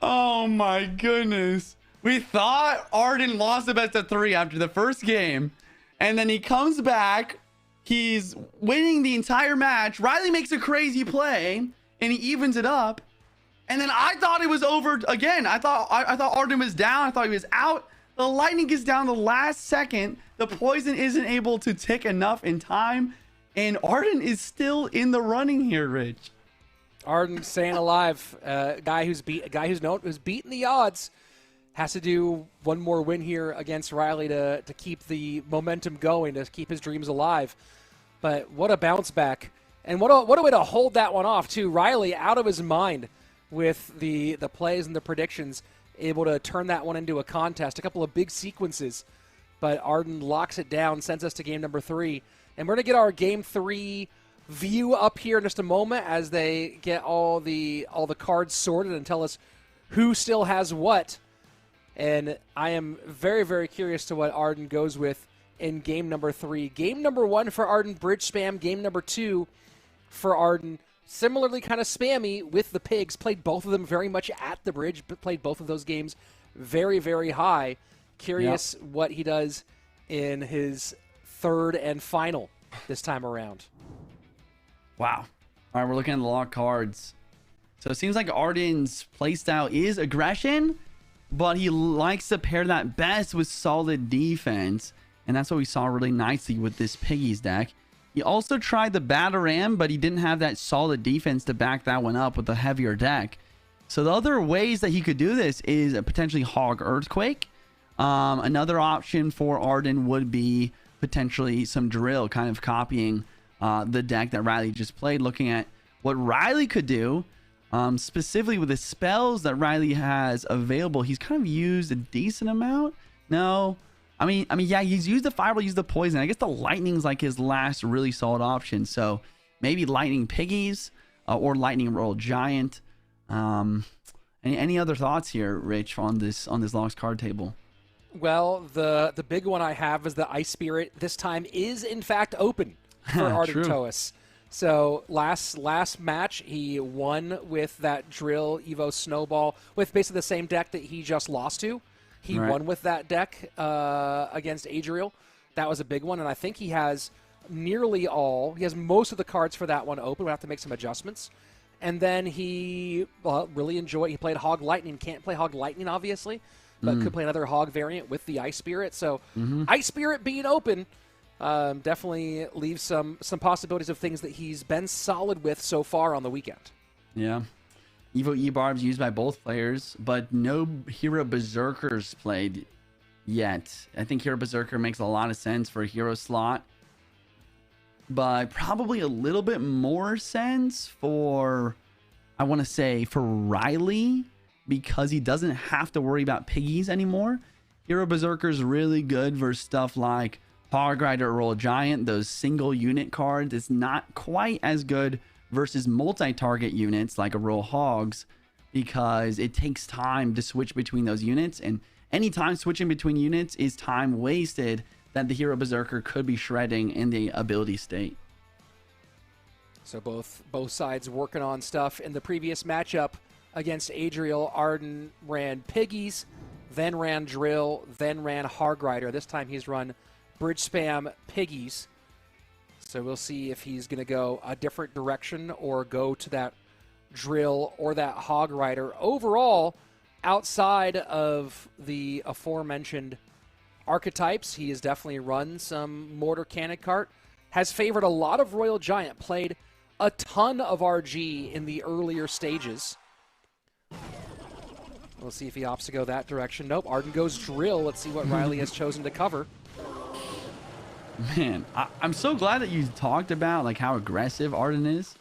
Oh my goodness. We thought Arden lost the best of 3 after the first game. And then he comes back. He's winning the entire match. Riley makes a crazy play and he evens it up. And then I thought it was over again. I thought Arden was down. I thought he was out. The Lightning gets down the last second. The Poison isn't able to tick enough in time. And Arden is still in the running here, Rich. Arden staying alive. Guy who's beaten the odds. Has to do one more win here against Riley to keep the momentum going, to keep his dreams alive. But what a bounce back. And what a way to hold that one off, too. Riley out of his mind with the plays and the predictions, able to turn that one into a contest. A couple of big sequences, but Arden locks it down, sends us to game number 3. And we're going to get our game 3 view up here in just a moment as they get all the cards sorted and tell us who still has what. And I am very, very curious to what Arden goes with in game number 3. Game number 1 for Arden, bridge spam. Game number 2 for Arden, similarly kind of spammy with the pigs. Played both of them very much at the bridge, but played both of those games very, very high. Curious what he does in his third and final this time around. Wow. All right, we're looking at the lock cards. So it seems like Arden's playstyle is aggression, but he likes to pair that best with solid defense. And that's what we saw really nicely with this Piggies deck. He also tried the Bataram, but he didn't have that solid defense to back that one up with a heavier deck. So the other ways that he could do this is a potentially Hog Earthquake. Another option for Arden would be potentially some Drill, kind of copying the deck that Riley just played, looking at what Riley could do. Specifically with the spells that Riley has available, he's kind of used a decent amount. No, I mean, yeah, he's used the Fireball, used the Poison. I guess the Lightning's like his last really solid option. So maybe Lightning Piggies or Lightning Royal Giant. Any other thoughts here, Rich, on this Lost card table? Well, the big one I have is the Ice Spirit. This time is in fact open for Arden Toas. So last match, he won with that Drill Evo Snowball with basically the same deck that he just lost to. He won with that deck against Adriel. That was a big one, and I think he has he has most of the cards for that one open. We'll have to make some adjustments. And then he played Hog Lightning. Can't play Hog Lightning, obviously, but could play another Hog variant with the Ice Spirit. So Ice Spirit being open definitely leaves some possibilities of things that he's been solid with so far on the weekend. Yeah. Evo E-Barbs used by both players, but no Hero Berserkers played yet. I think Hero Berserker makes a lot of sense for a hero slot, but probably a little bit more sense for, I want to say, for Riley, because he doesn't have to worry about Piggies anymore. Hero Berserker's really good for stuff like Hog Rider, Royal Giant, those single unit cards. It's not quite as good versus multi-target units like a Royal Hogs, because it takes time to switch between those units, and any time switching between units is time wasted that the Hero Berserker could be shredding in the ability state. So both sides working on stuff. In the previous matchup against Adriel, Arden ran Piggies, then ran Drill, then ran Hog Rider. This time he's run Bridge Spam Piggies. So we'll see if he's going to go a different direction or go to that Drill or that Hog Rider. Overall, outside of the aforementioned archetypes, he has definitely run some Mortar Cannon Cart, has favored a lot of Royal Giant, played a ton of RG in the earlier stages. We'll see if he opts to go that direction. Nope, Arden goes Drill. Let's see what Riley has chosen to cover. Man, I'm so glad that you talked about like how aggressive Arden is.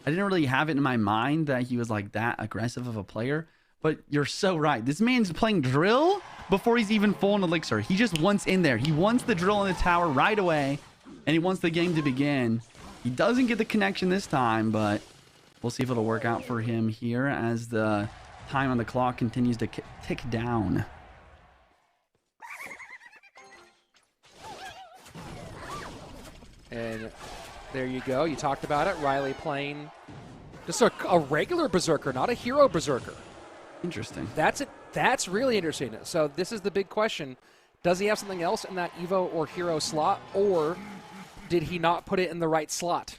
I didn't really have it in my mind that he was like that aggressive of a player. But you're so right. This man's playing drill before he's even full in elixir. He just wants in there. He wants the drill in the tower right away, and he wants the game to begin. He doesn't get the connection this time, but we'll see if it'll work out for him here as the time on the clock continues to tick down. And there you go. You talked about it. Riley playing just a regular Berserker, not a hero Berserker. Interesting. That's it. That's really interesting. So this is the big question. Does he have something else in that Evo or hero slot, or did he not put it in the right slot?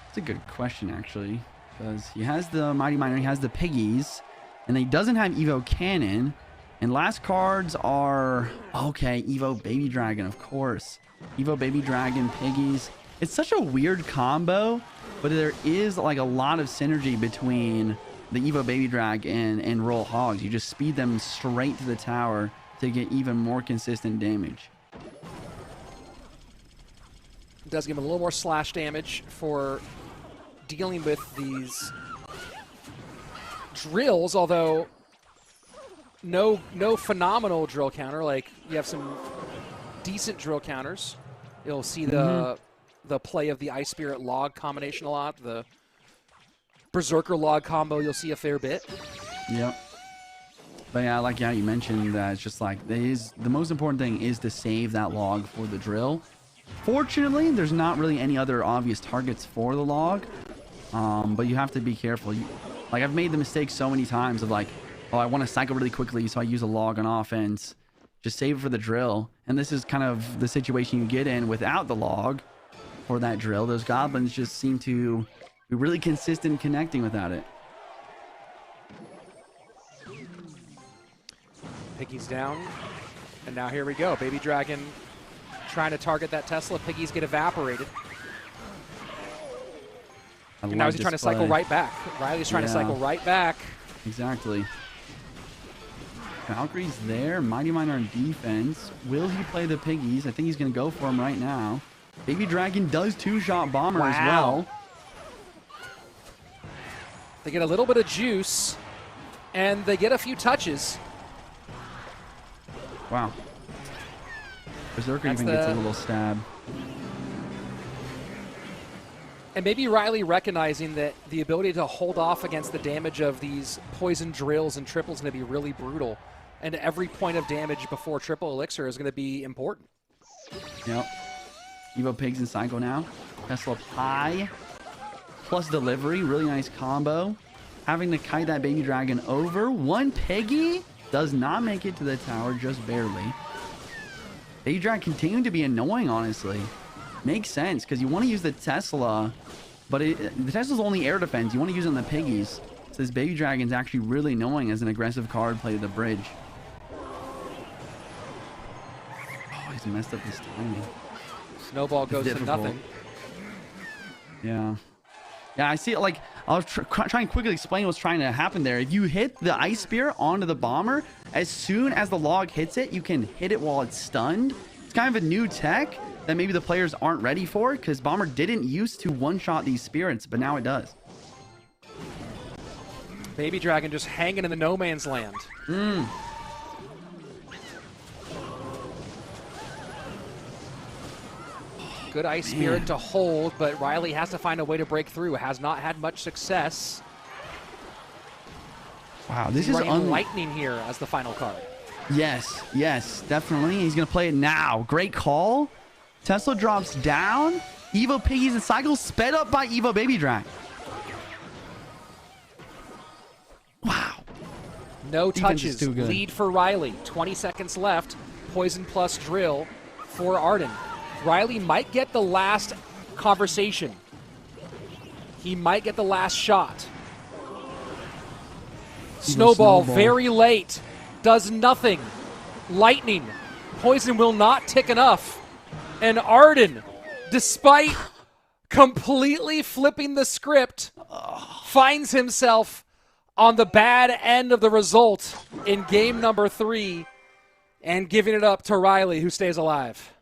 That's a good question, actually, because he has the Mighty Miner, he has the Piggies, and he doesn't have Evo Cannon. And last cards are, okay, Evo Baby Dragon, of course. Evo Baby Dragon, Piggies. It's such a weird combo, but there is like a lot of synergy between the Evo Baby Dragon and Royal Hogs. You just speed them straight to the tower to get even more consistent damage. It does give him a little more slash damage for dealing with these drills, although no phenomenal drill counter. Like, you have some decent drill counters. You'll see the play of the Ice Spirit log combination a lot. The Berserker log combo you'll see a fair bit. Yep. But yeah, like you mentioned, that it's just like the most important thing is to save that log for the drill. Fortunately, there's not really any other obvious targets for the log, but you have to be careful. Like, I've made the mistake so many times of like, oh, I want to cycle really quickly, so I use a log on offense. Just save it for the drill. And this is kind of the situation you get in without the log for that drill. Those goblins just seem to be really consistent connecting without it. Piggy's down, and now here we go. Baby Dragon trying to target that Tesla. Piggies get evaporated. And now he's trying to cycle right back. Riley's trying to cycle right back. Exactly. Valkyrie's there. Mighty Miner on defense. Will he play the Piggies? I think he's going to go for him right now. Baby Dragon does two-shot Bomber as well. They get a little bit of juice, and they get a few touches. Wow. Berserker even gets a little stab. And maybe Riley recognizing that the ability to hold off against the damage of these poison drills and triples is going to be really brutal. And every point of damage before triple elixir is going to be important. Yep. Evo Pigs and Cycle now. Tesla Pie plus delivery. Really nice combo. Having to kite that Baby Dragon over. One Piggy does not make it to the tower, just barely. Baby Dragon continuing to be annoying, honestly. Makes sense, because you want to use the Tesla, but the Tesla's only air defense. You want to use it on the Piggies. So this Baby Dragon's actually really annoying as an aggressive card play to the bridge. Oh, he's messed up his timing. Snowball goes to nothing. Yeah. Yeah, I see it. Like, I'll try and quickly explain what's trying to happen there. If you hit the Ice Spear onto the Bomber, as soon as the log hits it, you can hit it while it's stunned. It's kind of a new tech that maybe the players aren't ready for, because Bomber didn't used to one-shot these spirits, but now it does. Baby Dragon just hanging in the no man's land. Good Ice Spirit to hold, but Riley has to find a way to break through. Has not had much success. Wow, this is Lightning here as the final card. Yes, yes, definitely. He's going to play it now. Great call. Tesla drops down. Evo Piggies and Cycles sped up by Evo Baby Dragon. Wow. No Defense touches. is too good. Lead for Riley. 20 seconds left. Poison plus drill for Arden. Riley might get the last conversation. He might get the last shot. Snowball very late. Does nothing. Lightning. Poison will not tick enough. And Arden, despite completely flipping the script, finds himself on the bad end of the result in game number 3 and giving it up to Riley, who stays alive.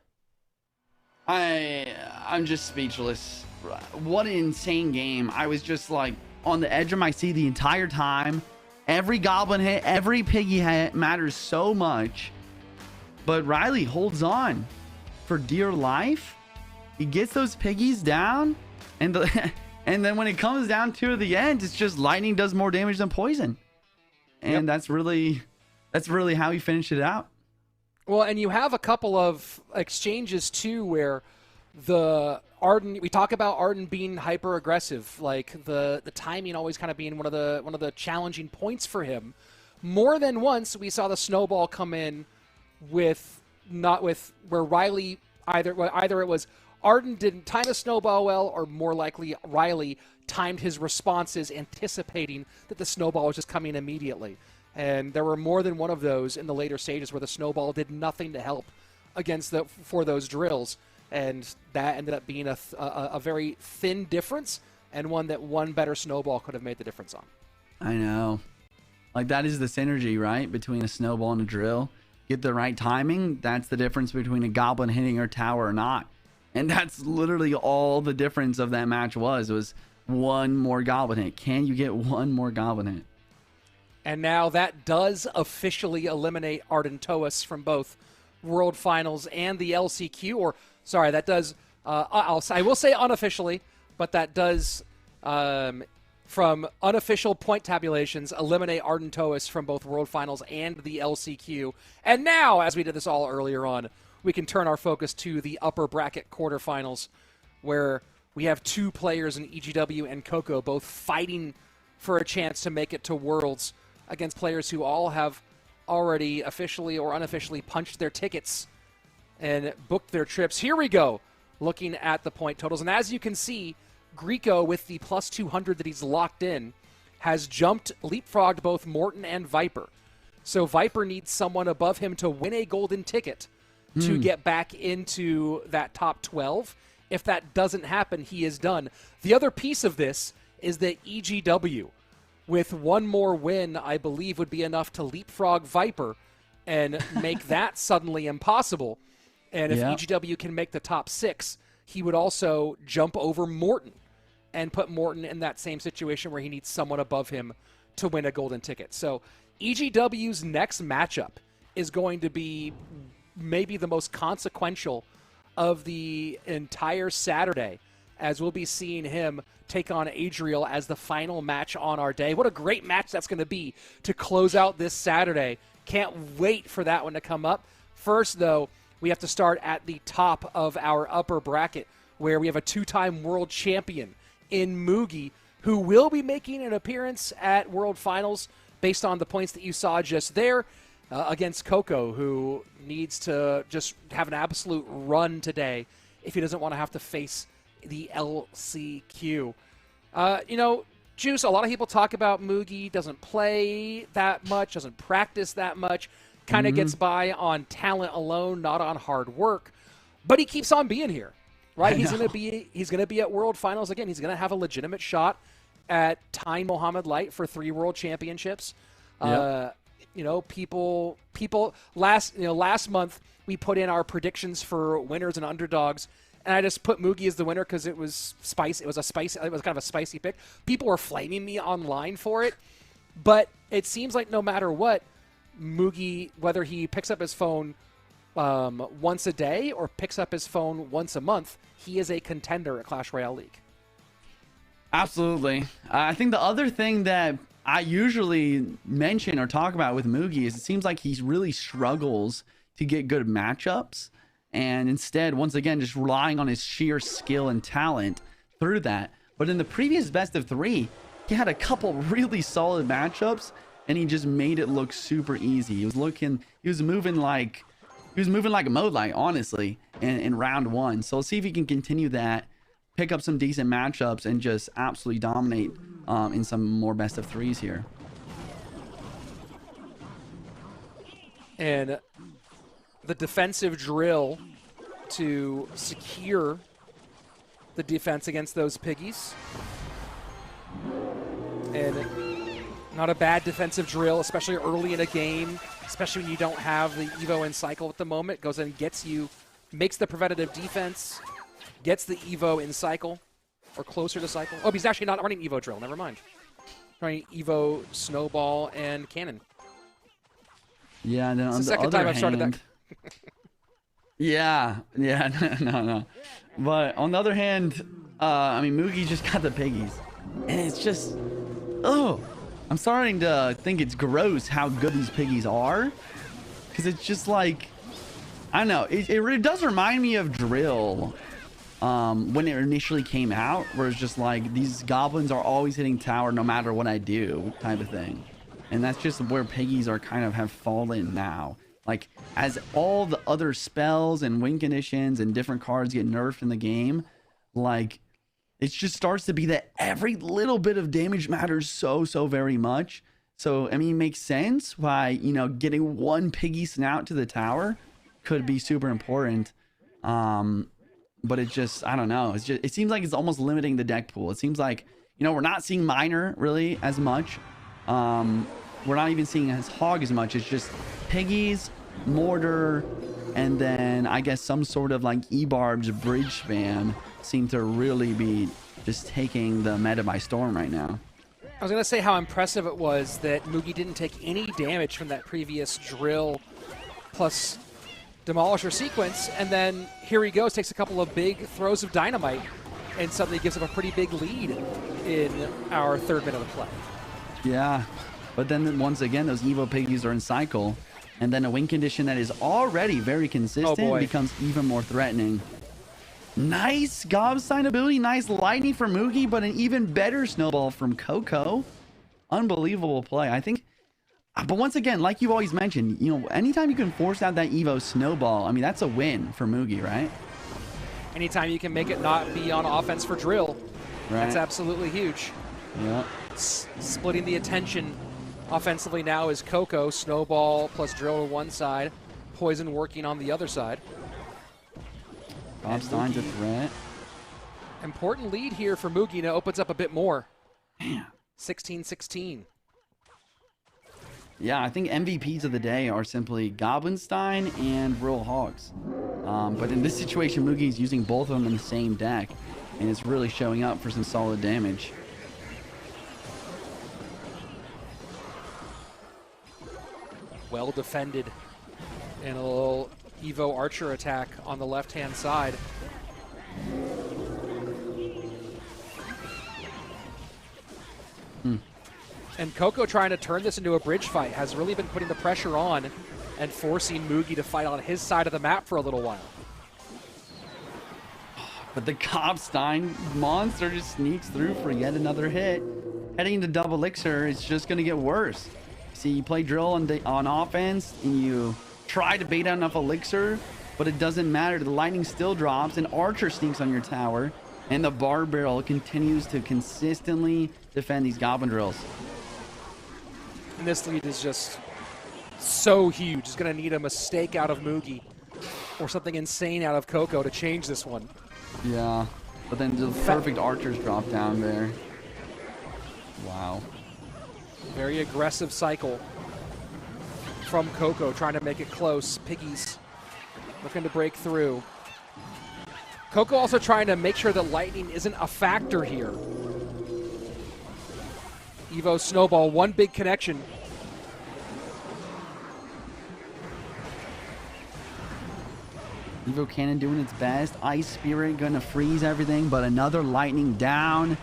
I'm just speechless. what an insane game. I was just like on the edge of my seat the entire time. Every goblin hit, every piggy hit matters so much. But Riley holds on for dear life. He gets those piggies down, and and then when it comes down to the end, it's just lightning does more damage than poison. And that's really how he finished it out. Well, and you have a couple of exchanges too where the Arden, we talk about Arden being hyper aggressive, like the timing always kind of being one of the challenging points for him. More than once we saw the snowball come in with where Riley either it was Arden didn't time a snowball well, or more likely Riley timed his responses anticipating that the snowball was just coming immediately. And there were more than one of those in the later stages where the snowball did nothing to help for those drills. And that ended up being a very thin difference, and one that one better snowball could have made the difference on. I know. Like, that is the synergy, right? Between a snowball and a drill. Get the right timing. That's the difference between a goblin hitting our tower or not. And that's literally all the difference of that match was one more goblin hit. Can you get one more goblin hit? And now that does officially eliminate Arden Toas from both World Finals and the LCQ, or sorry, that does, I will say unofficially, but that does, from unofficial point tabulations, eliminate Arden Toas from both World Finals and the LCQ. And now, as we did this all earlier on, we can turn our focus to the upper bracket quarterfinals, where we have two players in EGW and Coco both fighting for a chance to make it to Worlds against players who all have already officially or unofficially punched their tickets and booked their trips. Here we go, looking at the point totals. And as you can see, Greco, with the plus 200 that he's locked in, has leapfrogged both Morton and Viper. So Viper needs someone above him to win a golden ticket to get back into that top 12. If that doesn't happen, he is done. The other piece of this is that EGW, with one more win, I believe would be enough to leapfrog Viper and make that suddenly impossible. And if EGW can make the top 6, he would also jump over Morton and put Morton in that same situation where he needs someone above him to win a golden ticket. So EGW's next matchup is going to be maybe the most consequential of the entire Saturday, as we'll be seeing him take on Adriel as the final match on our day. What a great match that's going to be to close out this Saturday. Can't wait for that one to come up. First, though, we have to start at the top of our upper bracket, where we have a two-time world champion in Mugi, who will be making an appearance at World Finals based on the points that you saw just there, against Coco, who needs to just have an absolute run today if he doesn't want to have to face the LCQ. Juice, a lot of people talk about Mugi doesn't play that much, doesn't practice that much, kind of gets by on talent alone, not on hard work, but he keeps on being here, right? He's going to be at World Finals again. He's going to have a legitimate shot at tying Mohamed Light for 3 world championships. People last month we put in our predictions for winners and underdogs, and I just put Mugi as the winner because it was spicy. It was kind of a spicy pick. People were flaming me online for it, but it seems like no matter what, Mugi, whether he picks up his phone once a day or picks up his phone once a month, he is a contender at Clash Royale League. Absolutely. I think the other thing that I usually mention or talk about with Mugi is it seems like he really struggles to get good matchups, and instead, once again, just relying on his sheer skill and talent through that. But in the previous best of 3, he had a couple really solid matchups, and he just made it look super easy. He was moving like a mode light, honestly, in round 1. So let's see if he can continue that, pick up some decent matchups, and just absolutely dominate in some more best of 3s here. And the defensive drill to secure the defense against those piggies. And not a bad defensive drill, especially early in a game, especially when you don't have the Evo in cycle at the moment. Goes in, makes the preventative defense, gets the Evo in cycle. or closer to cycle. Oh, he's actually not running Evo Drill. Never mind. Running Evo Snowball and Cannon. Yeah, and then on It's the the second other time I've started hand, that. yeah, no. But on the other hand, I mean, Mugi just got the piggies, and it's just, oh, I'm starting to think it's gross how good these piggies are, because it's just like, I don't know, it does remind me of Drill, when it initially came out, where it's just like these goblins are always hitting tower no matter what I do, type of thing, and that's just where piggies are kind of have fallen now. Like, as all the other spells and win conditions and different cards get nerfed in the game, like, it just starts to be that every little bit of damage matters so very much. So, I mean, it makes sense why, you know, getting one piggy snout to the tower could be super important. But it just, I don't know. It seems like it's almost limiting the deck pool. It seems like, you know, we're not seeing Miner really as much. We're not even seeing his Hog as much. It's just piggies, Mortar, and then I guess some sort of like E-Barb's bridge spam seem to really be just taking the meta by storm right now. I was going to say how impressive it was that Mugi didn't take any damage from that previous Drill plus Demolisher sequence, and then here he goes, takes a couple of big throws of Dynamite, and suddenly gives up a pretty big lead in our third minute of play. Yeah, but then once again, those Evo piggies are in cycle, and then a win condition that is already very consistent becomes even more threatening. Nice Gobstein ability, nice lightning from Mugi, but an even better snowball from Coco. Unbelievable play. I think, but once again, like you've always mentioned, you know, anytime you can force out that Evo snowball, I mean, that's a win for Mugi, right? Anytime you can make it not be on offense for Drill, Right. that's absolutely huge. Yeah. Splitting the attention offensively now is Coco, Snowball plus Drill on one side, Poison working on the other side. Gobstein's a threat. Important lead here for Mugi. Now opens up a bit more. 16-16. Yeah, I think MVPs of the day are simply Goblinstein and Royal Hogs. But in this situation, Mugi's using both of them in the same deck, and it's really showing up for some solid damage. Well defended. And a little Evo Archer attack on the left-hand side. And Coco trying to turn this into a bridge fight has really been putting the pressure on and forcing Mugi to fight on his side of the map for a little while. But the Gobstein monster just sneaks through for yet another hit. Heading into double elixir, it's just going to get worse. See, you play Drill on offense, and you try to bait out enough elixir, but it doesn't matter. The lightning still drops, and Archer sneaks on your tower, and the Bar Barrel continues to consistently defend these Goblin Drills. And this lead is just so huge. It's going to need a mistake out of Mugi or something insane out of Coco to change this one. Yeah, but then the perfect Archers drop down there. Wow. Very aggressive cycle from Coco, trying to make it close. Piggies looking to break through. Coco also trying to make sure that lightning isn't a factor here. Evo Snowball, one big connection. Evo Cannon doing its best. Ice Spirit gonna freeze everything, but another lightning down.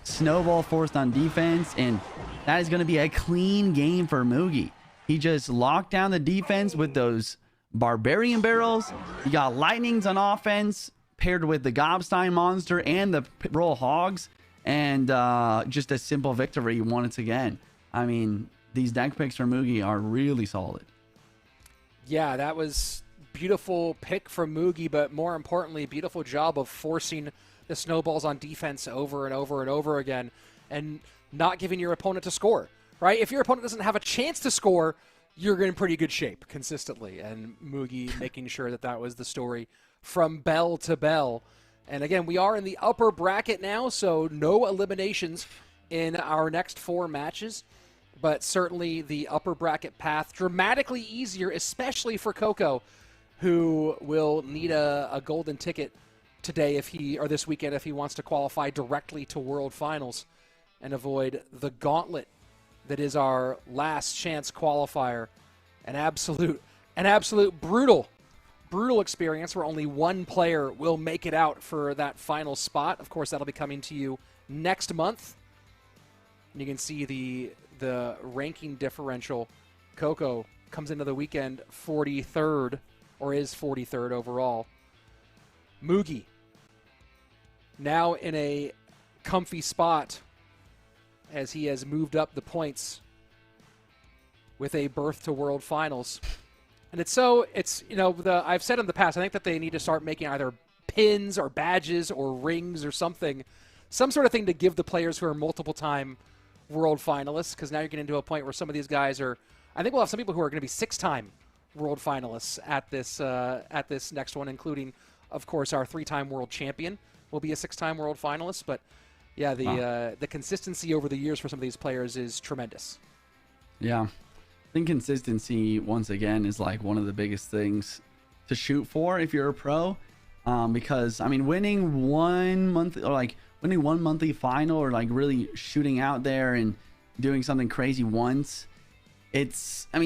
Snowball forced on defense, and that is gonna be a clean game for Mugi. He just locked down the defense with those Barbarian Barrels. You got lightnings on offense paired with the Gobstein monster and the Royal Hogs, and just a simple victory once again. I mean, these deck picks for Mugi are really solid. Yeah, that was beautiful pick from Mugi, but more importantly, beautiful job of forcing the snowballs on defense over and over and over again and not giving your opponent to score, right? If your opponent doesn't have a chance to score, you're in pretty good shape consistently. And Mugi making sure that that was the story from bell to bell. And again, we are in the upper bracket now, so no eliminations in our next 4 matches. But certainly the upper bracket path dramatically easier, especially for Coco, who will need a golden ticket today or this weekend if he wants to qualify directly to World Finals and avoid the gauntlet that is our last chance qualifier. An absolute brutal experience where only one player will make it out for that final spot. Of course, that'll be coming to you next month. You can see the ranking differential. Coco comes into the weekend 43rd, or is 43rd overall. Mugi now in a comfy spot as he has moved up the points with a berth to World Finals. And I've said in the past, I think that they need to start making either pins or badges or rings or something, some sort of thing to give the players who are multiple-time World Finalists, because now you're getting to a point where some of these guys are, I think we'll have some people who are going to be 6-time World Finalists at this next one, including, of course, our 3-time World Champion will be a 6-time World Finalist. But yeah, the consistency over the years for some of these players is tremendous. Yeah. I think consistency, once again, is like one of the biggest things to shoot for if you're a pro. Because, I mean, winning one monthly final, or like really shooting out there and doing something crazy once,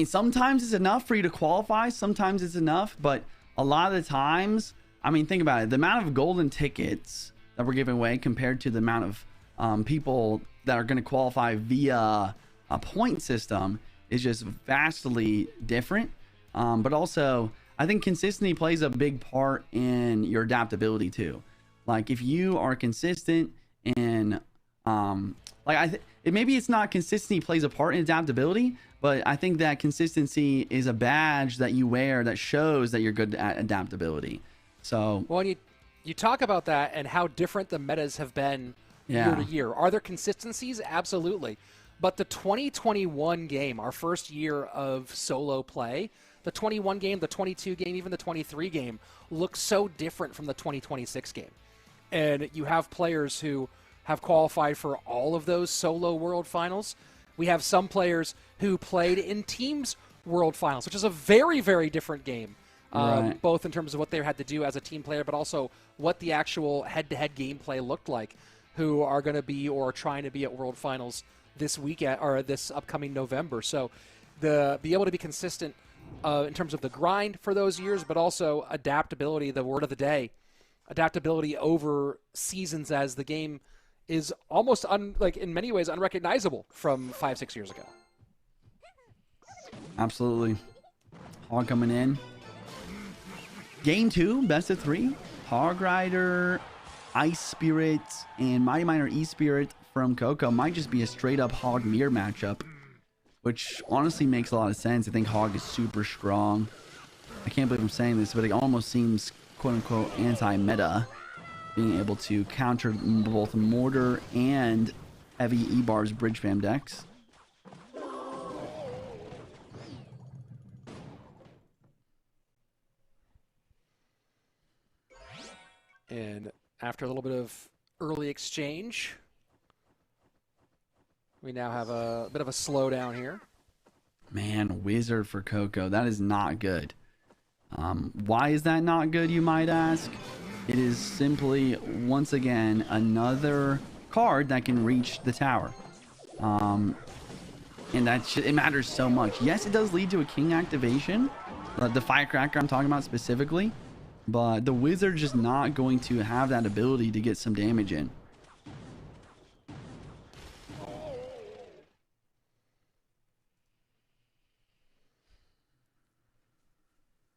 sometimes it's enough for you to qualify. Sometimes it's enough. But a lot of the times, I mean, think about it. The amount of golden tickets that we're giving away compared to the amount of people that are going to qualify via a point system is just vastly different. But also, I think consistency plays a big part in your adaptability too. Like if you are consistent in, maybe it's not consistency plays a part in adaptability, but I think that consistency is a badge that you wear that shows that you're good at adaptability. So, well, you talk about that and how different the metas have been year to year. Are there consistencies? Absolutely. But the 2021 game, our first year of solo play, the 21 game, the 22 game, even the 23 game, looks so different from the 2026 game. And you have players who have qualified for all of those solo World Finals. We have some players who played in teams World Finals, which is a very, very different game, right. Both in terms of what they had to do as a team player, but also what the actual head-to-head gameplay looked like, who are going to be or are trying to be at World Finals this weekend or this upcoming November. So be able to be consistent in terms of the grind for those years, but also adaptability, the word of the day, adaptability over seasons, as the game is almost in many ways unrecognizable from 5-6 years ago. Absolutely. Hog coming in. Game 2, best of 3. Hog Rider, Ice Spirit, and Mighty Miner E-Spirit from Coco might just be a straight up Hog Mirror matchup, which honestly makes a lot of sense. I think Hog is super strong. I can't believe I'm saying this, but it almost seems quote unquote anti-meta, being able to counter both Mortar and heavy E-Bar's Bridge Fam decks. And after a little bit of early exchange, we now have a bit of a slowdown here. Man, Wizard for Coco. That is not good. Why is that not good, you might ask? It is simply, once again, another card that can reach the tower. And it matters so much. Yes, it does lead to a king activation. The Firecracker I'm talking about specifically. But the Wizard just not going to have that ability to get some damage in.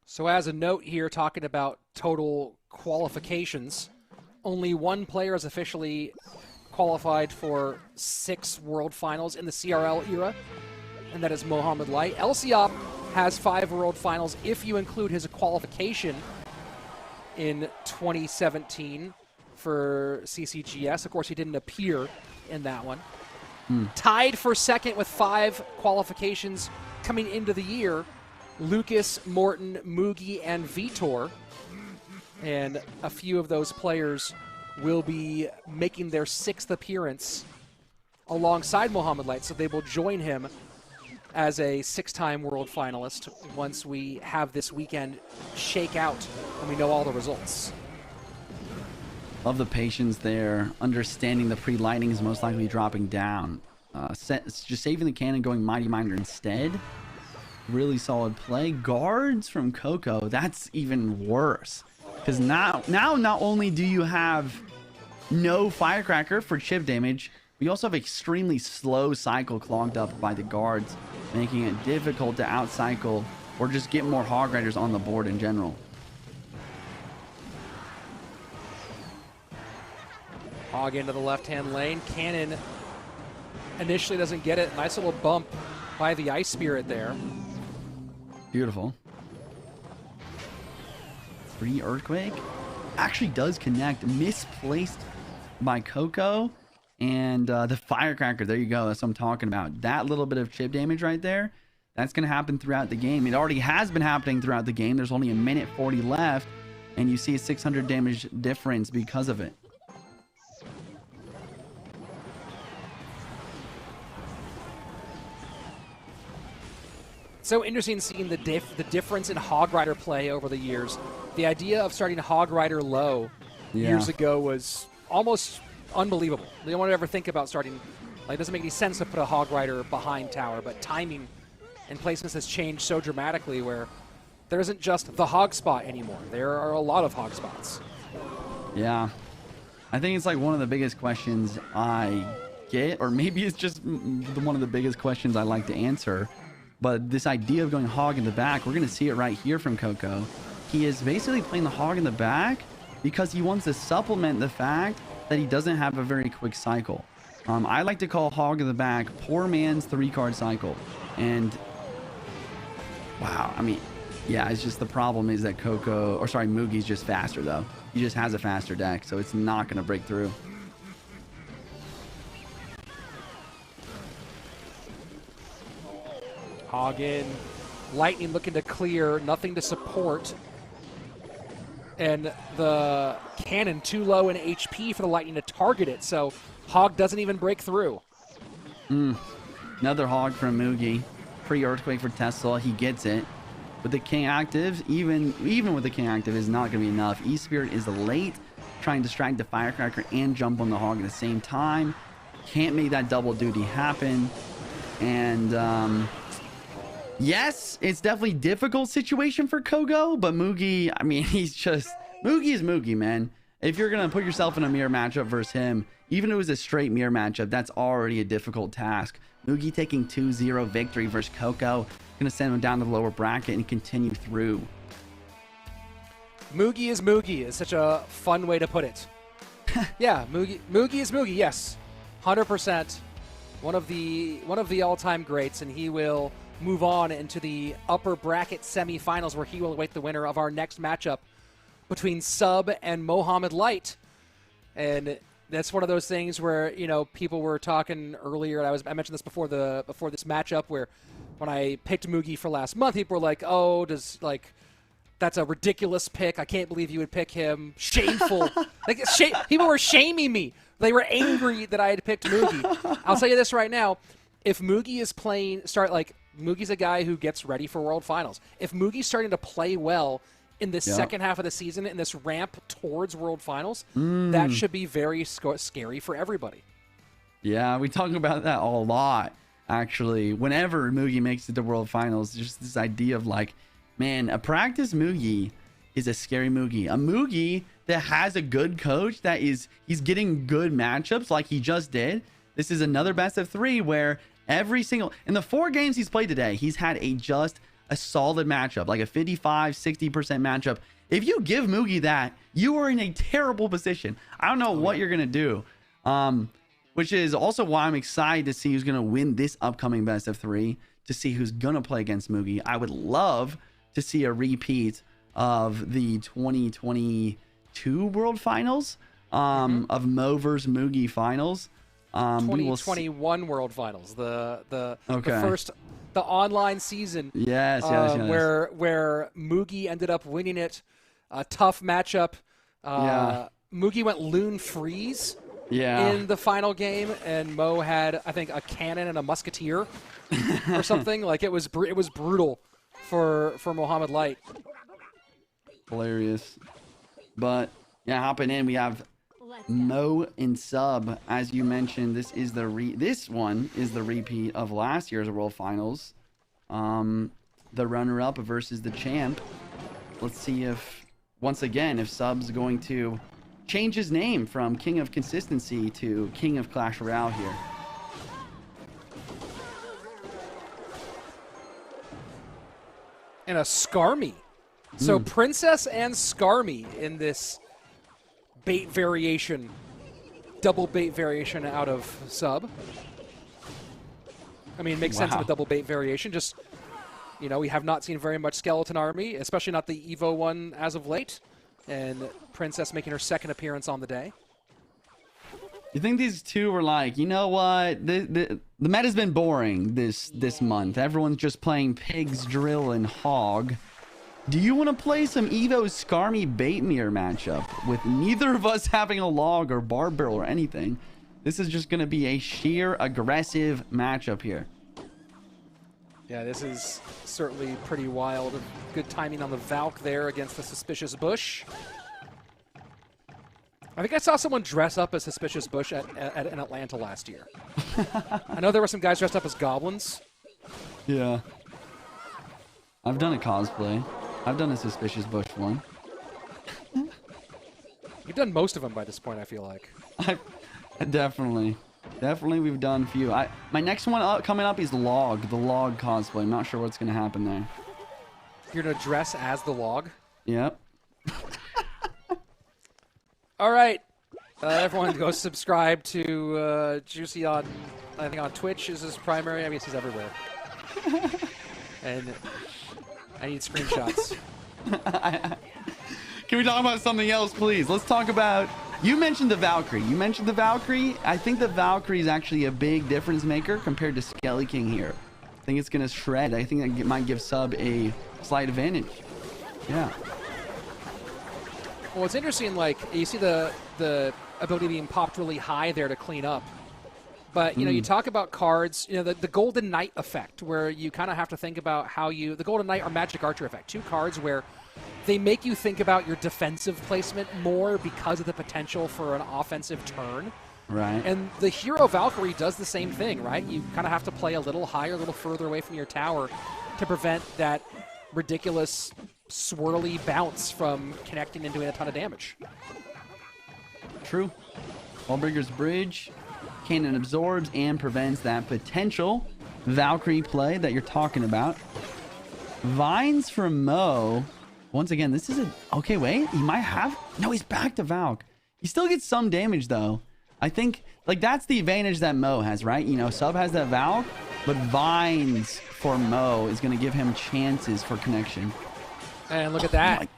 So as a note here, talking about total qualifications, only one player has officially qualified for 6 World Finals in the CRL era, and that is Mohamed Light. Elsiop has 5 World Finals if you include his qualification in 2017 for CCGS. Of course, he didn't appear in that one. Tied for second with 5 qualifications coming into the year, Lucas, Morton, Mugi, and Vitor. And a few of those players will be making their 6th appearance alongside Mohamed Light, so they will join him as a 6-time world finalist once we have this weekend shake out and we know all the results. Love the patience there. Understanding the pre-lightning is most likely dropping down. Just saving the cannon, going Mighty Miner instead. Really solid play. Guards from Coco. That's even worse. Because now not only do you have no Firecracker for chip damage, we also have extremely slow cycle clogged up by the guards, making it difficult to outcycle or just get more Hog Riders on the board in general. Hog into the left-hand lane. Cannon initially doesn't get it. Nice little bump by the Ice Spirit there. Beautiful. Free Earthquake. Actually does connect. Misplaced by Coco. And the Firecracker. There you go. That's what I'm talking about. That little bit of chip damage right there. That's going to happen throughout the game. It already has been happening throughout the game. There's only a minute 40 left. And you see a 600 damage difference because of it. So interesting seeing the difference in Hog Rider play over the years. The idea of starting Hog Rider low years ago was almost unbelievable. They don't want to ever think about starting. Like, it doesn't make any sense to put a Hog Rider behind tower, but timing and placements has changed so dramatically where there isn't just the hog spot anymore. There are a lot of hog spots. Yeah. I think it's like one of the biggest questions I get, or maybe it's just one of the biggest questions I like to answer. But this idea of going hog in the back, we're going to see it right here from Coco. He is basically playing the hog in the back because he wants to supplement the fact that he doesn't have a very quick cycle. I like to call hog in the back poor man's 3-card cycle. And wow, I mean, yeah, it's just the problem is that Mugi's just faster though. He just has a faster deck, so it's not going to break through. Hog in. Lightning looking to clear. Nothing to support. And the cannon too low in HP for the Lightning to target it. So Hog doesn't even break through. Another Hog from Mugi. Pre-Earthquake for Tesla. He gets it. But the King active, even with the King active, is not going to be enough. E-Spirit is late, trying to distract the Firecracker and jump on the Hog at the same time. Can't make that double duty happen. And yes, it's definitely a difficult situation for Kogo, but Mugi, I mean, Mugi is Mugi, man. If you're going to put yourself in a mirror matchup versus him, even if it was a straight mirror matchup, that's already a difficult task. Mugi taking 2-0 victory versus Coco. Going to send him down to the lower bracket and continue through. Mugi is Mugi is such a fun way to put it. Yeah, Mugi is Mugi, yes. 100%. One of the all-time greats, and he will move on into the upper bracket semifinals where he will await the winner of our next matchup between Sub and Mohamed Light. And that's one of those things where, you know, people were talking earlier, and I mentioned this before this matchup, where when I picked Mugi for last month, people were like, oh, that's a ridiculous pick. I can't believe you would pick him. Shameful. People were shaming me. They were angry that I had picked Mugi. I'll tell you this right now. If Mugi is Mugi's a guy who gets ready for World Finals. If Mugi's starting to play well in this second half of the season, in this ramp towards World Finals, that should be very scary for everybody. Yeah, we talk about that a lot, actually. Whenever Mugi makes it to World Finals, just this idea of like, man, a practice Mugi is a scary Mugi. A Mugi that has a good coach he's getting good matchups like he just did. This is another best of 3 where in the 4 games he's played today, he's had a solid matchup, like a 55-60% matchup. If you give Mugi that, you are in a terrible position. I don't know what you're going to do. Which is also why I'm excited to see who's going to win this upcoming best of 3, to see who's going to play against Mugi. I would love to see a repeat of the 2022 World Finals, of Mo vs. Mugi finals. 2021 World Finals, the first, the online season. Yes. Where Mugi ended up winning it. A tough matchup. Mugi went Loon Freeze in the final game, and Mo had, I think, a cannon and a musketeer or something. Like, it was brutal for Mohamed Light. Hilarious. But yeah, hopping in, we have Let's go. Mo and Sub, as you mentioned, this one is the repeat of last year's World Finals. The runner-up versus the champ. Let's see if, once again, if Sub's going to change his name from King of Consistency to King of Clash Royale here. And a Skarmy. So Princess and Skarmy in this bait variation, double bait variation out of Sub. I mean, it makes sense of a double bait variation. Just, you know, we have not seen very much Skeleton Army, especially not the Evo one as of late. And Princess making her second appearance on the day. You think these two were like, you know what? The meta's been boring this month. Everyone's just playing Pigs, Drill, and Hog. Do you want to play some Evo Skarmy bait mirror matchup with neither of us having a log or barb barrel or anything? This is just going to be a sheer aggressive matchup here. Yeah, this is certainly pretty wild. Good timing on the Valk there against the Suspicious Bush. I think I saw someone dress up as Suspicious Bush in Atlanta last year. I know there were some guys dressed up as goblins. Yeah. I've done a cosplay. I've done a Suspicious Bush one. You've done most of them by this point, I feel like. Definitely we've done a few. My next one coming up is Log, the Log cosplay. I'm not sure what's going to happen there. You're going to dress as the Log? Yep. All right. Everyone go subscribe to Juicy on, I think on Twitch is his primary. I mean, he's everywhere. And I need screenshots. Can we talk about something else, please? Let's talk about... You mentioned the Valkyrie. I think the Valkyrie is actually a big difference maker compared to Skelly King here. I think it's going to shred. I think that might give Sub a slight advantage. Yeah. Well, it's interesting, like, you see the ability being popped really high there to clean up. But, you know, you talk about cards, you know, the Golden Knight effect, where you kind of have to think about how you... The Golden Knight or Magic Archer effect, two cards where they make you think about your defensive placement more because of the potential for an offensive turn. Right. And the Hero Valkyrie does the same thing, right? You kind of have to play a little higher, a little further away from your tower to prevent that ridiculous swirly bounce from connecting and doing a ton of damage. True. Wallbreaker's Bridge. Cannon absorbs and prevents that potential Valkyrie play that you're talking about. Vines from Mo. Once again, this is a... Okay, wait. He might have... No, he's back to Valk. He still gets some damage, though. I think, like, that's the advantage that Mo has, right? You know, Sub has that Valk, but Vines for Mo is going to give him chances for connection. And look at that. Oh, my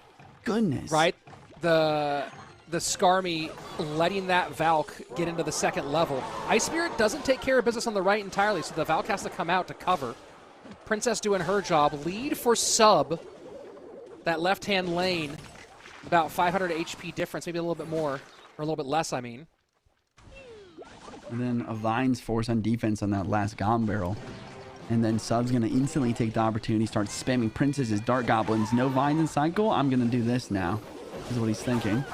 goodness. Right? The Skarmy letting that Valk get into the second level. Ice Spirit doesn't take care of business on the right entirely, so the Valk has to come out to cover. Princess doing her job. Lead for Sub. That left-hand lane, about 500 HP difference, maybe a little bit more, or a little bit less, I mean. And then a Vines force on defense on that last Gom Barrel. And then Sub's going to instantly take the opportunity, start spamming Princess's Dart Goblins. No Vines in cycle, I'm going to do this now, is what he's thinking.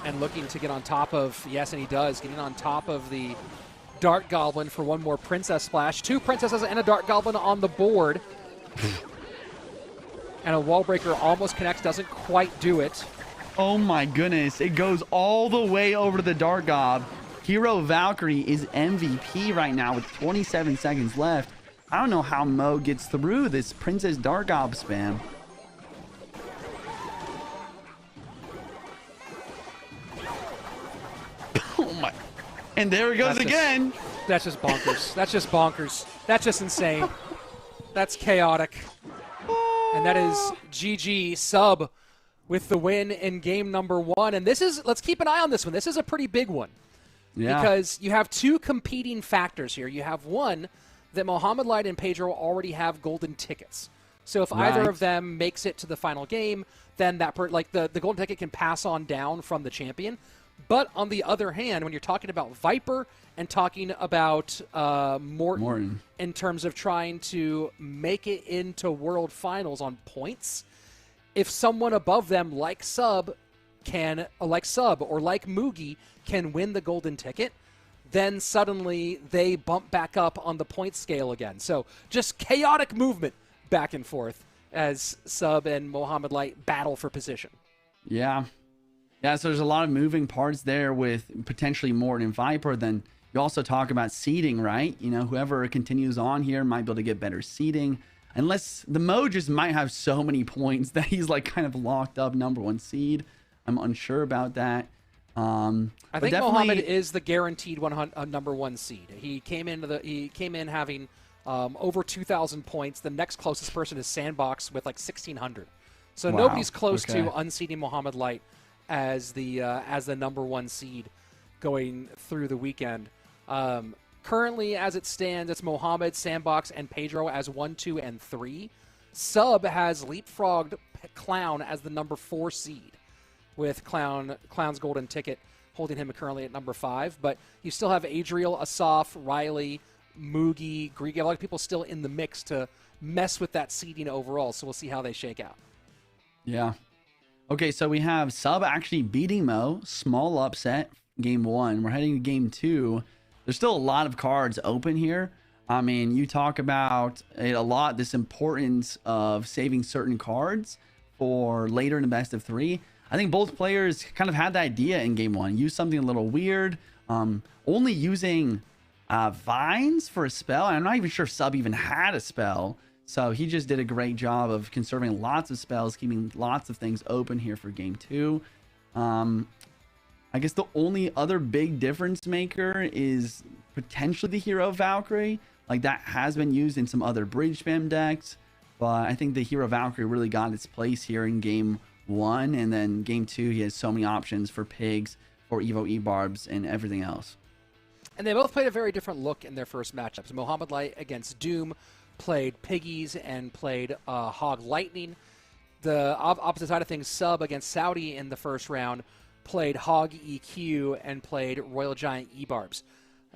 And looking to get on top of, yes, and he does, getting on top of the Dart Goblin for one more Princess Splash. Two Princesses and a Dart Goblin on the board. And a Wallbreaker almost connects, doesn't quite do it. Oh my goodness, it goes all the way over to the Dart Gob. Hero Valkyrie is MVP right now with 27 seconds left. I don't know how Mo gets through this Princess Dart Gob spam. Oh my. And there it goes again. That's just bonkers. That's just bonkers. That's just insane. That's chaotic. And that is GG Sub with the win in game number 1. And this is, let's keep an eye on this one. This is a pretty big one. Yeah. Because you have two competing factors here. You have one, that Mohamed Light and Pedro already have golden tickets. So if either of them makes it to the final game, then that the golden ticket can pass on down from the champion. But on the other hand, when you're talking about Viper and talking about Morton in terms of trying to make it into World Finals on points, if someone above them, like Sub or like Mugi, can win the golden ticket, then suddenly they bump back up on the point scale again. So just chaotic movement back and forth as Sub and Mohamed Light battle for position. Yeah. Yeah, so there's a lot of moving parts there with potentially Morton and Viper. Then you also talk about seeding, right? You know, whoever continues on here might be able to get better seeding. Unless the Mo just might have so many points that he's like kind of locked up #1 seed. I'm unsure about that. I think Mohamed is the guaranteed #1 seed. He came in having over 2,000 points. The next closest person is Sandbox with like 1,600. So Wow. nobody's close Okay. to unseeding Mohamed Light as the #1 seed going through the weekend. Currently, as it stands, it's Mohamed, Sandbox, and Pedro as 1, 2, and 3. Sub has leapfrogged Clown as the #4 seed, with Clown's golden ticket holding him currently at #5. But you still have Adriel, Asaf, Riley, Mugi, Greek. A lot of people still in the mix to mess with that seeding overall. So we'll see how they shake out. Yeah. Okay, so we have Sub actually beating Mo. Small upset, game 1. We're heading to game 2. There's still a lot of cards open here. I mean, you talk about a lot, this importance of saving certain cards for later in the best of 3. I think both players kind of had the idea in game 1. Use something a little weird. Only using vines for a spell. I'm not even sure if Sub even had a spell. So he just did a great job of conserving lots of spells, keeping lots of things open here for game 2. I guess the only other big difference maker is potentially the hero Valkyrie. Like, that has been used in some other bridge spam decks, but I think the hero Valkyrie really got its place here in game 1, and then game 2 he has so many options for pigs, for Evo E-Barbs, and everything else. And they both played a very different look in their first matchups. Mohamed Light against Doom played Piggies and played Hog Lightning. The opposite side of things, Sub against Saudi in the first round played Hog EQ and played Royal Giant E-Barbs.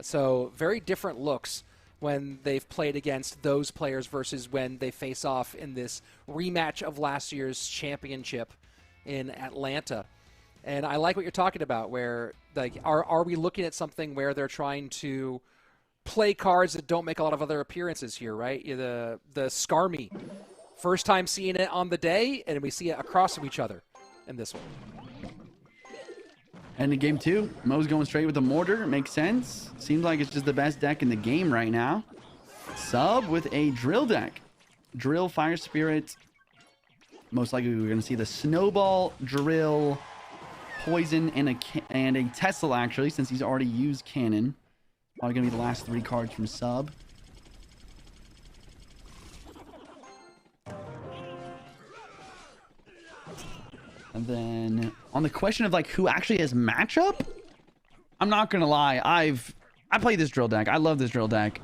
So very different looks when they've played against those players versus when they face off in this rematch of last year's championship in Atlanta. And I like what you're talking about, where like are we looking at something where they're trying to play cards that don't make a lot of other appearances here, right? The Skarmy, first time seeing it on the day, and we see it across from each other in this one. And in game 2, Mo's going straight with the mortar. It makes sense. Seems like it's just the best deck in the game right now. Sub with a drill deck. Drill, Fire Spirit. Most likely we're going to see the Snowball, Drill, Poison, and a Tesla, actually, since he's already used Cannon. Probably going to be the last 3 cards from Sub. And then on the question of like who actually has matchup, I'm not gonna lie, I play this drill deck. I love this drill deck.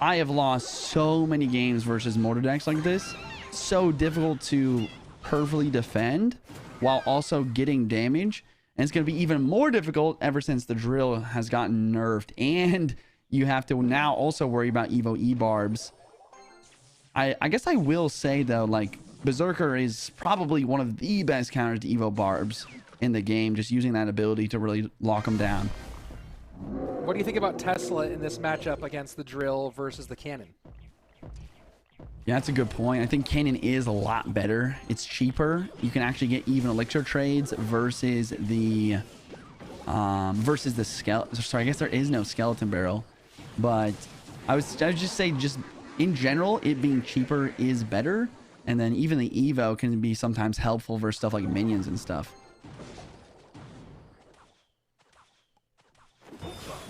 I have lost so many games versus mortar decks like this. So difficult to perfectly defend while also getting damage. And it's gonna be even more difficult ever since the drill has gotten nerfed. And you have to now also worry about Evo E-Barbs. I guess I will say though, like, Berserker is probably one of the best counters to Evo Barbs in the game, just using that ability to really lock them down. What do you think about Tesla in this matchup against the Drill versus the Cannon? Yeah, that's a good point. I think Cannon is a lot better. It's cheaper. You can actually get even elixir trades versus the skeleton. Sorry, I guess there is no skeleton barrel, but I would just say, just in general, it being cheaper is better. And then even the Evo can be sometimes helpful for stuff like minions and stuff.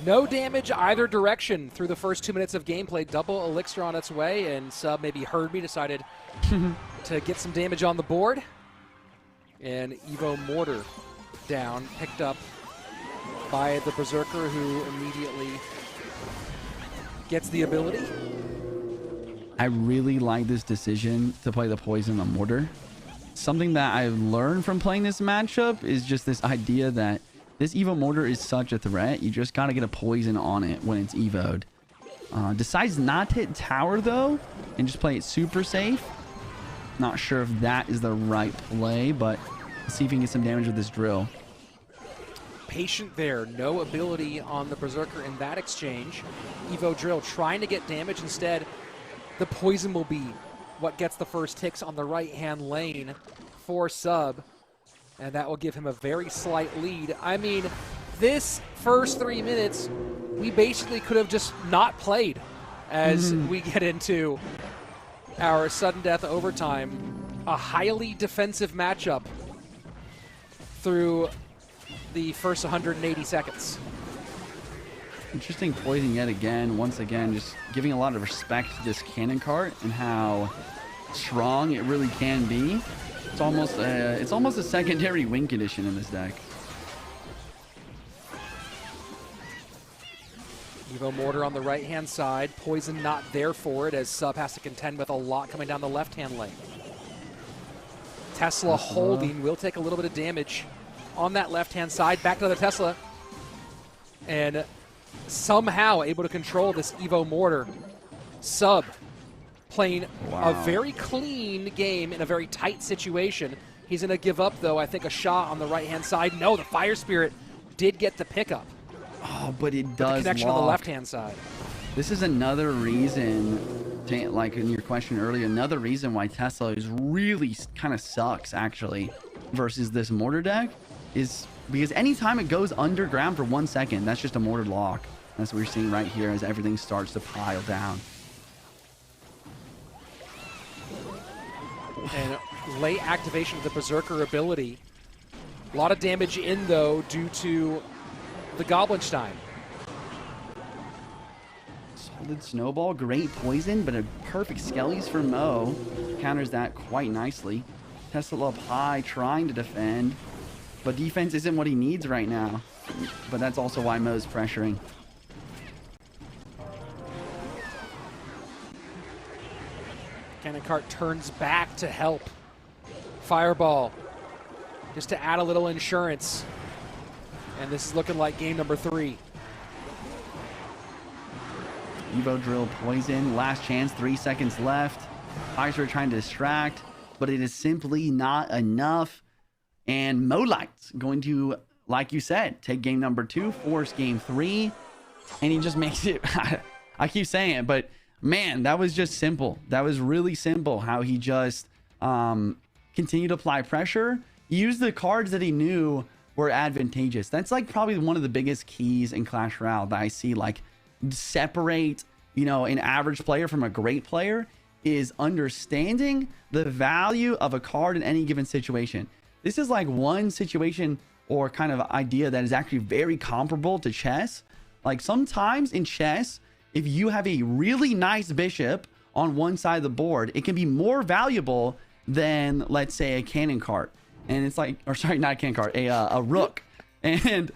No damage either direction through the first 2 minutes of gameplay. Double elixir on its way, and Sub maybe heard me, decided to get some damage on the board. And Evo Mortar down, picked up by the Berserker, who immediately gets the ability. I really like this decision to play the poison on mortar. Something that I've learned from playing this matchup is just this idea that this Evo mortar is such a threat. You just got to get a poison on it when it's Evo'd. Decides not to hit tower though, and just play it super safe. Not sure if that is the right play, but let's see if he can get some damage with this drill. Patient there. No ability on the Berserker in that exchange. Evo Drill trying to get damage instead. The poison will be what gets the first ticks on the right-hand lane for Sub. And that will give him a very slight lead. I mean, this first 3 minutes, we basically could have just not played as we get into our sudden death overtime. A highly defensive matchup through the first 180 seconds. Interesting poison yet again. Once again, just giving a lot of respect to this cannon cart and how strong it really can be. It's almost a secondary win condition in this deck. Evo Mortar on the right-hand side. Poison not there for it as Sub has to contend with a lot coming down the left-hand lane. Tesla holding will take a little bit of damage on that left-hand side. Back to the Tesla. And somehow able to control this Evo Mortar. Sub playing a very clean game in a very tight situation. He's going to give up, though, I think, a shot on the right-hand side. No, the Fire Spirit did get the pickup. Oh, but it does The connection lock. on the left-hand side. This is another reason, like in your question earlier, another reason why Tesla is really kind of sucks, actually, versus this Mortar deck is because anytime it goes underground for 1 second, that's just a Mortar lock. That's what we're seeing right here as everything starts to pile down. And late activation of the Berserker ability. A lot of damage in, though, due to the Goblinstein. Solid Snowball, great poison, but a perfect Skellies for Mo. Counters that quite nicely. Tesla up high, trying to defend. But defense isn't what he needs right now. But that's also why Mo's pressuring. Cannon Cart turns back to help. Fireball, just to add a little insurance. And this is looking like game number 3. Evo Drill poison, last chance, 3 seconds left. Pfizer trying to distract, but it is simply not enough. And Molight's going to, like you said, take game number 2, force game 3, and he just makes it. I keep saying it, but man, that was just simple. That was really simple how he just continued to apply pressure. He used the cards that he knew were advantageous. That's like probably one of the biggest keys in Clash Royale that I see like separate, you know, an average player from a great player is understanding the value of a card in any given situation. This is like one situation or kind of idea that is actually very comparable to chess. Like sometimes in chess, if you have a really nice bishop on one side of the board, it can be more valuable than, let's say, a cannon cart. And it's like, or sorry, not a cannon cart, a rook. And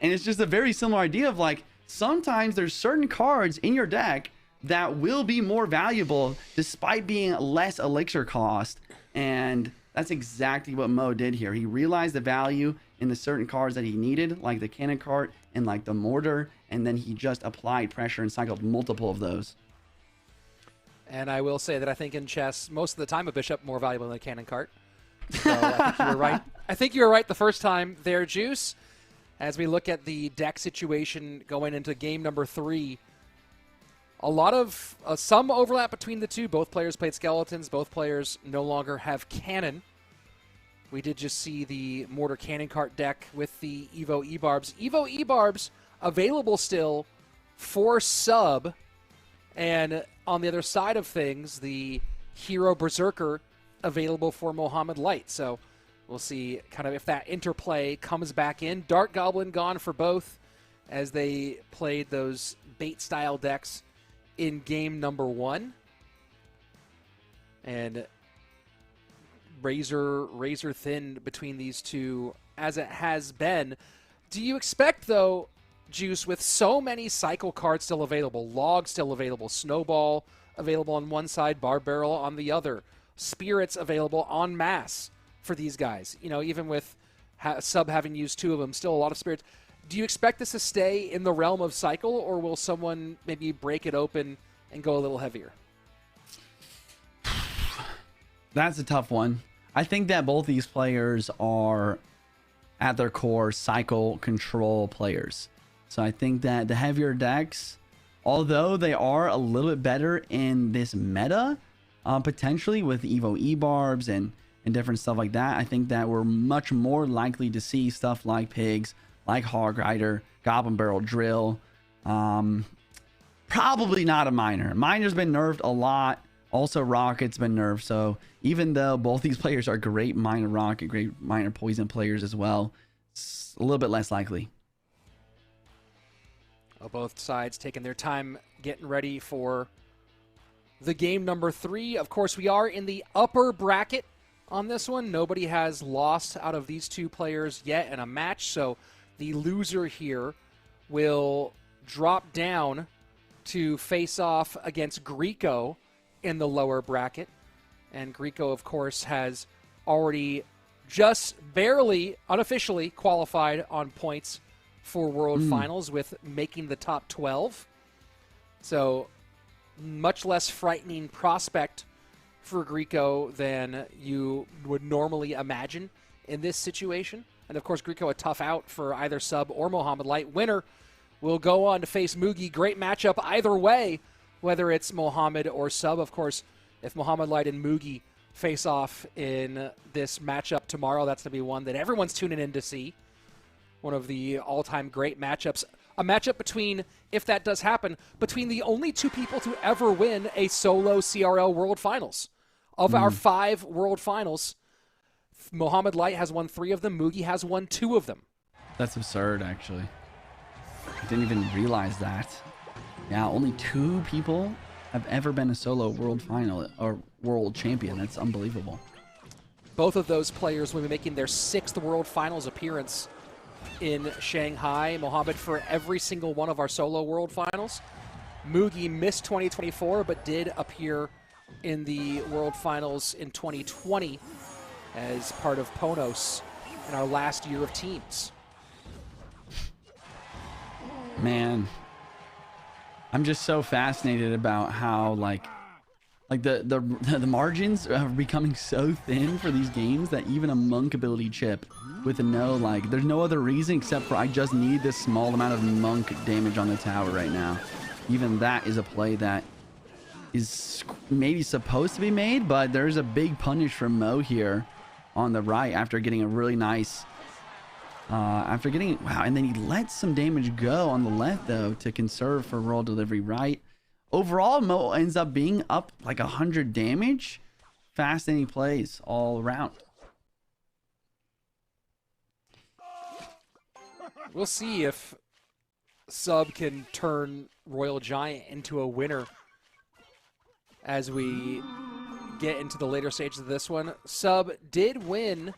it's just a very similar idea of like, sometimes there's certain cards in your deck that will be more valuable despite being less elixir cost. And that's exactly what Mo did here. He realized the value in the certain cards that he needed, like the cannon cart and like the mortar, and then he just applied pressure and cycled multiple of those. And I will say that I think in chess, most of the time a bishop more valuable than a cannon cart. So I think you were right. I think you were right the first time there, Juice. As we look at the deck situation going into game number 3, a lot of some overlap between the two. Both players played skeletons. Both players no longer have cannon. We did just see the Mortar Cannon Cart deck with the Evo E-Barbs. Evo E-Barbs available still for Sub. And on the other side of things, the Hero Berserker available for Mohammed Light. So we'll see kind of if that interplay comes back in. Dark Goblin gone for both as they played those bait-style decks in game number 1. And razor thin between these two as it has been. Do you expect, though, Juice, with so many cycle cards still available, Log still available, Snowball available on one side, Bar Barrel on the other, Spirits available en masse for these guys, you know, even with Sub having used 2 of them, still a lot of Spirits. Do you expect this to stay in the realm of cycle, or will someone maybe break it open and go a little heavier? That's a tough one. I think that both these players are, at their core, cycle control players. So I think that the heavier decks, although they are a little bit better in this meta, potentially with Evo E-Barbs and different stuff like that, I think that we're much more likely to see stuff like Pigs, like Hog Rider, Goblin Barrel Drill. Probably not a Miner. Miner's been nerfed a lot. Also, Rocket's been nerfed. So even though both these players are great Miner Rocket, great Miner Poison players as well, it's a little bit less likely. Well, both sides taking their time getting ready for the game number 3. Of course, we are in the upper bracket on this one. Nobody has lost out of these two players yet in a match. So the loser here will drop down to face off against Greco in the lower bracket. And Greco, of course, has already just barely, unofficially qualified on points for World Finals with making the top 12. So much less frightening prospect for Greco than you would normally imagine in this situation. And of course, Greco a tough out for either Sub or Mohamed Light. Winner will go on to face Mugi. Great matchup either way, whether it's Mohamed or Sub. Of course, if Mohamed Light and Mugi face off in this matchup tomorrow, that's going to be one that everyone's tuning in to see. One of the all-time great matchups. A matchup between, if that does happen, between the only two people to ever win a solo CRL World Finals. Of our 5 World Finals, Mohamed Light has won 3 of them. Mugi has won 2 of them. That's absurd, actually. I didn't even realize that. Yeah, only 2 people have ever been a solo World Final or World Champion. That's unbelievable. Both of those players will be making their 6th World Finals appearance in Shanghai. Mohamed for every single one of our solo World Finals. Mugi missed 2024, but did appear in the World Finals in 2020 as part of Ponos in our last year of teams. Man, I'm just so fascinated about how the margins are becoming so thin for these games that even a monk ability chip with there's no other reason except for I just need this small amount of monk damage on the tower right now. Even that is a play that is maybe supposed to be made, but there's a big punish from Mo here on the right after getting a really nice wow, and then he lets some damage go on the left though to conserve for roll delivery right. Overall, Mo ends up being up like 100 damage. Fascinating plays all around. We'll see if Sub can turn Royal Giant into a winner as we get into the later stages of this one. Sub did win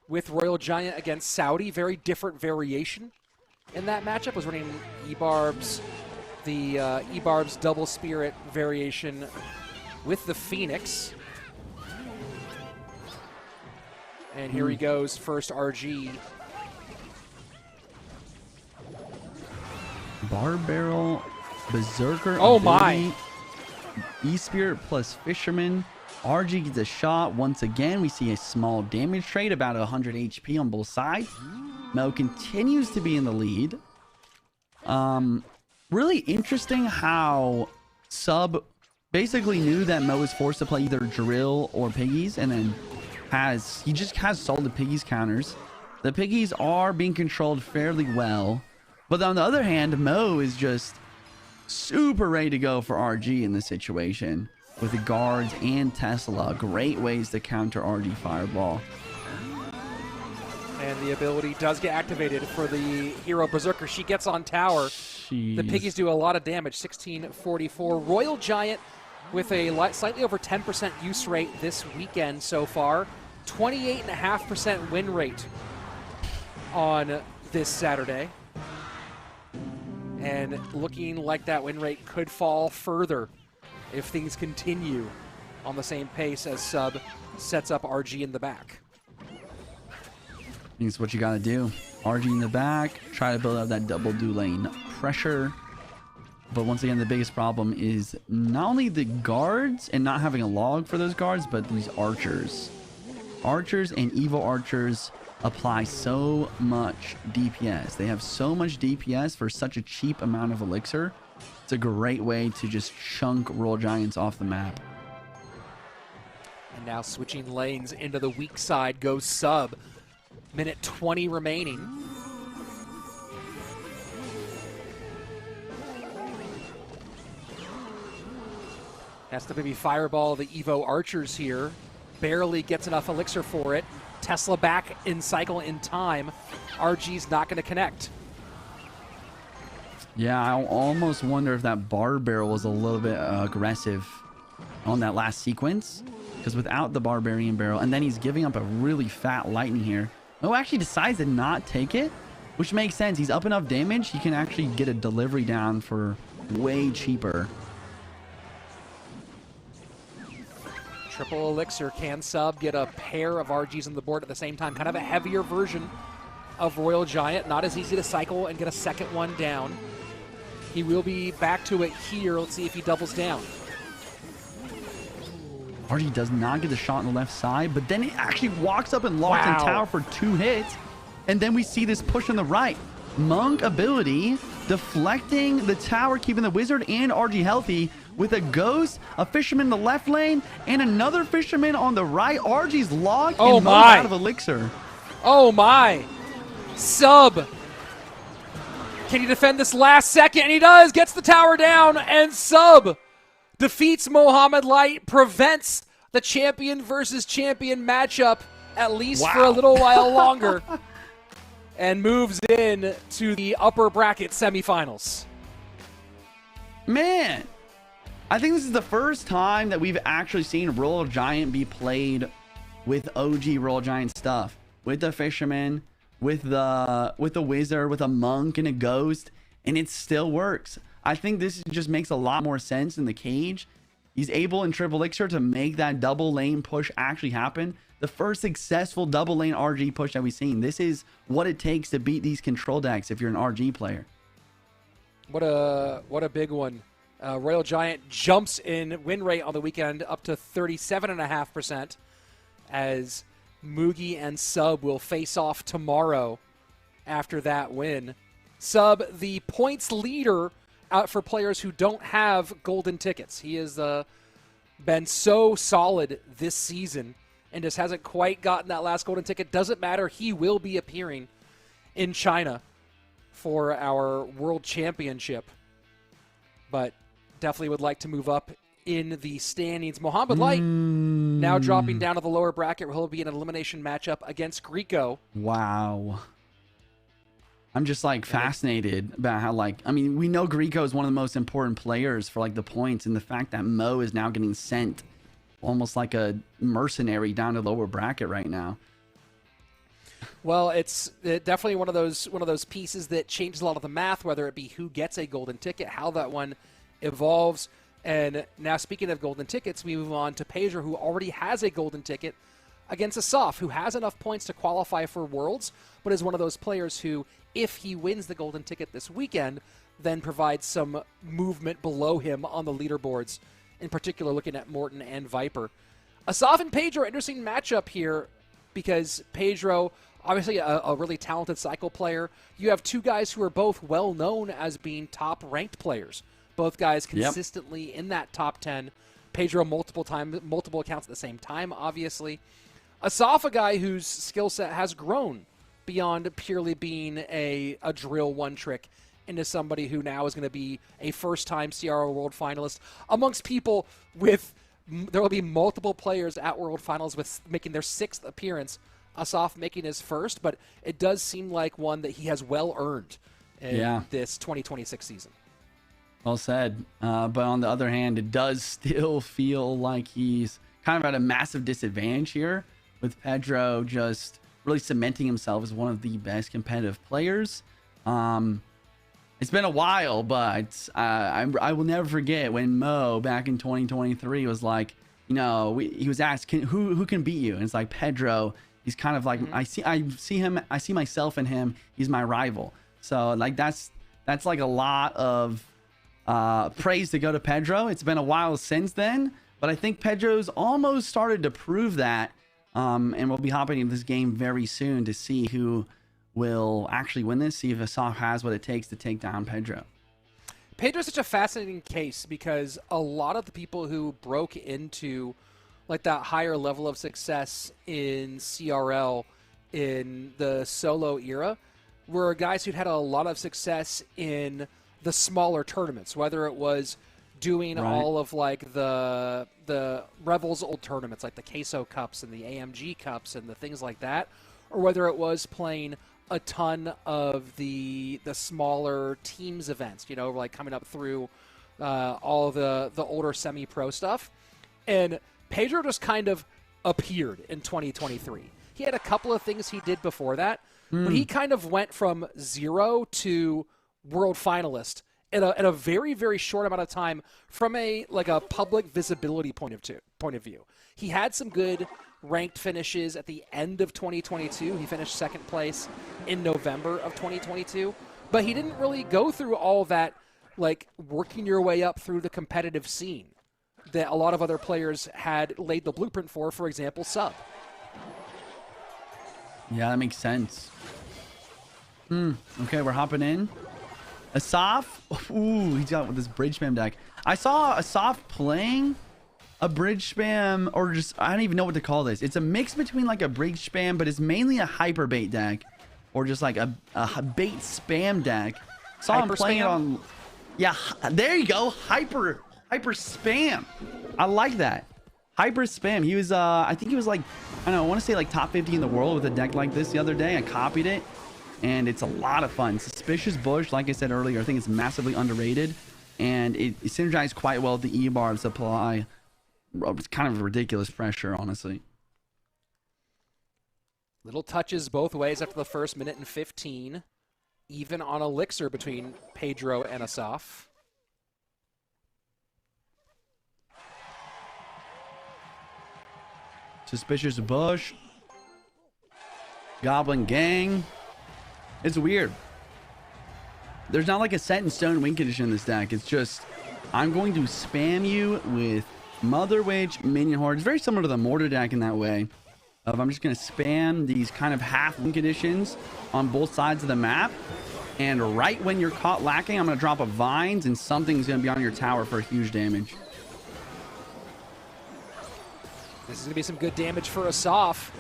with Royal Giant against Saudi. Very different variation in that matchup. Was running E-Barbs, the E-Barbs double spirit variation with the Phoenix. And here he goes, first RG. Bar Barrel, Berserker. Oh ability, my! E-Spirit plus Fisherman. RG gets a shot. Once again, we see a small damage trade, about 100 HP on both sides. Mo continues to be in the lead. Really interesting how Sub basically knew that Mo was forced to play either Drill or Piggies, and then he just has solid Piggies counters. The Piggies are being controlled fairly well, but on the other hand, Mo is just super ready to go for RG in this situation with the guards and Tesla. Great ways to counter RG Fireball. And the ability does get activated for the hero Berserker. She gets on tower. Jeez. The Piggies do a lot of damage, 1644. Royal Giant with a slightly over 10% use rate this weekend so far. 28.5% win rate on this Saturday. And looking like that win rate could fall further if things continue on the same pace as Sub sets up RG in the back. That's what you got to do. RG in the back, try to build up that double duel lane pressure. But once again, the biggest problem is not only the guards and not having a log for those guards, but these archers. Archers and Evo archers apply so much DPS. They have so much DPS for such a cheap amount of elixir. It's a great way to just chunk Royal Giants off the map. And now switching lanes into the weak side goes Sub. Minute 20 remaining. Has to maybe fireball the Evo archers here. Barely gets enough elixir for it. Tesla back in cycle in time. RG's not going to connect. Yeah, I almost wonder if that bar barrel was a little bit aggressive on that last sequence. Because without the barbarian barrel, and then he's giving up a really fat lightning here. Oh, actually decides to not take it, which makes sense. He's up enough damage, he can actually get a delivery down for way cheaper. Triple elixir. Can Sub get a pair of RGs on the board at the same time? Kind of a heavier version of Royal Giant. Not as easy to cycle and get a second one down. He will be back to it here. Let's see if he doubles down. RG does not get the shot on the left side, but then he actually walks up and locks in tower for 2 hits. And then we see this push on the right. Monk ability, deflecting the tower, keeping the wizard and RG healthy with a ghost, a fisherman in the left lane, and another fisherman on the right. RG's locked and Mo's out of elixir. Oh my. Sub. Can he defend this last second? And he does. Gets the tower down, and Sub defeats Mohamed Light, prevents the champion versus champion matchup, at least for a little while longer, and moves in to the upper bracket semifinals. Man, I think this is the first time that we've actually seen Royal Giant be played with OG Royal Giant stuff. With the fisherman, with the wizard, with a monk and a ghost, and it still works. I think this just makes a lot more sense in the cage. He's able in triple elixir to make that double lane push actually happen. The first successful double lane RG push that we've seen. This is what it takes to beat these control decks if you're an RG player. What a big one. Royal Giant jumps in win rate on the weekend up to 37.5% as Mugi and Sub will face off tomorrow after that win. Sub, the points leader out for players who don't have golden tickets. He has been so solid this season and just hasn't quite gotten that last golden ticket. Doesn't matter. He will be appearing in China for our World Championship. But definitely would like to move up in the standings. Mohamed Light now dropping down to the lower bracket where he'll be in an elimination matchup against Grieco. Wow. I'm just like fascinated about how, like, I mean, we know Grieco is one of the most important players for like the points, and the fact that Mo is now getting sent almost like a mercenary down to lower bracket right now. Well, it's definitely one of those pieces that changes a lot of the math, whether it be who gets a golden ticket, how that one evolves. And now, speaking of golden tickets, we move on to Pedro, who already has a golden ticket against Asaf, who has enough points to qualify for Worlds, but is one of those players who, if he wins the golden ticket this weekend, then provides some movement below him on the leaderboards, in particular looking at Morton and Viper. Asaf and Pedro, interesting matchup here, because Pedro, obviously a really talented cycle player. You have two guys who are both well known as being top ranked players. Both guys consistently in that top 10. Pedro multiple accounts at the same time, obviously. Asaf, a guy whose skill set has grown beyond purely being a drill one trick into somebody who now is going to be a first-time CRO World Finalist amongst people with, there will be multiple players at World Finals with making their 6th appearance. Asaf making his first, but it does seem like one that he has well earned in this 2026 season. Well said. But on the other hand, it does still feel like he's kind of at a massive disadvantage here, with Pedro just really cementing himself as one of the best competitive players. It's been a while, but I will never forget when Mo back in 2023 was like, you know, he was asked, who can beat you? And it's like Pedro. He's kind of like, I see myself in him. He's my rival. So like that's like a lot of praise to go to Pedro. It's been a while since then, but I think Pedro's almost started to prove that. And we'll be hopping into this game very soon to see who will actually win this, see if Asaf has what it takes to take down Pedro. Pedro's such a fascinating case because a lot of the people who broke into like that higher level of success in CRL in the solo era were guys who'd had a lot of success in the smaller tournaments, whether it was doing all of like the Rebels old tournaments like the Queso Cups and the AMG Cups and the things like that, or whether it was playing a ton of the smaller teams events, you know, like coming up through all the older semi-pro stuff. And Pedro just kind of appeared in 2023. He had a couple of things he did before that, but he kind of went from 0 to world finalist in a very, very short amount of time from a public visibility point of view. He had some good ranked finishes at the end of 2022. He finished second place in November of 2022, but he didn't really go through all that, like working your way up through the competitive scene that a lot of other players had laid the blueprint for example, Sub. Yeah, that makes sense. Okay, we're hopping in. Asaf, ooh, he's got with this bridge spam deck. I saw Asaf playing a bridge spam, or just, I don't even know what to call this. It's a mix between like a bridge spam, but it's mainly a hyper bait deck, or just like a bait spam deck. Saw him playing it on, yeah, there you go, hyper spam. I like that. Hyper spam. He was, I think he was like, I don't know, I want to say like top 50 in the world with a deck like this the other day. I copied it, and it's a lot of fun. Suspicious Bush, like I said earlier, I think it's massively underrated, and it synergized quite well with the E-bar supply. It's kind of ridiculous pressure, honestly. Little touches both ways after the first minute and 15. Even on Elixir between Pedro and Asaf. Suspicious Bush. Goblin Gang. It's weird. There's not like a set in stone win condition in this deck. It's just, I'm going to spam you with Mother Witch, Minion Horde. It's very similar to the Mortar deck in that way. I'm just going to spam these kind of half win conditions on both sides of the map. And right when you're caught lacking, I'm going to drop a Vines, and something's going to be on your tower for huge damage. This is going to be some good damage for Asaf.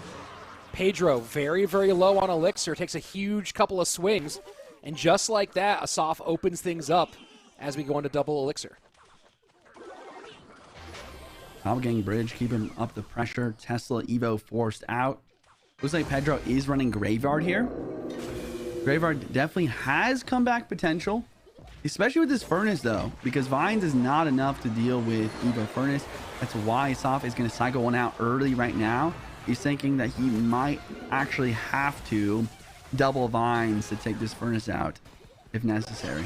Pedro, very, very low on Elixir, takes a huge couple of swings. And just like that, Asaf opens things up as we go into double Elixir. Gang Bridge, keeping up the pressure. Tesla Evo forced out. Looks like Pedro is running Graveyard here. Graveyard definitely has comeback potential, especially with this Furnace though, because Vines is not enough to deal with Evo Furnace. That's why Asaf is going to cycle one out early right now. He's thinking that he might actually have to double Vines to take this Furnace out if necessary.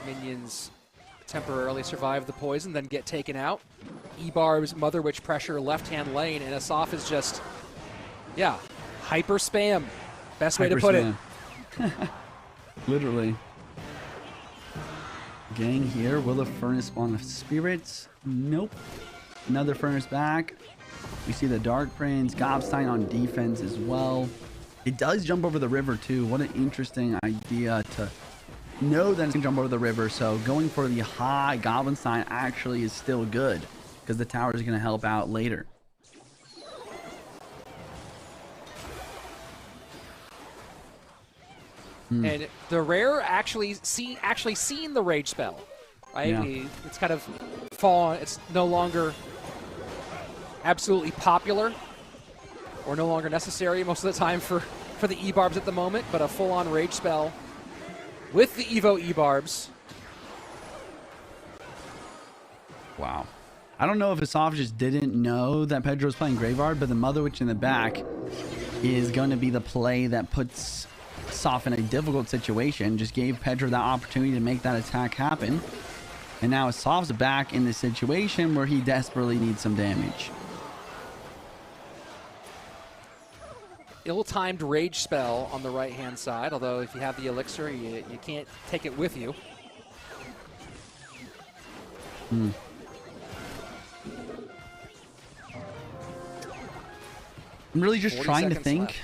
Minions temporarily survive the poison, then get taken out. E-Barb's Mother Witch pressure left-hand lane, and Asaf is just, yeah, hyper spam. Best way to put it. Literally. Gang here. Will the Furnace spawn of spirits? Nope. Another Furnace back. We see the Dark Prince. Gobstein on defense as well. It does jump over the river too. What an interesting idea to know that it's going to jump over the river. So going for the high Goblin Sign actually is still good, because the tower is going to help out later. And the rare actually seen the rage spell, right? Yeah. It's kind of fallen. It's no longer absolutely popular or no longer necessary most of the time for the E-Barbs at the moment, but a full-on rage spell with the Evo E-Barbs. Wow. I don't know if Asaf just didn't know that Pedro's playing Graveyard, but the Mother Witch in the back is going to be the play that puts Asaf in a difficult situation. Just gave Pedro that opportunity to make that attack happen. And now Asaf's back in this situation where he desperately needs some damage. ill-timed rage spell on the right-hand side, although if you have the elixir, you can't take it with you. Hmm. I'm really just trying to think. Left.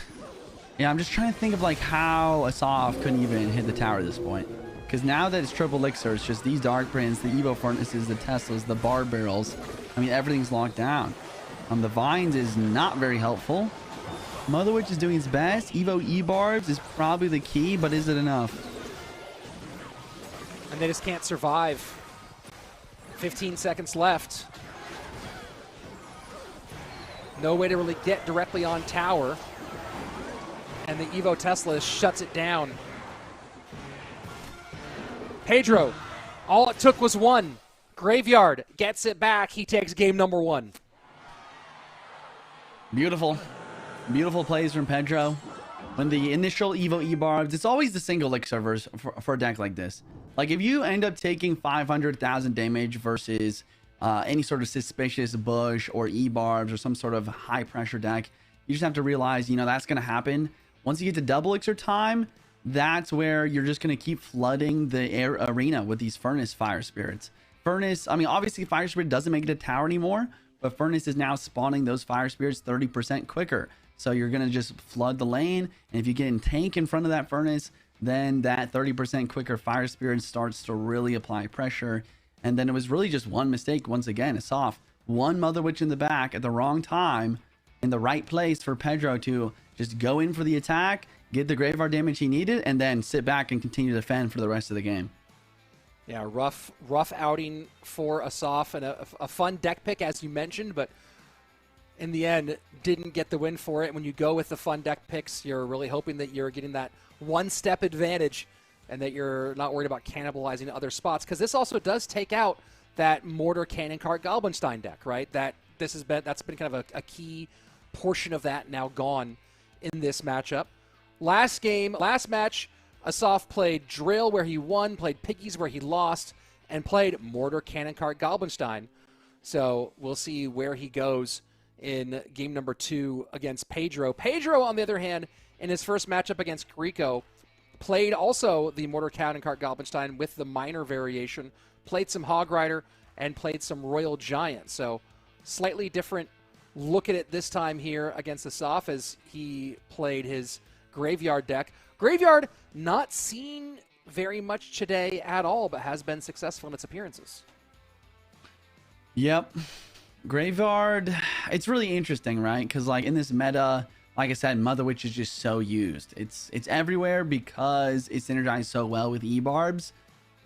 Yeah, I'm just trying to think of like how Asaf couldn't even hit the tower at this point. Because now that it's triple elixir, it's just these dark prints, the Evo furnaces, the Teslas, the bar barrels. I mean, everything's locked down. The vines is not very helpful. Mother Witch is doing its best. Evo E-barbs is probably the key, but is it enough? And they just can't survive. 15 seconds left. No way to really get directly on tower. And the Evo Tesla shuts it down. Pedro, all it took was one. Graveyard gets it back. He takes game number 1. Beautiful. Beautiful plays from Pedro. When the initial Evo E-barbs, it's always the single elixir for a deck like this. Like if you end up taking 500,000 damage versus any sort of suspicious bush or E-barbs or some sort of high pressure deck, you just have to realize, you know, that's going to happen. Once you get to double elixir time, that's where you're just going to keep flooding the arena with these Furnace Fire Spirits. Furnace, I mean, obviously Fire Spirit doesn't make it a tower anymore, but Furnace is now spawning those Fire Spirits 30% quicker. So you're going to just flood the lane, and if you get in tank in front of that Furnace, then that 30% quicker Fire Spirit starts to really apply pressure. And then it was really just one mistake once again. Asaf, one Mother Witch in the back at the wrong time, in the right place for Pedro to just go in for the attack, get the graveyard damage he needed, and then sit back and continue to defend for the rest of the game. Yeah, rough outing for Asaf, and a fun deck pick, as you mentioned, but in the end, didn't get the win for it. When you go with the fun deck picks, you're really hoping that you're getting that one-step advantage and that you're not worried about cannibalizing other spots, because this also does take out that Mortar Cannon Cart Goblinstein deck, right? That's been kind of a key portion of that now gone in this matchup. Last match, Asaf played Drill where he won, played Piggies where he lost, and played Mortar Cannon Cart Goblinstein. So we'll see where he goes in game number 2 against Pedro. Pedro, on the other hand, in his first matchup against Rico, played also the Mortar Cannon Cart Goblinstein with the minor variation, played some Hog Rider, and played some Royal Giant. So slightly different look at it this time here against Asaf as he played his Graveyard deck. Graveyard not seen very much today at all, but has been successful in its appearances. Yep. Graveyard, it's really interesting, right? Because like in this meta, like I said, Mother Witch is just so used. It's everywhere because it's synergized so well with E-barbs.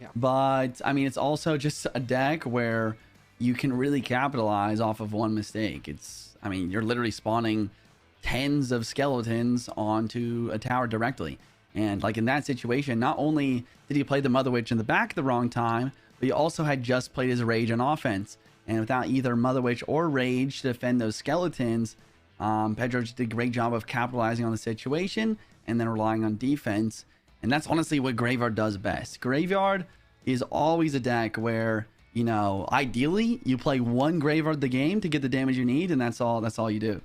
Yeah. But I mean, it's also just a deck where you can really capitalize off of one mistake. I mean, you're literally spawning tens of skeletons onto a tower directly. And like in that situation, not only did he play the Mother Witch in the back at the wrong time, but he also had just played his Rage on offense. And without either Mother Witch or Rage to defend those skeletons, Pedro just did a great job of capitalizing on the situation and then relying on defense. And that's honestly what Graveyard does best. Graveyard is always a deck where, you know, ideally you play one Graveyard the game to get the damage you need, and that's all you do.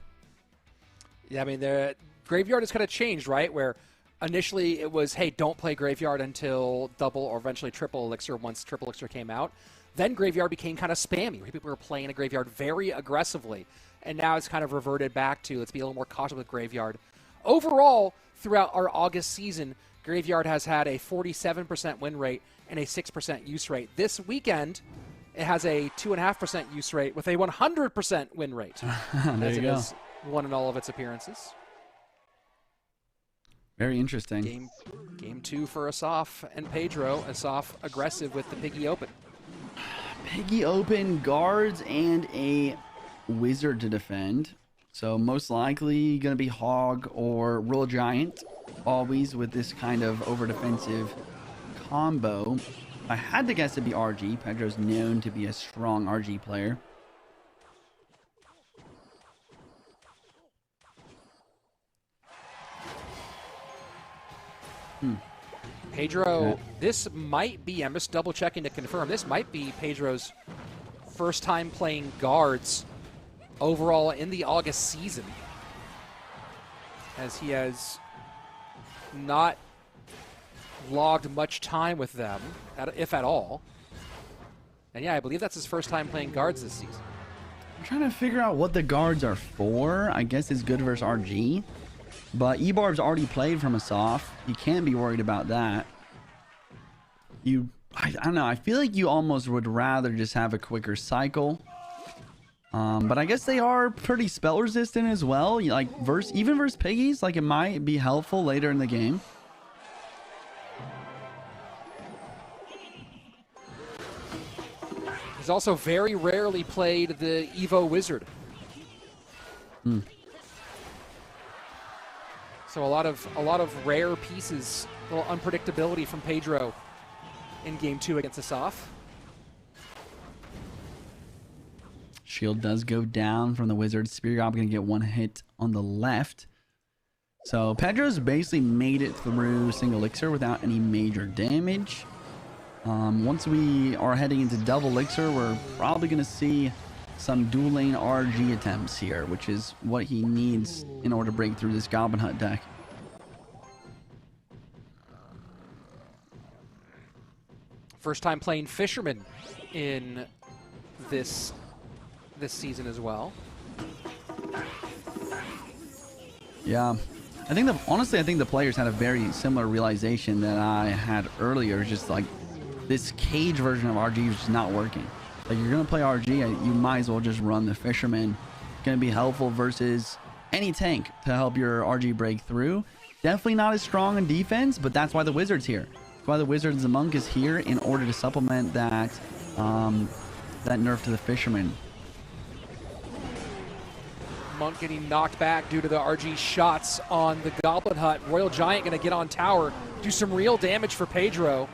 Yeah, I mean, the Graveyard has kind of changed, right? Where initially it was, hey, don't play Graveyard until double or eventually triple elixir once triple elixir came out. Then Graveyard became kind of spammy, where people were playing a Graveyard very aggressively. And now it's kind of reverted back to, let's be a little more cautious with Graveyard. Overall, throughout our August season, Graveyard has had a 47% win rate and a 6% use rate. This weekend, it has a 2.5% use rate with a 100% win rate. There you go. Has won in all of its appearances. Very interesting. Game 2 for Asaf and Pedro. Asaf aggressive with the Piggy Open. Piggy Open, guards, and a wizard to defend. So most likely going to be Hog or Royal Giant, always with this kind of over-defensive combo. I had to guess it'd be RG. Pedro's known to be a strong RG player. Pedro, this might be, I'm just double checking to confirm, this might be Pedro's first time playing guards overall in the August season. as he has not logged much time with them, if at all. And yeah, I believe that's his first time playing guards this season. I'm trying to figure out what the guards are for. I guess it's good versus RG. But Ebarb's already played from a soft. You can't be worried about that. I don't know. I feel like you almost would rather just have a quicker cycle. But I guess they are pretty spell resistant as well. Like even versus piggies, like it might be helpful later in the game. He's also very rarely played the Evo Wizard. So a lot of rare pieces, a little unpredictability from Pedro in game 2 against Asaf. Shield does go down from the Wizard. Spear Gob going to get one hit on the left. So Pedro's basically made it through single elixir without any major damage. Once we are heading into double elixir, we're probably going to see some dual lane RG attempts here, which is what he needs in order to break through this Goblin Hut deck. First time playing Fisherman in this season as well. Yeah, I think honestly, I think the players had a very similar realization that I had earlier. Just like this cage version of RG is just not working. Like you're gonna play RG, you might as well just run the Fisherman. It's gonna be helpful versus any tank to help your RG break through. Definitely not as strong in defense, but that's why the Wizard's here. That's why the Wizard's the Monk is here in order to supplement that that nerf to the Fisherman. Monk getting knocked back due to the RG shots on the Goblin Hut. Royal Giant going to get on tower, do some real damage for Pedro.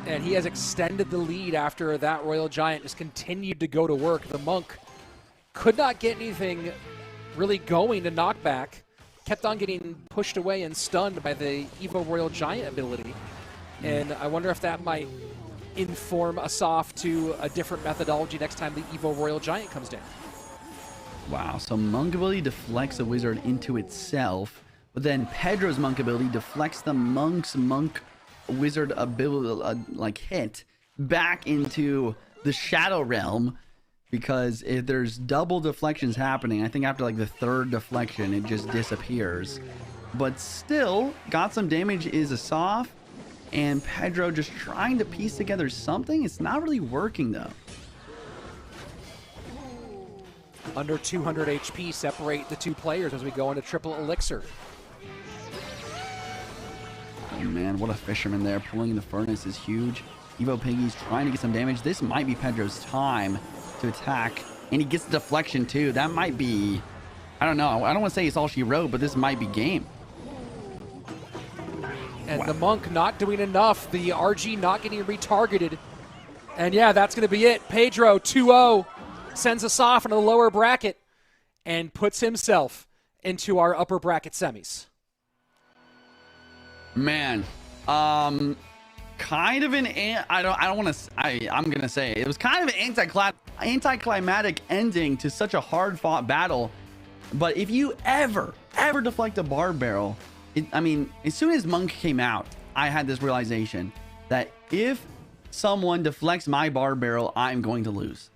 And he has extended the lead after that Royal Giant just continued to go to work. The Monk could not get anything really going to knock back. Kept on getting pushed away and stunned by the Evo Royal Giant ability. And I wonder if that might inform Asaf to a different methodology next time the Evo Royal Giant comes down. Wow, so Monk ability deflects the Wizard into itself, but then Pedro's Monk ability deflects the Monk's Monk Wizard ability, like hit, back into the Shadow Realm, because if there's double deflections happening, I think after like the third deflection, it just disappears. But still, got some damage is Asaf, and Pedro just trying to piece together something. It's not really working though. Under 200 HP separate the two players as we go into triple elixir. Oh man, what a Fisherman there. Pulling the Furnace is huge. Evo Piggy's trying to get some damage. This might be Pedro's time to attack. And he gets the deflection too. That might be, I don't know. I don't want to say it's all she wrote, but this might be game. And wow. The Monk not doing enough. The RG not getting retargeted. And yeah, that's going to be it. Pedro 2-0 sends us off into the lower bracket and puts himself into our upper bracket semis. Man, kind of an I'm gonna say it was kind of an anticlimactic ending to such a hard fought battle. But if you ever deflect a bar barrel, I mean, as soon as Monk came out, I had this realization that if someone deflects my bar barrel, I'm going to lose,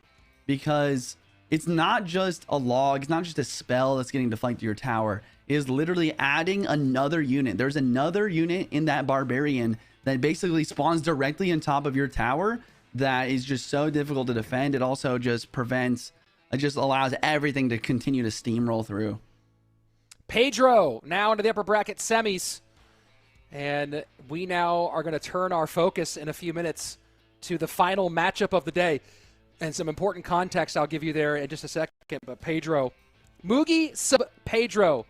because it's not just a log, it's not just a spell that's getting deflected to your tower. It is literally adding another unit. There's another unit in that barbarian that basically spawns directly on top of your tower that is just so difficult to defend. It also just prevents, it just allows everything to continue to steamroll through. Pedro now into the upper bracket semis. And we now are going to turn our focus in a few minutes to the final matchup of the day. And some important context I'll give you there in just a second. But Pedro, Mugi sub Pedro,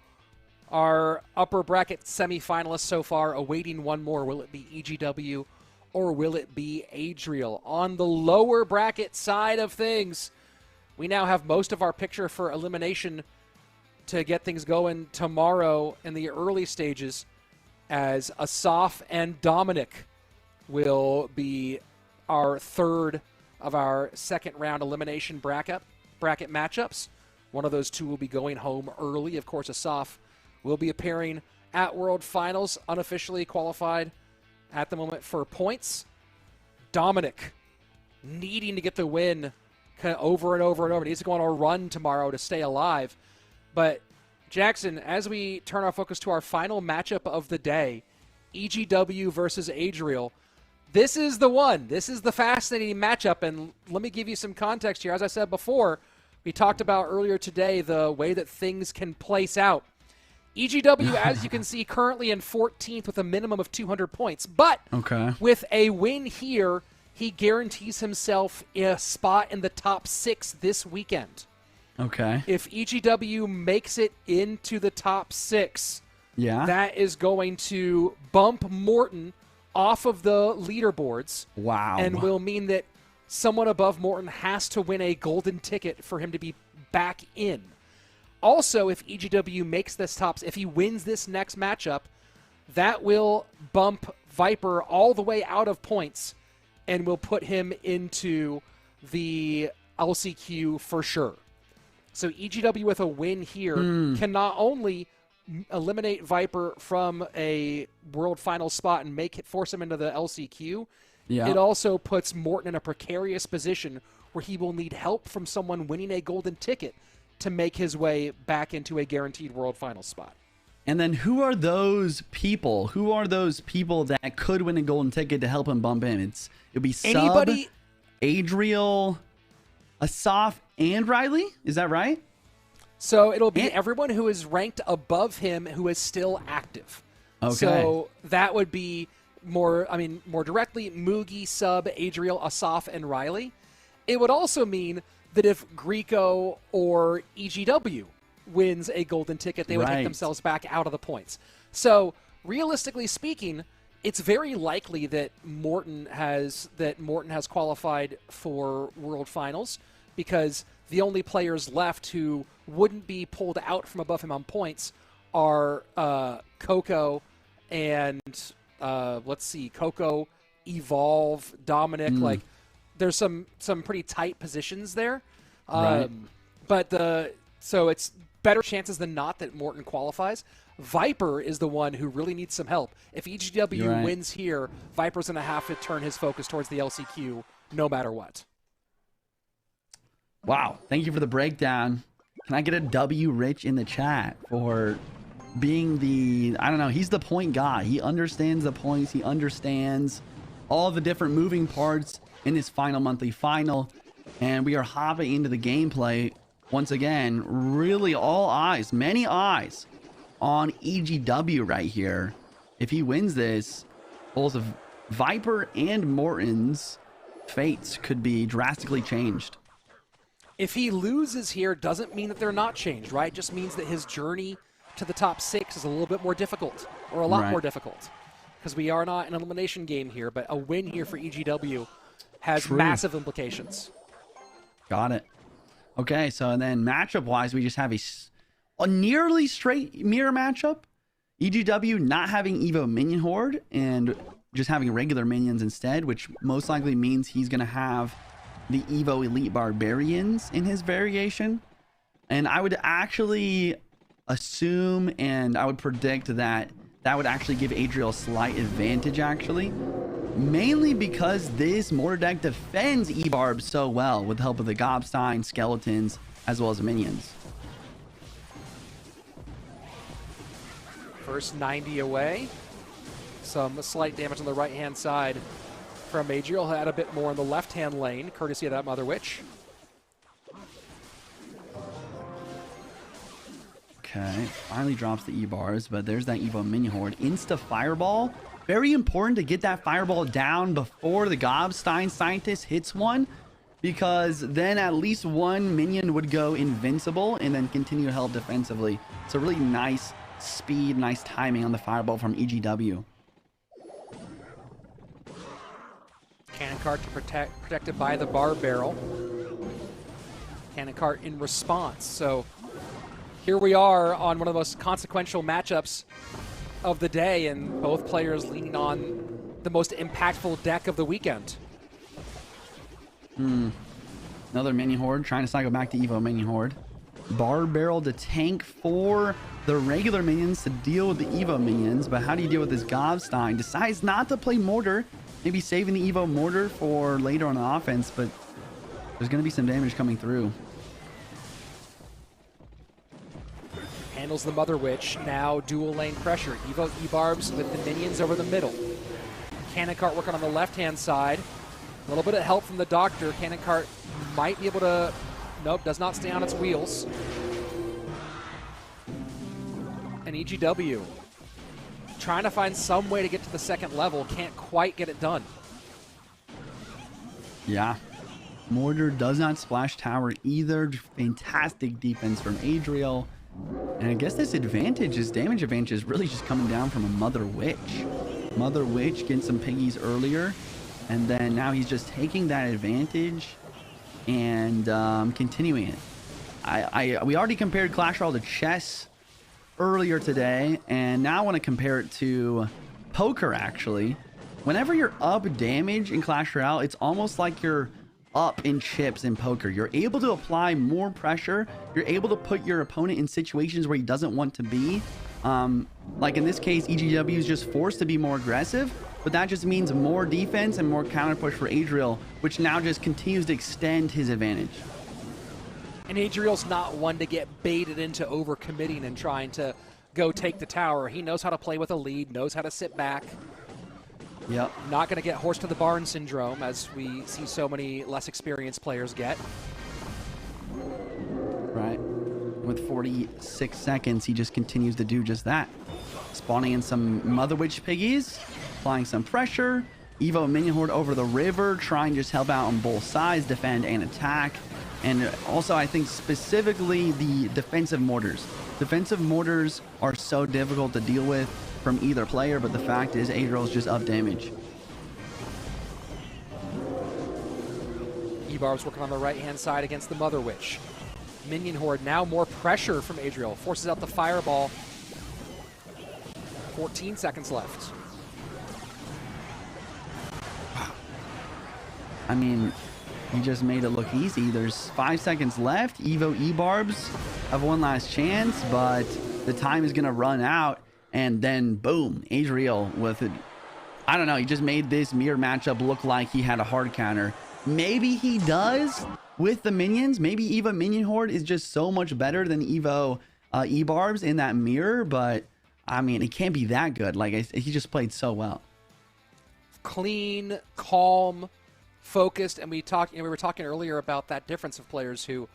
our upper bracket semifinalists so far, awaiting one more. Will it be EGW or will it be Adriel? On the lower bracket side of things, we now have most of our picture for elimination to get things going tomorrow in the early stages, as Asaf and Dominic will be our third of our second round elimination bracket matchups. One of those two will be going home early. Of course, Asaf will be appearing at World Finals, unofficially qualified at the moment for points. Dominic needing to get the win kind of over and over and over. He needs to go on a run tomorrow to stay alive. But Jackson, as we turn our focus to our final matchup of the day, EGW versus Adriel, this is the one. This is the fascinating matchup. And let me give you some context here. As I said before, we talked about earlier today the way that things can place out. EGW, as you can see, currently in 14th with a minimum of 200 points. But with a win here, he guarantees himself a spot in the top 6 this weekend. Okay. If EGW makes it into the top 6, that is going to bump Morton off of the leaderboards. Wow. And will mean that someone above Morton has to win a golden ticket for him to be back in. Also, if EGW makes this tops, if he wins this next matchup, that will bump Viper all the way out of points and will put him into the LCQ for sure. So EGW with a win here can not only eliminate Viper from a World Final spot and force him into the LCQ, it also puts Morton in a precarious position where he will need help from someone winning a golden ticket to make his way back into a guaranteed World Final spot. And then who are those people? Who are those people that could win a golden ticket to help him bump in? It'd be Sub, Adriel, Asaf, and Riley? Is that right? So it'll be everyone who is ranked above him who is still active. Okay. So that would be more directly Mugi, Sub, Adriel, Asaf, and Riley. It would also mean that if Greco or EGW wins a golden ticket, they would take themselves back out of the points. So realistically speaking, it's very likely that Morton has qualified for World Finals, because the only players left who wouldn't be pulled out from above him on points are Coco and Coco, Evolve, Dominic. Like, there's some pretty tight positions there. So it's better chances than not that Morton qualifies. Viper is the one who really needs some help. If EGW wins here, Viper's going to have to turn his focus towards the LCQ no matter what. Wow. Thank you for the breakdown. Can I get a W Rich in the chat for being he's the point guy. He understands the points. He understands all the different moving parts in this final monthly final. And we are hopping into the gameplay once again. Really many eyes on EGW right here. If he wins this, both of Viper and Morton's fates could be drastically changed. If he loses here, doesn't mean that they're not changed, right? It just means that his journey to the top 6 is a little bit more difficult, or a lot more difficult, because we are not an elimination game here, but a win here for EGW has massive implications. Got it. Okay, so and then matchup-wise, we just have a nearly straight mirror matchup. EGW not having Evo Minion Horde and just having regular minions instead, which most likely means he's going to have the Evo Elite Barbarians in his variation. And I would actually assume and I would predict that would actually give Adriel a slight advantage, actually. Mainly because this mortar deck defends E-Barb so well with the help of the Gobstein, Skeletons, as well as the minions. First 90 away. Some slight damage on the right-hand side from Adriel. Had a bit more in the left-hand lane, courtesy of that Mother Witch. Okay, finally drops the E-Bars, but there's that Evo Minion Horde. Insta Fireball. Very important to get that Fireball down before the Gobstein Scientist hits one, because then at least one minion would go invincible and then continue to help defensively. So really nice speed, nice timing on the Fireball from EGW. Cannon cart to protected by the bar barrel. Cannon cart in response. So here we are on one of the most consequential matchups of the day, and both players leaning on the most impactful deck of the weekend. Another Minion Horde trying to cycle back to Evo Minion Horde. Bar Barrel to tank for the regular minions to deal with the Evo minions. But how do you deal with this Gobstein? Decides not to play Mortar. Maybe saving the Evo Mortar for later on the offense, but there's going to be some damage coming through. Handles the Mother Witch. Now dual lane pressure. Evo E-Barbs with the minions over the middle. Cannon Cart working on the left-hand side. A little bit of help from the Doctor. Cannon Cart might be able to... Nope, does not stay on its wheels. And EGW trying to find some way to get to the second level. Can't quite get it done. Yeah. Mortar does not splash tower either. Fantastic defense from Adriel. And I guess this advantage, this damage advantage, is really just coming down from a Mother Witch. Mother Witch getting some piggies earlier. And then now he's just taking that advantage and continuing it. We already compared Clash Royale to chess earlier today, and now I want to compare it to poker, actually. Whenever you're up damage in Clash Royale, it's almost like you're up in chips in poker. You're able to apply more pressure. You're able to put your opponent in situations where he doesn't want to be. Like in this case, EGW is just forced to be more aggressive, but that just means more defense and more counter push for Adriel, which now just continues to extend his advantage. And Adriel's not one to get baited into overcommitting and trying to go take the tower. He knows how to play with a lead, knows how to sit back. Yep. Not going to get horse to the barn syndrome, as we see so many less experienced players get. Right. With 46 seconds, he just continues to do just that. Spawning in some Mother Witch piggies, applying some pressure. Evo Minion Horde over the river, trying to just help out on both sides, defend and attack. And also, I think specifically the defensive mortars. Defensive mortars are so difficult to deal with from either player, but the fact is Adriel's just up damage. E-Barb's working on the right-hand side against the Mother Witch. Minion Horde, now more pressure from Adriel. Forces out the Fireball. 14 seconds left. I mean, he just made it look easy. There's 5 seconds left. Evo E-Barbs have one last chance, but the time is going to run out. And then, boom, Adriel with it. I don't know. He just made this mirror matchup look like he had a hard counter. Maybe he does with the minions. Maybe Evo Minion Horde is just so much better than Evo E-Barbs in that mirror. But, I mean, it can't be that good. Like, he just played so well. Clean, calm, focused. And we were talking earlier about that difference of players who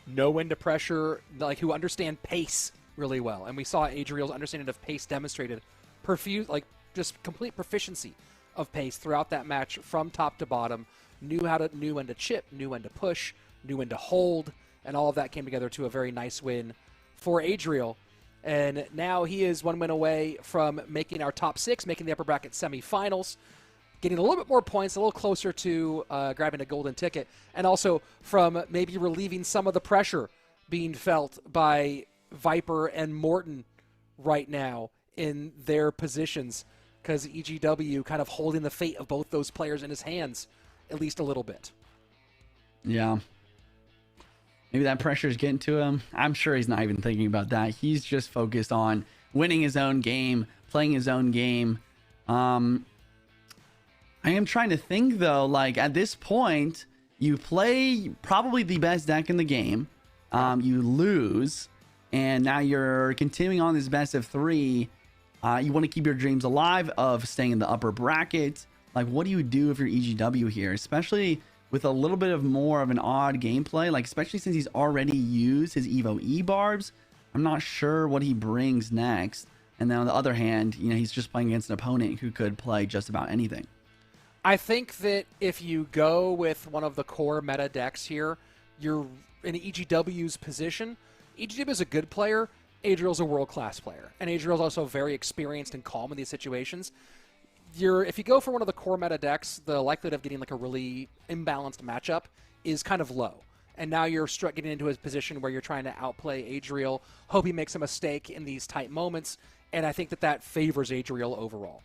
know when to pressure, like who understand pace really well. And we saw Adriel's understanding of pace demonstrated, just complete proficiency of pace throughout that match from top to bottom. Knew when to chip, knew when to push, knew when to hold, and all of that came together to a very nice win for Adriel. And now he is one win away from making our top 6, making the upper bracket semifinals, getting a little bit more points, a little closer to grabbing a golden ticket, and also from maybe relieving some of the pressure being felt by Viper and Morton right now in their positions, because EGW kind of holding the fate of both those players in his hands at least a little bit. Yeah. Maybe that pressure is getting to him. I'm sure he's not even thinking about that. He's just focused on winning his own game, playing his own game. I am trying to think, though, like at this point, you play probably the best deck in the game. You lose, and now you're continuing on this best of 3. You want to keep your dreams alive of staying in the upper bracket. Like, what do you do if you're EGW here? Especially with a little bit of more of an odd gameplay. Like, especially since he's already used his Evo E-Barbs. I'm not sure what he brings next. And then on the other hand, you know, he's just playing against an opponent who could play just about anything. I think that if you go with one of the core meta decks here, you're in EGW's position. EGW is a good player. Adriel's a world-class player. And Adriel's also very experienced and calm in these situations. If you go for one of the core meta decks, the likelihood of getting like a really imbalanced matchup is kind of low. And now you're getting into a position where you're trying to outplay Adriel, hope he makes a mistake in these tight moments, and I think that favors Adriel overall.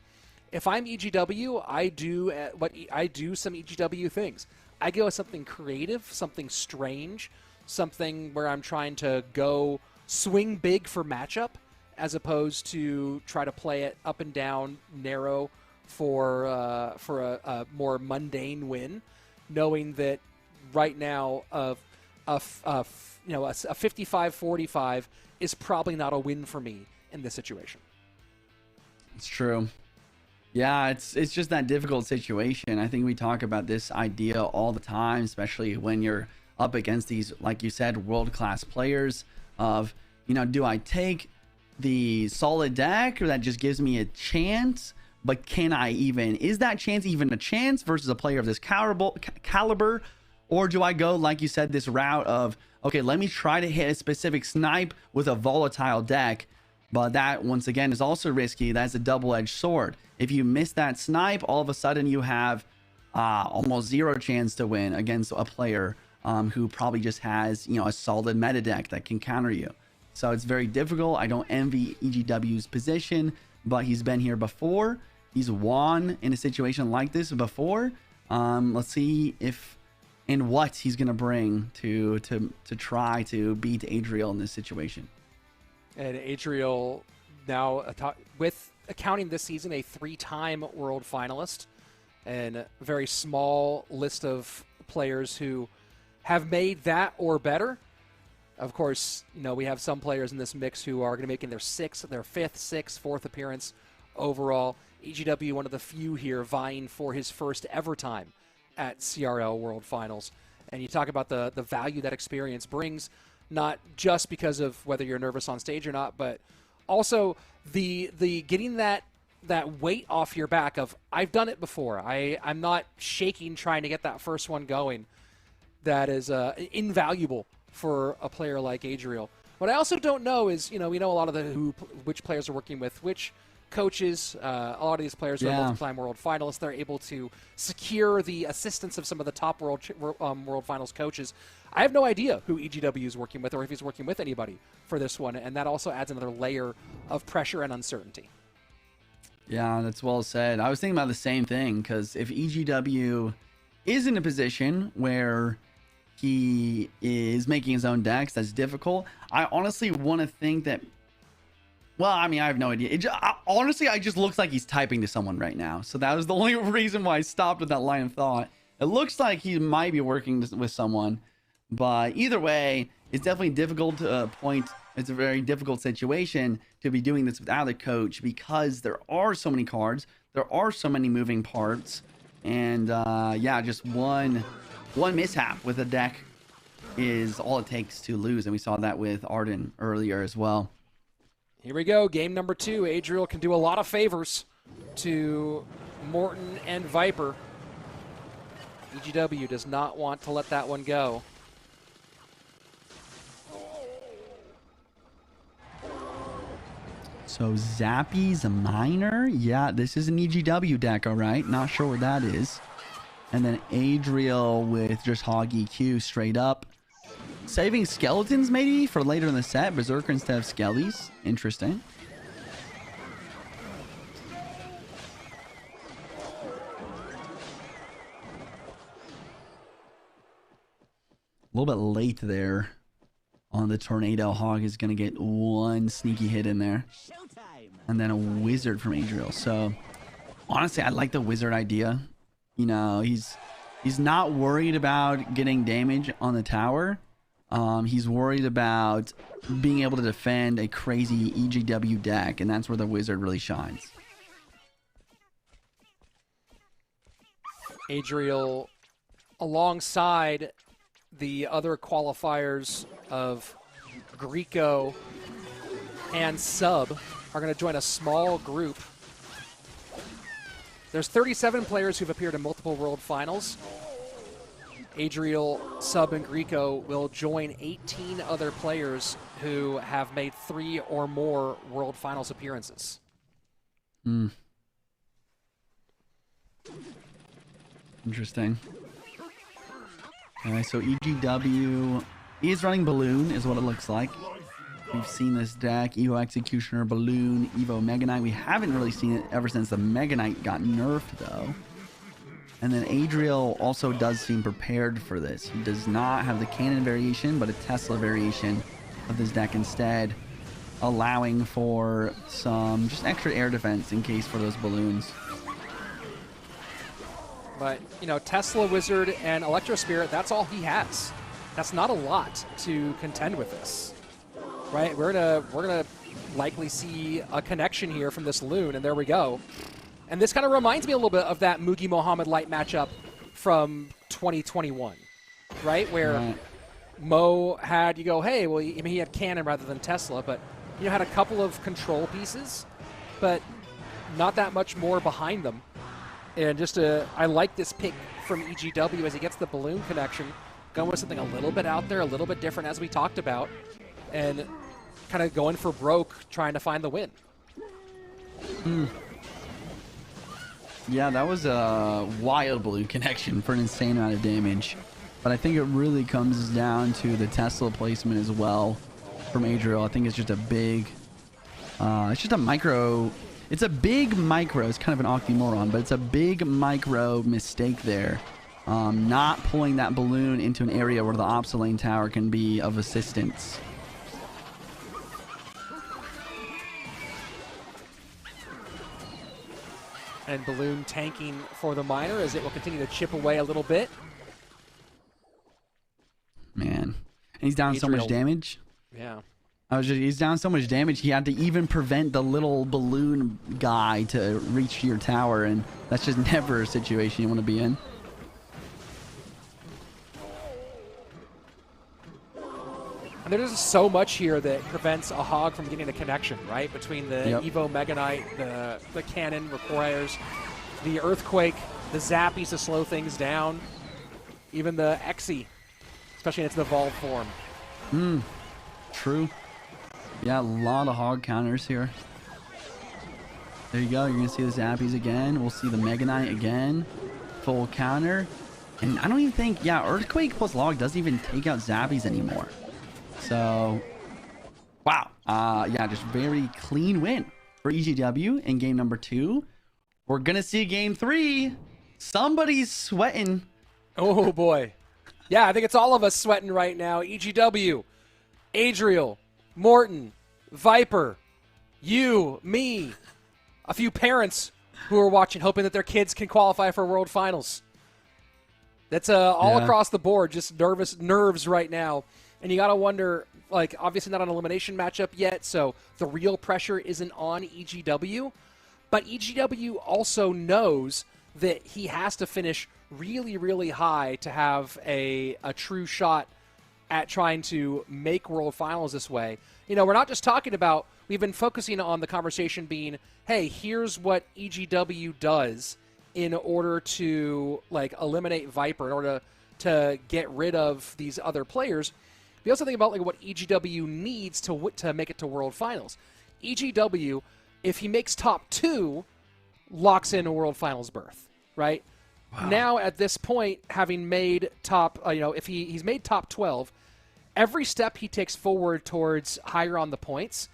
If I'm EGW, I do some EGW things. I go with something creative, something strange, something where I'm trying to go swing big for matchup as opposed to try to play it up and down narrow for a more mundane win, knowing that right now a 55-45 is probably not a win for me in this situation. It's true. Yeah, it's just that difficult situation. I think we talk about this idea all the time, especially when you're up against these, like you said, world-class players of, do I take the solid deck that just gives me a chance, but is that chance even a chance versus a player of this caliber? Or do I go, like you said, this route of, okay, let me try to hit a specific snipe with a volatile deck, but that, once again, is also risky. That's a double-edged sword. If you miss that snipe, all of a sudden you have almost zero chance to win against a player who probably just has, a solid meta deck that can counter you. So it's very difficult. I don't envy EGW's position, but he's been here before. He's won in a situation like this before. Let's see if and what he's going to bring to try to beat Adriel in this situation. And Adriel now, with accounting this season, a 3-time world finalist, and a very small list of players who have made that or better. Of course, we have some players in this mix who are going to be making their 5th, 6th, 4th appearance overall. EGW, one of the few here vying for his first ever time at CRL World Finals. And you talk about the value that experience brings, not just because of whether you're nervous on stage or not, but also the getting that weight off your back of, I've done it before. I'm not shaking trying to get that first one going. That is invaluable for a player like Adriel. What I also don't know is, we know a lot of which players are working with which coaches. A lot of these players are multi-time world finalists. They're able to secure the assistance of some of the top world finals coaches. I have no idea who EGW is working with or if he's working with anybody for this one, and that also adds another layer of pressure and uncertainty. Yeah, that's well said. I was thinking about the same thing, because if EGW is in a position where he is making his own decks, that's difficult. I honestly want to think that, well, I have no idea. Honestly, it just looks like he's typing to someone right now. So that was the only reason why I stopped with that line of thought. It looks like he might be working with someone, but either way, it's definitely difficult to point. It's a very difficult situation to be doing this without a coach, because there are so many cards, there are so many moving parts, and just one mishap with a deck is all it takes to lose, and we saw that with Arden earlier as well. Here we go, game number 2. Adriel can do a lot of favors to Morton and Viper. EGW does not want to let that one go. So Zappy's a minor. Yeah, this is an EGW deck, all right. Not sure what that is. And then Adriel with just Hog EQ straight up. Saving skeletons maybe for later in the set. Berserker instead of Skellies. Interesting. A little bit late there on the Tornado. Hog is going to get one sneaky hit in there. And then a Wizard from Adriel. So honestly, I like the Wizard idea. He's not worried about getting damage on the tower. He's worried about being able to defend a crazy EGW deck, and that's where the Wizard really shines. Adriel, alongside the other qualifiers of Greco and Sub, are going to join a small group. There's 37 players who've appeared in multiple World Finals. Adriel, Sub, and Greco will join 18 other players who have made 3 or more World Finals appearances. Interesting. Alright, so EGW is running Balloon, is what it looks like. We've seen this deck, Evo Executioner, Balloon, Evo Mega Knight. We haven't really seen it ever since the Mega Knight got nerfed, though. And then Adriel also does seem prepared for this. He does not have the cannon variation, but a Tesla variation of this deck instead, allowing for some just extra air defense in case for those balloons. But, you know, Tesla Wizard and Electro Spirit, that's all he has. That's not a lot to contend with this. Right? We're gonna likely see a connection here from this Loon, and there we go. And this kind of reminds me a little bit of that Mugi Mohammed Light matchup from 2021, right? Where Mo had, you go, hey, well, I mean, he had cannon rather than Tesla, but, you know, had a couple of control pieces, but not that much more behind them. And just I like this pick from EGW as he gets the balloon connection, going with something a little bit out there, a little bit different as we talked about, and kind of going for broke, trying to find the win. Yeah, that was a wild balloon connection for an insane amount of damage. But I think it really comes down to the Tesla placement as well from Adriel. I think it's just a big, it's just a micro, it's a big micro, it's kind of an oxymoron, but it's a big micro mistake there. Not pulling that balloon into an area where the opposite lane tower can be of assistance. And balloon tanking for the miner as it will continue to chip away a little bit. Man. And he's down so much damage. Yeah. He's down so much damage, he had to even prevent the little balloon guy to reach your tower, and that's just never a situation you want to be in. And there's just so much here that prevents a Hog from getting a connection, right? Between the Evo Mega Knight, the cannon requires the Earthquake, the Zappies to slow things down, even the Exy, especially in its evolved form. True. Yeah, a lot of Hog counters here. There you go. You're going to see the Zappies again. We'll see the Mega Knight again. Full counter. And I don't even think, Earthquake plus Log doesn't even take out Zappies anymore. So, wow. Yeah, just very clean win for EGW in game number 2. We're going to see game 3. Somebody's sweating. Oh, boy. Yeah, I think it's all of us sweating right now. EGW, Adriel, Morton, Viper, you, me, a few parents who are watching, hoping that their kids can qualify for World Finals. That's all across the board, just nerves right now. And you got to wonder, like, obviously not an elimination matchup yet, so the real pressure isn't on EGW. But EGW also knows that he has to finish really, really high to have a true shot at trying to make World Finals this way. You know, we're not just talking about, we've been focusing on the conversation being, hey, here's what EGW does in order to, like, eliminate Viper, in order to get rid of these other players. We also think about, like, what EGW needs to make it to World Finals. EGW, if he makes top 2, locks in a World Finals berth, right? Wow. Now, at this point, having made top, if he's made top 12, every step he takes forward towards higher on the points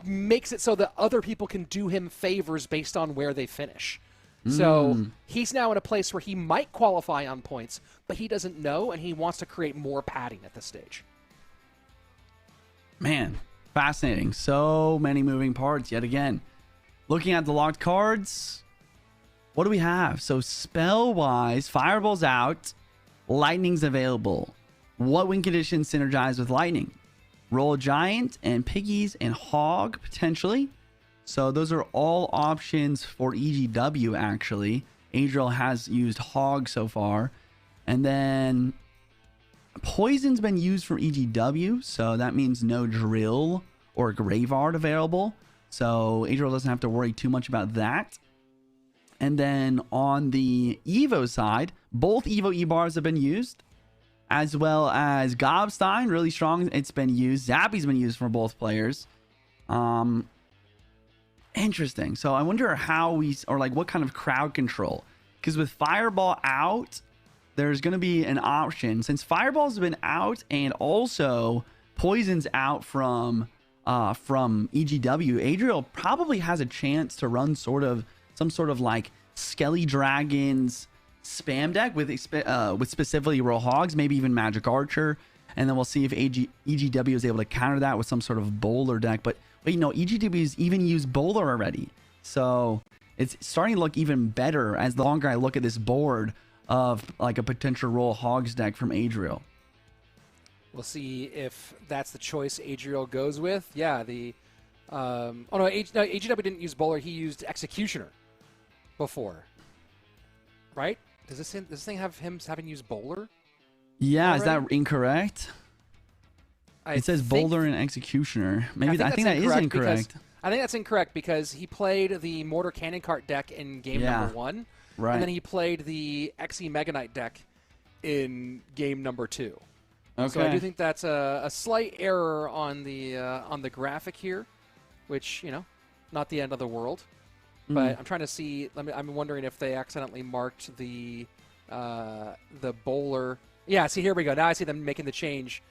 makes it so that other people can do him favors based on where they finish. So he's now in a place where he might qualify on points, but he doesn't know, and he wants to create more padding at this stage. Man, fascinating. So many moving parts yet again. Looking at the locked cards, what do we have? So spell-wise, Fireball's out, Lightning's available. What win conditions synergize with Lightning? Roll Giant and Piggies and Hog, potentially. So those are all options for EGW, actually. Adriel has used Hog so far. And then Poison's been used for EGW, so that means no Drill or Graveyard available. So Adriel doesn't have to worry too much about that. And then on the Evo side, both Evo E-bars have been used, as well as Gobstein, really strong. It's been used. Zappy's been used for both players. Interesting. So I wonder how what kind of crowd control. Because with Fireball out, there's going to be an option. Since Fireball's been out and also Poison's out from EGW, Adriel probably has a chance to run some sort of like Skelly Dragons spam deck with specifically Royal Hogs, maybe even Magic Archer, and then we'll see if EGW is able to counter that with some sort of bowler deck. But you know, EGW's even used bowler already, so it's starting to look even better as the longer I look at this board of like a potential Royal Hogs deck from Adriel. We'll see if that's the choice Adriel goes with. Yeah, AGW didn't use bowler; he used executioner before, right? Does this thing have him having used bowler? Yeah, already? Is that incorrect? It says bowler and executioner. Maybe I think that is incorrect. I think that's incorrect because he played the Mortar Cannon Cart deck in game number 1, right? And then he played the XE Mega Knight deck in game number 2. Okay. So I do think that's a slight error on the graphic here, which, you know, not the end of the world. But I'm trying to see. I'm wondering if they accidentally marked the bowler. Yeah. See, here we go. Now I see them making the change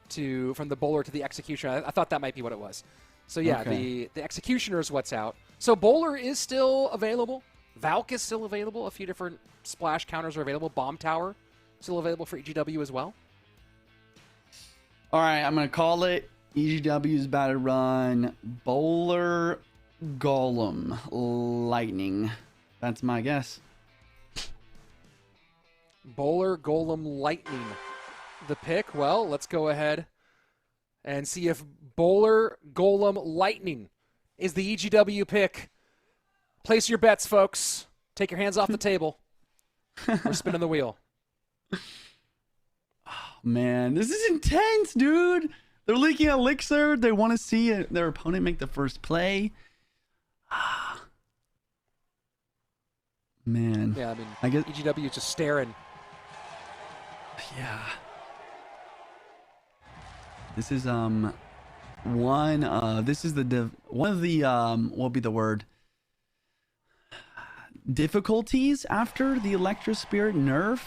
from the bowler to the executioner. I thought that might be what it was. So yeah, Okay. the executioner is what's out. So bowler is still available. Valk is still available. A few different splash counters are available. Bomb tower still available for EGW as well. All right, I'm gonna call it. EGW is about to run bowler golem lightning. That's my guess. Bowler Golem Lightning. The pick. Well, let's go ahead and see if Bowler Golem Lightning is the EGW pick. Place your bets, folks. Take your hands off the table. We're spinning the wheel. Man, this is intense, dude. They're leaking Elixir. They want to see their opponent make the first play. Man. Yeah, I guess. EGW is just staring. Yeah. This is one of the what would be the word? Difficulties after the Electro Spirit nerf,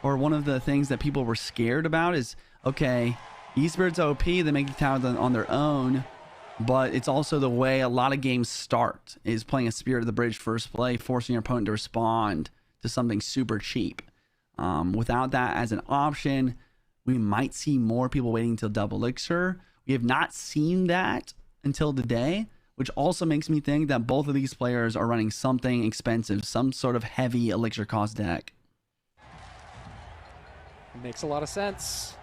or one of the things that people were scared about is, okay, Esports OP, they make the tower on their own, but it's also the way a lot of games start, is playing a Spirit of the Bridge first play, forcing your opponent to respond to something super cheap. Without that as an option, we might see more people waiting until double elixir. We have not seen that until today, which also makes me think that both of these players are running something expensive, some sort of heavy elixir cost deck. It makes a lot of sense.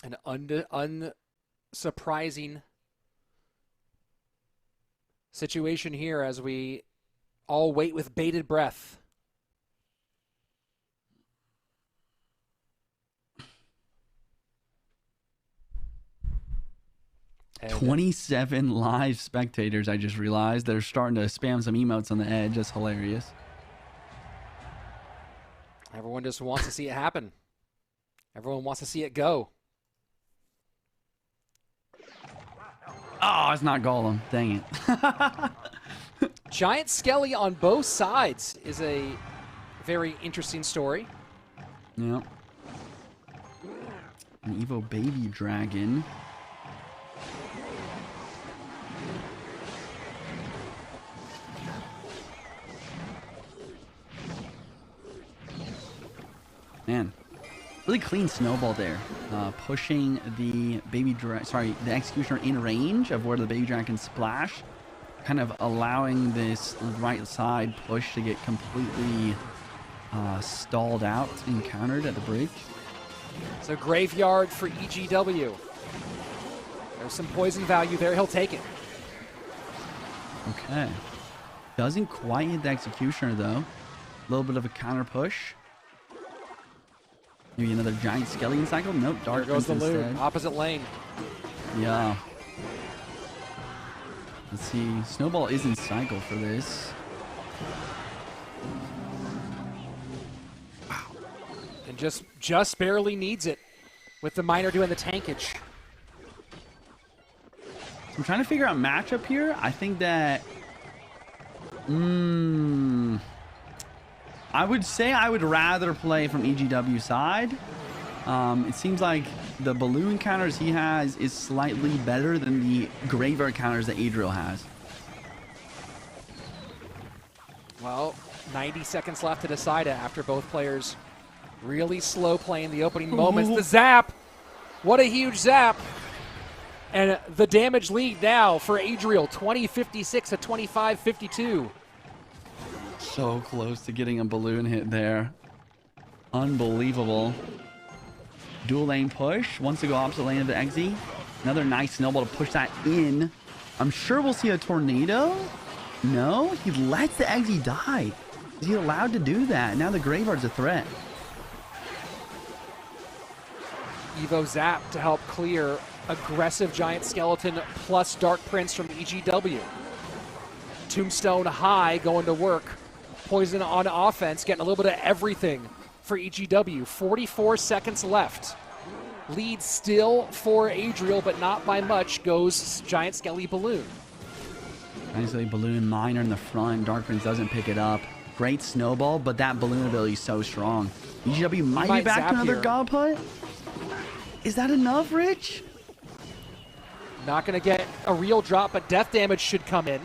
An unsurprising situation here as we all wait with bated breath. And 27 live spectators, I just realized. They're starting to spam some emotes on the edge. That's hilarious. everyone just wants to see it happen. Everyone wants to see it go. Oh, it's not Golem. Dang it. Giant Skelly on both sides is a very interesting story. Yep. An Evo Baby Dragon. Man, really clean snowball there. Pushing the the Executioner in range of where the Baby Dragon can splash. Kind of allowing this right side push to get completely stalled out and countered at the bridge. So graveyard for EGW. There's some poison value there. He'll take it. Okay. Doesn't quite hit the Executioner, though. A little bit of a counter push. Maybe another Giant Skeleton cycle? Nope, Dark There goes the Prince loot. instead. Opposite lane. Yeah. Let's see. Snowball is in cycle for this. And just barely needs it with the Miner doing the tankage. So I'm trying to figure out matchup here. I think that... I would say I would rather play from EGW side. It seems like the balloon counters he has is slightly better than the graveyard counters that Adriel has. Well, 90 seconds left to decide it after both players really slow playing the opening moments. The zap! What a huge zap! And the damage lead now for Adriel, 20-56 to 25-52. So close to getting a balloon hit there. Unbelievable. Dual lane push. Wants to go opposite lane of the Exy. Another nice snowball to push that in. I'm sure we'll see a tornado. No, he lets the Exy die. Is he allowed to do that? Now the Graveyard's a threat. Evo Zap to help clear aggressive Giant Skeleton plus Dark Prince from EGW. Tombstone high going to work. Poison on offense, getting a little bit of everything for EGW. 44 seconds left. Lead still for Adriel, but not by much, goes Giant Skelly Balloon. Nicely balloon miner in the front. Dark Prince doesn't pick it up. Great snowball, but that balloon ability is so strong. EGW might be back to another God Put. Is that enough, Rich? Not going to get a real drop, but death damage should come in.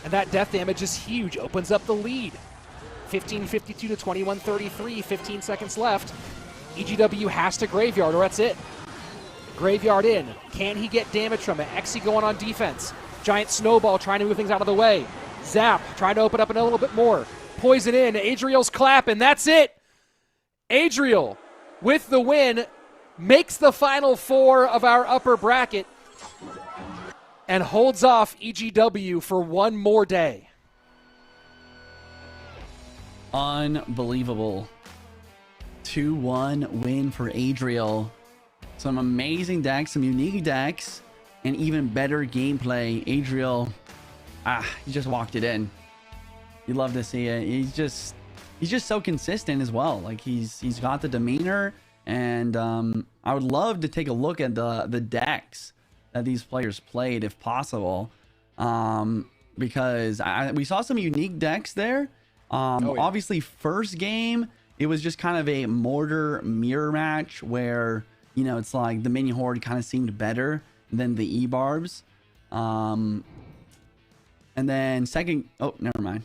And that death damage is huge. Opens up the lead. 15-52 to 21-33. 15 seconds left. EGW has to Graveyard, or that's it. Graveyard in. Can he get damage from it? Exy going on defense. Giant Snowball trying to move things out of the way. Zap trying to open up a little bit more. Poison in. Adriel's clap, and that's it. Adriel with the win makes the final four of our upper bracket and holds off EGW for one more day. Unbelievable. 2-1 win for Adriel. Some amazing decks, some unique decks, and even better gameplay. Adriel, he just walked it in. You love to see it. He's just so consistent as well. Like he's got the demeanor, and I would love to take a look at the decks that these players played if possible, because we saw some unique decks there. Obviously first game it was just kind of a mortar mirror match where, you know, it's like the minion horde kind of seemed better than the E-barbs. And then second, oh, never mind.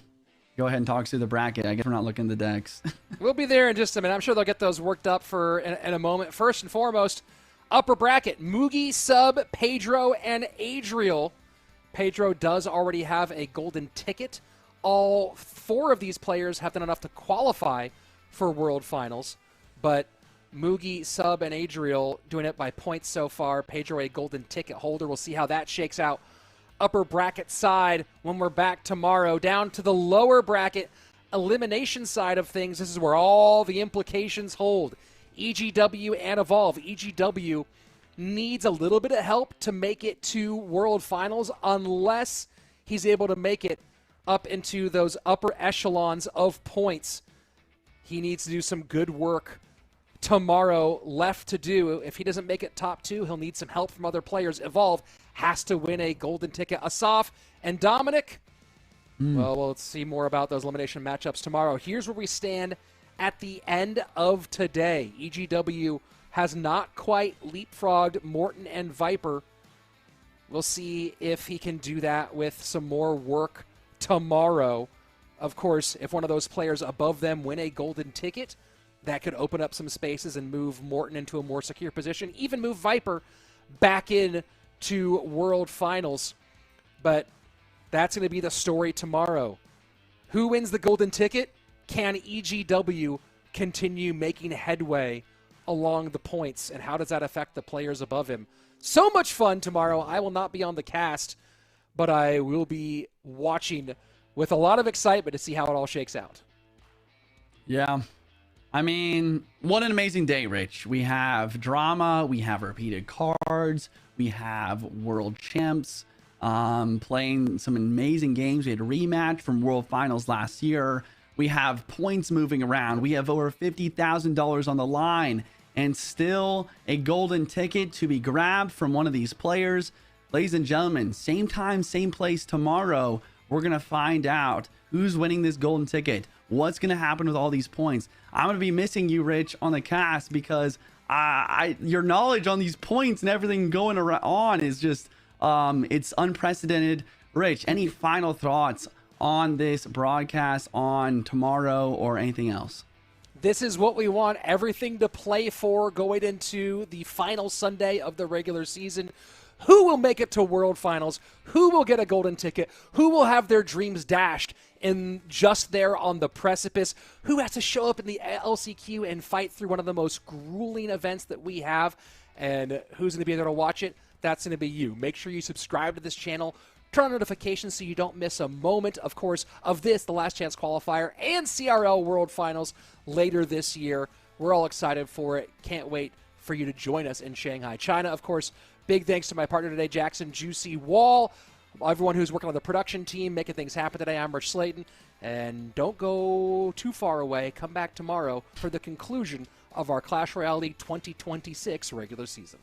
Go ahead and talk through the bracket. I guess we're not looking at the decks. We'll be there in just a minute. I'm sure they'll get those worked up for in a moment. First and foremost, upper bracket, Mugi, Sub, Pedro, and Adriel. Pedro does already have a golden ticket. All four of these players have done enough to qualify for World Finals, but Mugi, Sub, and Adriel doing it by points so far. Pedro a golden ticket holder. We'll see how that shakes out. Upper bracket side when we're back tomorrow. Down to the lower bracket elimination side of things. This is where all the implications hold. EGW and Evolve. EGW needs a little bit of help to make it to World Finals unless he's able to make it up into those upper echelons of points. He needs to do some good work tomorrow left to do. If he doesn't make it top two, he'll need some help from other players. Evolve has to win a golden ticket. Asaf and Dominic, well, we'll see more about those elimination matchups tomorrow. Here's where we stand at the end of today. EGW has not quite leapfrogged Morton and Viper. We'll see if he can do that with some more work tomorrow. Of course, if one of those players above them win a golden ticket, that could open up some spaces and move Morton into a more secure position, even move Viper back in to World Finals. But that's going to be the story tomorrow. Who wins the golden ticket? Can EGW continue making headway along the points, and how does that affect the players above him? So much fun tomorrow. I will not be on the cast, but I will be watching with a lot of excitement to see how it all shakes out. Yeah. I mean, what an amazing day, Rich. We have drama, we have repeated cards, we have world champs playing some amazing games. We had a rematch from World Finals last year. We have points moving around. We have over $50,000 on the line and still a golden ticket to be grabbed from one of these players. Ladies and gentlemen, same time, same place tomorrow. We're going to find out who's winning this golden ticket. What's going to happen with all these points? I'm going to be missing you, Rich, on the cast because your knowledge on these points and everything going on is just, it's unprecedented. Rich, any final thoughts on this broadcast on tomorrow or anything else? This is what we want. Everything to play for going into the final Sunday of the regular season. Who will make it to World Finals? Who will get a golden ticket? Who will have their dreams dashed and just there on the precipice? Who has to show up in the LCQ and fight through one of the most grueling events that we have? And who's going to be able to watch it? That's going to be you. Make sure you subscribe to this channel. Turn on notifications so you don't miss a moment, of course, of this, the Last Chance Qualifier, and CRL World Finals later this year. We're all excited for it. Can't wait for you to join us in Shanghai, China. Of course, big thanks to my partner today, Jackson Juicy Wall, everyone who's working on the production team, making things happen today. I'm Rich Slayton. And don't go too far away. Come back tomorrow for the conclusion of our Clash Royale League 2026 regular season.